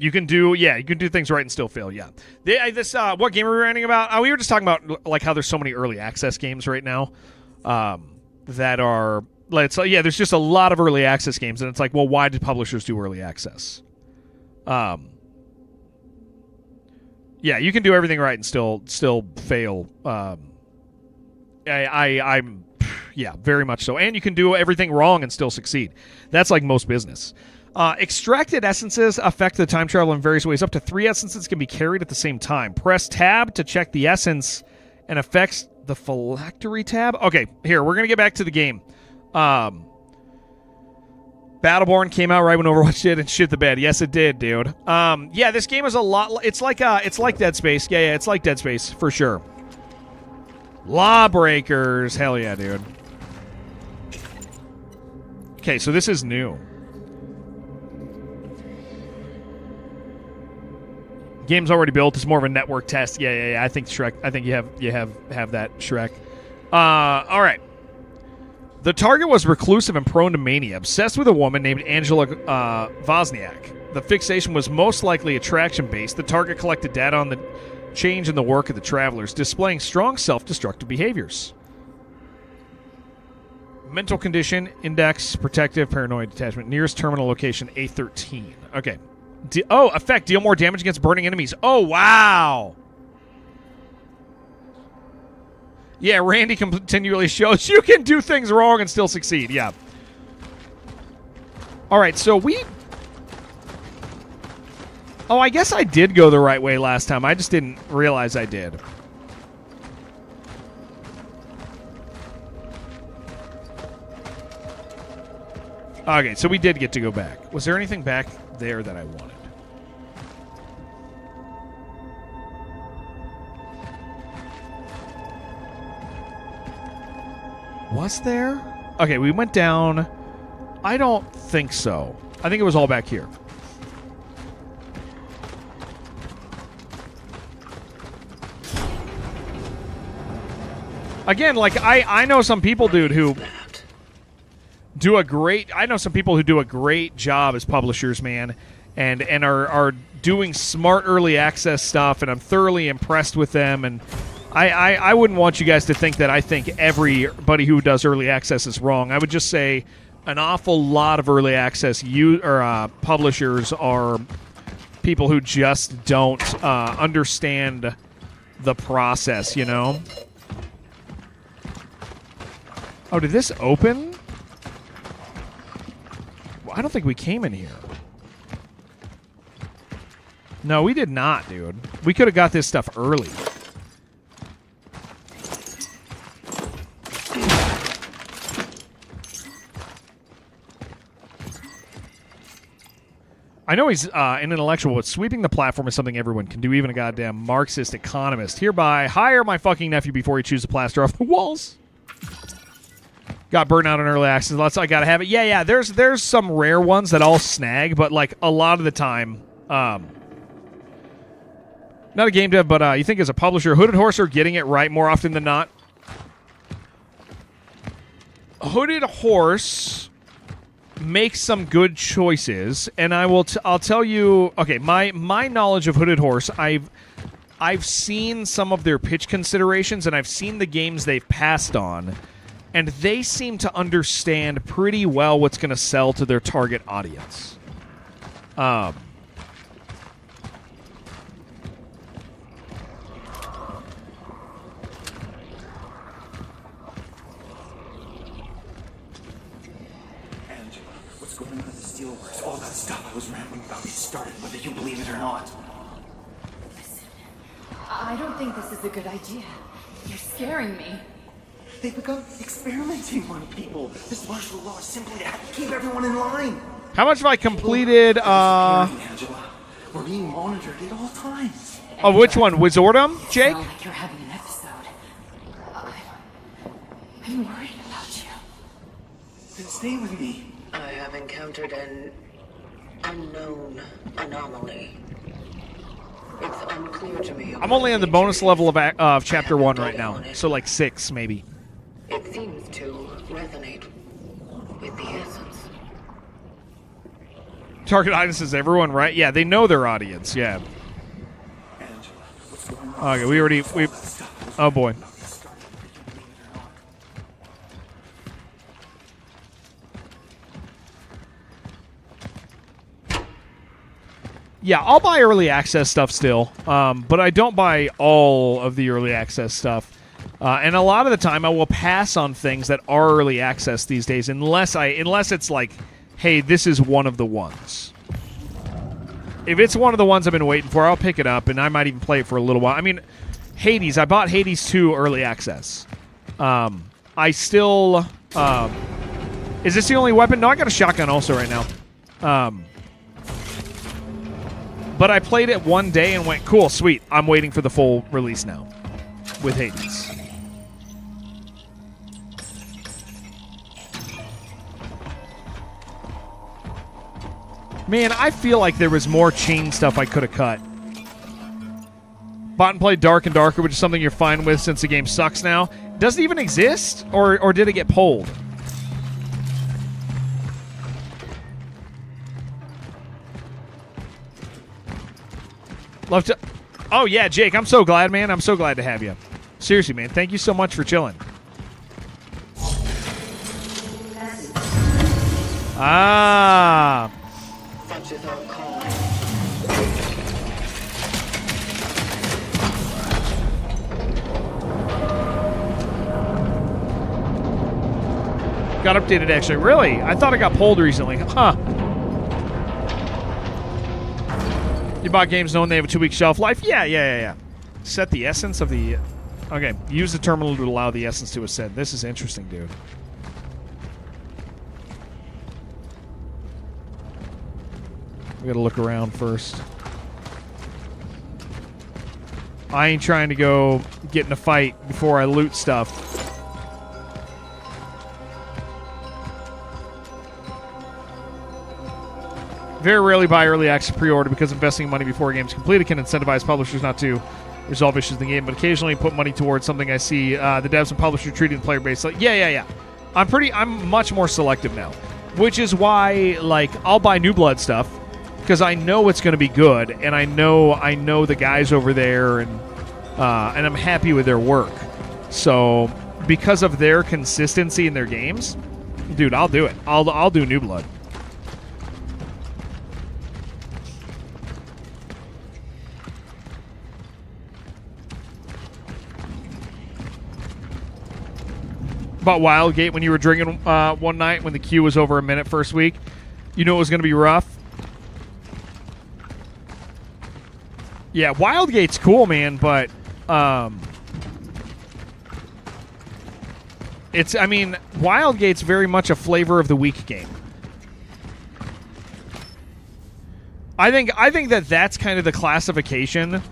Speaker 1: you can do things right and still fail. Yeah. What game are we ranting about? We were just talking about like how there's so many early access games right now that are there's just a lot of early access games, and it's like, well, why did publishers do early access? Yeah, you can do everything right and still fail. I'm very much so. And you can do everything wrong and still succeed. That's like most business. Extracted essences affect the time travel in various ways. Up to 3 essences can be carried at the same time. Press tab to check the essence and affects the phylactery tab. Okay, here, we're going to get back to the game. Battleborn came out right when Overwatch did and shit the bed. Yes, it did, dude. This game is a lot... It's like Dead Space. Yeah, it's like Dead Space, for sure. Lawbreakers. Hell yeah, dude. Okay, so this is new. Game's already built. It's more of a network test. Yeah. I think Shrek. I think you have that, Shrek. All right. The target was reclusive and prone to mania, obsessed with a woman named Angela Wozniak. The fixation was most likely attraction-based. The target collected data on the change in the work of the travelers, displaying strong self-destructive behaviors. Mental condition, index, protective, paranoid detachment. Nearest terminal location, A13. Okay. Effect. Deal more damage against burning enemies. Oh, wow. Yeah, Randy continually shows you can do things wrong and still succeed. Yeah. All right, so Oh, I guess I did go the right way last time. I just didn't realize I did. Okay, so we did get to go back. Was there anything back there that I wanted? Was there? Okay, we went down. I don't think so. I think it was all back here. Again, like, I know some people, dude, who do a great... I know some people who do a great job as publishers, man, and are doing smart early access stuff, and I'm thoroughly impressed with them, and I wouldn't want you guys to think that I think everybody who does early access is wrong. I would just say an awful lot of early access publishers are people who just don't understand the process, you know? Oh, did this open? Well, I don't think we came in here. No, we did not, dude. We could have got this stuff early. I know he's an intellectual, but sweeping the platform is something everyone can do, even a goddamn Marxist economist. Hereby, hire my fucking nephew before he chews the plaster off the walls. Got burnt out on early access. Lots. I gotta have it. Yeah. There's some rare ones that I'll snag, but like a lot of the time, not a game dev, but you think as a publisher, Hooded Horse are getting it right more often than not. Hooded Horse makes some good choices, and I'll tell you. Okay, my knowledge of Hooded Horse, I've seen some of their pitch considerations, and I've seen the games they've passed on. And they seem to understand pretty well what's going to sell to their target audience. Angela,
Speaker 13: what's going on at the Steelworks? All that stuff I was rambling about started, whether you believe it or not.
Speaker 12: Listen, I don't think this is a good idea. You're scaring me.
Speaker 13: They've begun experimenting on people. This martial law is simply to keep everyone in line.
Speaker 1: How much have I completed?
Speaker 13: Angela, we're being monitored at all times.
Speaker 1: Oh, which one? Wizardom, Jake?
Speaker 12: Sound like you're having an episode. I'm worried about you.
Speaker 13: Then stay with me.
Speaker 4: I have encountered an unknown anomaly. It's unclear to me.
Speaker 1: I'm only on the bonus level of Chapter 1 right now, so like 6 maybe.
Speaker 4: It seems to resonate with the essence.
Speaker 1: Target audience is everyone, right? Yeah, they know their audience, yeah. Okay, we oh boy. Yeah, I'll buy early access stuff still, but I don't buy all of the early access stuff. And a lot of the time, I will pass on things that are early access these days, unless it's like, hey, this is one of the ones. If it's one of the ones I've been waiting for, I'll pick it up, and I might even play it for a little while. I mean, Hades, I bought Hades 2 early access. I still... is this the only weapon? No, I got a shotgun also right now. But I played it one day and went, cool, sweet. I'm waiting for the full release now with Hades. Man, I feel like there was more chain stuff I could have cut. Bought and played Dark and Darker, which is something you're fine with since the game sucks now. Does it even exist? Or did it get pulled? Love to... Oh, yeah, Jake, I'm so glad, man. I'm so glad to have you. Seriously, man. Thank you so much for chilling. Ah. Got updated, actually. Really? I thought it got pulled recently. Huh. You bought games knowing they have a 2-week shelf life? Yeah. Set the essence of the... Okay, use the terminal to allow the essence to ascend. This is interesting, dude. We gotta look around first. I ain't trying to go get in a fight before I loot stuff. Very rarely buy early access pre-order because investing money before a game is completed can incentivize publishers not to resolve issues in the game, but occasionally put money towards something I see the devs and publishers treating the player base like, yeah. I'm much more selective now, which is why, like, I'll buy New Blood stuff because I know it's going to be good, and I know the guys over there, and I'm happy with their work. So because of their consistency in their games, dude, I'll do it. I'll do New Blood. About Wildgate when you were drinking one night when the queue was over a minute first week. You knew it was going to be rough. Yeah, Wildgate's cool, man, but Wildgate's very much a flavor of the week game. I think that's kind of the classification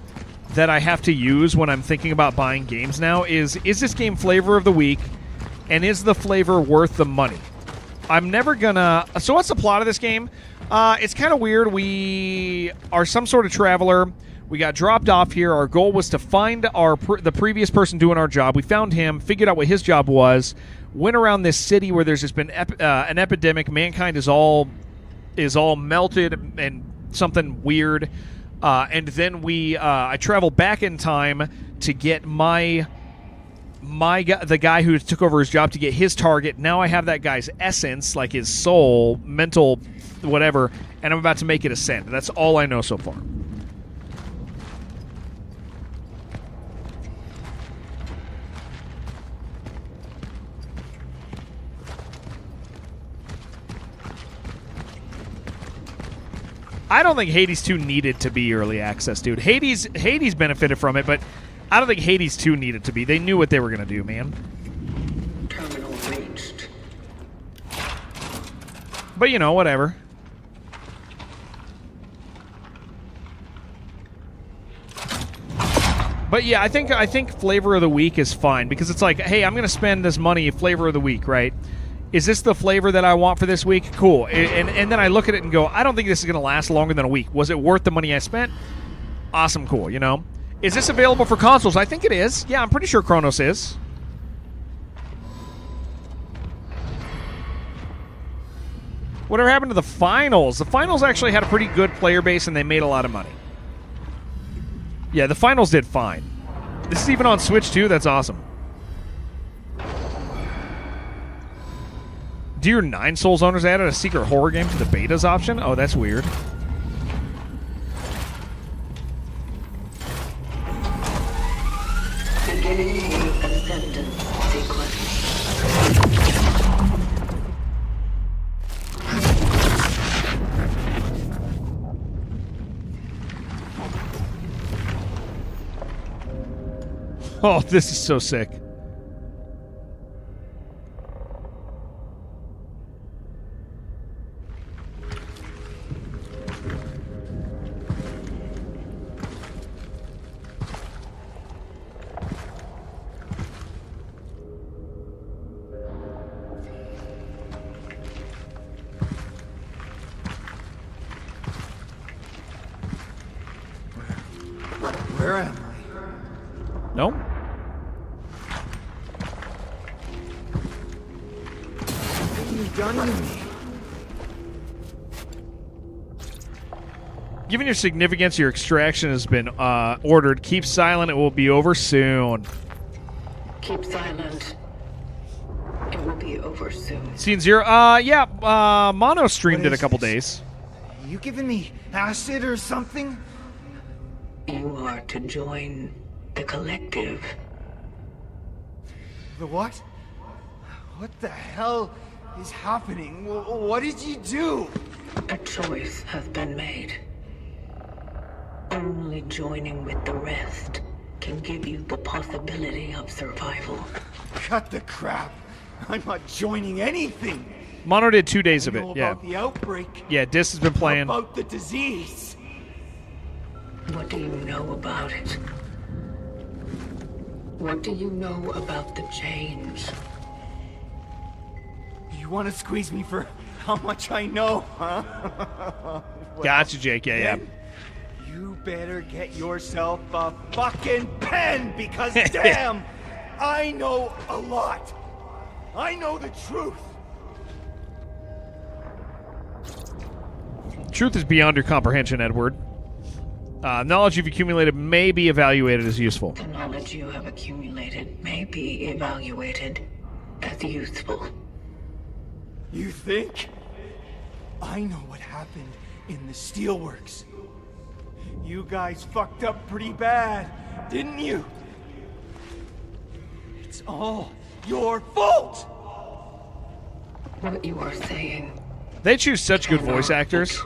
Speaker 1: that I have to use when I'm thinking about buying games now is this game flavor of the week? And is the flavor worth the money? I'm never gonna... So what's the plot of this game? It's kind of weird. We are some sort of traveler. We got dropped off here. Our goal was to find the previous person doing our job. We found him, figured out what his job was, went around this city where there's just been an epidemic. Mankind is all melted and something weird. And then I travel back in time to get the guy who took over his job to get his target. Now I have that guy's essence, like his soul, mental, whatever, and I'm about to make it ascend. That's all I know so far. I don't think Hades 2 needed to be early access, dude. Hades benefited from it, but I don't think Hades 2 needed to be. They knew what they were going to do, man.
Speaker 4: Terminal reached.
Speaker 1: But, you know, whatever. But, yeah, I think flavor of the week is fine because it's like, hey, I'm going to spend this money, flavor of the week, right? Is this the flavor that I want for this week? Cool. And then I look at it and go, I don't think this is going to last longer than a week. Was it worth the money I spent? Awesome, cool, you know? Is this available for consoles? I think it is. Yeah, I'm pretty sure Chronos is. Whatever happened to the finals? The finals actually had a pretty good player base and they made a lot of money. Yeah, the finals did fine. This is even on Switch too? That's awesome. Do your 9 Souls owners added a secret horror game to the betas option? Oh, that's weird.
Speaker 4: Beginning the ascendant sequence.
Speaker 1: Oh, this is so sick.
Speaker 13: Where am I?
Speaker 1: No?
Speaker 13: What have you done to me?
Speaker 1: Given your significance, your extraction has been ordered. Keep silent. It will be over soon.
Speaker 4: Keep silent. It will be over soon.
Speaker 1: Scene 0. Yeah. Mono streamed it a couple days.
Speaker 13: You giving me acid or something?
Speaker 4: You are to join the collective.
Speaker 13: The what? What the hell is happening? What did you do?
Speaker 4: A choice has been made. Only joining with the rest can give you the possibility of survival.
Speaker 13: Cut the crap. I'm not joining anything.
Speaker 1: Mono did 2 days of
Speaker 13: I
Speaker 1: it.
Speaker 13: know
Speaker 1: Yeah.
Speaker 13: about the outbreak.
Speaker 1: Yeah, Dis has been playing.
Speaker 13: About the disease.
Speaker 4: What do you know about it? What do you know about the change?
Speaker 13: You want to squeeze me for how much I know, huh? Well,
Speaker 1: Gotcha, Jake. Yeah, yeah.
Speaker 13: then you better get yourself a fucking pen, because damn, I know a lot. I know the truth.
Speaker 1: Truth is beyond your comprehension, Edward. Knowledge you've accumulated may be evaluated as useful.
Speaker 4: The knowledge you have accumulated may be evaluated as useful.
Speaker 13: You think? I know what happened in the steelworks. You guys fucked up pretty bad, didn't you? It's all your fault!
Speaker 4: What you are saying.
Speaker 1: They choose such good voice actors.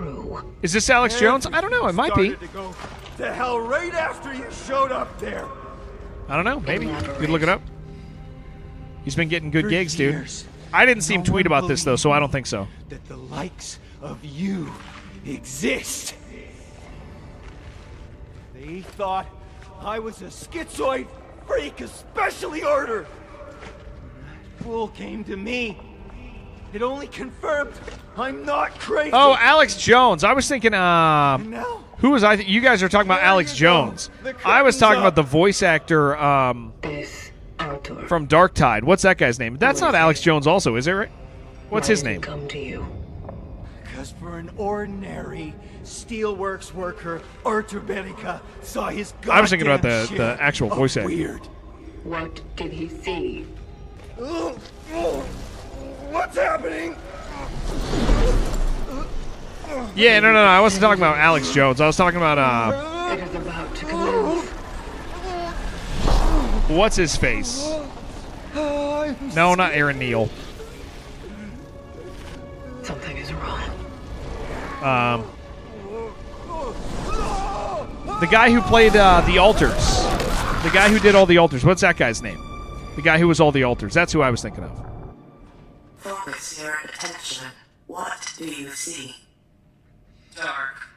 Speaker 1: Is this Alex Jones? I don't know. It might be.
Speaker 13: Started to go to hell right after you showed up there.
Speaker 1: I don't know. Maybe. You could look it up. He's been getting good
Speaker 13: For
Speaker 1: gigs, dude.
Speaker 13: years,
Speaker 1: I didn't see him
Speaker 13: no
Speaker 1: tweet
Speaker 13: one
Speaker 1: about this, though, so I don't think so.
Speaker 13: that the likes of you exist. They thought I was a schizoid freak of specially order. That fool came to me. It only confirmed I'm not crazy.
Speaker 1: Oh, Alex Jones. I was thinking,
Speaker 13: now,
Speaker 1: who was I? You guys are talking about Alex Jones. I was talking about the voice actor from Dark Tide. What's that guy's name? That's not Alex Jones also, is it? Right? What's his name?
Speaker 4: Come to you.
Speaker 13: Because for an ordinary steelworks worker, Artur Berica saw his goddamn
Speaker 1: I was thinking about the
Speaker 13: shit
Speaker 1: actual
Speaker 13: of
Speaker 1: voice actor.
Speaker 13: weird.
Speaker 4: What did he see?
Speaker 13: What's happening?
Speaker 1: Yeah, no. I wasn't talking about Alex Jones. I was talking about,
Speaker 4: It is about to commence.
Speaker 1: what's his face? No, not Aaron Neal.
Speaker 4: Something is wrong.
Speaker 1: The guy who played the altars. The guy who did all the altars. What's that guy's name? The guy who was all the altars. That's who I was thinking of.
Speaker 3: Focus your attention. What do you see? Dark.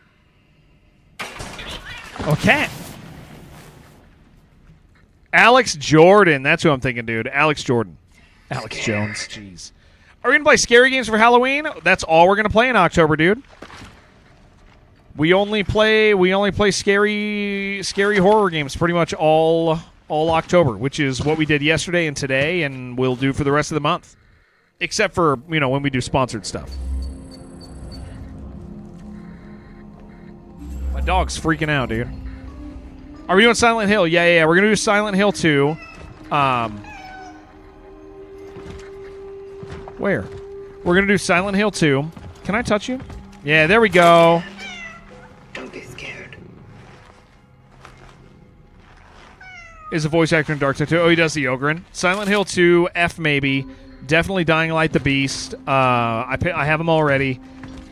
Speaker 1: Okay. Alex Jordan. That's who I'm thinking, dude. Alex Jordan. Alex Jones. Jeez. Are we going to play scary games for Halloween? That's all we're going to play in October, dude. We only play scary horror games pretty much all October, which is what we did yesterday and today, and we'll do for the rest of the month. Except for, when we do sponsored stuff. My dog's freaking out, dude. Are we doing Silent Hill? Yeah. We're going to do Silent Hill 2. Where? We're going to do Silent Hill 2. Can I touch you? Yeah, there we go.
Speaker 4: Don't be scared.
Speaker 1: Is a voice actor in Dark Tide 2. Oh, he does the Ogren. Silent Hill 2, F maybe. Definitely Dying Light the Beast. I have them already.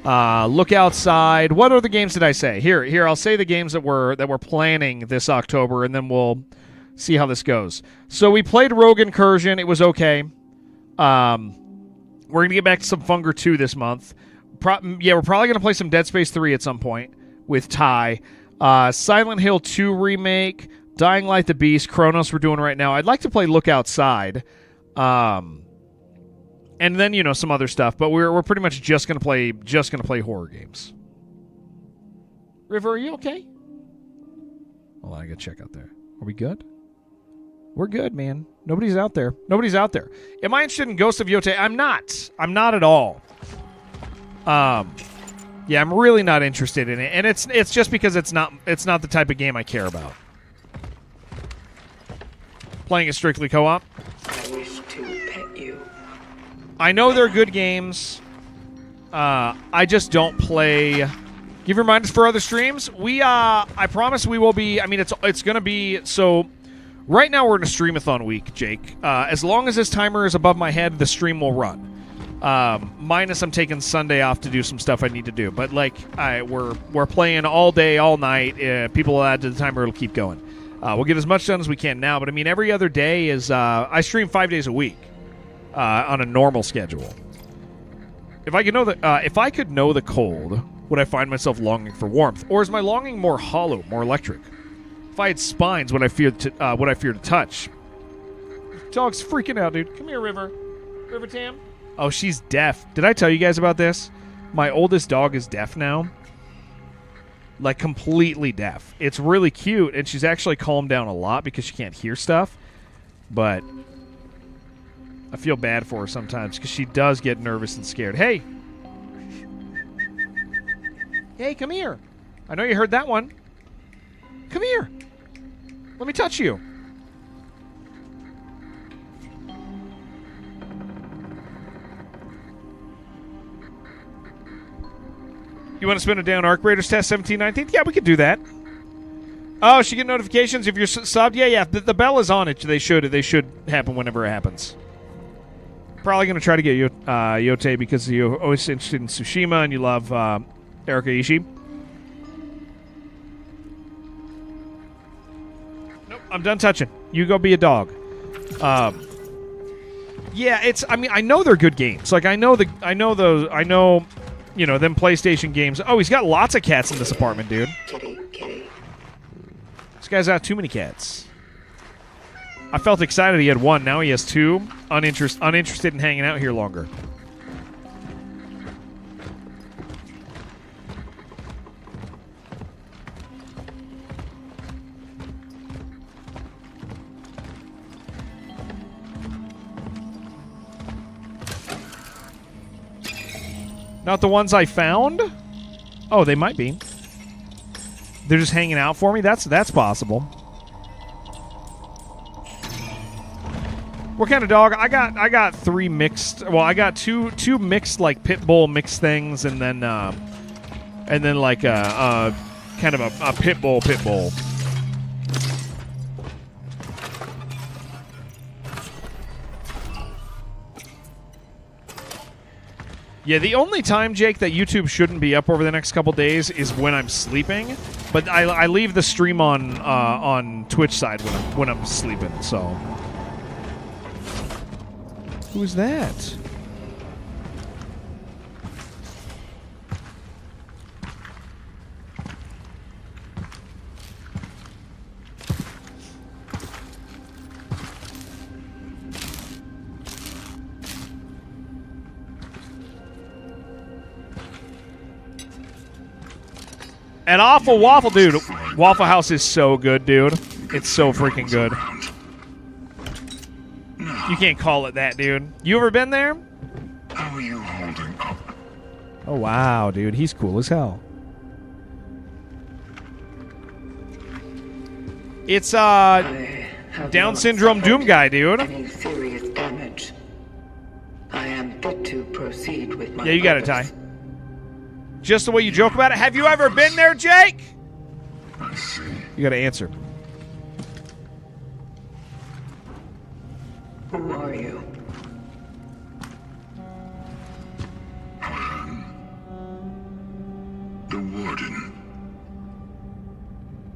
Speaker 1: Look Outside. What other games did I say? Here. I'll say the games that we're planning this October, and then we'll see how this goes. So we played Rogue Incursion. It was okay. We're gonna get back to some Funger 2 this month. We're probably gonna play some Dead Space 3 at some point with Ty. Silent Hill 2 remake. Dying Light the Beast. Chronos we're doing right now. I'd like to play Look Outside. And then, some other stuff, but we're pretty much just gonna play horror games. River, are you okay? Hold on, I gotta check out there. Are we good? We're good, man. Nobody's out there. Am I interested in Ghost of Yote? I'm not at all. Yeah, I'm really not interested in it, and it's just because it's not the type of game I care about. Playing it strictly co-op.
Speaker 4: I wish to pet you.
Speaker 1: I know they're good games. I just don't play. Give reminders for other streams. I promise we will be. I mean, it's going to be so. Right now we're in a streamathon week, Jake. As long as this timer is above my head, the stream will run. Minus I'm taking Sunday off to do some stuff I need to do. But like, we're playing all day, all night. People will add to the timer. It'll keep going. We'll get as much done as we can now. But I mean, every other day is I stream 5 days a week on a normal schedule. If I could know the cold, would I find myself longing for warmth, or is my longing more hollow, more electric? If I had spines, would I fear to touch? Dog's freaking out, dude. Come here, River. River Tam. Oh, she's deaf. Did I tell you guys about this? My oldest dog is deaf now. Like, completely deaf. It's really cute, and she's actually calmed down a lot because she can't hear stuff. But I feel bad for her sometimes because she does get nervous and scared. Hey! Hey, come here. I know you heard that one. Come here. Let me touch you. You want to spin a down Arc Raiders test 17/19th? Yeah, we could do that. Oh, she get notifications if you're subbed? Yeah. The bell is on it. They should happen whenever it happens. Probably going to try to get Yote because you're always interested in Tsushima and you love Erika Ishii. Nope, I'm done touching. You go be a dog. Yeah, I mean, I know they're good games. Like, I know, you know, them PlayStation games. Oh, he's got lots of cats in this apartment, dude.
Speaker 4: Kitty.
Speaker 1: This guy's got too many cats. I felt excited he had one. Now he has two. Uninterested in hanging out here longer. Not the ones I found? Oh, they might be. They're just hanging out for me? That's possible. What kind of dog? I got 3 mixed. Well, I got two mixed, like pit bull mixed things, and then like a kind of a pit bull. Yeah, the only time, Jake, that YouTube shouldn't be up over the next couple days is when I'm sleeping. But I leave the stream on Twitch side when I'm sleeping. So, who's that? An awful waffle, dude. Waffle House is so good, dude. It's so freaking good. You can't call it that, dude. You ever been there?
Speaker 2: How are you holding up?
Speaker 1: Oh, wow, dude. He's cool as hell. It's, Down syndrome Doom guy, dude.
Speaker 4: Any serious damage. I am fit to proceed with my
Speaker 1: Yeah, you got it, Ty. Just the way you joke about it. Have you ever been there, Jake?
Speaker 2: I see.
Speaker 1: You got to answer.
Speaker 4: Who are you?
Speaker 2: The Warden.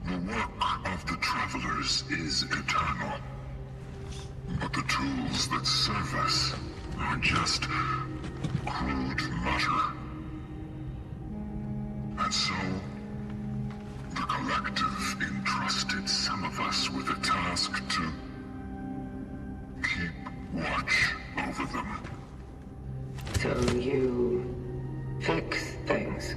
Speaker 2: The work of the Travelers is eternal. But the tools that serve us are just crude matter. And so, the Collective entrusted some of us with a task to keep watch over them.
Speaker 4: So you fix things.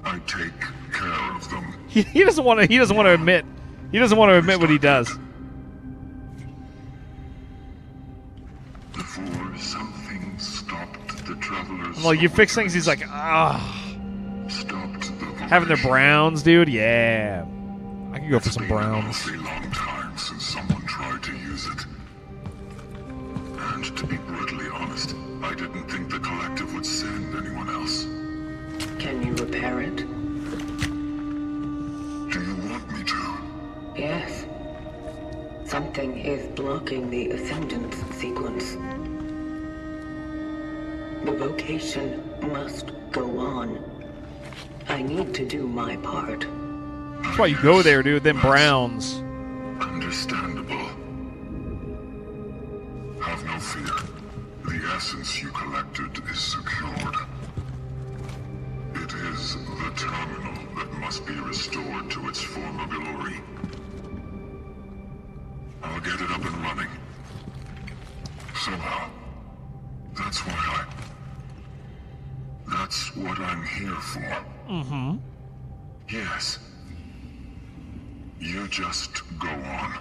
Speaker 2: I take care of them.
Speaker 1: He doesn't want to admit. He doesn't want to admit what he does.
Speaker 2: Before something stopped the Travelers.
Speaker 1: Well, you fix things. He's like, ah.
Speaker 2: Stopped the
Speaker 1: Having their browns, dude. Yeah, I could go for some browns.
Speaker 2: It's been an awfully long time since someone tried to use it. And to be brutally honest, I didn't think the Collective would send anyone else.
Speaker 4: Can you repair it?
Speaker 2: Do you want me to?
Speaker 4: Yes. Something Something is blocking the ascendance sequence. The vocation must go on. I need to do my part.
Speaker 1: That's why you go there, dude. Then Browns.
Speaker 2: Understandable. Have no fear. The essence you collected is secured. It is the terminal that must be restored to its former glory. I'll get it up and running. Somehow. That's what I'm here for.
Speaker 1: Mm-hmm.
Speaker 2: Yes. You just go on.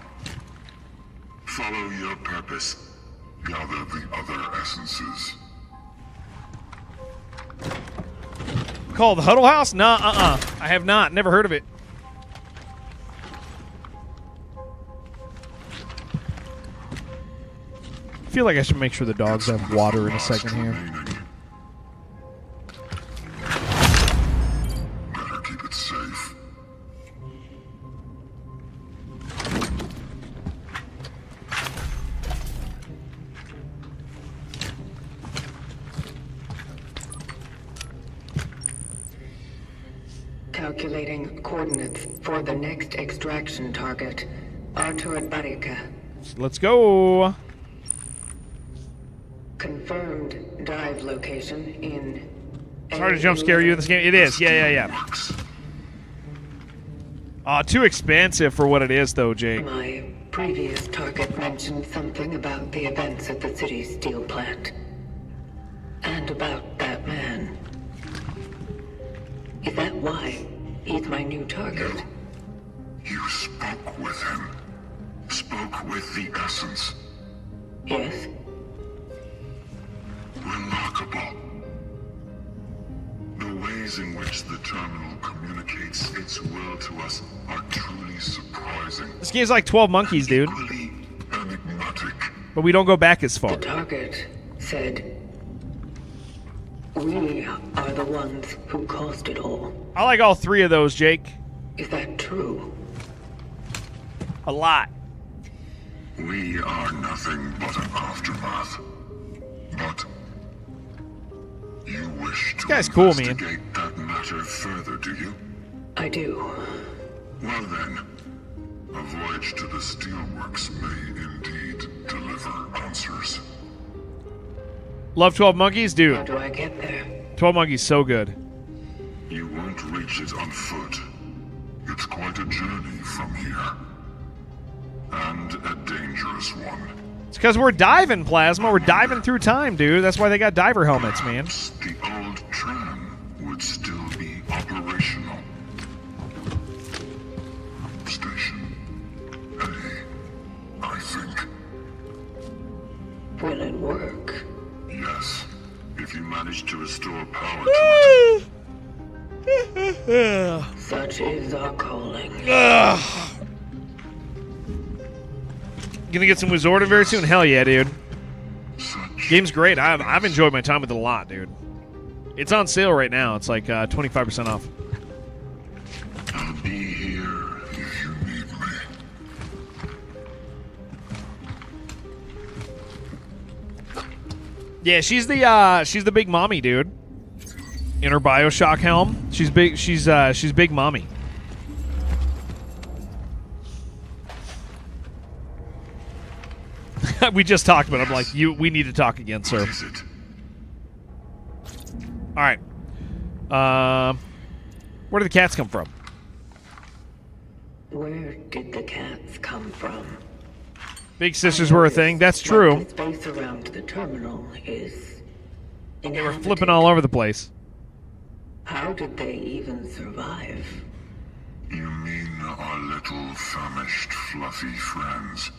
Speaker 2: Follow your purpose. Gather the other essences.
Speaker 1: Called the Huddle House? Nah, I have not. Never heard of it. I feel like I should make sure the dogs have water in a second here.
Speaker 2: Better keep it safe.
Speaker 4: Calculating coordinates for the next extraction target. Artur Barika.
Speaker 1: Let's go.
Speaker 4: Confirmed dive location in...
Speaker 1: It's hard to jump scare you in this game. It is. Yeah. Too expansive for what it is, though, Jake.
Speaker 4: My previous target mentioned something about the events at the city's steel plant. And about that man. Is that why he's my new target?
Speaker 2: You spoke with him. Spoke with the essence.
Speaker 4: Yes.
Speaker 2: Remarkable. The ways in which the terminal communicates its will to us are truly surprising.
Speaker 1: This game's like 12 Monkeys, dude.
Speaker 2: Equally enigmatic.
Speaker 1: But we don't go back as far.
Speaker 4: The target said, "We are the ones who caused it all."
Speaker 1: I like all three of those, Jake.
Speaker 4: Is that true?
Speaker 1: A lot.
Speaker 2: We are nothing but an aftermath. But you wish to
Speaker 1: guy's cool, man.
Speaker 2: investigate that matter further, do you?
Speaker 4: I do.
Speaker 2: Well then, a voyage to the steelworks may indeed deliver answers.
Speaker 1: Love 12 Monkeys,
Speaker 4: How
Speaker 1: dude.
Speaker 4: do I get there?
Speaker 1: 12 Monkeys, so good.
Speaker 2: You won't reach it on foot. It's quite a journey from here. And a dangerous one.
Speaker 1: It's because we're diving, Plasma. We're diving through time, dude. That's why they got diver helmets, man.
Speaker 2: Perhaps the old tram would still be operational. Station A, I think.
Speaker 4: Will it work?
Speaker 2: Yes, if you manage to restore power to it.
Speaker 4: Such is our calling.
Speaker 1: Gonna get some Wizorda very soon? Hell yeah, dude.
Speaker 2: Such
Speaker 1: Game's great. I've enjoyed my time with it a lot, dude. It's on sale right now. It's like 25% off.
Speaker 2: I'll be here if you need me.
Speaker 1: Yeah, she's the big mommy, dude. In her BioShock helm, she's big. She's big mommy. We just talked, but I'm like, we need to talk again, sir.
Speaker 2: What is it?
Speaker 1: All right. Where did the cats come from?
Speaker 4: Where did the cats come from?
Speaker 1: Big sisters were a thing. That's true.
Speaker 4: The space around the terminal is
Speaker 1: They were flipping all over the place.
Speaker 4: How did they even survive?
Speaker 2: You mean our little famished, fluffy friends?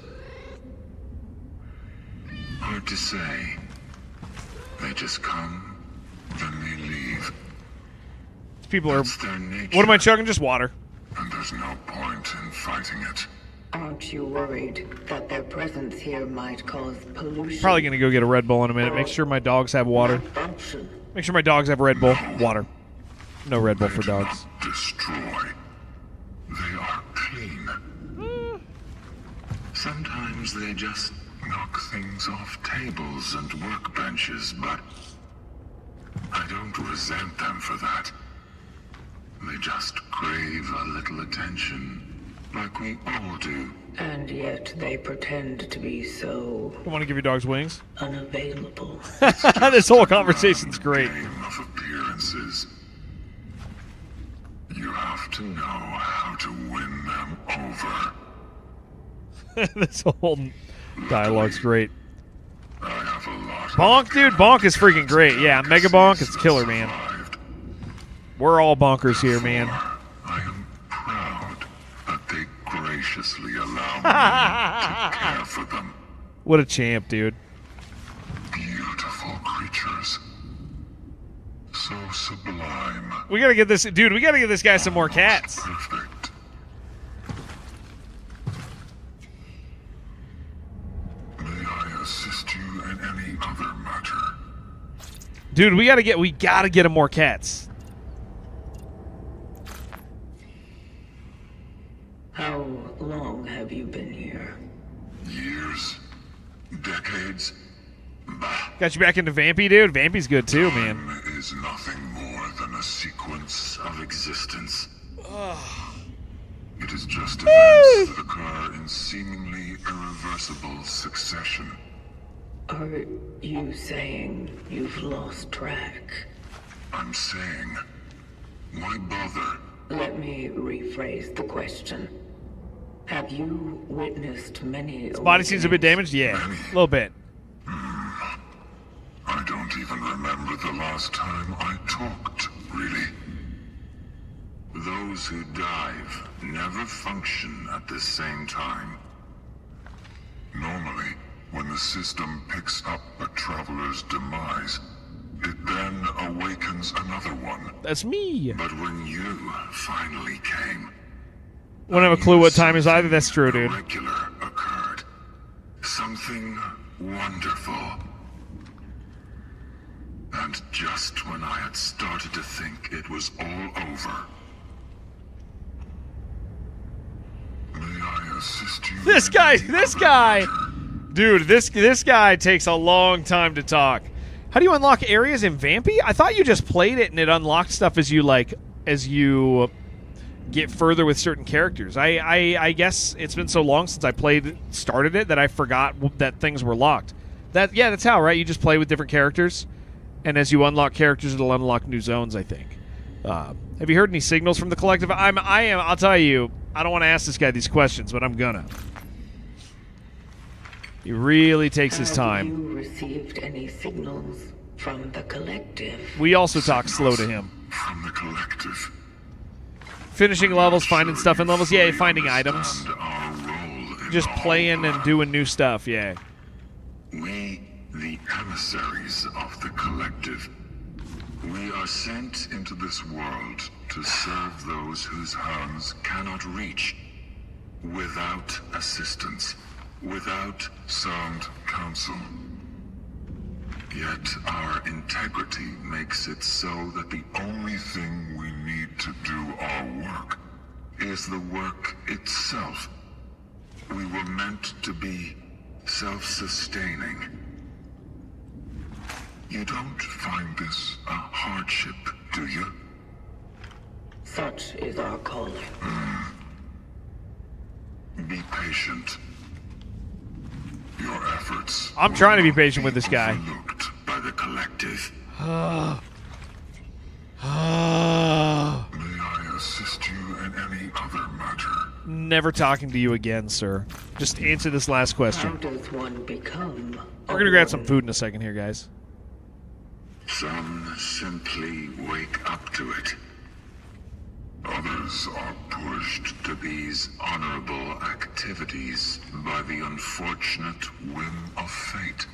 Speaker 2: Hard to say. They just come, then they leave.
Speaker 1: People are.
Speaker 2: That's their nature.
Speaker 1: What am I chugging? Just water.
Speaker 2: And there's no point in fighting it.
Speaker 4: Aren't you worried that their presence here might cause pollution?
Speaker 1: Probably gonna go get a Red Bull in a minute. Make sure my dogs have water.
Speaker 4: Function.
Speaker 1: Make sure my dogs have Red Bull. Water. No Red Bull for dogs.
Speaker 2: Destroy. They are clean. Sometimes they just knock things off tables and workbenches, but I don't resent them for that. They just crave a little attention, like we all do.
Speaker 4: And yet they pretend to be so
Speaker 1: I want to give your dogs wings.
Speaker 4: unavailable.
Speaker 1: This whole conversation's great.
Speaker 2: Game of appearances. You have to know how to win them over.
Speaker 1: This whole dialogue's great.
Speaker 2: I have a lot
Speaker 1: Bonk, dude, Bonk is freaking great. Yeah, Mega Bonk is killer, man. We're all bonkers here, man.
Speaker 2: I am proud that they graciously allow me to care for them.
Speaker 1: What a champ, dude.
Speaker 2: Beautiful creatures. So sublime.
Speaker 1: We gotta get this, dude. We gotta get this guy some more cats.
Speaker 2: Perfect. May I assist you in any other matter?
Speaker 1: Dude, we gotta get him more cats.
Speaker 4: How long have you been here?
Speaker 2: Years? Decades? Bah.
Speaker 1: Got you back into Vampy, dude. Vampy's good too, man.
Speaker 2: Time is nothing more than a sequence of existence. It is just events that occur in seemingly irreversible succession.
Speaker 4: Are you saying you've lost track?
Speaker 2: I'm saying, why bother?
Speaker 4: Let me rephrase the question. Have you witnessed many...
Speaker 1: His body seems a bit damaged? Yeah, a little bit.
Speaker 2: I don't even remember the last time I talked, really. Those who dive never function at the same time. Normally, when the system picks up a traveler's demise, it then awakens another one.
Speaker 1: That's me.
Speaker 2: But when you finally came...
Speaker 1: Wouldn't have a clue what time is either. That's true, dude.
Speaker 2: Irregular occurred. Something wonderful. And just when I had started to think it was all over... May I assist you?
Speaker 1: This guy, dude, this guy takes a long time to talk. How do you unlock areas in Vampy? I thought you just played it and it unlocked stuff as you get further with certain characters. I guess it's been so long since I started it that I forgot that things were locked. That's how, right? You just play with different characters, and as you unlock characters, it'll unlock new zones, I think. Have you heard any signals from the collective? I'll tell you, I don't want to ask this guy these questions, but I'm gonna. He really takes his time.
Speaker 4: Have you received any signals from the collective?
Speaker 1: We also talk slow to him.
Speaker 2: From the collective.
Speaker 1: Finishing levels, finding stuff in levels. Yeah, finding items. Just playing and doing new stuff, yeah.
Speaker 2: We, the emissaries of the collective, we are sent into this world to serve those whose hands cannot reach, without assistance, without sound counsel. Yet our integrity makes it so that the only thing we need to do our work is the work itself. We were meant to be self-sustaining. You don't find this a hardship, do you?
Speaker 4: Such is our calling.
Speaker 2: Be patient. Your efforts.
Speaker 1: I'm trying to be patient with this guy.
Speaker 2: Overlooked by the collective.
Speaker 1: May
Speaker 2: I assist you in any other matter?
Speaker 1: Never talking to you again, sir. Just answer this last question.
Speaker 4: How does one become?
Speaker 1: We're gonna grab some food in a second here, guys.
Speaker 2: Some simply wake up to it. Others are pushed to these honorable activities by the unfortunate whim of fate.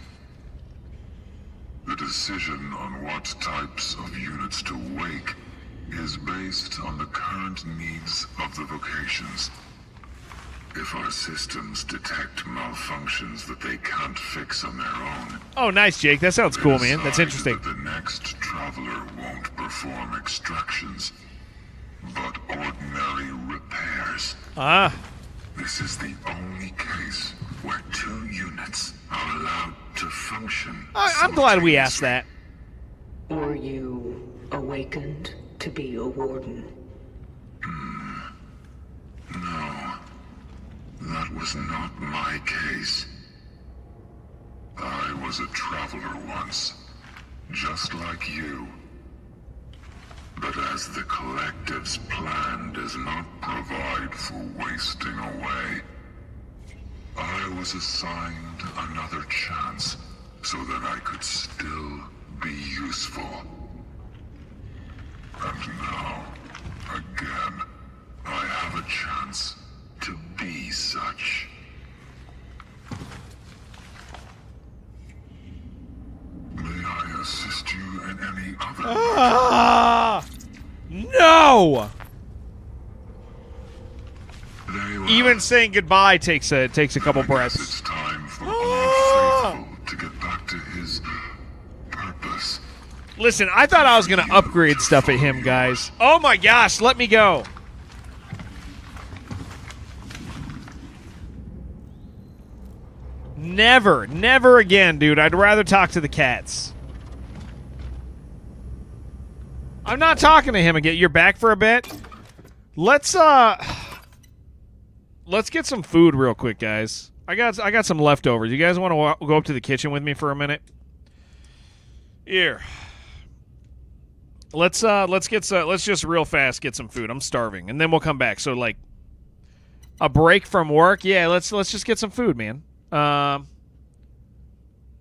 Speaker 2: The decision on what types of units to wake is based on the current needs of the vocations. If our systems detect malfunctions that they can't fix on their own...
Speaker 1: Oh, nice, Jake. That sounds cool, man. That's interesting.
Speaker 2: That the next traveler won't perform extractions, but ordinary repairs.
Speaker 1: Ah.
Speaker 2: This This is the only case where 2 units are allowed to function.
Speaker 1: I'm glad we asked that.
Speaker 4: Were you awakened to be a warden?
Speaker 2: No, that was not my case. I was a traveler once, just like you. But as the Collective's plan does not provide for wasting away, I was assigned another chance so that I could still be useful. And now, again, I have a chance to be such. May I assist you in any other
Speaker 1: No!
Speaker 2: Very well.
Speaker 1: Even saying goodbye takes a couple breaths.
Speaker 2: It's time for Old Faithful to get back to his purpose.
Speaker 1: Listen, I thought I was going to upgrade stuff at him, guys. Oh my gosh, let me go. Never again, dude. I'd rather talk to the cats. I'm not talking to him again. You're back for a bit? Let's get some food real quick, guys. I got some leftovers. You guys want to go up to the kitchen with me for a minute? Here. Let's just real fast get some food. I'm starving, and then we'll come back. So like a break from work. Yeah, let's just get some food, man.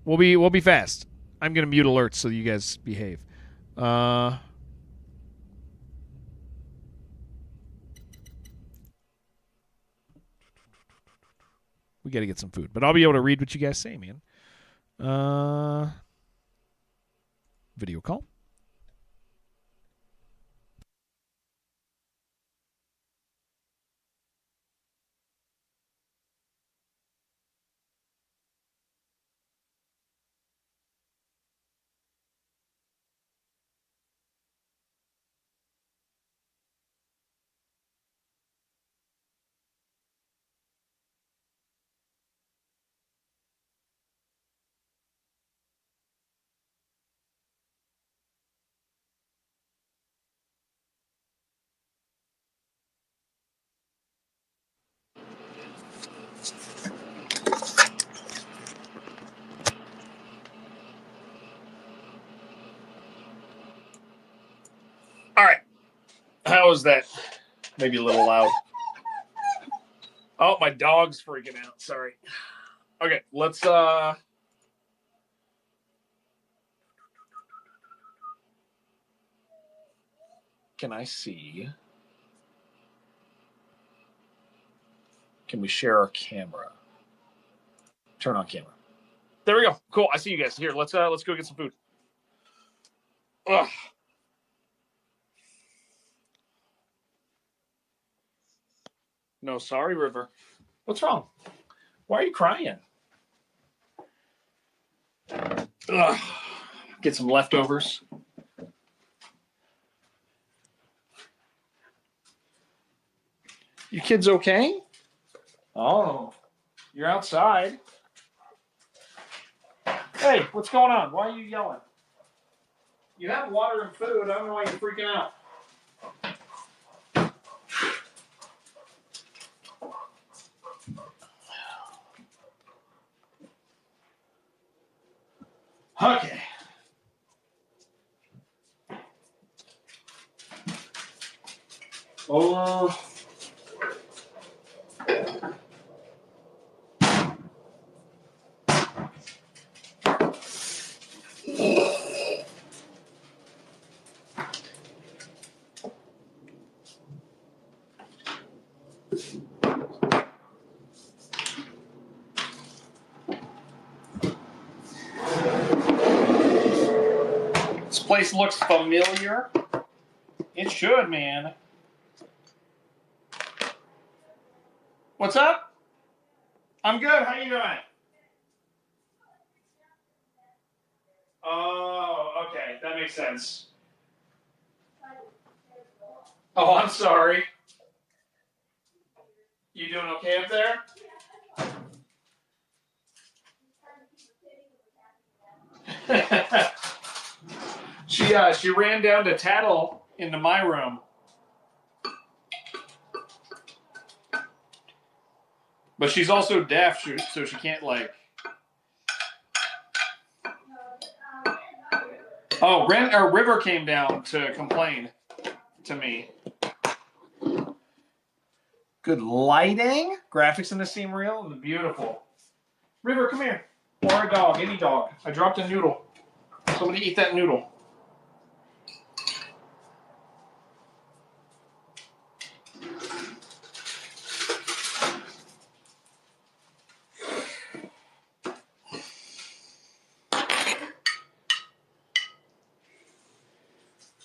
Speaker 1: We'll be fast. I'm gonna mute alerts so you guys behave. We got to get some food, but I'll be able to read what you guys say, man. Video call. All right. How was that? Maybe a little loud. Oh, my dog's freaking out. Sorry. Okay, let's Can I see? Can we share our camera? Turn on camera. There we go. Cool. I see you guys. Here, let's go get some food. Ugh. No, sorry, River. What's wrong? Why are you crying? Ugh. Get some leftovers. You kids okay? Oh, you're outside. Hey, what's going on? Why are you yelling? You have water and food. I don't know why you're freaking out. Okay. Oh. This place looks familiar. It should, man. What's up? I'm good. How you doing? Oh, okay. That makes sense. Oh, I'm sorry. You doing okay up there? She ran down to tattle into my room. But she's also deaf, so she can't like. Oh, River came down to complain to me. Good lighting. Graphics in this seem real and beautiful. River, come here. Or a dog, any dog. I dropped a noodle. Somebody eat that noodle.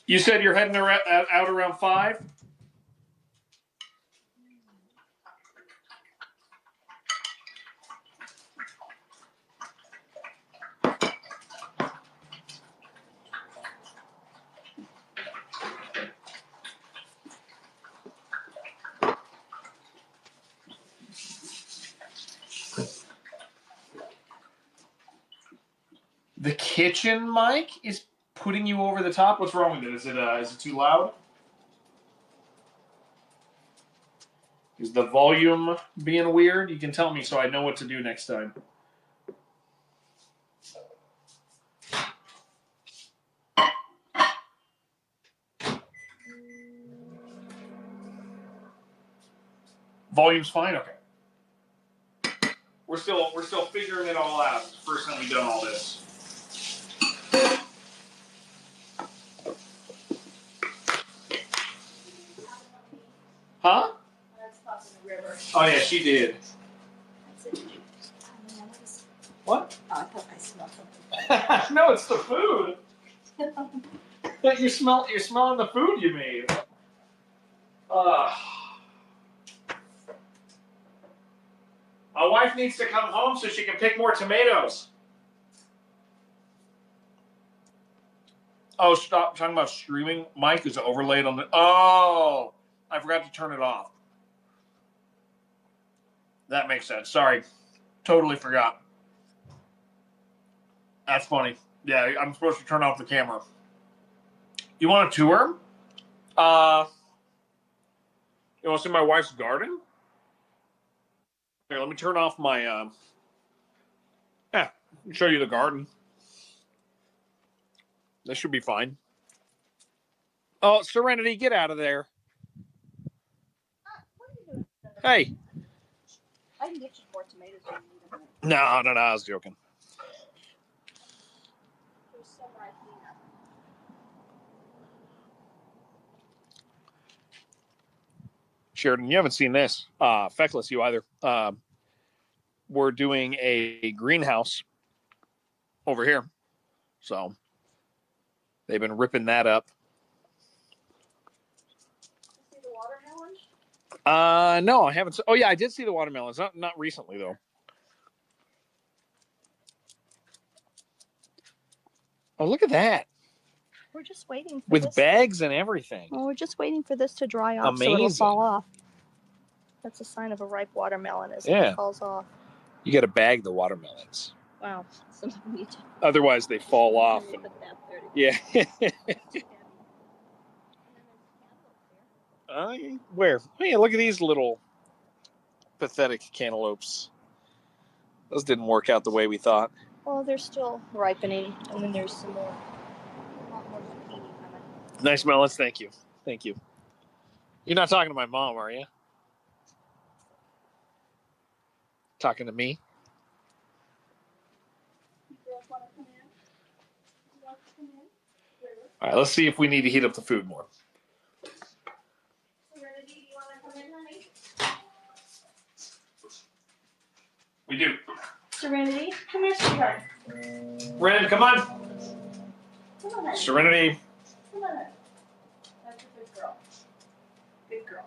Speaker 1: You said you're heading out around 5? The kitchen mic is putting you over the top. What's wrong with it? Is it too loud? Is the volume being weird? You can tell me so I know what to do next time. Volume's fine? Okay. We're still figuring it all out. It's the first time we've done all this. Huh? Oh yeah, she did. What?
Speaker 14: Oh, I thought I smelled something.
Speaker 1: No, it's the food. You're smelling the food you made. My wife needs to come home so she can pick more tomatoes. Oh, stop talking about streaming. Mike is overlaid on the. Oh, I forgot to turn it off. That makes sense. Sorry. Totally forgot. That's funny. Yeah, I'm supposed to turn off the camera. You want a tour? You want to see my wife's garden? Here, let me turn off my... Yeah, I'll show you the garden. This should be fine. Oh, Serenity, get out of there. Hey.
Speaker 14: I can get you more tomatoes if you need them.
Speaker 1: No, I was joking.
Speaker 14: There's some right here.
Speaker 1: Sheridan, you haven't seen this. Feckless, you either. We're doing a greenhouse over here. So they've been ripping that up.
Speaker 14: See the watermelon?
Speaker 1: No, I haven't. Oh yeah, I did see the watermelons. Not recently though. Oh, look at that.
Speaker 14: We're just waiting for
Speaker 1: With
Speaker 14: this.
Speaker 1: bags and everything.
Speaker 14: Well, we're just waiting for this to dry off so it'll
Speaker 1: Amazing.
Speaker 14: fall off. That's a sign of a ripe watermelon as it falls off.
Speaker 1: You got to bag the watermelons.
Speaker 14: Wow. So we need to
Speaker 1: Otherwise, they fall off.
Speaker 14: put that there to
Speaker 1: Yeah. Where? Oh, yeah, look at these little pathetic cantaloupes. Those didn't work out the way we thought.
Speaker 14: Well, they're still ripening, and then there's some more. A lot more zucchini coming.
Speaker 1: Nice melons. Thank you. Thank you. You're not talking to my mom, are you? Talking to me?
Speaker 14: You girls want to come in? You want to come in?
Speaker 1: All right, let's see if we need to heat up the food more.
Speaker 14: Serenity, do you want to come in, honey?
Speaker 1: We do.
Speaker 14: Serenity, come here, sweetheart.
Speaker 1: Ren, come on.
Speaker 14: Come on, honey.
Speaker 1: Serenity.
Speaker 14: Come on, honey. That's a good girl. Good girl.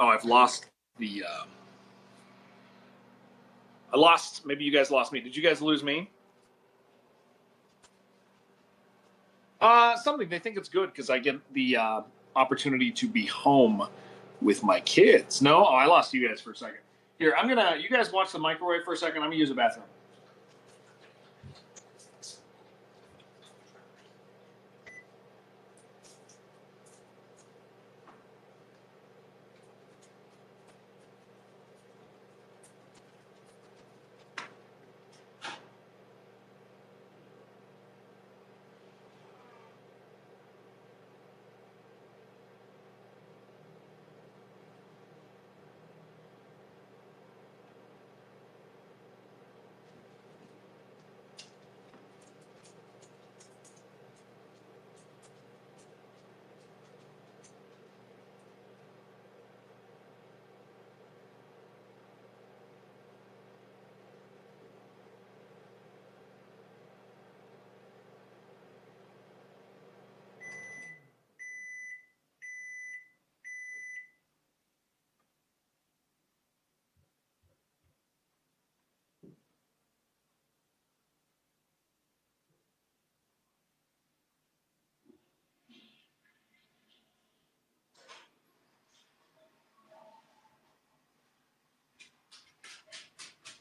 Speaker 1: Oh, I've lost the I lost. Maybe you guys lost me. Did you guys lose me? Something. They think it's good because I get the opportunity to be home with my kids. No? Oh, I lost you guys for a second. Here, you guys watch the microwave for a second. I'm going to use the bathroom.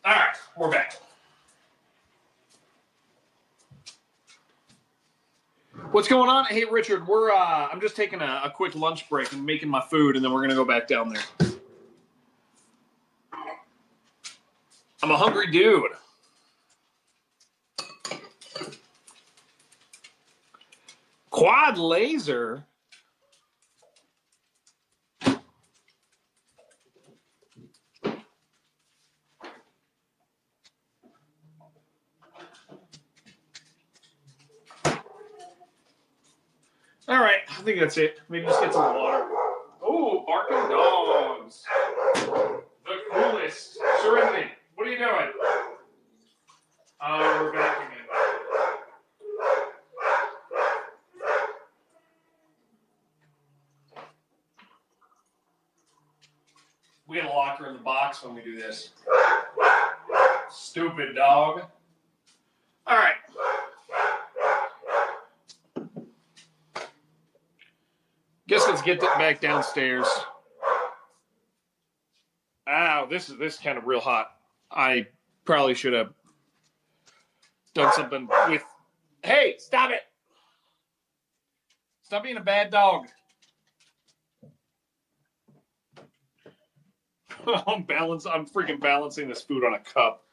Speaker 1: All right, we're back. What's going on? Hey, Richard, I'm just taking a quick lunch break and making my food, and then we're gonna go back down there. I'm a hungry dude. Quad laser. All right, I think that's it. Maybe just get some water. Oh, barking dogs. The coolest. Serenity, what are you doing? Oh, we're vacuuming. We gotta lock her in the box when we do this. Stupid dog. All right. Guess let's get that back downstairs. Ow, this is kind of real hot. I probably should have done something with... Hey, stop it! Stop being a bad dog. I'm freaking balancing this food on a cup.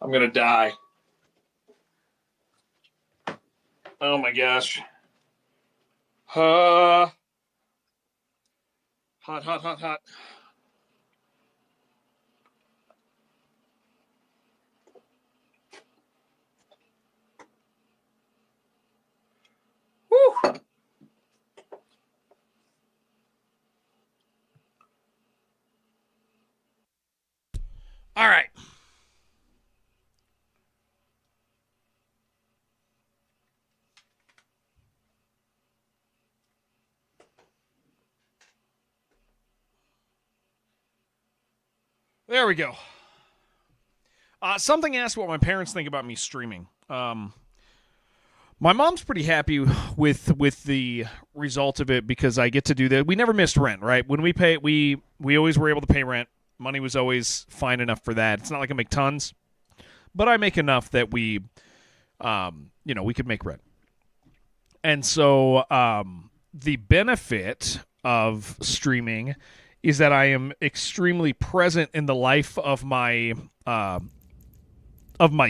Speaker 1: I'm gonna die. Oh my gosh. Hot, hot, hot, hot. Woo! All right. There we go. Something asked what my parents think about me streaming. My mom's pretty happy with the result of it because I get to do that. We never missed rent, right? When we pay, we always were able to pay rent. Money was always fine enough for that. It's not like I make tons, but I make enough that we could make rent. And so the benefit of streaming is that I am extremely present in the life of my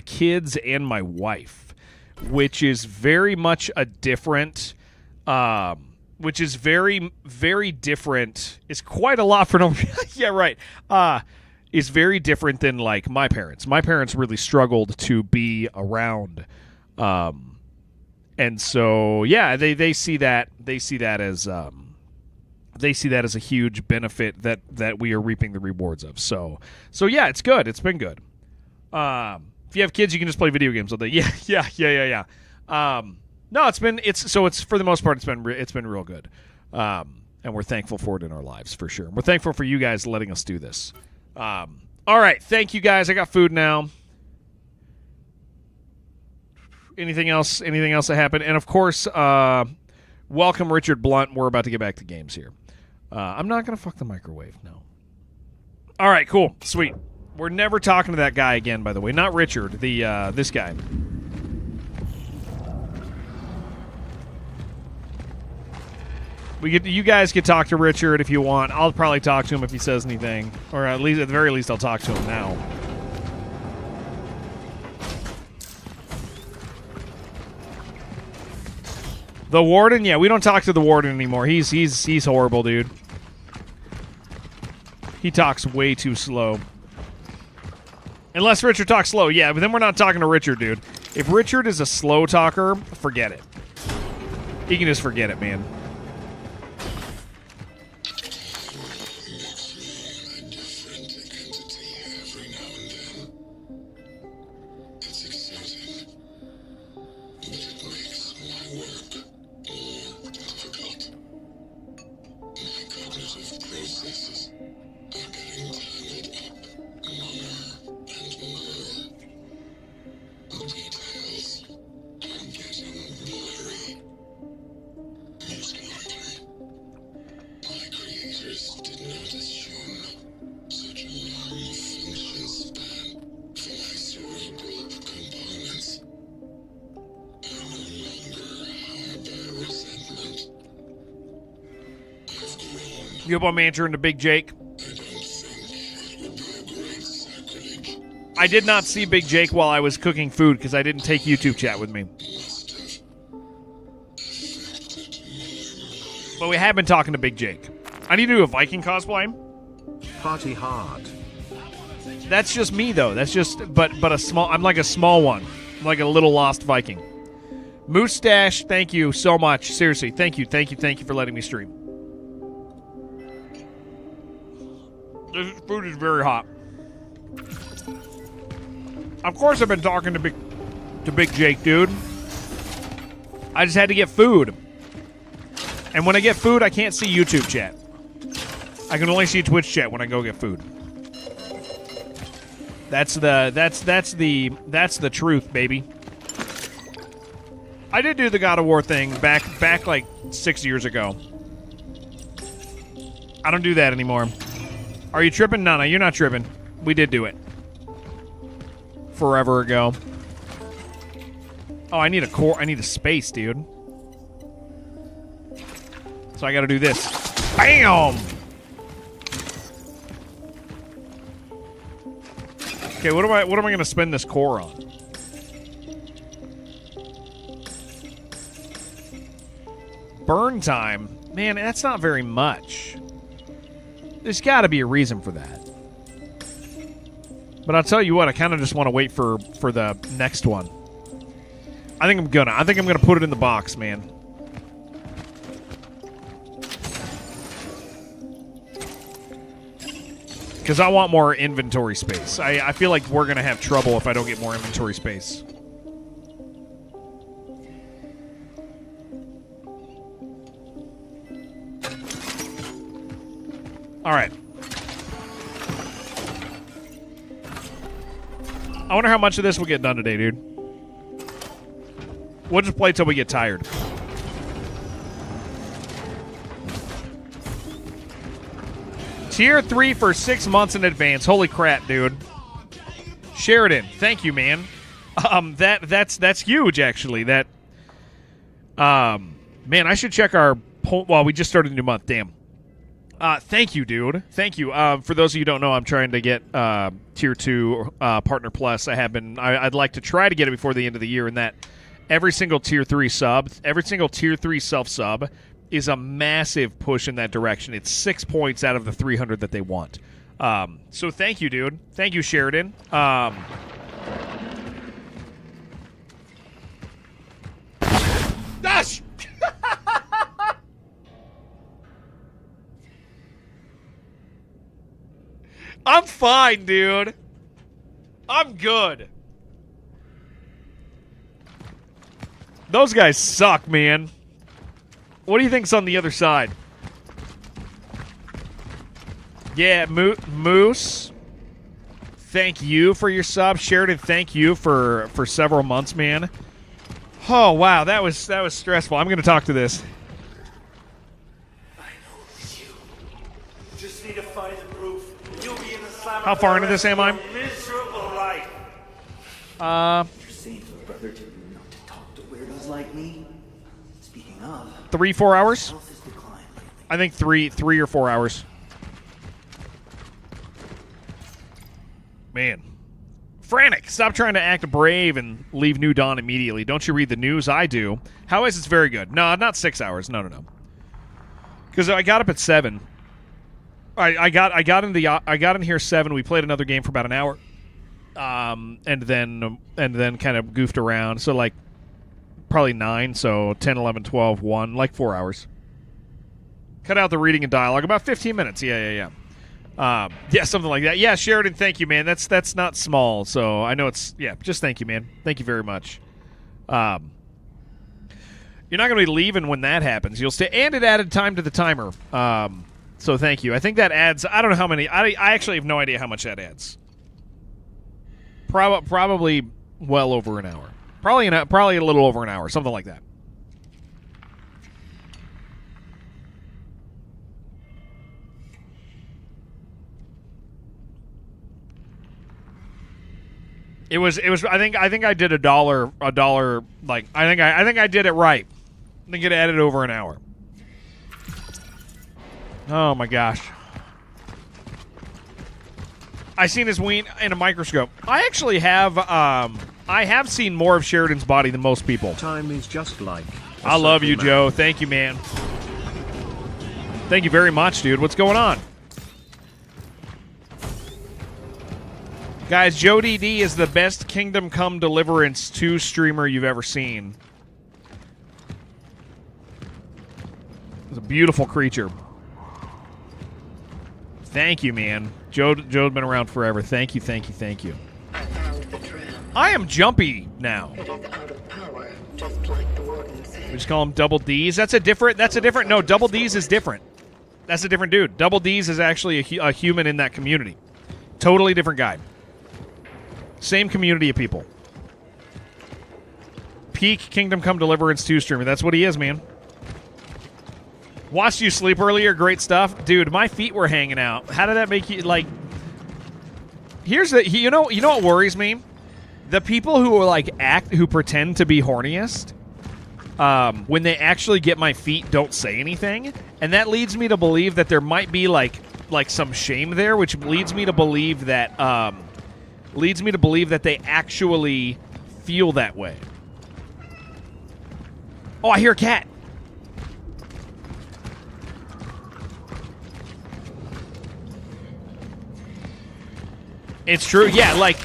Speaker 1: kids and my wife, which is very much a different, which is very, very different. It's quite a lot for no. Yeah, right. Is very different than like my parents. My parents really struggled to be around, and so yeah, they see that as a huge benefit that we are reaping the rewards of. So yeah, it's good. It's been good. If you have kids, you can just play video games all day. Yeah. No, it's for the most part, it's been real good. And we're thankful for it in our lives for sure. We're thankful for you guys letting us do this. All right, thank you guys. I got food now. Anything else? Anything else that happened? And of course, welcome Richard Blunt. We're about to get back to games here. I'm not gonna fuck the microwave. No. All right, cool, sweet. We're never talking to that guy again. By the way, not Richard. The this guy. You guys can talk to Richard if you want. I'll probably talk to him if he says anything, or at the very least, I'll talk to him now. The warden, yeah, we don't talk to the warden anymore. He's horrible, dude. He talks way too slow. Unless Richard talks slow, yeah, but then we're not talking to Richard, dude. If Richard is a slow talker, forget it. He can just forget it, man. You up on Manager into Big Jake? I did not see Big Jake while I was cooking food because I didn't take YouTube chat with me. But we have been talking to Big Jake. I need to do a Viking cosplay.
Speaker 9: Party hard.
Speaker 1: That's just me though. That's just but a small. I'm like a small one. I'm like a little lost Viking. Moustache, thank you so much. Seriously, thank you for letting me stream. This food is very hot. Of course I've been talking to Big Jake, dude. I just had to get food. And when I get food, I can't see YouTube chat. I can only see Twitch chat when I go get food. That's the truth, baby. I did do the God of War thing back like 6 years ago. I don't do that anymore. Are you tripping? No, you're not tripping. We did do it. Forever ago. Oh, I need a core. I need a space, dude. So I gotta do this. BAM! Okay, what am I gonna spend this core on? Burn time? Man, that's not very much. There's got to be a reason for that. But I'll tell you what, I kind of just want to wait for the next one. I think I'm gonna put it in the box, man. Because I want more inventory space. I feel like we're gonna have trouble if I don't get more inventory space. All right. I wonder how much of this will get done today, dude. We'll just play till we get tired. Tier 3 for 6 months in advance. Holy crap, dude. Sheridan, thank you, man. That's huge, actually. That, man, I should check our. Well, we just started a new month. Damn. Thank you, dude. Thank you. For those of you who don't know, I'm trying to get Tier 2 Partner Plus. I'd like to try to get it before the end of the year, and that every single Tier 3 sub, every single Tier 3 self-sub is a massive push in that direction. It's 6 points out of the 300 that they want. So thank you, dude. Thank you, Sheridan. Gosh! I'm fine, dude. I'm good. Those guys suck, man. What do you think's on the other side? Yeah, Moose. thank you for your sub. Sheridan, thank you for several months, man. Oh, wow, that was stressful. I'm going to talk to this.
Speaker 13: I know it's you. Just need to find the proof. You'll be in the slammer.
Speaker 1: How far into this am I?
Speaker 13: Miserable life.
Speaker 15: You're saying to a brother to not to talk to weirdos like me? Speaking of,
Speaker 1: 3-4 hours?
Speaker 15: health has declined lately.
Speaker 1: I think 3 or 4 hours. Man. Frantic, stop trying to act brave and leave New Dawn immediately. Don't you read the news? I do. How is it's very good. No, not 6 hours. No. Because I got up at 7. I got in here 7. We played another game for about an hour. And then kind of goofed around. So like probably 9, so 10, 11, 12, 1, like 4 hours. Cut out the reading and dialogue, about 15 minutes. Yeah. Yeah, something like that. Yeah, Sheridan, thank you, man. That's not small, so I know it's... Yeah, just thank you, man. Thank you very much. You're not going to be leaving when that happens. You'll stay... And it added time to the timer. So thank you. I think that adds... I don't know how many... I actually have no idea how much that adds. Probably well over an hour. Probably a little over an hour, something like that. It was I think I did a dollar like I think I did it right. I think it added over an hour. Oh my gosh. I seen his ween in a microscope. I actually have I have seen more of Sheridan's body than most people.
Speaker 9: Time is just like
Speaker 1: I love you, Joe. Thank you, man. Thank you very much, dude. What's going on? Guys, Joe DD is the best Kingdom Come Deliverance 2 streamer you've ever seen. He's a beautiful creature. Thank you, man. Joe's been around forever. Thank you.
Speaker 4: I found the tram.
Speaker 1: I am jumpy now.
Speaker 4: It is out of power, just like the warden said.
Speaker 1: We just call him Double D's. That's a different... No, Double D's is different. That's a different dude. Double D's is actually a human in that community. Totally different guy. Same community of people. Peak Kingdom Come Deliverance 2 streamer. That's what he is, man. Watched you sleep earlier. Great stuff. Dude, my feet were hanging out. How did that make you, like... Here's the... You know what worries me? The people who are, like, who pretend to be horniest, when they actually get my feet, don't say anything. And that leads me to believe that there might be, like some shame there, which leads me to believe that, they actually feel that way. Oh, I hear a cat. It's true. Yeah, like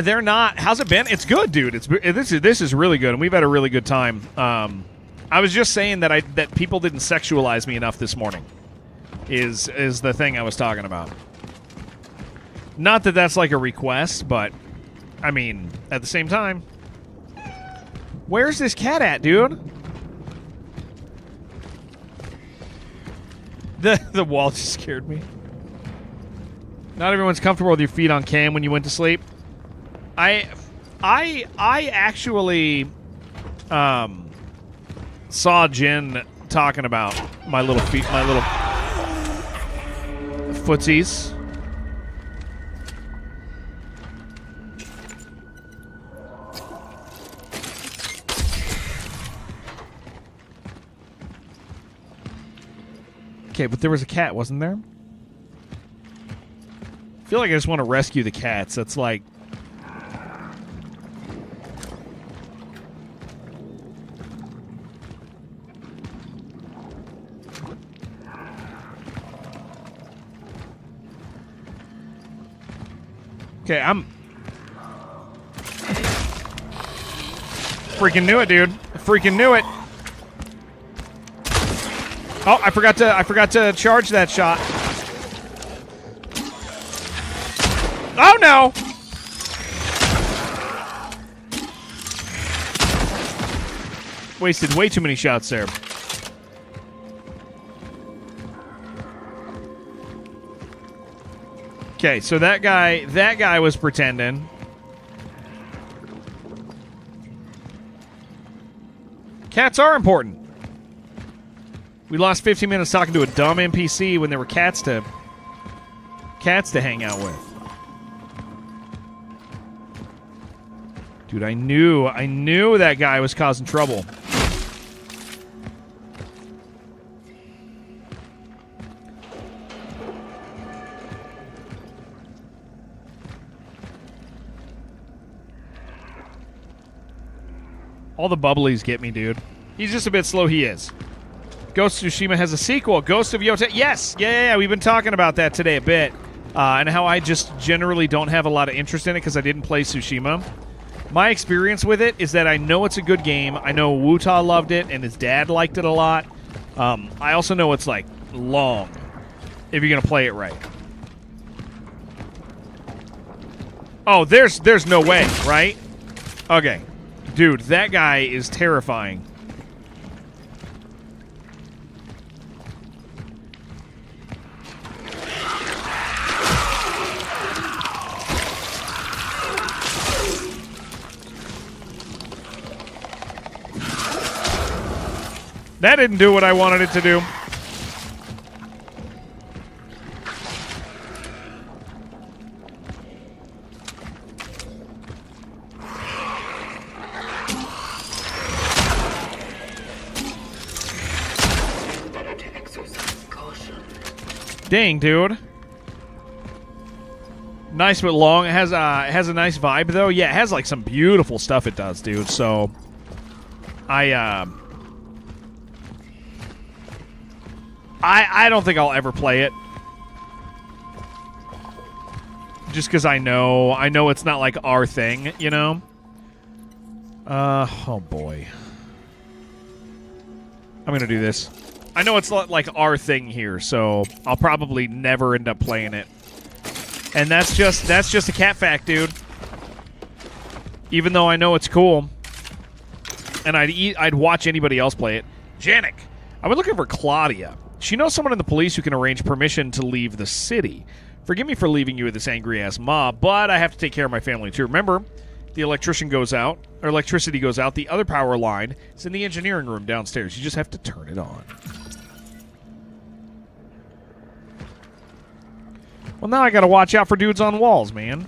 Speaker 1: they're not. How's it been? It's good, dude. This is really good, and we've had a really good time. I was just saying that people didn't sexualize me enough this morning. Is the thing I was talking about. Not that that's like a request, but I mean, at the same time, where's this cat at, dude? The wall just scared me. Not everyone's comfortable with your feet on cam when you went to sleep. I actually saw Jen talking about my little feet, my little footsies. Okay, but there was a cat, wasn't there? I feel like I just want to rescue the cats. That's like... Okay, I'm... Freaking knew it, dude. I freaking knew it. Oh, I forgot to charge that shot. Oh no! Wasted way too many shots there. Okay, so that guy was pretending. Cats are important. We lost 15 minutes talking to a dumb NPC when there were cats to hang out with. Dude, I knew that guy was causing trouble. All the bubblies get me, dude. He's just a bit slow, he is. Ghost of Tsushima has a sequel. Ghost of Yota. Yes! Yeah. We've been talking about that today a bit. And how I just generally don't have a lot of interest in it because I didn't play Tsushima. My experience with it is that I know it's a good game. I know Wuta loved it, and his dad liked it a lot. I also know it's, like, long, if you're going to play it right. Oh, there's no way, right? Okay. Dude, that guy is terrifying. That didn't do what I wanted it to do. Dang, dude. Nice but long. It has a nice vibe though. Yeah, it has like some beautiful stuff it does, dude. So I don't think I'll ever play it. Just because I know it's not like our thing, you know? Oh boy. I'm gonna do this. I know it's not like our thing here, so I'll probably never end up playing it. And that's just a cat fact, dude. Even though I know it's cool. And I'd watch anybody else play it. Janik. I've been looking for Claudia. She knows someone in the police who can arrange permission to leave the city. Forgive me for leaving you with this angry-ass mob, but I have to take care of my family, too. Remember, the electricity goes out. The other power line is in the engineering room downstairs. You just have to turn it on. Well, now I gotta watch out for dudes on walls, man.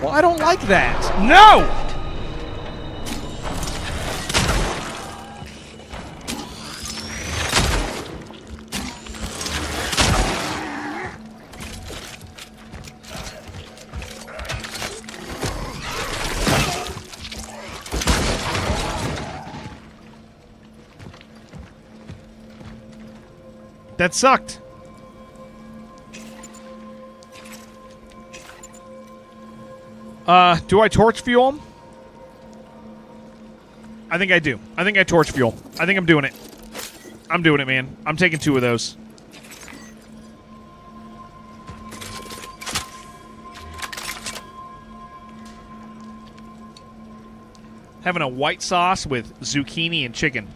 Speaker 1: Well, I don't like that. No! That sucked. Do I torch fuel him? I think I do. I think I torch fuel. I think I'm doing it. I'm doing it, man. I'm taking 2 of those. Having a white sauce with zucchini and chicken.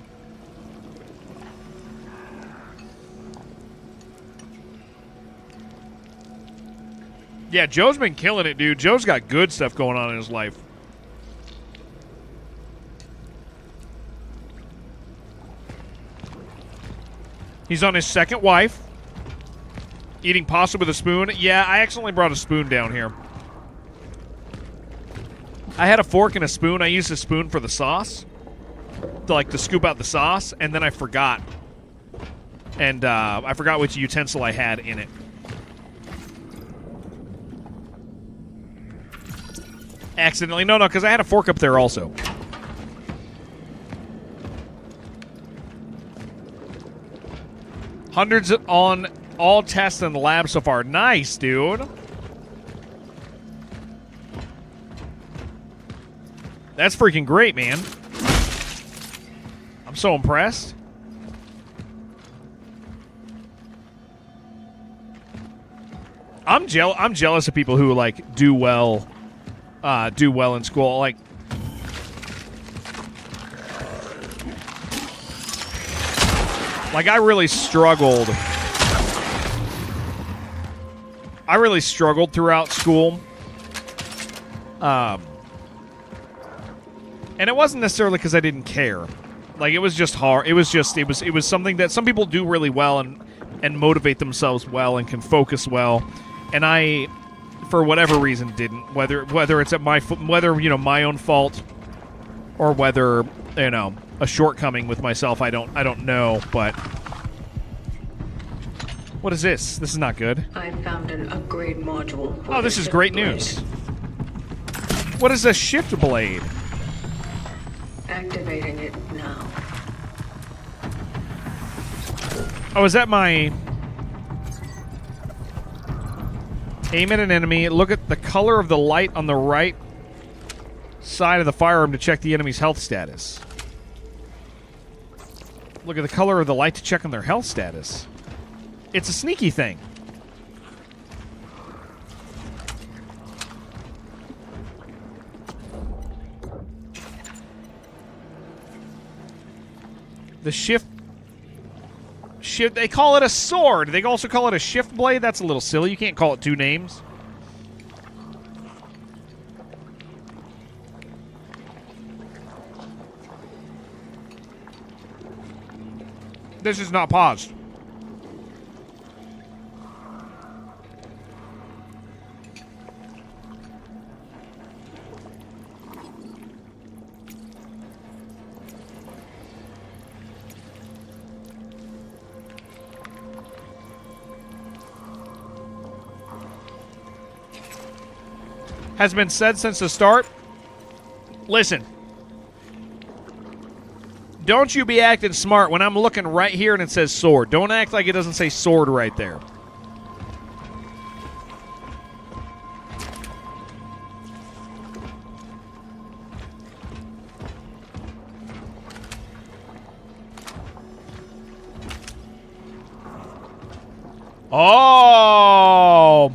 Speaker 1: Yeah, Joe's been killing it, dude. Joe's got good stuff going on in his life. He's on his second wife. Eating pasta with a spoon. Yeah, I accidentally brought a spoon down here. I had a fork and a spoon. I used a spoon for the sauce. To scoop out the sauce, and then I forgot. And I forgot which utensil I had in it. Accidentally. No, because I had a fork up there also. Hundreds on all tests in the lab so far. Nice, dude. That's freaking great, man. I'm so impressed. I'm jealous of people who, do well do well in school. Like, I really struggled. I really struggled throughout school. And it wasn't necessarily because I didn't care. Like, it was just hard. It was something that some people do really well and motivate themselves well and can focus well. And I, for whatever reason, didn't. Whether it's at my own fault, or whether a shortcoming with myself, I don't know. But what is this? This is not good.
Speaker 4: I found an upgrade module.
Speaker 1: Oh, this is great news. What is a shift blade?
Speaker 4: Activating it now.
Speaker 1: Oh, is that my... Aim at an enemy. Look at the color of the light on the right side of the firearm to check the enemy's health status. Look at the color of the light to check on their health status. It's a sneaky thing. The shift, they call it a sword. They also call it a shift blade. That's a little silly. You can't call it two names. This is not paused. Has been said since the start. Listen. Don't you be acting smart when I'm looking right here and it says sword. Don't act like it doesn't say sword right there. Oh!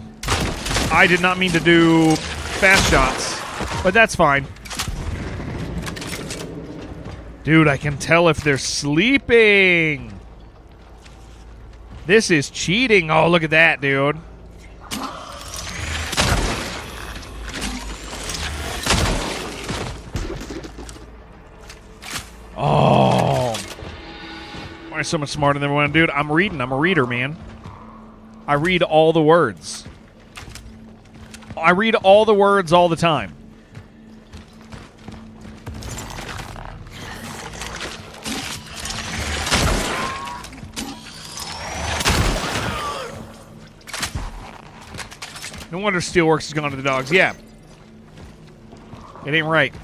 Speaker 1: I did not mean to do fast shots, but that's fine. Dude, I can tell if they're sleeping. This is cheating. Oh, look at that, dude. Oh. Why am I so much smarter than everyone? Dude, I'm reading. I'm a reader, man. I read all the words. I read all the words all the time. No wonder Steelworks has gone to the dogs. Yeah. It ain't right.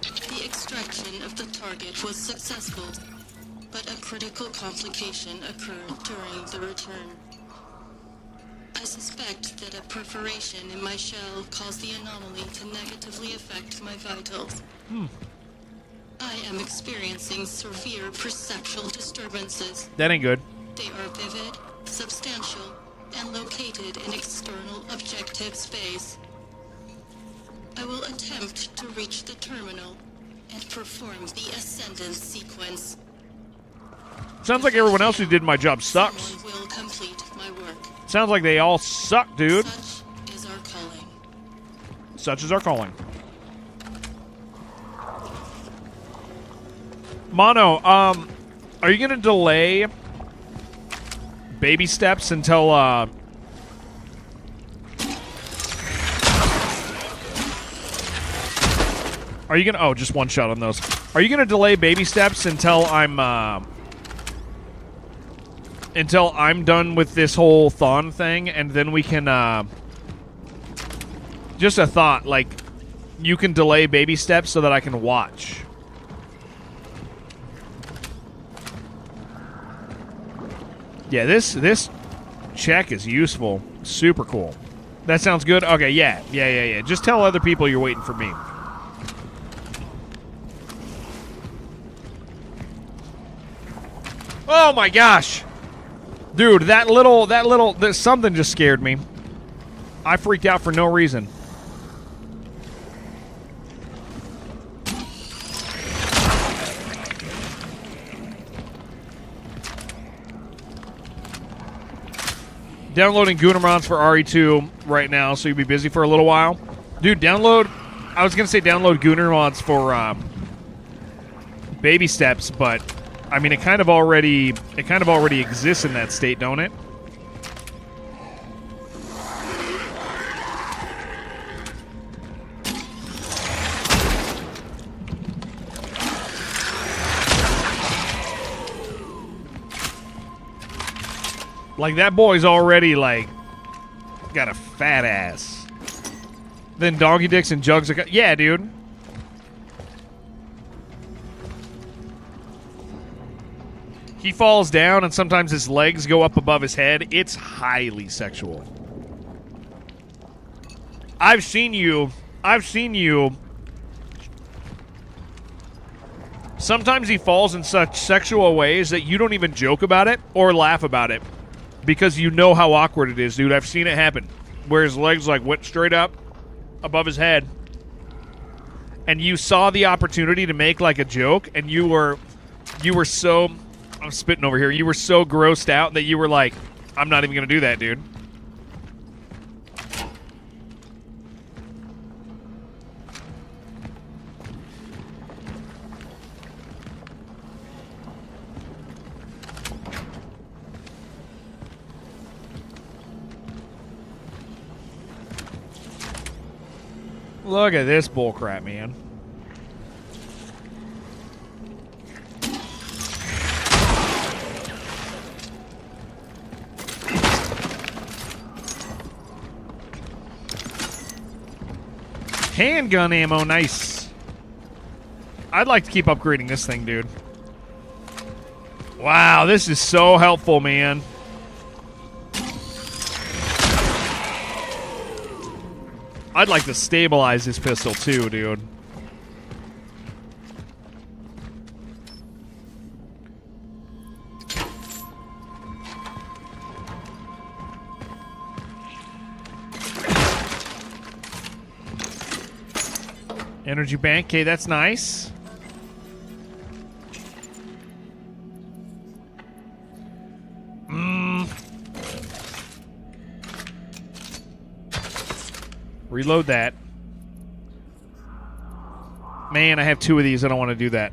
Speaker 6: The extraction of the target was successful, but a critical complication occurred during the return. I suspect that a perforation in my shell caused the anomaly to negatively affect my vitals. I am experiencing severe perceptual disturbances.
Speaker 1: That ain't good.
Speaker 6: They are vivid, substantial, and located in external objective space. I will attempt to reach the terminal and perform the ascendance sequence.
Speaker 1: Sounds like everyone else who did my job sucks.
Speaker 6: Someone will complete my work.
Speaker 1: Sounds like they all suck, dude.
Speaker 6: Such is our calling.
Speaker 1: Such is our calling. Mono, are you gonna delay baby steps until are you gonna just one shot on those. Are you gonna delay baby steps until I'm done with this whole thon thing, and then we can just a thought, like, you can delay baby steps so that I can watch. Yeah, this check is useful. Super cool. That sounds good? Okay, yeah. Just tell other people you're waiting for me. Oh my gosh! Dude, that little something just scared me. I freaked out for no reason. Downloading Goonermons for RE2 right now, so you'll be busy for a little while. Dude, download... I was going to say download Goonermons for baby steps, but, I mean, it kind of already exists in that state, don't it? Like, that boy's already, like, got a fat ass. Then doggy dicks and jugs of... Yeah, dude. He falls down, and sometimes his legs go up above his head. It's highly sexual. I've seen you... Sometimes he falls in such sexual ways that you don't even joke about it or laugh about it. Because you know how awkward it is, dude. I've seen it happen. Where his legs, like, went straight up above his head. And you saw the opportunity to make, like, a joke. And you were so... I'm spitting over here. You were so grossed out that you were like, I'm not even going to do that, dude. Look at this bullcrap, man. Handgun ammo, nice. I'd like to keep upgrading this thing, dude. Wow, this is so helpful, man. I'd like to stabilize this pistol too, dude. Energy bank, okay, that's nice. Reload that. Man, I have 2 of these. I don't want to do that.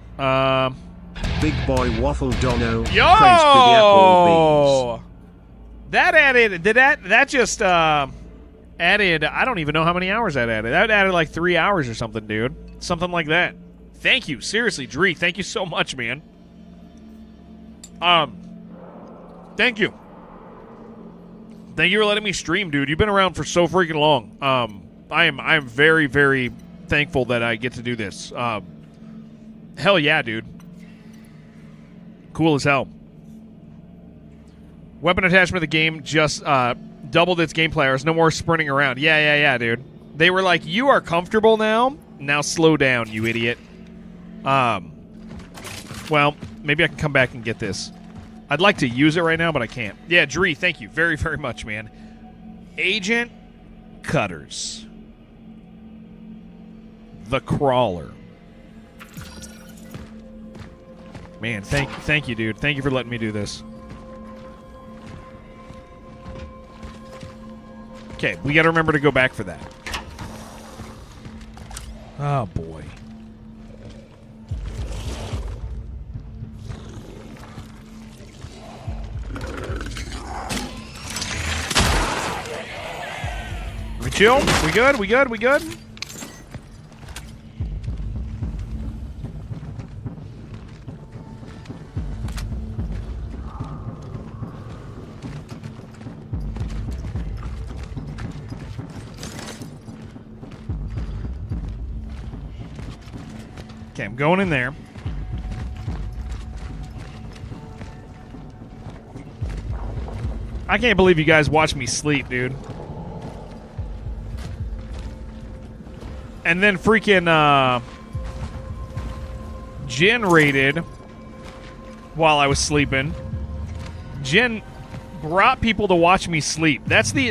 Speaker 9: Big boy waffle dono.
Speaker 1: Yo! That added... That just added... I don't even know how many hours that added. That added like 3 hours or something, dude. Something like that. Thank you. Seriously, Dree. Thank you so much, man. Thank you. Thank you for letting me stream, dude. You've been around for so freaking long. I am very, very thankful that I get to do this. Hell yeah, dude. Cool as hell. Weapon attachment of the game just doubled its gameplay hours. No more sprinting around. Yeah, dude. They were like, you are comfortable now. Now slow down, you idiot. Well, maybe I can come back and get this. I'd like to use it right now, but I can't. Yeah, Dree, thank you very, very much, man. Agent Cutters. The Crawler. Man, thank you, dude. Thank you for letting me do this. Okay, we got to remember to go back for that. Oh, boy. We chill? We good? We good? We good? Okay, I'm going in there. I can't believe you guys watch me sleep, dude. And then freaking Jen raided while I was sleeping. Jen brought people to watch me sleep. That's the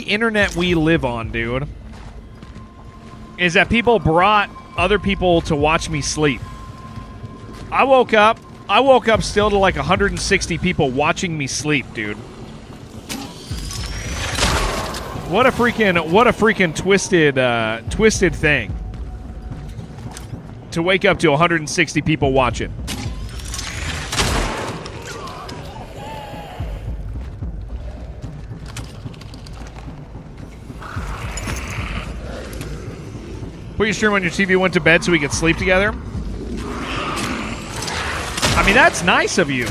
Speaker 1: internet we live on, dude. Is that people brought other people to watch me sleep. I woke up still to like 160 people watching me sleep, dude. What a freaking twisted thing. To wake up to 160 people watching. Put your stream on your TV, went to bed so we could sleep together. I mean, that's nice of you.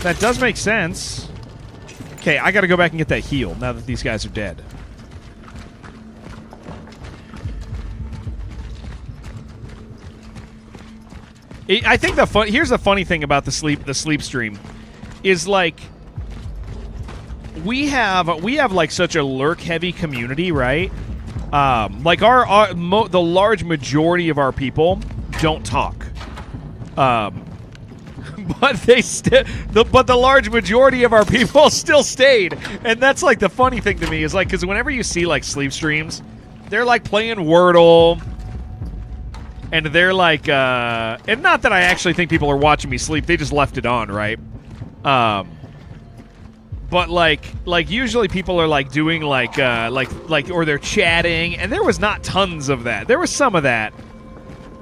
Speaker 1: That does make sense. Okay, I gotta go back and get that heal now that these guys are dead. I think here's the funny thing about the sleep stream is like we have like such a lurk heavy community, right? Like the large majority of our people don't talk. But the large majority of our people still stayed, and that's like the funny thing to me is like because whenever you see like sleep streams, they're like playing Wordle, and they're like, and not that I actually think people are watching me sleep, they just left it on, right? But like usually people are like doing like or they're chatting, and there was not tons of that. There was some of that.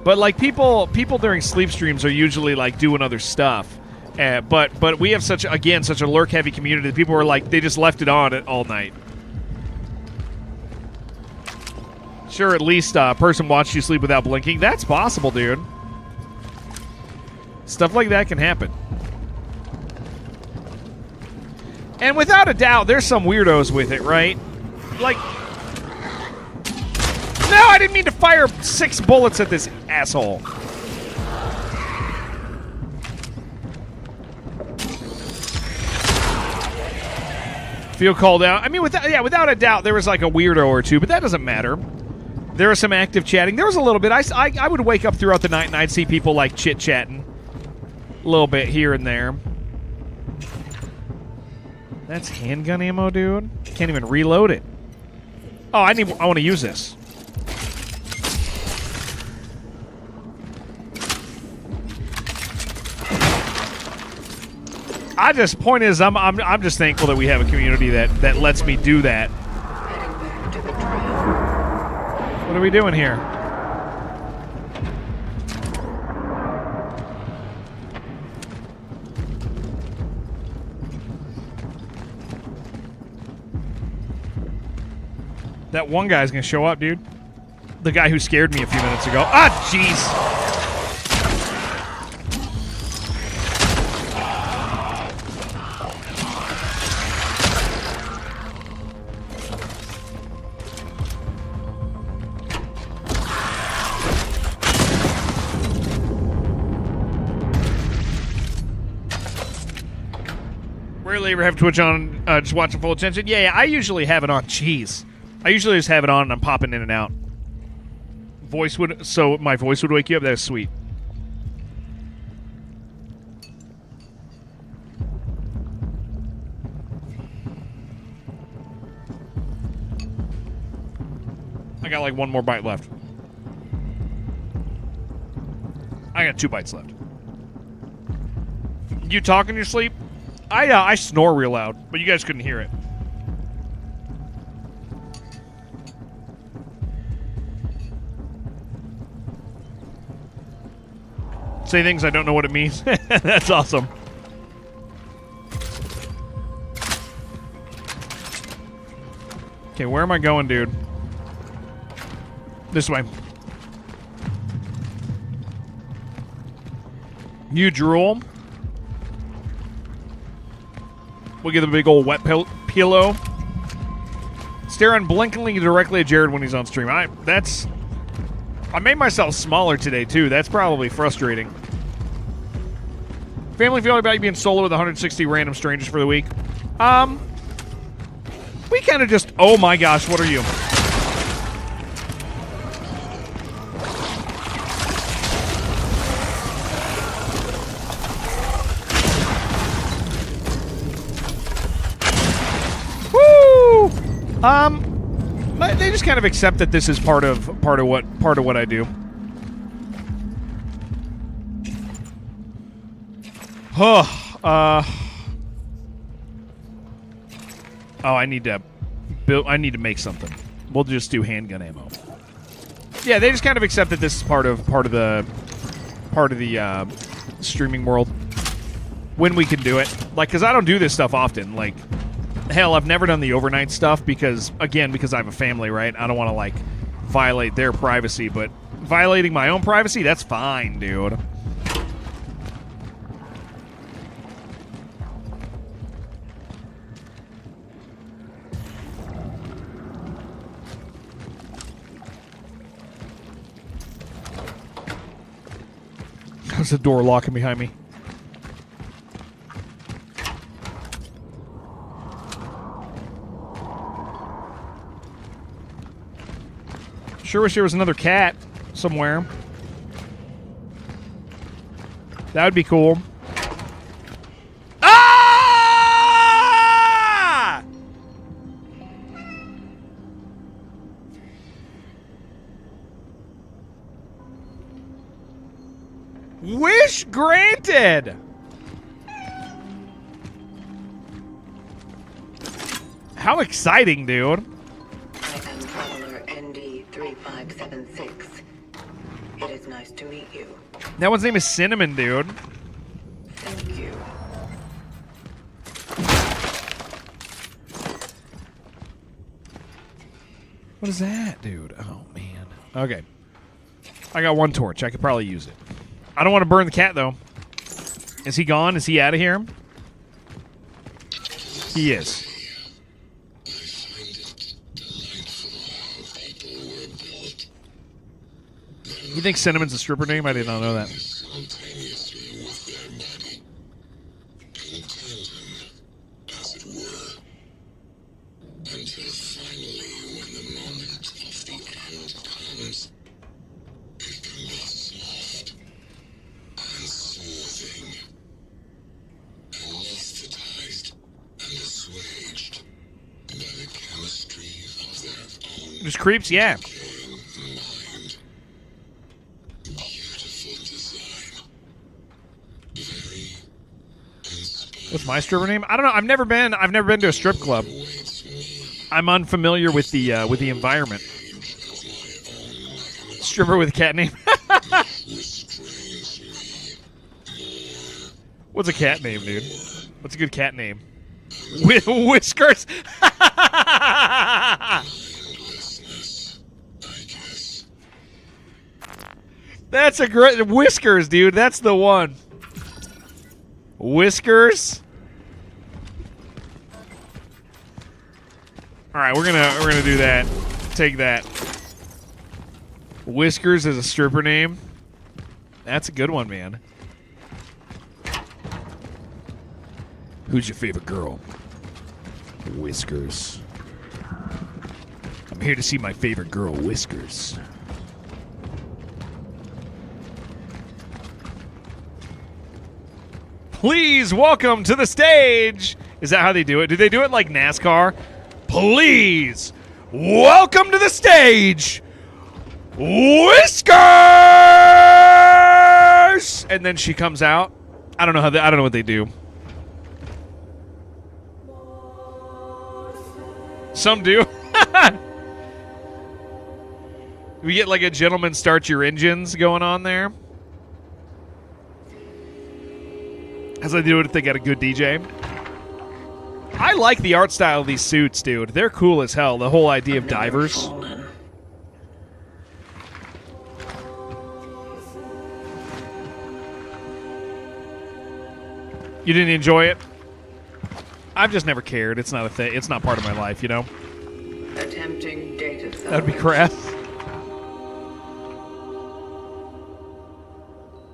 Speaker 1: But like people during sleep streams are usually like doing other stuff, but we have such a lurk heavy community that people are like they just left it on all night. Sure, at least a person watched you sleep without blinking. That's possible, dude. Stuff like that can happen. And without a doubt, there's some weirdos with it, right? Like. No, I didn't mean to fire 6 bullets at this asshole. Feel called out. I mean, without a doubt, there was like a weirdo or two, but that doesn't matter. There was some active chatting. There was a little bit. I would wake up throughout the night and I'd see people like chit-chatting. A little bit here and there. That's handgun ammo, dude. Can't even reload it. Oh, I want to use this. Point is, I'm just thankful that we have a community that lets me do that. What are we doing here? That one guy's gonna show up, dude. The guy who scared me a few minutes ago. Ah, jeez. Rarely ever have Twitch on, just watching full attention. Yeah, I usually have it on. Jeez. I usually just have it on and I'm popping in and out. So my voice would wake you up? That is sweet. I got like one more bite left. I got 2 bites left. You talk in your sleep? I snore real loud, but you guys couldn't hear it. Say things I don't know what it means. That's awesome. Okay, where am I going, dude? This way. You drool. We'll get the big old wet pillow. Stare unblinkingly directly at Jared when he's on stream. I made myself smaller today, too. That's probably frustrating. Family feeling about you being solo with 160 random strangers for the week? We kind of just... Oh my gosh, what are you? They just kind of accept that this is part of what I do. Oh, I need to build. I need to make something. We'll just do handgun ammo. Yeah, they just kind of accept that this is part of the streaming world when we can do it. Like, because I don't do this stuff often. Like, hell, I've never done the overnight stuff because I have a family, right? I don't want to like violate their privacy, but violating my own privacy, that's fine, dude. There's a door locking behind me. Sure wish there was another cat somewhere. That would be cool. Ah! Wish granted! How exciting, dude.
Speaker 4: I am Traveler ND3576. It is nice to meet you.
Speaker 1: That one's name is Cinnamon, dude.
Speaker 4: Thank you.
Speaker 1: What is that, dude? Oh, man. Okay. I got one torch. I could probably use it. I don't want to burn the cat, though. Is he gone? Is he out of here? He is. You think Cinnamon's a stripper name? I did not know that.
Speaker 2: Until finally, when the moment of the end comes, it can be soft and soothing, anesthetized and assuaged by the chemistry of their own.
Speaker 1: Just creeps, yeah.
Speaker 2: Mind. Beautiful design. Very inspiring.
Speaker 1: What's my stripper name? I don't know. I've never been to a strip club. I'm unfamiliar with the environment. Stripper with a cat name. What's a cat name, dude? What's a good cat name? Whiskers. That's a great Whiskers, dude. That's the one. Whiskers. All right, we're gonna do that. Take that. Whiskers is a stripper name. That's a good one, man. Who's your favorite girl? Whiskers. I'm here to see my favorite girl, Whiskers. Please welcome to the stage. Is that how they do it? Do they do it like NASCAR? Please welcome to the stage, Whiskers! And then she comes out. I don't know I don't know what they do. Some do. We get like a gentleman start your engines going on there. As they do it if they got a good DJ. I like the art style of these suits, dude. They're cool as hell. The whole idea of divers. You didn't enjoy it? I've just never cared. It's not a thing. It's not part of my life, you know?
Speaker 4: Attempting data.
Speaker 1: That'd be crap.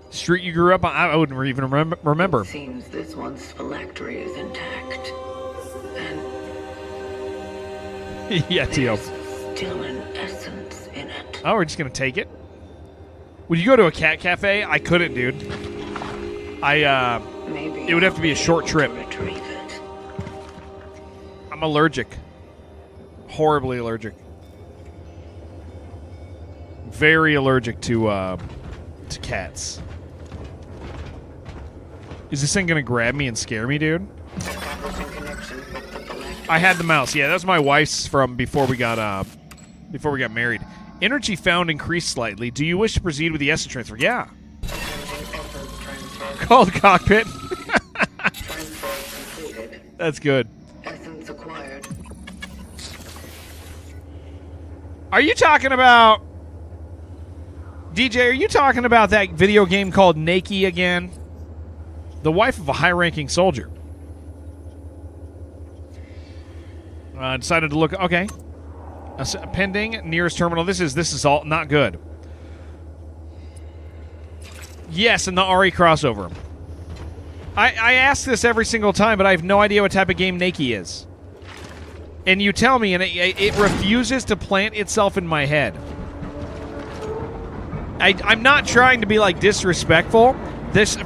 Speaker 1: Street you grew up on? I wouldn't even remember.
Speaker 4: It seems this one's phylactery is intact. And
Speaker 1: yeah, Tio.
Speaker 4: still an essence in it.
Speaker 1: Oh, we're just going to take it? Would you go to a cat cafe? I couldn't, dude.
Speaker 4: Maybe
Speaker 1: it would have to be a short trip.
Speaker 4: retrieve it.
Speaker 1: I'm allergic. horribly allergic. Very allergic to cats. Is this thing gonna grab me and scare me, dude? I had the mouse. Yeah, that was my wife's from before we got married. Energy found increased slightly. Do you wish to proceed with the essence transfer? Yeah. Called cockpit. That's good.
Speaker 4: Essence acquired.
Speaker 1: Are you talking about... DJ, are you talking about that video game called Nakey again? The wife of a high-ranking soldier. Decided to look... Okay. Pending, nearest terminal. This is all not good. Yes, and the RE crossover. I ask this every single time, but I have no idea what type of game Nakey is. And you tell me, and it refuses to plant itself in my head. I'm not trying to be, like, disrespectful.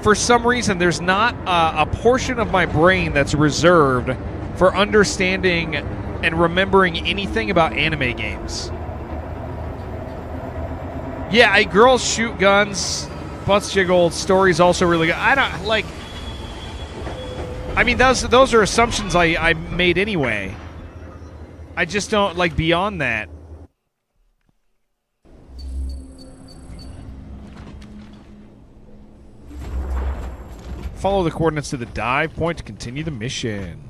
Speaker 1: For some reason, there's not a portion of my brain that's reserved for understanding and remembering anything about anime games. Yeah, girls shoot guns, butts jiggle, stories also really good. I don't, like... I mean, those are assumptions I made anyway. I just don't, like, beyond that. Follow the coordinates to the dive point to continue the mission.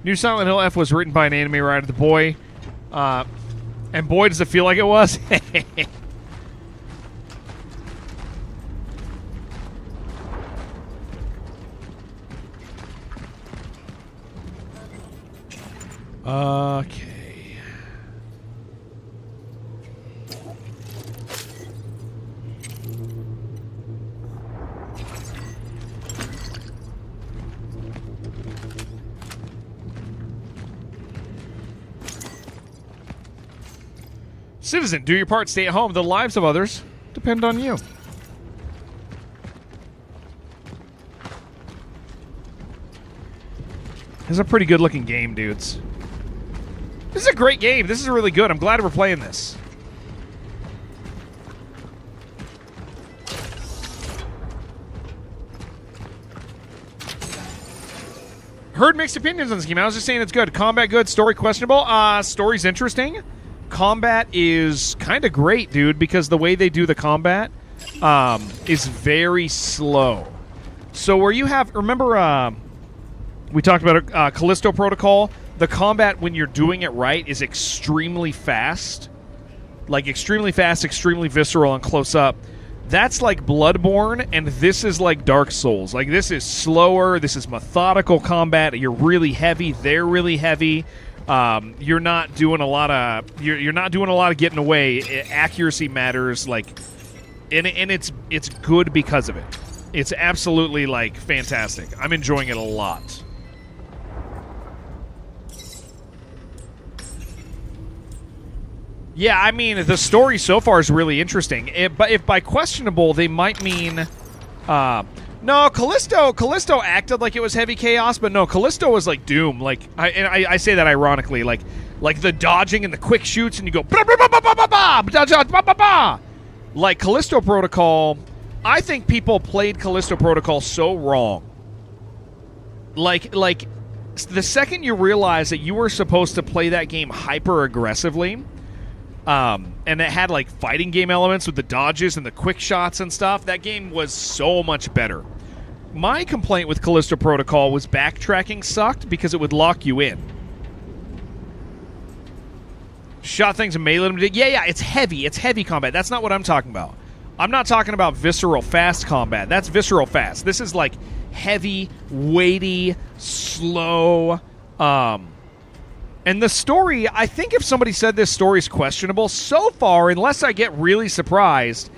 Speaker 1: New Silent Hill F was written by an anime writer, the boy. And boy, does it feel like it was. Okay. Citizen, do your part, stay at home. The lives of others depend on you. This is a pretty good looking game, dudes. This is a great game. This is really good. I'm glad we're playing this. Heard mixed opinions on this game. I was just saying it's good. Combat good, story questionable. Story's interesting. Combat is kind of great, dude, because the way they do the combat is very slow. So where you have, remember, we talked about Callisto Protocol. The combat, when you're doing it right, is extremely fast. Like, extremely fast, extremely visceral, and close up. That's like Bloodborne, and this is like Dark Souls. Like, this is slower, this is methodical combat. You're really heavy, they're really heavy. You're not doing a lot of you're not doing a lot of getting away. Accuracy matters, like, and it's good because of it. It's absolutely, like, fantastic. I'm enjoying it a lot. Yeah, I mean, the story so far is really interesting. But if by questionable they might mean, no, Callisto acted like it was heavy chaos, but no, Callisto was like Doom. Like, I say that ironically, like the dodging and the quick shoots, and you go bah, bah, bah, bah, bah, bah, bah, bah, bah, bah, bah. Like Callisto Protocol. I think people played Callisto Protocol so wrong. Like the second you realize that you were supposed to play that game hyper aggressively. And it had, like, fighting game elements with the dodges and the quick shots and stuff. That game was so much better. My complaint with Callisto Protocol was backtracking sucked because it would lock you in. Shot things and melee them. Yeah, it's heavy. It's heavy combat. That's not what I'm talking about. I'm not talking about visceral fast combat. That's visceral fast. This is, like, heavy, weighty, slow, and the story, I think if somebody said this story is questionable, so far, unless I get really surprised,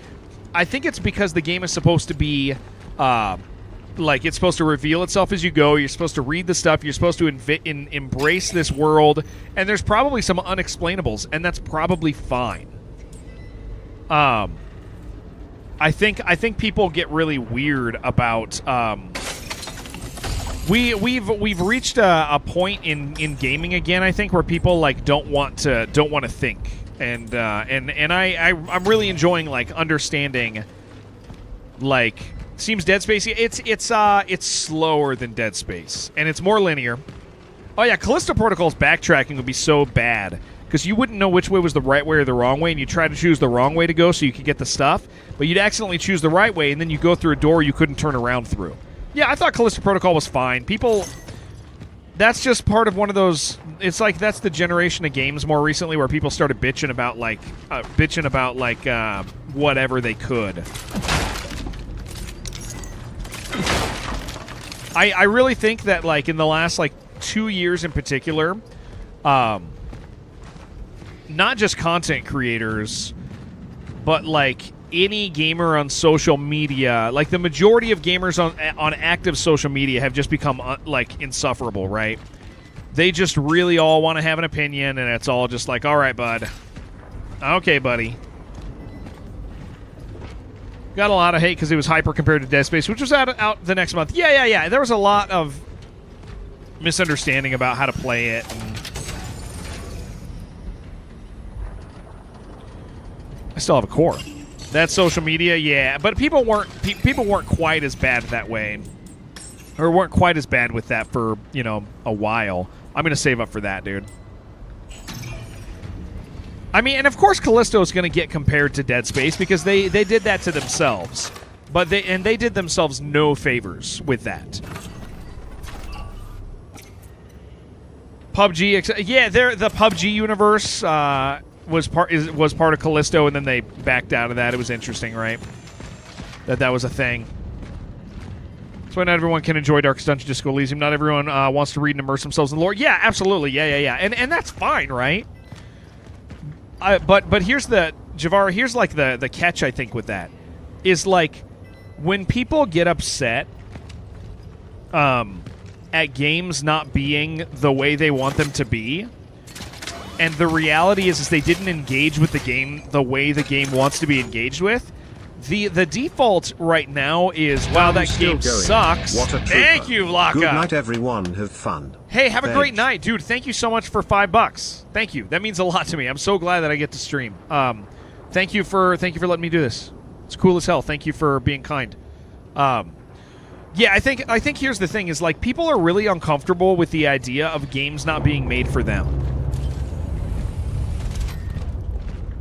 Speaker 1: I think it's because the game is supposed to be, like, it's supposed to reveal itself as you go. You're supposed to read the stuff. You're supposed to embrace this world. And there's probably some unexplainables, and that's probably fine. I think people get really weird about we've reached a point in gaming again, I think, where people like don't want to think, and I'm really enjoying like understanding. Like, seems Dead Space. It's slower than Dead Space, and it's more linear. Oh yeah, Callisto Protocol's backtracking would be so bad because you wouldn't know which way was the right way or the wrong way, and you try to choose the wrong way to go so you could get the stuff, but you'd accidentally choose the right way, and then you go through a door you couldn't turn around through. Yeah, I thought Callisto Protocol was fine. People, that's just part of one of those. It's like that's the generation of games more recently where people started bitching about whatever they could. I really think that like in the last like 2 years in particular, not just content creators, but like any gamer on social media, like the majority of gamers on active social media have just become like insufferable, right? They just really all want to have an opinion, and it's all just like, all right, bud. Okay, buddy. Got a lot of hate because it was hyper compared to Dead Space, which was out the next month. Yeah. There was a lot of misunderstanding about how to play it. And I still have a core. That's social media, yeah. But people weren't quite as bad that way, or weren't quite as bad with that for a while. I'm gonna save up for that, dude. I mean, and of course Callisto is going to get compared to Dead Space because they did that to themselves. But they did themselves no favors with that. PUBG, yeah, the PUBG universe was part of Callisto, and then they backed out of that. It was interesting, right? That was a thing. That's why not everyone can enjoy Darkest Dungeon Disco Elysium. Not everyone wants to read and immerse themselves in the lore. Yeah, absolutely. Yeah. And that's fine, right? But here's the Javara. Here's like the catch. I think with that is like when people get upset at games not being the way they want them to be, and the reality is they didn't engage with the game the way the game wants to be engaged with. The default right now is, wow, that game sucks.
Speaker 9: What a trooper.
Speaker 1: Thank you, Laka.
Speaker 9: Good night, everyone. Have fun.
Speaker 1: Hey, have a great night, dude. Thank you so much for $5. Thank you. That means a lot to me. I'm so glad that I get to stream. Thank you for letting me do this. It's cool as hell. Thank you for being kind. Yeah, I think here's the thing: is like people are really uncomfortable with the idea of games not being made for them.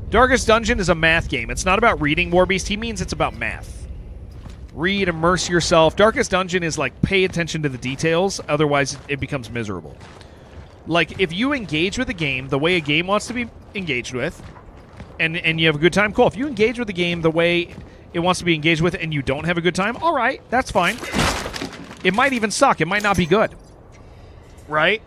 Speaker 1: Darkest Dungeon is a math game. It's not about reading, Warbeast. He means it's about math. Read, immerse yourself. Darkest Dungeon is like pay attention to the details, otherwise it becomes miserable. Like, if you engage with a game the way a game wants to be engaged with, and you have a good time, cool. If you engage with the game the way it wants to be engaged with and you don't have a good time, all right, that's fine. It might even suck. It might not be good. Right?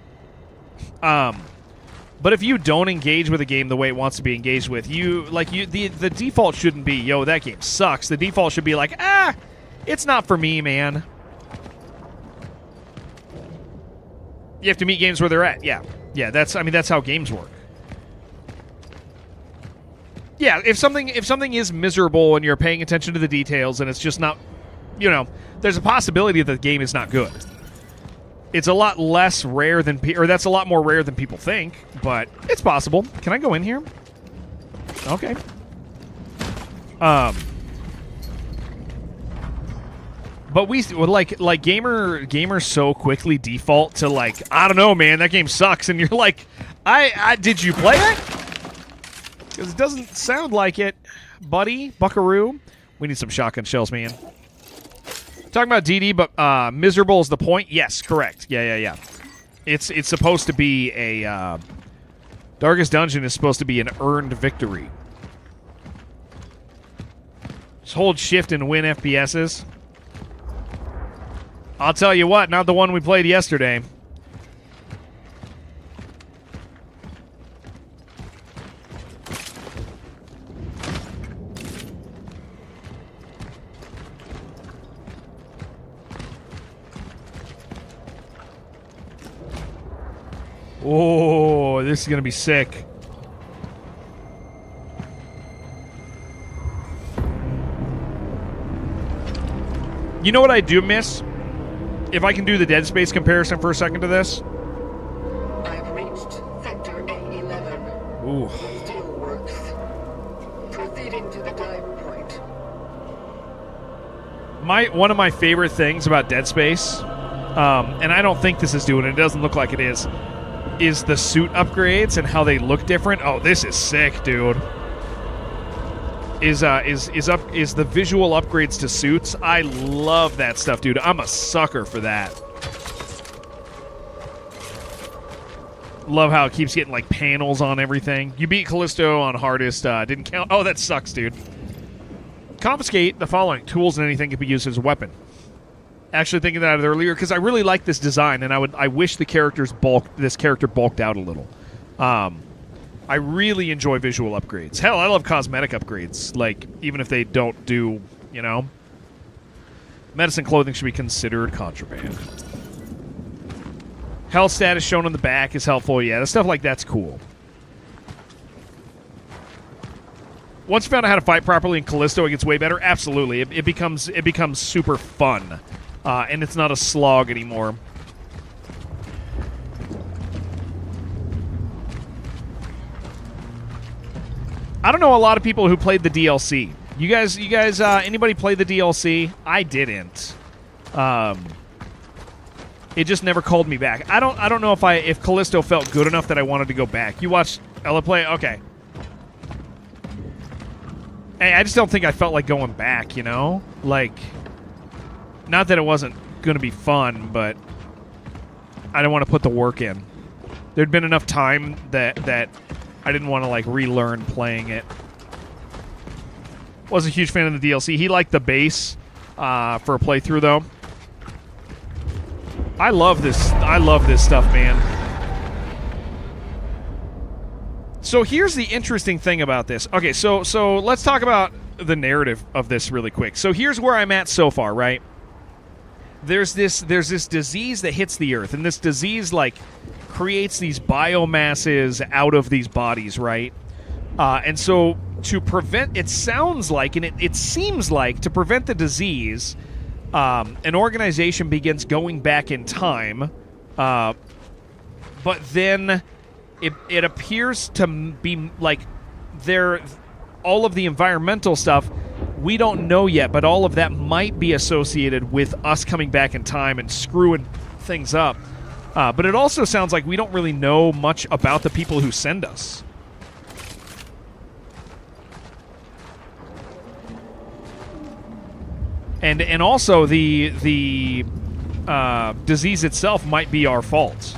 Speaker 1: But if you don't engage with a game the way it wants to be engaged with, the default shouldn't be, yo, that game sucks. The default should be like, it's not for me, man. You have to meet games where they're at. Yeah. That's how games work. Yeah, if something is miserable and you're paying attention to the details and it's just not, there's a possibility that the game is not good. It's a lot less rare than, or that's a lot more rare than people think, but it's possible. Can I go in here? Okay. But gamers so quickly default to like, I don't know, man, that game sucks, and you're like, I did you play it? Because it doesn't sound like it, buddy, buckaroo. We need some shotgun shells, man. Talking about DD, but miserable is the point. Yes, correct. Yeah. It's supposed to be a Darkest Dungeon is supposed to be an earned victory. Just hold shift and win FPSs. I'll tell you what, not the one we played yesterday. Oh, this is going to be sick. You know what I do miss? if I can do the Dead Space comparison for a second to this.
Speaker 4: I've reached Sector A11.
Speaker 1: Ooh.
Speaker 4: Steelworks. Proceeding to the dive point.
Speaker 1: One of my favorite things about Dead Space, and I don't think this is doing it, it doesn't look like it is the suit upgrades and how they look different. Oh, this is sick, dude. Is the visual upgrades to suits. I love that stuff, dude. I'm a sucker for that. Love how it keeps getting like panels on everything. You beat Callisto on hardest, didn't count. Oh, that sucks, dude. Confiscate the following. Tools and anything can be used as a weapon. Actually thinking that earlier because I really like this design, and I wish this character bulked out a little. I really enjoy visual upgrades. Hell, I love cosmetic upgrades. Like, even if they don't do, you know, medicine clothing should be considered contraband. Health status shown on the back is helpful. Yeah, the stuff like that's cool. Once you found out how to fight properly in Callisto, it gets way better. Absolutely, it becomes super fun, and it's not a slog anymore. I don't know a lot of people who played the DLC. You guys, anybody play the DLC? I didn't. It just never called me back. I don't know if Callisto felt good enough that I wanted to go back. You watched Ella play? Okay. Hey, I just don't think I felt like going back, you know? Like, not that it wasn't going to be fun, but I didn't want to put the work in. There'd been enough time that I didn't want to, like, relearn playing it. Wasn't a huge fan of the DLC. He liked the base for a playthrough, though. I love this stuff, man. So here's the interesting thing about this. Okay, so let's talk about the narrative of this really quick. So here's where I'm at so far, right? There's this disease that hits the Earth, and this disease, like, creates these biomasses out of these bodies, right? And so to prevent, it sounds like, and it seems like, to prevent the disease, an organization begins going back in time, but then it appears to be like all of the environmental stuff, we don't know yet, but all of that might be associated with us coming back in time and screwing things up. But it also sounds like we don't really know much about the people who send us. And also the disease itself might be our fault.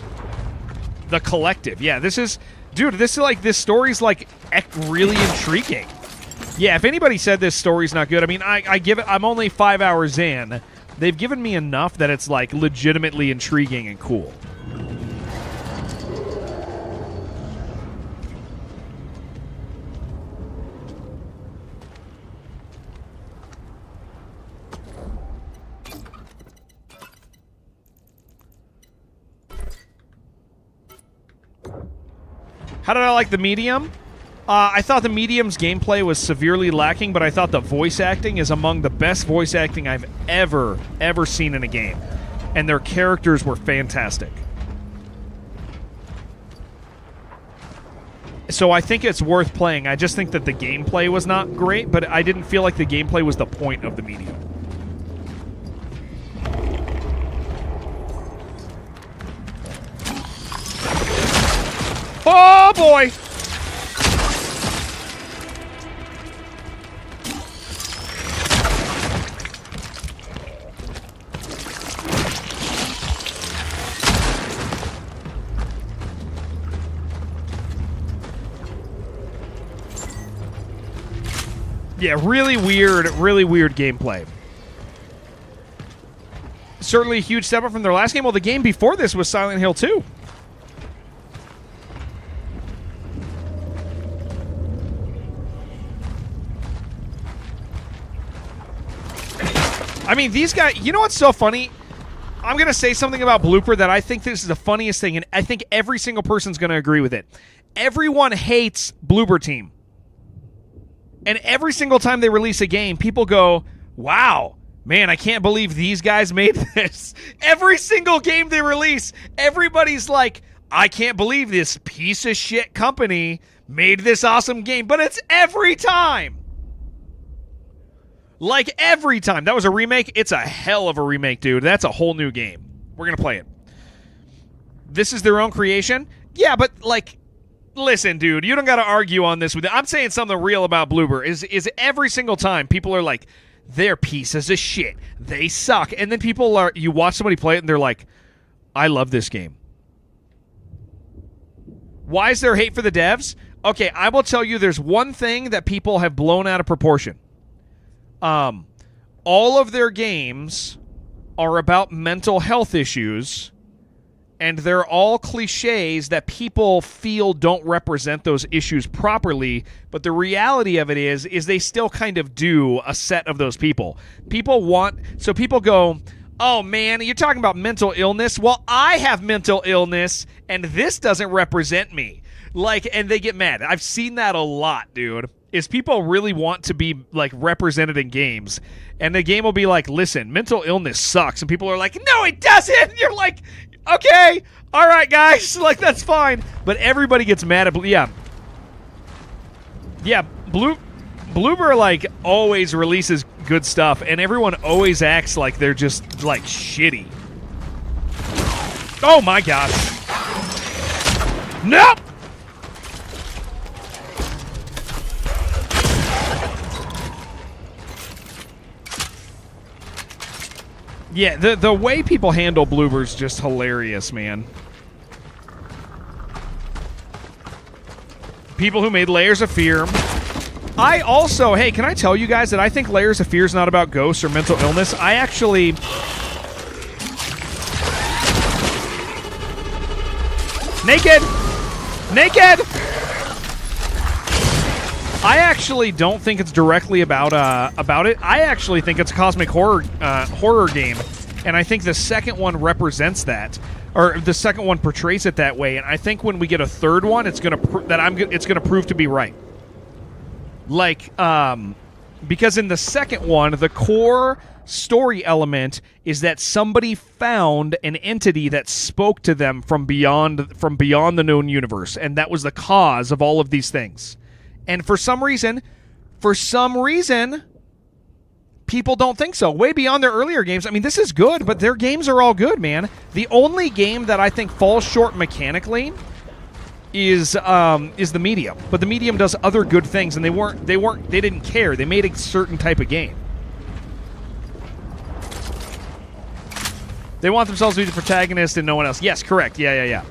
Speaker 1: The collective. Yeah, this is like, this story's like really intriguing. Yeah, if anybody said this story's not good, I mean, I give it, I'm only 5 hours in. They've given me enough that it's like legitimately intriguing and cool. How did I like the Medium? I thought the Medium's gameplay was severely lacking, but I thought the voice acting is among the best voice acting I've ever seen in a game. And their characters were fantastic. So I think it's worth playing. I just think that the gameplay was not great, but I didn't feel like the gameplay was the point of the Medium. Oh, boy! Yeah, really weird gameplay. Certainly a huge step up from their last game. Well, the game before this was Silent Hill 2. I mean, these guys, you know what's so funny? I'm going to say something about Blooper that I think this is the funniest thing, and I think every single person's going to agree with it. Everyone hates Blooper Team. And every single time they release a game, people go, wow, Man, I can't believe these guys made this. Every single game they release, everybody's like, I can't believe this piece of shit company made this awesome game. But it's every time. Like every time. That was a remake. It's a hell of a remake, dude. That's a whole new game. We're going to play it. This is their own creation? Yeah, but like, listen, dude, you don't got to argue on this with me. I'm saying something real about Bloober. Is every single time people are like, they're pieces of shit. They suck. And then people are, you watch somebody play it and they're like, I love this game. Why is there hate for the devs? Okay, I will tell you there's one thing that people have blown out of proportion. All of their games are about mental health issues, and they're all cliches that people feel don't represent those issues properly, but the reality of it is they still kind of do a set of those people. People go, oh man, you're talking about mental illness? Well, I have mental illness, and this doesn't represent me. Like, and they get mad. I've seen that a lot, dude. Is people really want to be like represented in games, and the game will be like, listen, mental illness sucks, and people are like, no, it doesn't. And you're like, okay, all right, guys, like that's fine. But everybody gets mad at Bloober like always releases good stuff, and everyone always acts like they're just like shitty. Oh my gosh! Nope. Yeah, the way people handle Bloober's just hilarious, man. People who made Layers of Fear. I also, hey, can I tell you guys that I think Layers of Fear is not about ghosts or mental illness? I actually... Naked! Naked! I actually don't think it's directly about it. I actually think it's a cosmic horror game, and I think the second one represents that, or the second one portrays it that way. And I think when we get a third one, it's gonna prove to be right. Like, because in the second one, the core story element is that somebody found an entity that spoke to them from beyond the known universe, and that was the cause of all of these things. And for some reason, people don't think so. Way beyond their earlier games. I mean, this is good, but their games are all good, man. The only game that I think falls short mechanically is the Medium. But the Medium does other good things, and they didn't care. They made a certain type of game. They want themselves to be the protagonist and no one else. Yes, correct. Yeah.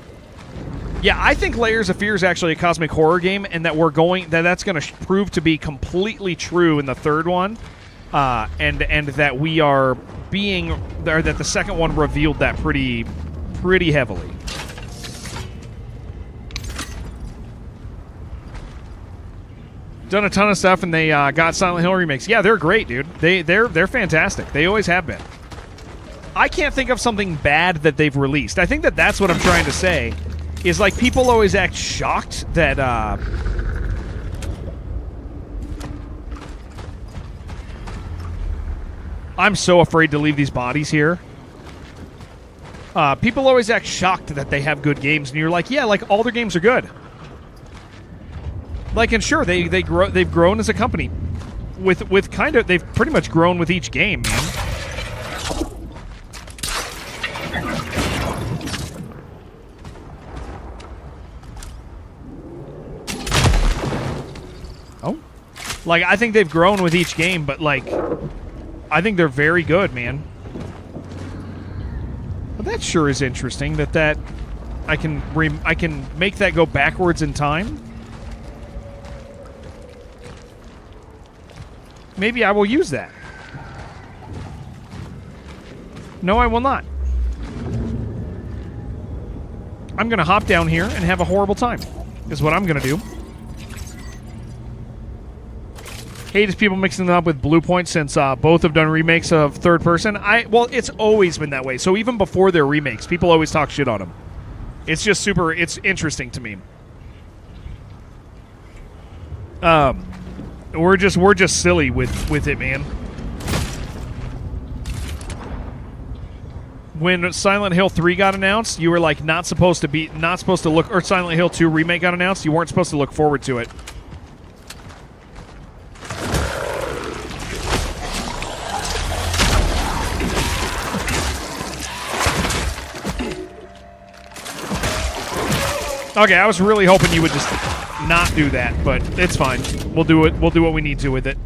Speaker 1: Yeah, I think Layers of Fear is actually a cosmic horror game, and that's going to prove to be completely true in the third one, and that we are that the second one revealed that pretty heavily. Done a ton of stuff, and they got Silent Hill remakes. Yeah, they're great, dude. They're fantastic. They always have been. I can't think of something bad that they've released. I think that's what I'm trying to say. Is like people always act shocked that I'm so afraid to leave these bodies here. People always act shocked that they have good games, and you're like, yeah, like all their games are good. Like, and sure, they've grown as a company with kind of, they've pretty much grown with each game, man. Like, I think they've grown with each game, but, like, I think they're very good, man. But that sure is interesting that I can make that go backwards in time. Maybe I will use that. No, I will not. I'm going to hop down here and have a horrible time, is what I'm going to do. Hate is people mixing them up with Blue Point since both have done remakes of third person. Well, it's always been that way. So even before their remakes, people always talk shit on them. It's just it's interesting to me. We're just silly with it, man. when Silent Hill 3 got announced, you were like not supposed to look, or Silent Hill 2 Remake got announced, you weren't supposed to look forward to it. Okay, I was really hoping you would just not do that, but it's fine. We'll do it. We'll do what we need to with it.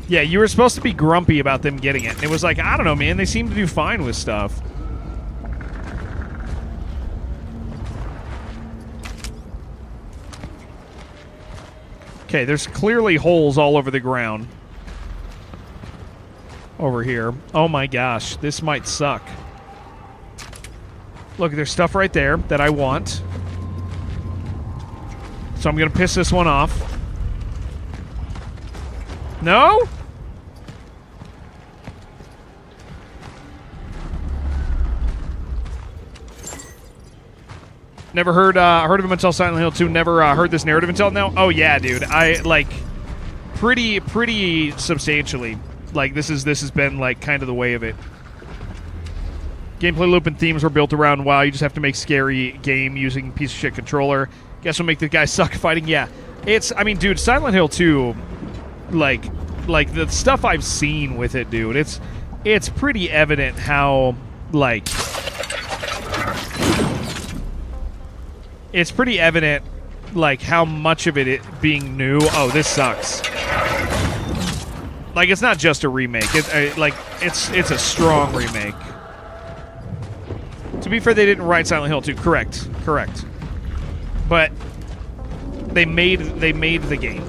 Speaker 1: Yeah, you were supposed to be grumpy about them getting it. And it was like, I don't know, man. They seem to do fine with stuff. Okay, there's clearly holes all over the ground. Over here. Oh my gosh, this might suck. Look, there's stuff right there that I want. So I'm going to piss this one off. No? Never heard of him until Silent Hill 2. Never heard this narrative until now. Oh yeah, dude. I like pretty substantially. Like this has been like kind of the way of it. Gameplay loop and themes were built around, wow, you just have to make scary game using piece of shit controller. Guess we'll make the guy suck at fighting. Yeah. I mean, dude, Silent Hill 2, like the stuff I've seen with it, dude, it's pretty evident how, like, it's pretty evident, like, how much of it being new. Oh, this sucks. Like, it's not just a remake. It's a strong remake. To be fair, they didn't write Silent Hill 2. Correct. But they made the game.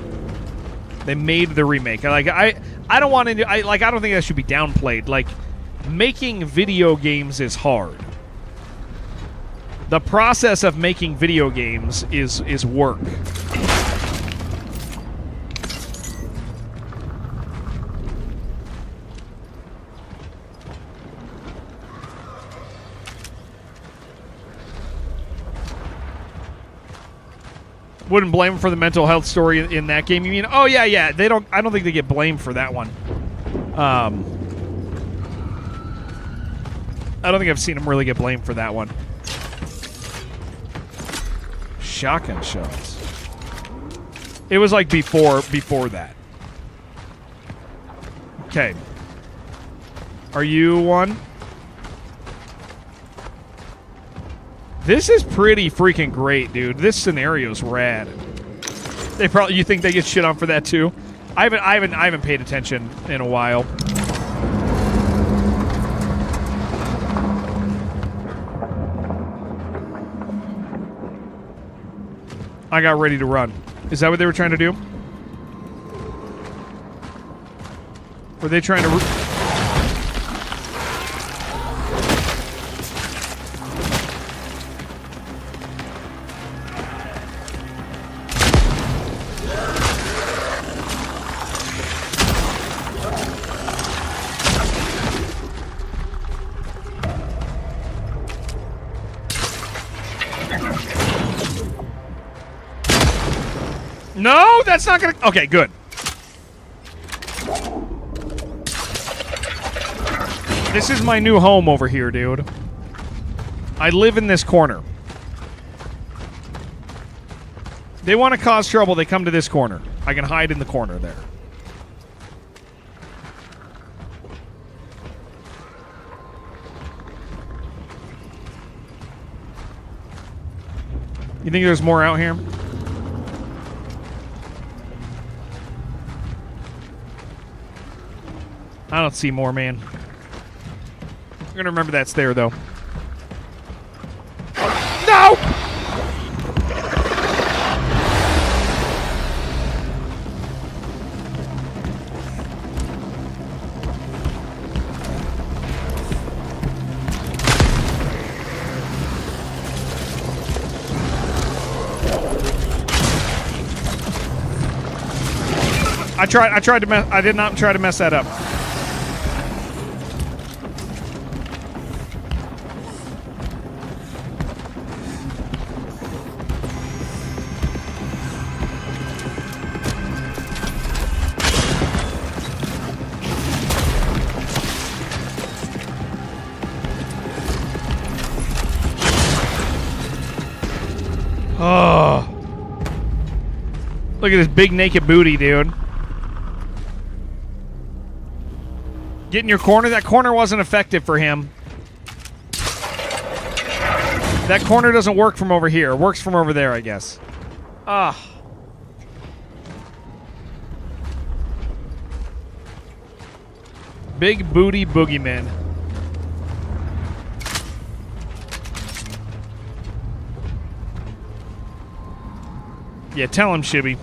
Speaker 1: They made the remake. Like I don't want to. I don't think that should be downplayed. Like making video games is hard. The process of making video games is work. Wouldn't blame them for the mental health story in that game. You mean? Oh yeah. They don't. I don't think they get blamed for that one. I don't think I've seen them really get blamed for that one. Shotgun shells. It was like before that. Okay. Are you one? This is pretty freaking great, dude. This scenario's rad. You think they get shit on for that too? I haven't paid attention in a while. I got ready to run. Is that what they were trying to do? Were they trying to... No, that's not gonna... Okay, good. This is my new home over here, dude. I live in this corner. They want to cause trouble, they come to this corner. I can hide in the corner there. You think there's more out here? I don't see more, man. I'm gonna remember that's there, though. No! I did not try to mess that up. Oh. Look at his big naked booty, dude. Get in your corner. That corner wasn't effective for him. That corner doesn't work from over here. It works from over there, I guess. Ah. Big booty boogeyman. Yeah, tell him, Shibby.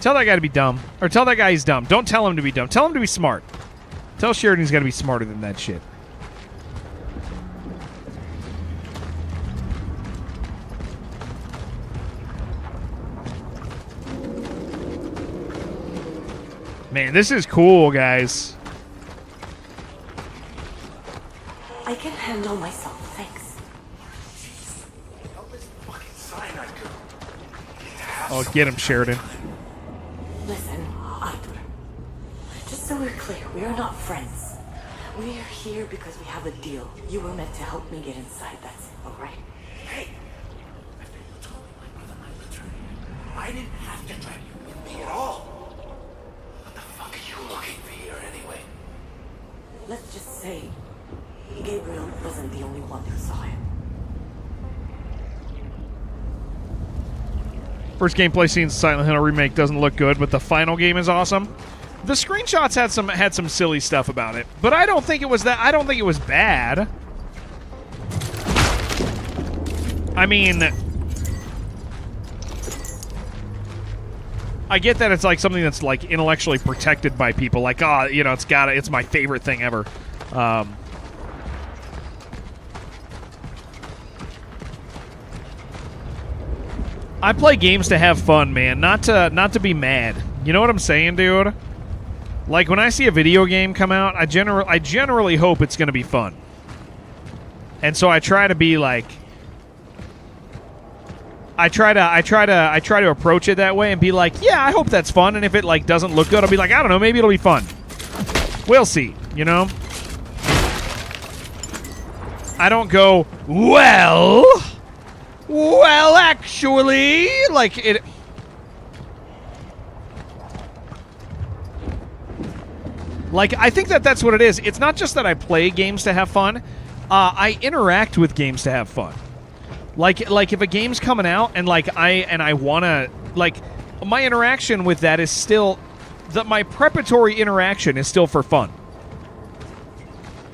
Speaker 1: Tell that guy to be dumb. Or tell that guy he's dumb. Don't tell him to be dumb. Tell him to be smart. Tell Sheridan he's got to be smarter than that shit. Man, this is cool, guys.
Speaker 11: I can handle myself, thanks.
Speaker 1: Oh, get him, Sheridan.
Speaker 11: Listen, Arthur. Just so we're clear, we are not friends. We are here because we have a deal. You were meant to help me get inside, that's it, alright?
Speaker 13: Hey! I didn't have to drag you with me at all. What the fuck are you looking for here anyway?
Speaker 11: Let's just say Gabriel wasn't the only one who saw him.
Speaker 1: First gameplay scene, Silent Hill remake doesn't look good, but the final game is awesome. The screenshots had some silly stuff about it, but I don't think it was that. I don't think it was bad. I mean, I get that it's like something that's like intellectually protected by people. Like, oh, you know, it's my favorite thing ever. I play games to have fun, man, not to be mad. You know what I'm saying, dude? Like when I see a video game come out, I generally hope it's going to be fun. And so I try to be like I try to approach it that way and be like, yeah, I hope that's fun, and if it like doesn't look good, I'll be like, I don't know, maybe it'll be fun. We'll see, you know? I don't go, well, actually, like it. Like, I think that's what it is. It's not just that I play games to have fun. I interact with games to have fun. Like if a game's coming out and like I wanna, like, my interaction with that is still my preparatory interaction is still for fun.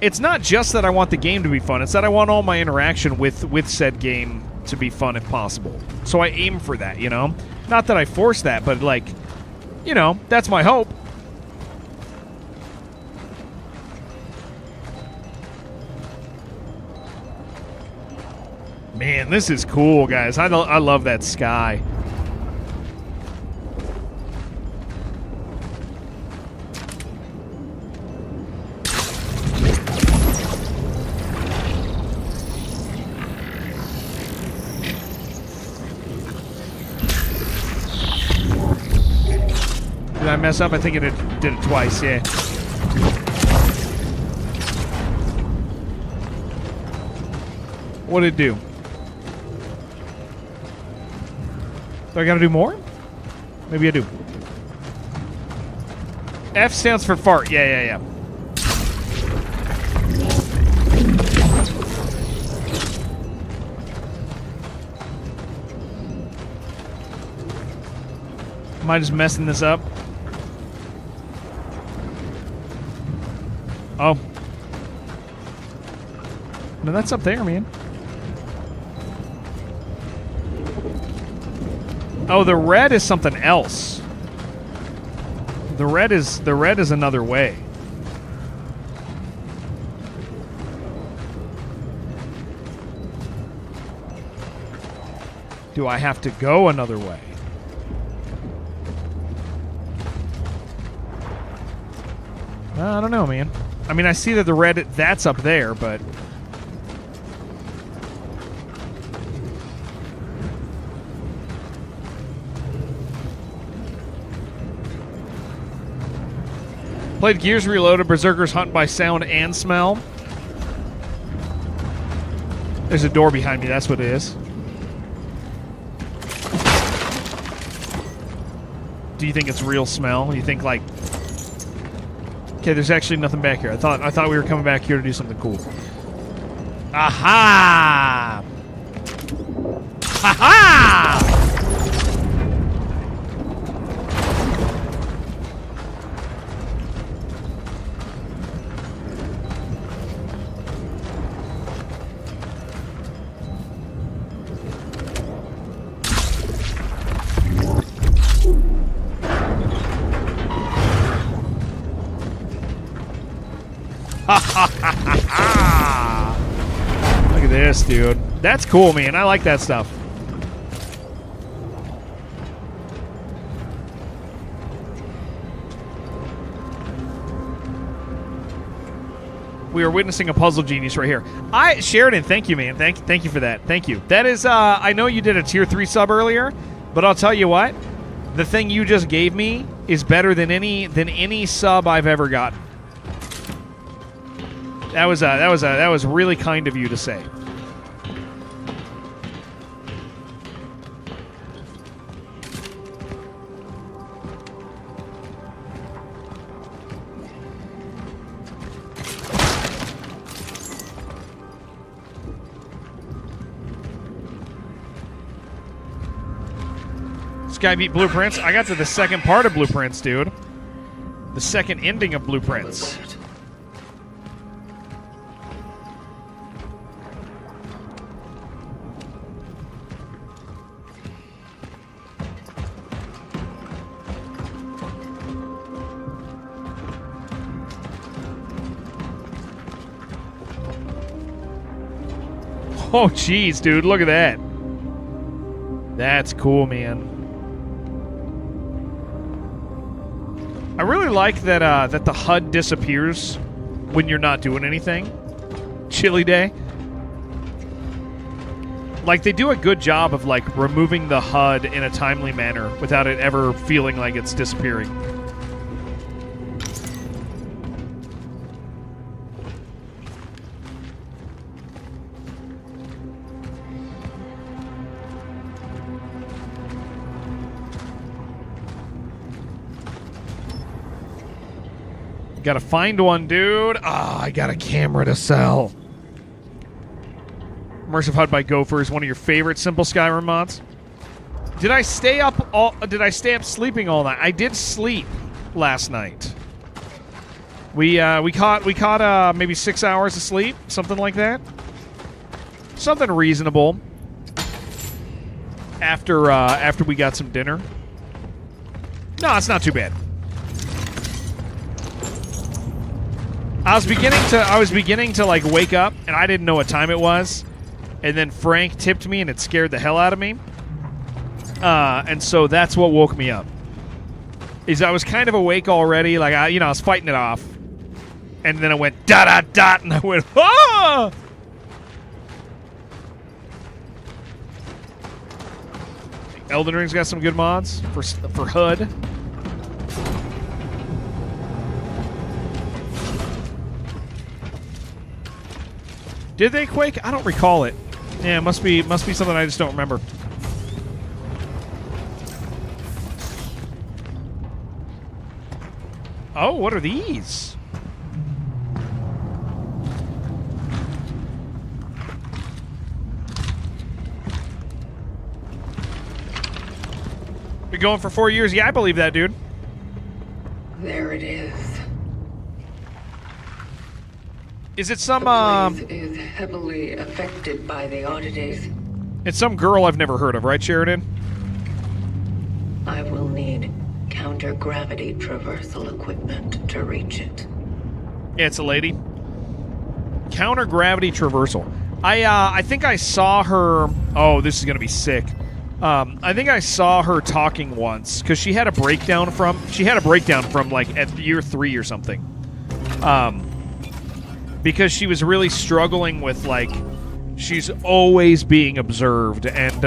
Speaker 1: It's not just that I want the game to be fun. It's that I want all my interaction with said game to be fun if possible. So I aim for that, you know? Not that I force that, but like, you know, that's my hope. Man, this is cool, guys. I love that sky. Did I mess up? I think it did it twice, yeah. What did it do? Do I gotta do more? Maybe I do. F stands for fart. Yeah. Am I just messing this up? Oh. No, that's up there, man. Oh, the red is something else. The red is another way. Do I have to go another way? I don't know, man. I mean, I see that the red, that's up there, but... Played Gears Reloaded, Berserkers Hunt by sound and smell. There's a door behind me, that's what it is. Do you think it's real smell? You think like... Okay, there's actually nothing back here. I thought we were coming back here to do something cool. Aha! Ha-ha! Look at this, dude. That's cool, man. I like that stuff. We are witnessing a puzzle genius right here. Sheridan, thank you, man. Thank you for that. Thank you. That is, I know you did a tier 3 sub earlier, but I'll tell you what, the thing you just gave me is better than any sub I've ever gotten. That was really kind of you to say. Sky beat Blueprints. I got to the second part of Blueprints, dude. The second ending of Blueprints. Oh, jeez, dude. Look at that. That's cool, man. I really like that that the HUD disappears when you're not doing anything. Chilly day. Like, they do a good job of, like, removing the HUD in a timely manner without it ever feeling like it's disappearing. Gotta find one, dude. Ah, I got a camera to sell. Immersive HUD by Gopher is one of your favorite Simple Skyrim mods. Did I stay up sleeping all night? I did sleep last night. We caught maybe 6 hours of sleep, something like that. Something reasonable. After we got some dinner. No, it's not too bad. I was beginning to like wake up, and I didn't know what time it was, and then Frank tipped me, and it scared the hell out of me. And so that's what woke me up. Is I was kind of awake already, like I was fighting it off, and then I went dot dot dot, and I went ah. Elden Ring's got some good mods for HUD. Did they quake? I don't recall it. Yeah, it must be something I just don't remember. Oh, what are these? Been going for 4 years. Yeah, I believe that, dude.
Speaker 4: There it is.
Speaker 1: Is it some,
Speaker 4: The place is heavily affected by the oddities.
Speaker 1: It's some girl I've never heard of, right, Sheridan?
Speaker 4: I will need counter-gravity traversal equipment to reach it.
Speaker 1: Yeah, it's a lady. Counter-gravity traversal. I think I saw her... Oh, this is going to be sick. I think I saw her talking once, because she had a breakdown from... like, at year 3 or something. Because she was really struggling with, like, she's always being observed, and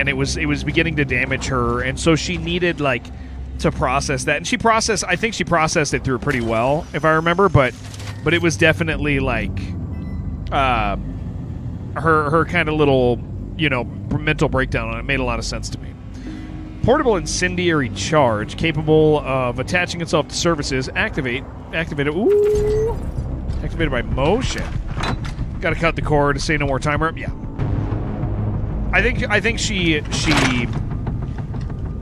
Speaker 1: it was beginning to damage her, and so she needed, like, to process that. And I think she processed it through pretty well, if I remember, but it was definitely, like, her kind of little, mental breakdown on it made a lot of sense to me. Portable incendiary charge capable of attaching itself to surfaces. Activated. Ooh. Activated by motion. Got to cut the cord to say no more timer. Yeah. I think she.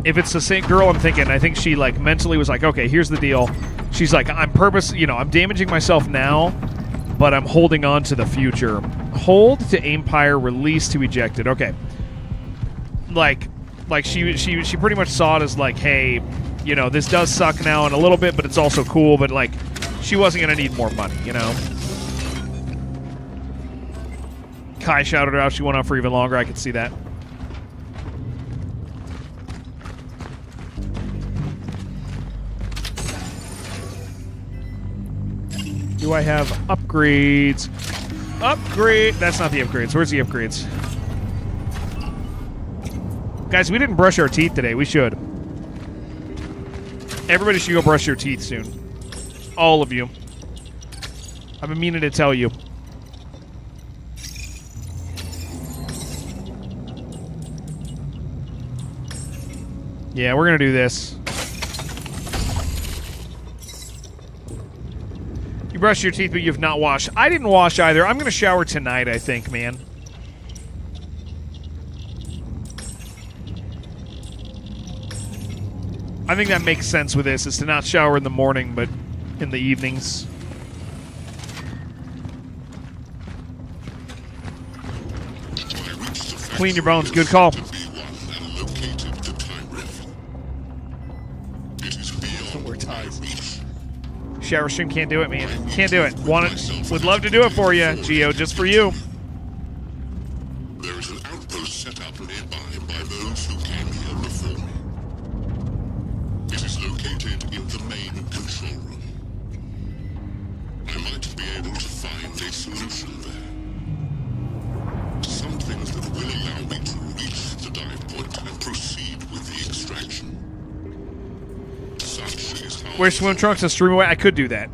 Speaker 1: If it's the same girl I'm thinking, I think she like mentally was like, okay, here's the deal. She's like, I'm damaging myself now, but I'm holding on to the future. Hold to aim pyre, release to eject it. Okay. Like she pretty much saw it as like, hey, this does suck now in a little bit, but it's also cool, but like she wasn't gonna need more money, Kai shouted her out. She went on for even longer. I could see that. Do I have upgrades? Upgrade. That's not the upgrades. Where's the upgrades? Guys, we didn't brush our teeth today. We should. Everybody should go brush your teeth soon. All of you. I've been meaning to tell you. Yeah, we're going to do this. You brush your teeth, but you've not washed. I didn't wash either. I'm going to shower tonight, I think, man. I think that makes sense with this, is to not shower in the morning, but in the evenings. Clean your bones. Good call. Shower stream can't do it, man. Can't do it. Would love to do it for you, Geo, just for you.
Speaker 2: There is an outpost set up nearby by those who came here before me. It is located in the main control room. I might be able to find a solution there. Some things that will allow me to reach the dive point and proceed with the extraction. Such is how
Speaker 1: Wear swim trunks and stream away. I could do that.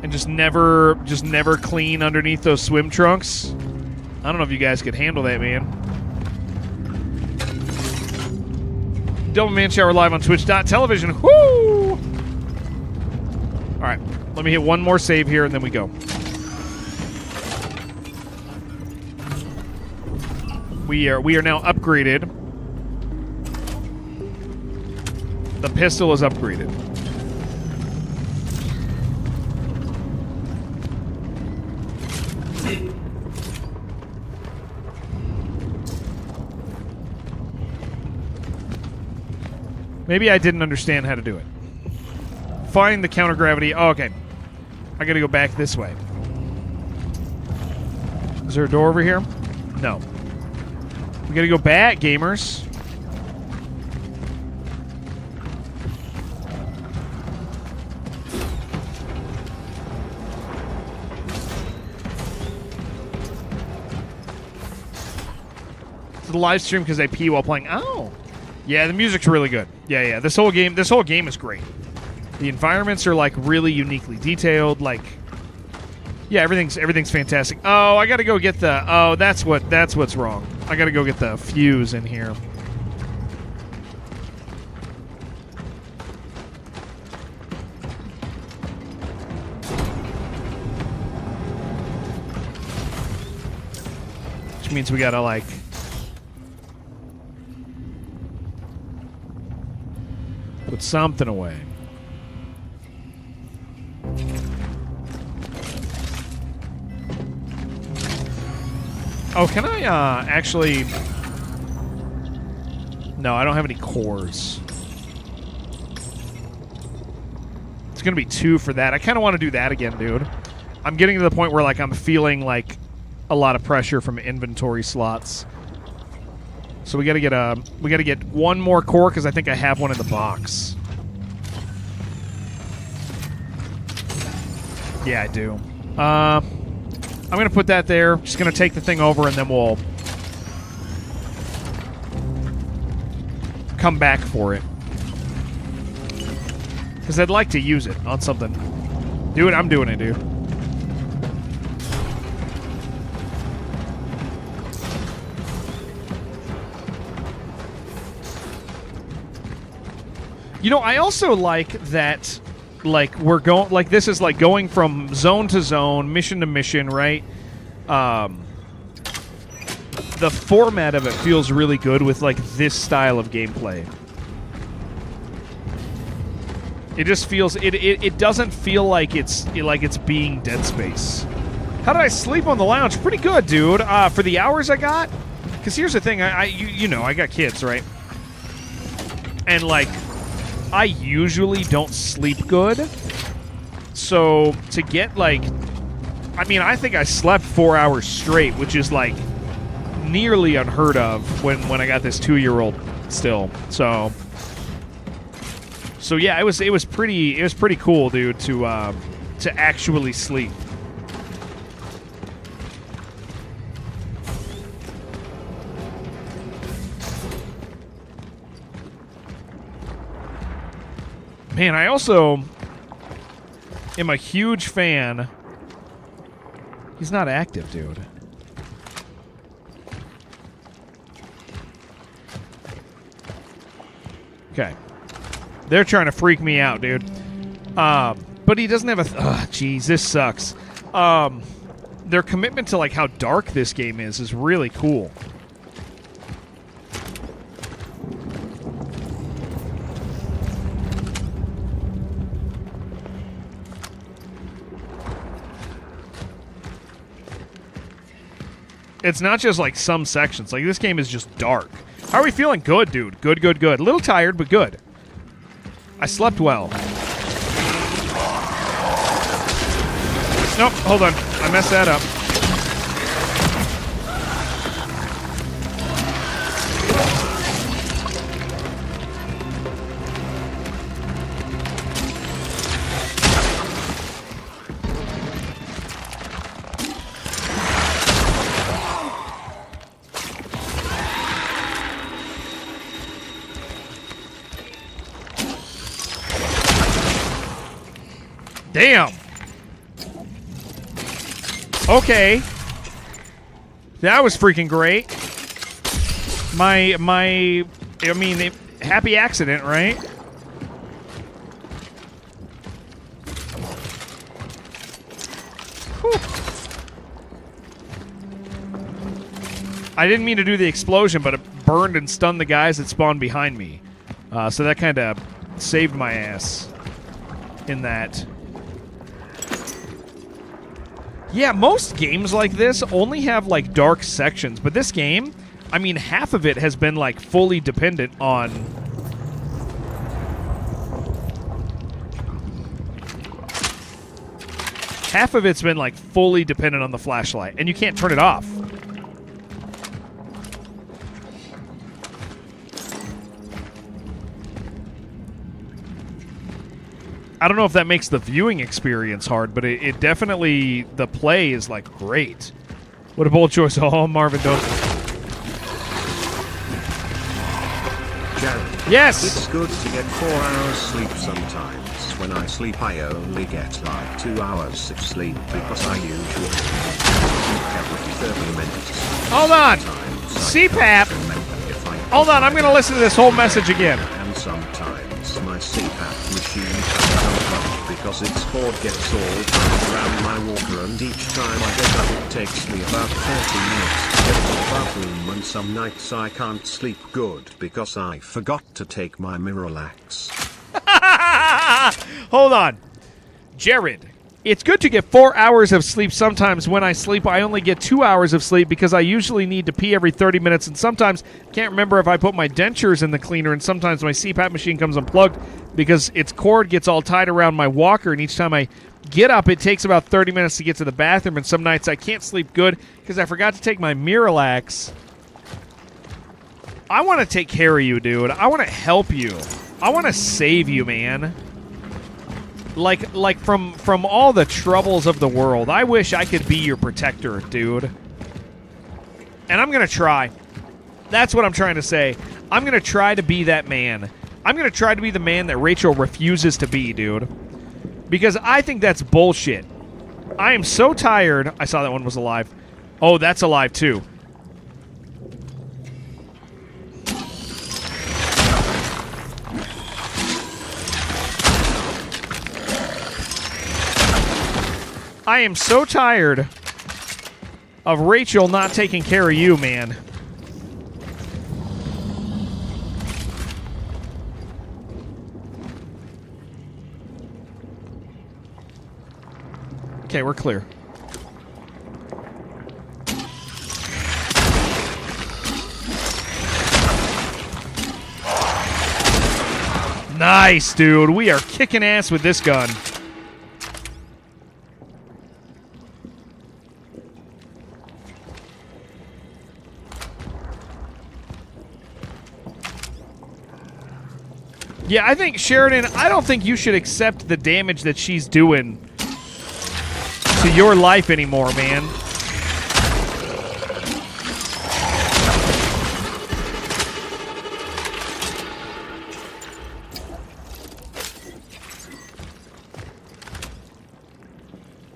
Speaker 1: And just never clean underneath those swim trunks. I don't know if you guys could handle that, man. Double Man Shower live on Twitch.tv. Woo! Alright, let me hit one more save here and then we go. We are now upgraded. The pistol is upgraded. Maybe I didn't understand how to do it. Find the counter-gravity. Oh, okay. I gotta go back this way. Is there a door over here? No. We gotta go back, gamers. The live stream because I pee while playing. Oh, yeah, the music's really good. Yeah. This whole game is great. The environments are like really uniquely detailed. Like, yeah, everything's fantastic. Oh, I gotta go get the. Oh, that's what's wrong. I gotta go get the fuse in here. Which means we gotta like. Put something away. Oh, can I actually... No, I don't have any cores. It's going to be 2 for that. I kind of want to do that again, dude. I'm getting to the point where like I'm feeling like a lot of pressure from inventory slots. So we gotta get one more core because I think I have one in the box. Yeah, I do. I'm gonna put that there. Just gonna take the thing over and then we'll come back for it. Because I'd like to use it on something. Dude, I'm doing it, dude. You know, I also like that, like, we're going, like, this is like going from zone to zone, mission to mission, right? The format of it feels really good with, like, this style of gameplay. It just feels, it doesn't feel like it's being Dead Space. How did I sleep on the lounge? Pretty good, dude. For the hours I got, because here's the thing, you know, I got kids, right? And, like, I usually don't sleep good. So, to get, like... I mean, I think I slept 4 hours straight, which is, like, nearly unheard of when I got this 2-year-old still. So, yeah, it was pretty cool, dude, to actually sleep. Man, I also am a huge fan. He's not active, dude. Okay. They're trying to freak me out, dude. But he doesn't have a... jeez, this sucks. Their commitment to, like, how dark this game is really cool. It's not just, like, some sections. Like, this game is just dark. How are we feeling? Good, dude. Good, good, good. A little tired, but good. I slept well. Nope, hold on. I messed that up. Damn. Okay. That was freaking great. I mean, happy accident, right? Whew. I didn't mean to do the explosion, but it burned and stunned the guys that spawned behind me. So that kind of saved my ass in that. Yeah, most games like this only have, like, dark sections, but this game, I mean, half of it has been, like, fully dependent on... Half of it's been, like, fully dependent on the flashlight, and you can't turn it off. I don't know if that makes the viewing experience hard, but it definitely, the play is, like, great. What a bold choice. Oh, Marvin, don't.
Speaker 9: Jared.
Speaker 1: Yes!
Speaker 9: It's good to get 4 hours sleep sometimes. When I sleep, I only get, like, 2 hours of sleep because I usually every 30 minutes.
Speaker 1: Hold on! CPAP! Hold on, I'm going to listen to this whole message again.
Speaker 9: And sometimes my CPAP machine comes up because its cord gets all tied around my walker, and each time I get up it takes me about 30 minutes to get to the bathroom, and some nights I can't sleep good because I forgot to take my Miralax.
Speaker 1: Hold on. Jared, it's good to get 4 hours of sleep sometimes. When I sleep, I only get 2 hours of sleep because I usually need to pee every 30 minutes, and sometimes can't remember if I put my dentures in the cleaner, and sometimes my CPAP machine comes unplugged because its cord gets all tied around my walker, and each time I get up, it takes about 30 minutes to get to the bathroom, and some nights I can't sleep good because I forgot to take my Miralax. I want to take care of you, dude. I want to help you. I want to save you, man. Like from all the troubles of the world. I wish I could be your protector, dude. And I'm going to try. That's what I'm trying to say. I'm going to try to be that man. I'm going to try to be the man that Rachel refuses to be, dude. Because I think that's bullshit. I am so tired. I saw that one was alive. Oh, that's alive too. I am so tired of Rachel not taking care of you, man. Okay, we're clear. Nice, dude. We are kicking ass with this gun. Yeah, I think, Sheridan, I don't think you should accept the damage that she's doing to your life anymore, man.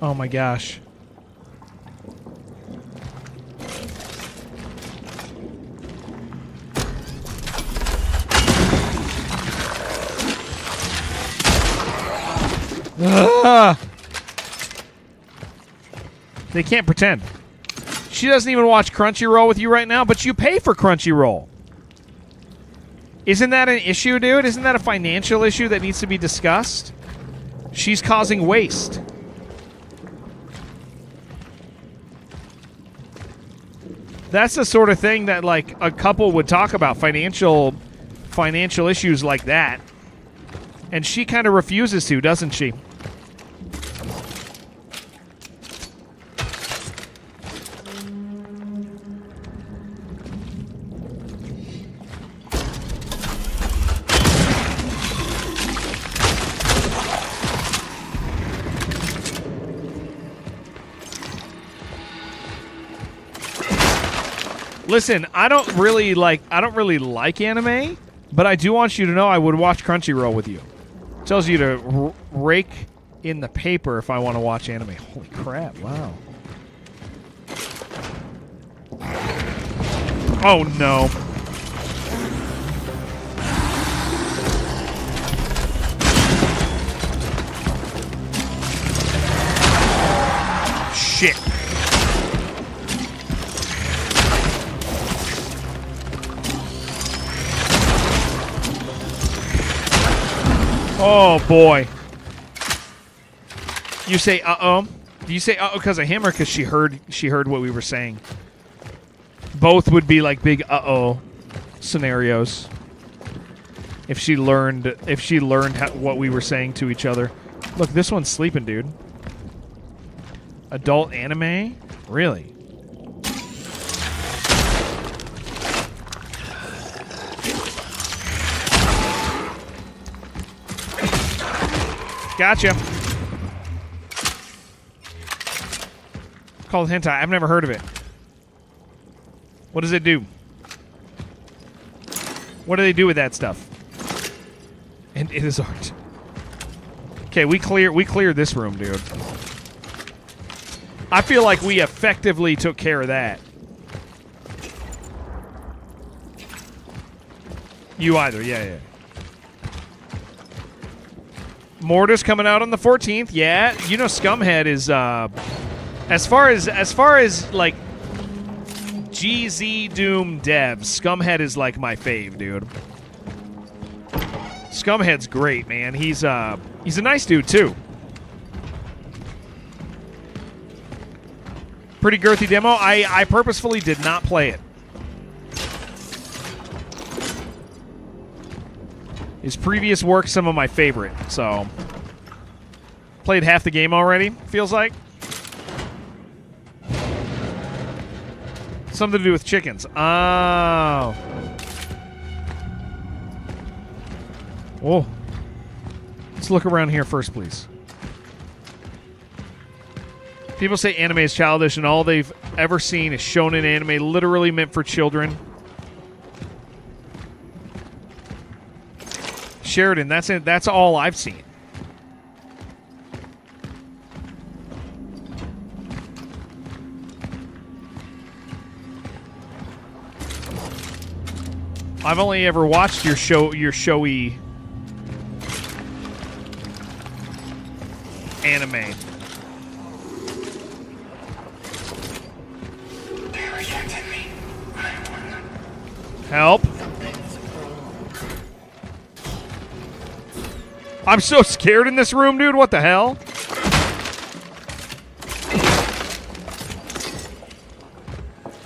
Speaker 1: Oh my gosh. Ah! They can't pretend. She doesn't even watch Crunchyroll with you right now, but you pay for Crunchyroll. Isn't that an issue, dude? Isn't that a financial issue that needs to be discussed? She's causing waste. That's the sort of thing that, like, a couple would talk about, financial issues like that. And she kind of refuses to, doesn't she? Listen, I don't really like anime, but I do want you to know I would watch Crunchyroll with you. It tells you to rake in the paper if I want to watch anime. Holy crap, wow. Oh no. Shit. Oh boy. You say uh-oh? Do you say uh-oh because of him or because she heard what we were saying? Both would be like big uh-oh scenarios. If she learned what we were saying to each other. Look, this one's sleeping, dude. Adult anime? Really? Gotcha. Called hentai. I've never heard of it. What does it do? What do they do with that stuff? And it is art. Okay, we cleared this room, dude. I feel like we effectively took care of that. You either, yeah. Mortis coming out on the 14th. Yeah, you know Scumhead is as far as like GZ Doom devs, Scumhead is like my fave, dude. Scumhead's great, man. He's a nice dude too. Pretty girthy demo. I purposefully did not play it. His previous work, some of my favorite. So, played half the game already, feels like. Something to do with chickens. Oh. Whoa. Let's look around here first, please. People say anime is childish and all they've ever seen is shonen anime, literally meant for children. Sheridan, that's it. That's all I've seen. I've only ever watched your showy anime. Help. I'm so scared in this room, dude. What the hell?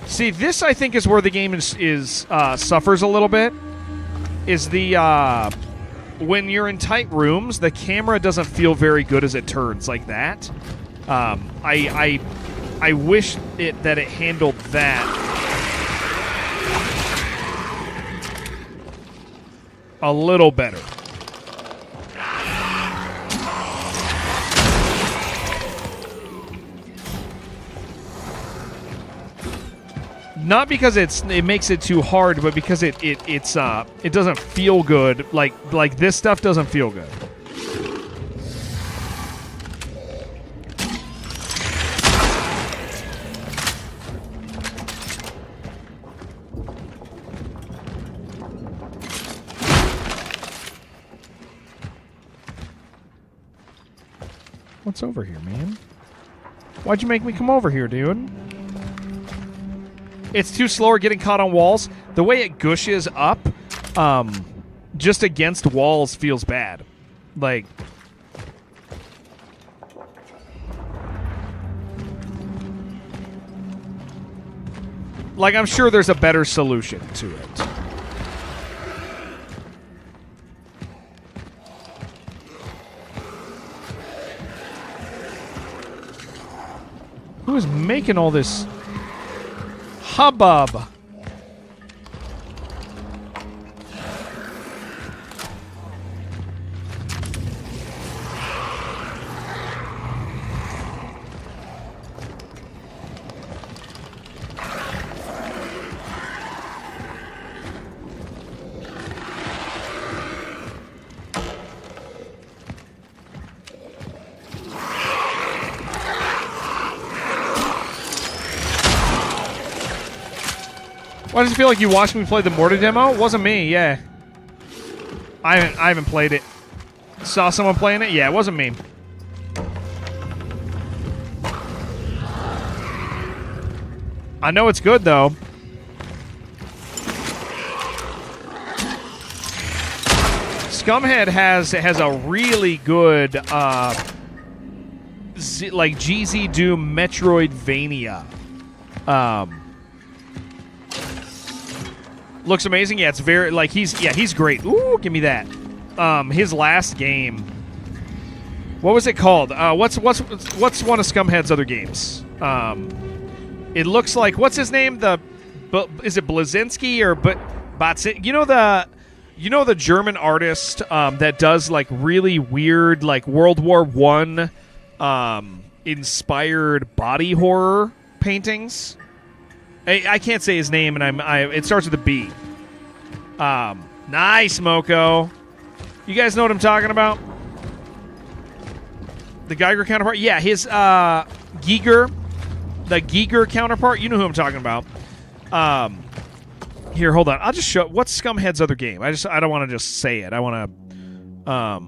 Speaker 1: See, this I think is where the game is suffers a little bit. Is the when you're in tight rooms, the camera doesn't feel very good as it turns like that. I wish that it handled that a little better. Not because it makes it too hard, but because it doesn't feel good. Like this stuff doesn't feel good. What's over here, man? Why'd you make me come over here, dude? It's too slow or getting caught on walls. The way it gushes up, just against walls feels bad. Like, I'm sure there's a better solution to it. Who is making all this hubbub? Why does it feel like you watched me play the Morta demo? It wasn't me, yeah. I haven't played it. Saw someone playing it? Yeah, it wasn't me. I know it's good, though. Scumhead has a really good, like, GZ Doom Metroidvania. Looks amazing. Yeah, it's very like he's great. Ooh, give me that. His last game. What was it called? What's one of Scumhead's other games? It looks like what's his name? Is it Blazinski or Batsin? You know the German artist that does like really weird like World War I inspired body horror paintings. I can't say his name, and it starts with a B. Nice, Moko. You guys know what I'm talking about? The Geiger counterpart? Yeah, his Giger. The Giger counterpart. You know who I'm talking about. Here, hold on. I'll just show... What's Scumhead's other game? I don't want to just say it. I want to...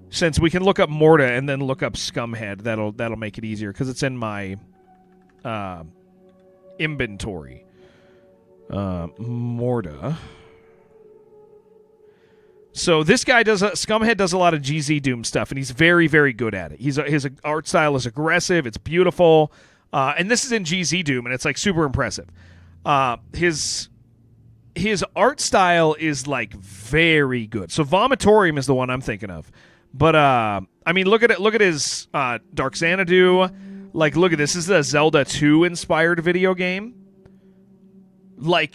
Speaker 1: since we can look up Morta and then look up Scumhead, that'll make it easier, because it's in my... inventory. Morta. So this guy Scumhead does a lot of GZ Doom stuff, and he's very, very good at it. His art style is aggressive. It's beautiful. And this is in GZ Doom, and it's like super impressive. His art style is like very good. So Vomitorium is the one I'm thinking of. But I mean, look at it. Look at his Dark Xanadu. Like, look at this. This is a Zelda 2 inspired video game. Like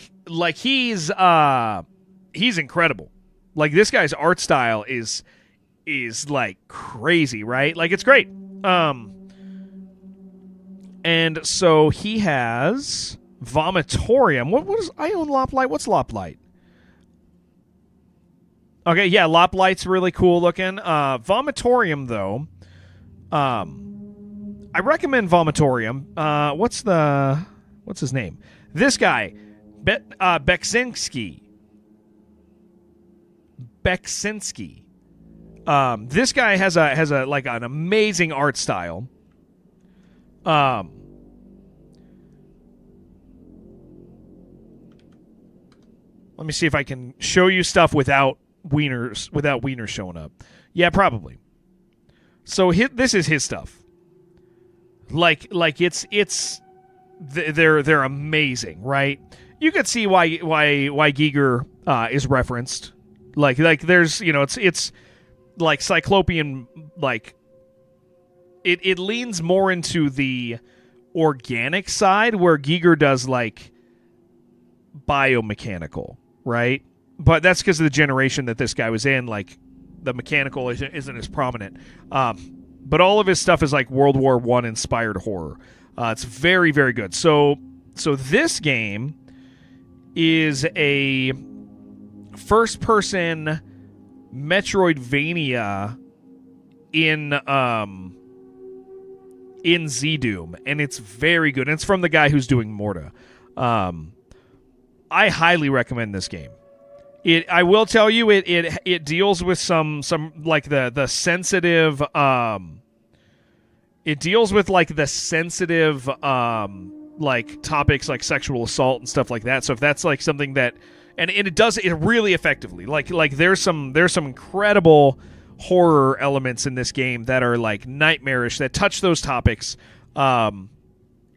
Speaker 1: he's incredible. Like, this guy's art style is like crazy, right? Like, it's great. And so he has Vomitorium. What is I own Loplight? What's Loplight? Okay, yeah, Loplight's really cool looking. Vomitorium, though. I recommend Vomitorium. What's his name? This guy, Beksinski. This guy has a like an amazing art style. Let me see if I can show you stuff without wieners showing up. Yeah, probably. So this is his stuff. Like they're amazing, right? You could see why Giger is referenced. Like there's, you know, it's like Cyclopean, like it leans more into the organic side where Giger does like biomechanical, right? But that's because of the generation that this guy was in. Like the mechanical isn't as prominent. But all of his stuff is like World War I inspired horror. It's very, very good. So this game is a first-person Metroidvania in Z-Doom, and it's very good. And it's from the guy who's doing Morta. I highly recommend this game. I will tell you, it deals with some like the sensitive. It deals with like the sensitive like topics like sexual assault and stuff like that. So if that's like something that, and it does it really effectively. Like there's some incredible horror elements in this game that are like nightmarish, that touch those topics. And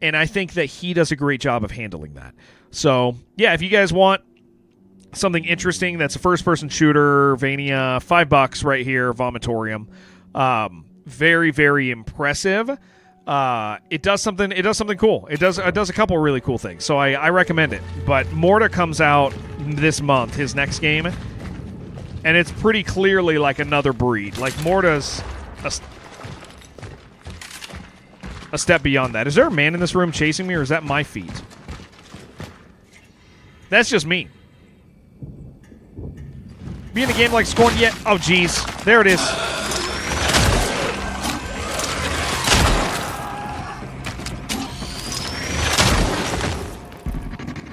Speaker 1: I think that he does a great job of handling that. So yeah, if you guys want something interesting that's a first-person shooter, Vania, $5 right here, Vomitorium. Very, very impressive. It does something cool. It does a couple really cool things. So I recommend it. But Morta comes out this month, his next game, and it's pretty clearly like another breed. Like Morta's a step beyond that. Is there a man in this room chasing me, or is that my feet? That's just me. Be in a game like Scorn yet? Oh, geez. There it is.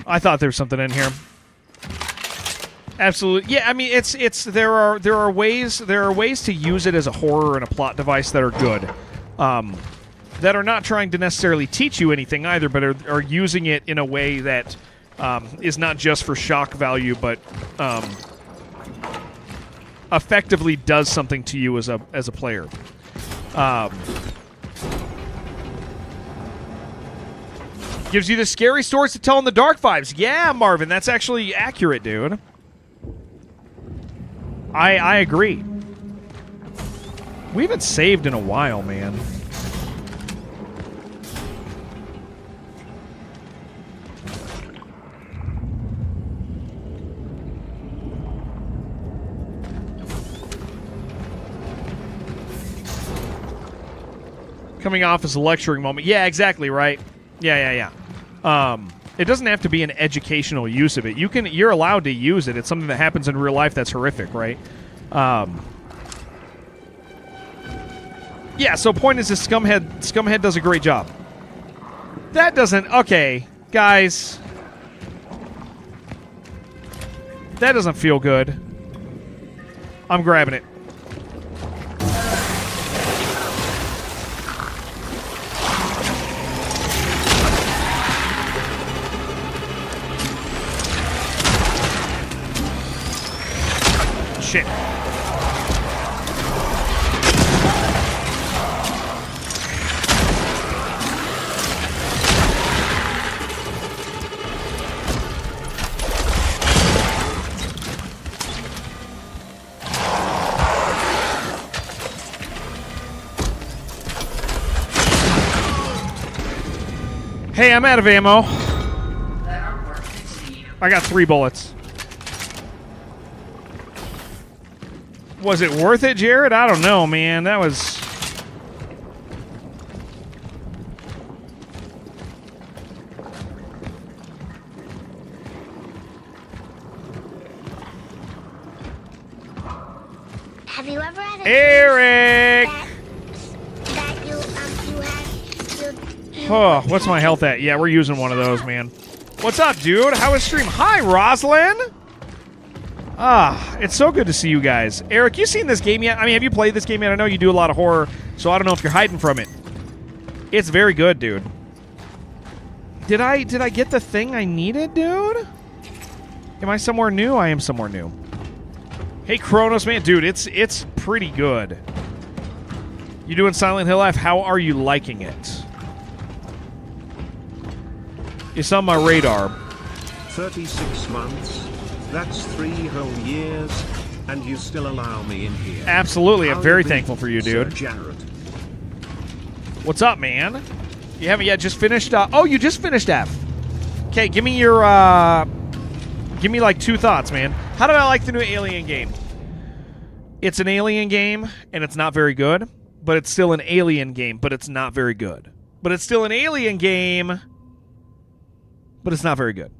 Speaker 1: I thought there was something in here. Absolutely. Yeah, I mean, there are ways to use it as a horror and a plot device that are good. That are not trying to necessarily teach you anything either, but are using it in a way that is not just for shock value, but effectively does something to you as a player. Gives you the scary stories to tell in the dark vibes. Yeah, Marvin, that's actually accurate, dude. I agree. We haven't saved in a while, man. Coming off as a lecturing moment. Yeah, exactly, right? Yeah. It doesn't have to be an educational use of it. You're allowed to use it. It's something that happens in real life that's horrific, right? Yeah, so point is this Scumhead does a great job. That doesn't... Okay, guys. That doesn't feel good. I'm grabbing it. Shit. Hey, I'm out of ammo. I got 3 bullets. Was it worth it, Jared? I don't know, man. That was...
Speaker 16: Have you ever had a
Speaker 1: Eric!
Speaker 16: that you
Speaker 1: Oh, what's my health at? Yeah, we're using one of those, man. What's up, dude? How is stream? Hi, Rosalind! Ah, it's so good to see you guys. Eric, you seen this game yet? I mean, have you played this game yet? I know you do a lot of horror, so I don't know if you're hiding from it. It's very good, dude. Did I get the thing I needed, dude? Am I somewhere new? I am somewhere new. Hey, Chronos, man. Dude, it's pretty good. You doing Silent Hill F? How are you liking it? It's on my radar.
Speaker 9: 36 months. That's 3 whole years. And you still allow me in here.
Speaker 1: Absolutely. I'm
Speaker 9: How
Speaker 1: very
Speaker 9: you
Speaker 1: thankful for you,
Speaker 9: Sir
Speaker 1: dude.
Speaker 9: Jared.
Speaker 1: What's up, man? You haven't yet just finished? Oh, you just finished F. Okay, give me your, give me like 2 thoughts, man. How do I like the new Alien game? It's an Alien game, and it's not very good. But it's still an Alien game, but it's not very good. But it's still an Alien game, but it's not very good.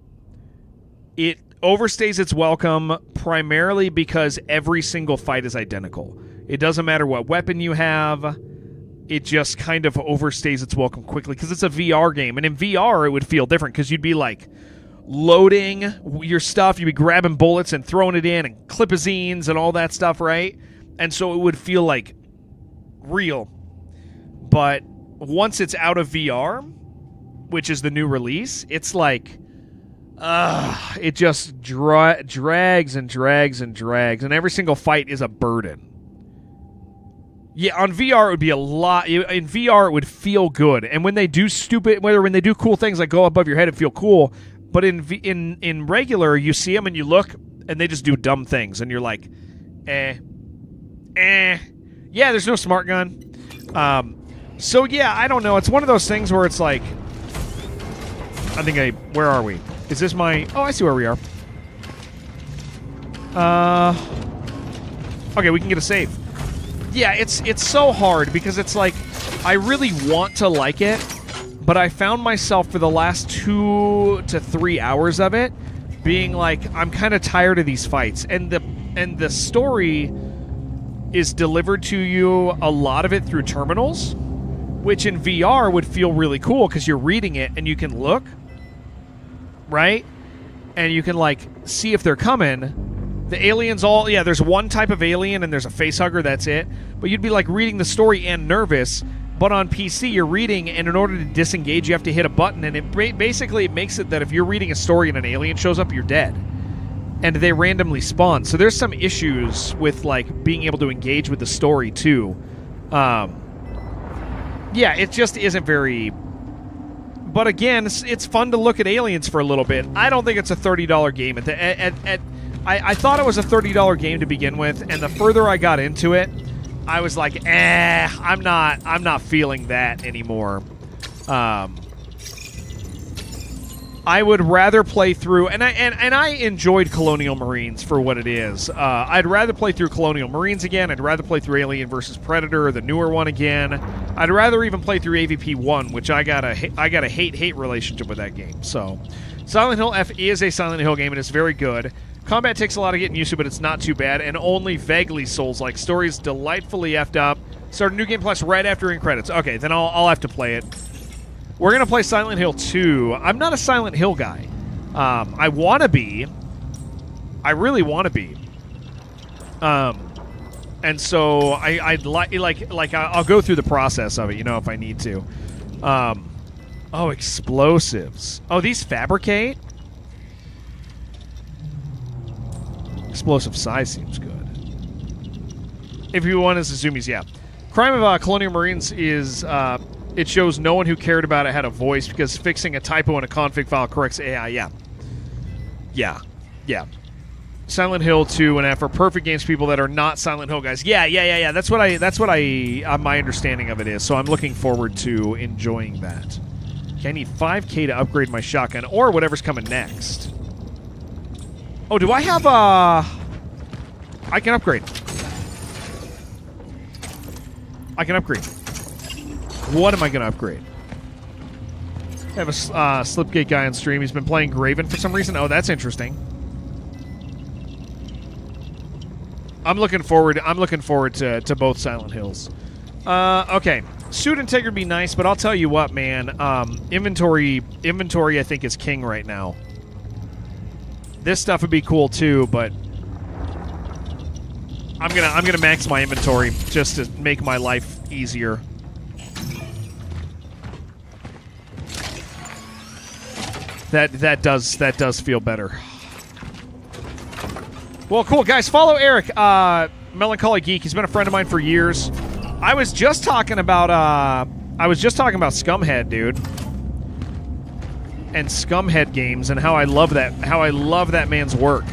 Speaker 1: It overstays its welcome primarily because every single fight is identical. It doesn't matter what weapon you have. It just kind of overstays its welcome quickly because it's a VR game. And in VR, it would feel different because you'd be like loading your stuff. You'd be grabbing bullets and throwing it in and clipazines and all that stuff, right? And so it would feel like real. But once it's out of VR, which is the new release, it's like it just drags and drags and drags, and every single fight is a burden. Yeah, on VR it would be a lot. In VR it would feel good, and when they do when they do cool things like go above your head, it feel cool. But in regular, you see them and you look, and they just do dumb things, and you're like, yeah, there's no smart gun. So yeah, I don't know. It's one of those things where it's like, where are we? Is this my... Oh, I see where we are. Okay, we can get a save. Yeah, it's so hard because it's like, I really want to like it, but I found myself for the last 2 to 3 hours of it being like, I'm kind of tired of these fights. And the story is delivered to you, a lot of it through terminals, which in VR would feel really cool because you're reading it and you can look, right? And you can, like, see if they're coming. The aliens there's one type of alien and there's a facehugger, that's it. But you'd be, like, reading the story and nervous. But on PC, you're reading, and in order to disengage, you have to hit a button. And it basically it makes it that if you're reading a story and an alien shows up, you're dead. And they randomly spawn. So there's some issues with, like, being able to engage with the story, too. Yeah, it just isn't very... But again, it's fun to look at aliens for a little bit. I don't think it's a $30 game. I thought it was a $30 game to begin with, and the further I got into it, I was like, I'm not feeling that anymore. I would rather play through, and I enjoyed Colonial Marines for what it is. I'd rather play through Colonial Marines again. I'd rather play through Alien vs. Predator, the newer one again. I'd rather even play through AVP 1, which I got a hate relationship with that game. So, Silent Hill F is a Silent Hill game, and it's very good. Combat takes a lot of getting used to, but it's not too bad, and only vaguely Souls-like. Story's delightfully effed up. Start a new game plus right after in credits. Okay, then I'll have to play it. We're going to play Silent Hill 2. I'm not a Silent Hill guy. I want to be. I really want to be. And so I'd like I'll go through the process of it, you know, if I need to. Oh, explosives. Oh, these fabricate? Explosive size seems good. If you want as Azumi's, yeah. Crime of Colonial Marines is... it shows no one who cared about it had a voice because fixing a typo in a config file corrects AI. Yeah. Silent Hill 2 and F are perfect games for people that are not Silent Hill guys. Yeah. That's what my understanding of it is. So I'm looking forward to enjoying that. Okay, I need 5K to upgrade my shotgun or whatever's coming next. Oh, do I have I can upgrade. What am I going to upgrade? I have a Slipgate guy on stream. He's been playing Graven for some reason. Oh, that's interesting. I'm looking forward to both Silent Hills. Okay. Suit integrity would be nice, but I'll tell you what, man. Inventory I think is king right now. This stuff would be cool too, but I'm gonna max my inventory just to make my life easier. That does feel better. Well, cool. Guys, follow Eric, Melancholy Geek. He's been a friend of mine for years. I was just talking about Scumhead, dude. And Scumhead games and how I love that man's work.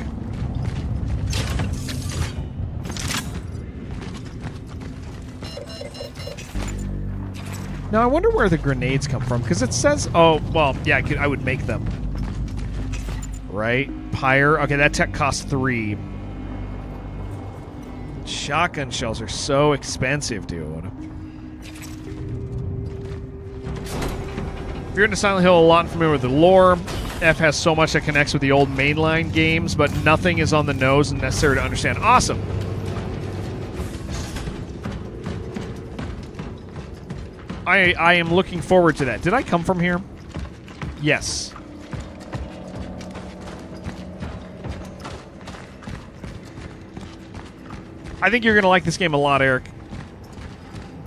Speaker 1: Now, I wonder where the grenades come from, because it says... Oh, well, yeah, I would make them. Right? Pyre. Okay, that tech costs 3. Shotgun shells are so expensive, dude. If you're into Silent Hill a lot and familiar with the lore, F has so much that connects with the old mainline games, but nothing is on the nose and necessary to understand. Awesome. I am looking forward to that. Did I come from here? Yes. I think you're going to like this game a lot, Eric.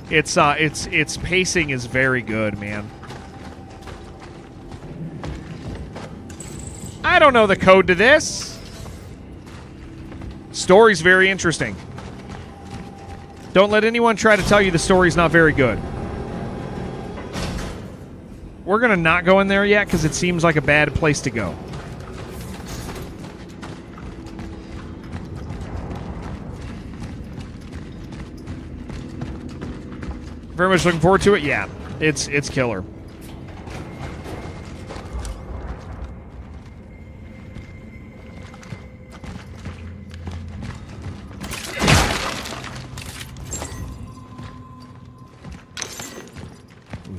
Speaker 1: Its pacing is very good, man. I don't know the code to this. Story's very interesting. Don't let anyone try to tell you the story's not very good. We're going to not go in there yet because it seems like a bad place to go. Very much looking forward to it. Yeah, it's killer.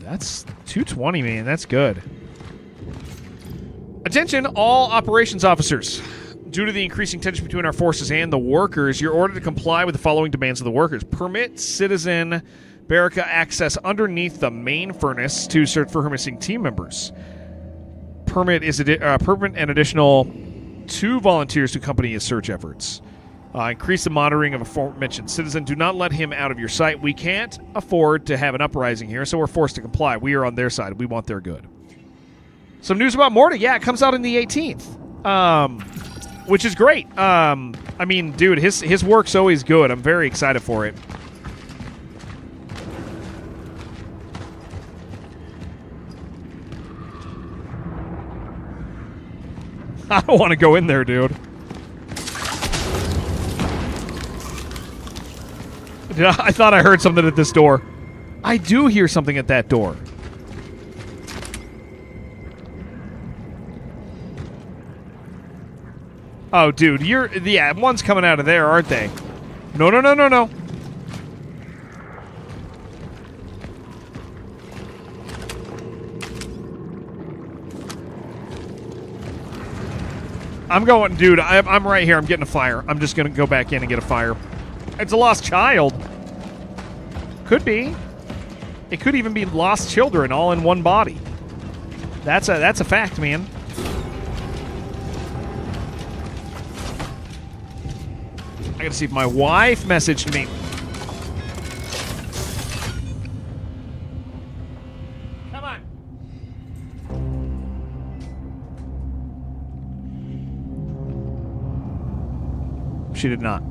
Speaker 1: That's 220, man. That's good. Attention, all operations officers. Due to the increasing tension between our forces and the workers, you're ordered to comply with the following demands of the workers. Permit citizen Baraka access underneath the main furnace to search for her missing team members. Permit an additional 2 volunteers to accompany his search efforts. Increase the monitoring of aforementioned citizen. Do not let him out of your sight. We can't afford to have an uprising here, so we're forced to comply. We are on their side. We want their good. Some news about Morty. Yeah, it comes out on the 18th, which is great. I mean, dude, his work's always good. I'm very excited for it. I don't want to go in there, dude. I thought I heard something at this door. I do hear something at that door. Oh, dude, yeah, one's coming out of there, aren't they? No. I'm going, dude, I'm right here. I'm getting a fire. I'm just going to go back in and get a fire. It's a lost child. Could be. It could even be lost children all in one body. That's a fact, man. I gotta see if my wife messaged me. Come on. She did not.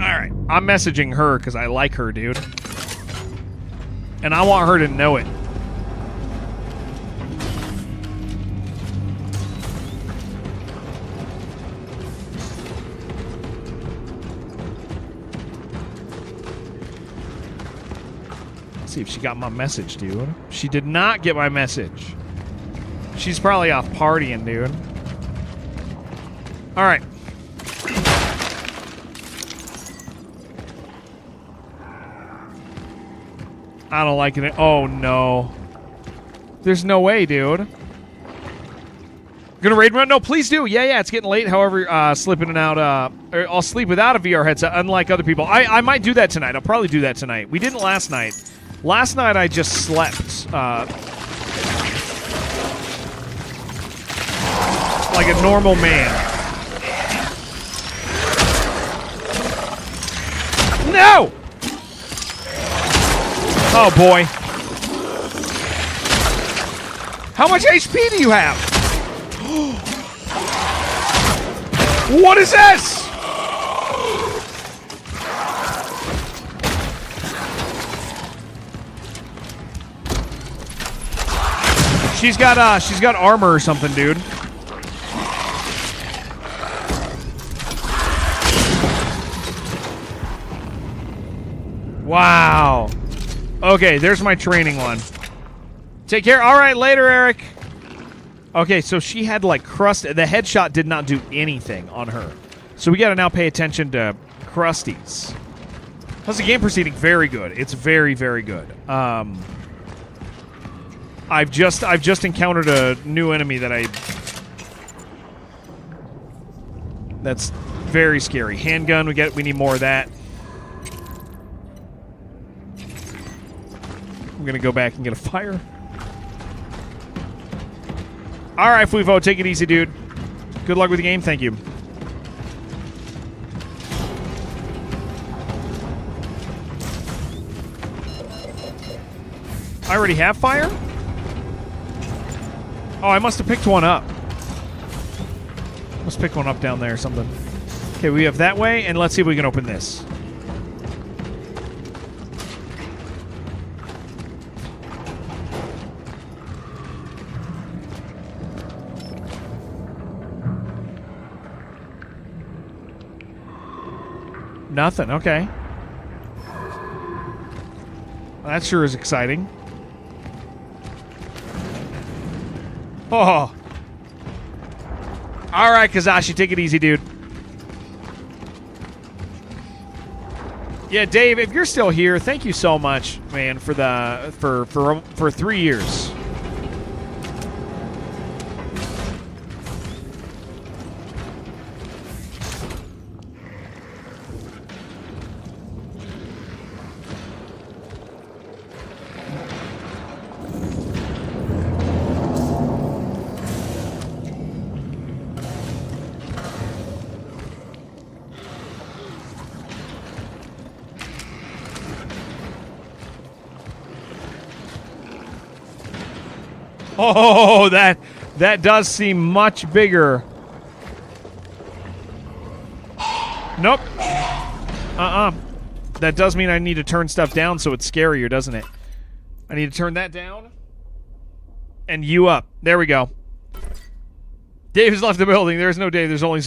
Speaker 1: Alright, I'm messaging her because I like her, dude. And I want her to know it. Let's see if she got my message, dude. She did not get my message. She's probably off partying, dude. Alright. I don't like it. Oh, no. There's no way, dude. Gonna raid run? No, please do. Yeah, it's getting late. However, slipping in and out. I'll sleep without a VR headset, unlike other people. I might do that tonight. I'll probably do that tonight. We didn't last night. Last night, I just slept. Like a normal man. No! Oh, boy. How much HP do you have? What is this? She's got armor or something, dude. Wow. Okay, there's my training one. Take care. All right, later, Eric. Okay, so she had like crust. The headshot did not do anything on her. So we got to now pay attention to crusties. How's the game proceeding? Very good. It's very, very good. I've just encountered a new enemy that's very scary. Handgun, we need more of that. I'm gonna go back and get a fire. All right, Fuivo, take it easy, dude. Good luck with the game. Thank you. I already have fire? Oh, I must have picked one up. Let's pick one up down there or something. Okay, we have that way, and let's see if we can open this. Nothing, okay. Well, that sure is exciting. Oh. All right, Kazashi, take it easy, dude. Yeah, Dave, if you're still here, thank you so much, man, for 3 years. Oh, that does seem much bigger. Nope. That does mean I need to turn stuff down so it's scarier, doesn't it? I need to turn that down. And you up. There we go. Dave has left the building. There's no Dave. There's only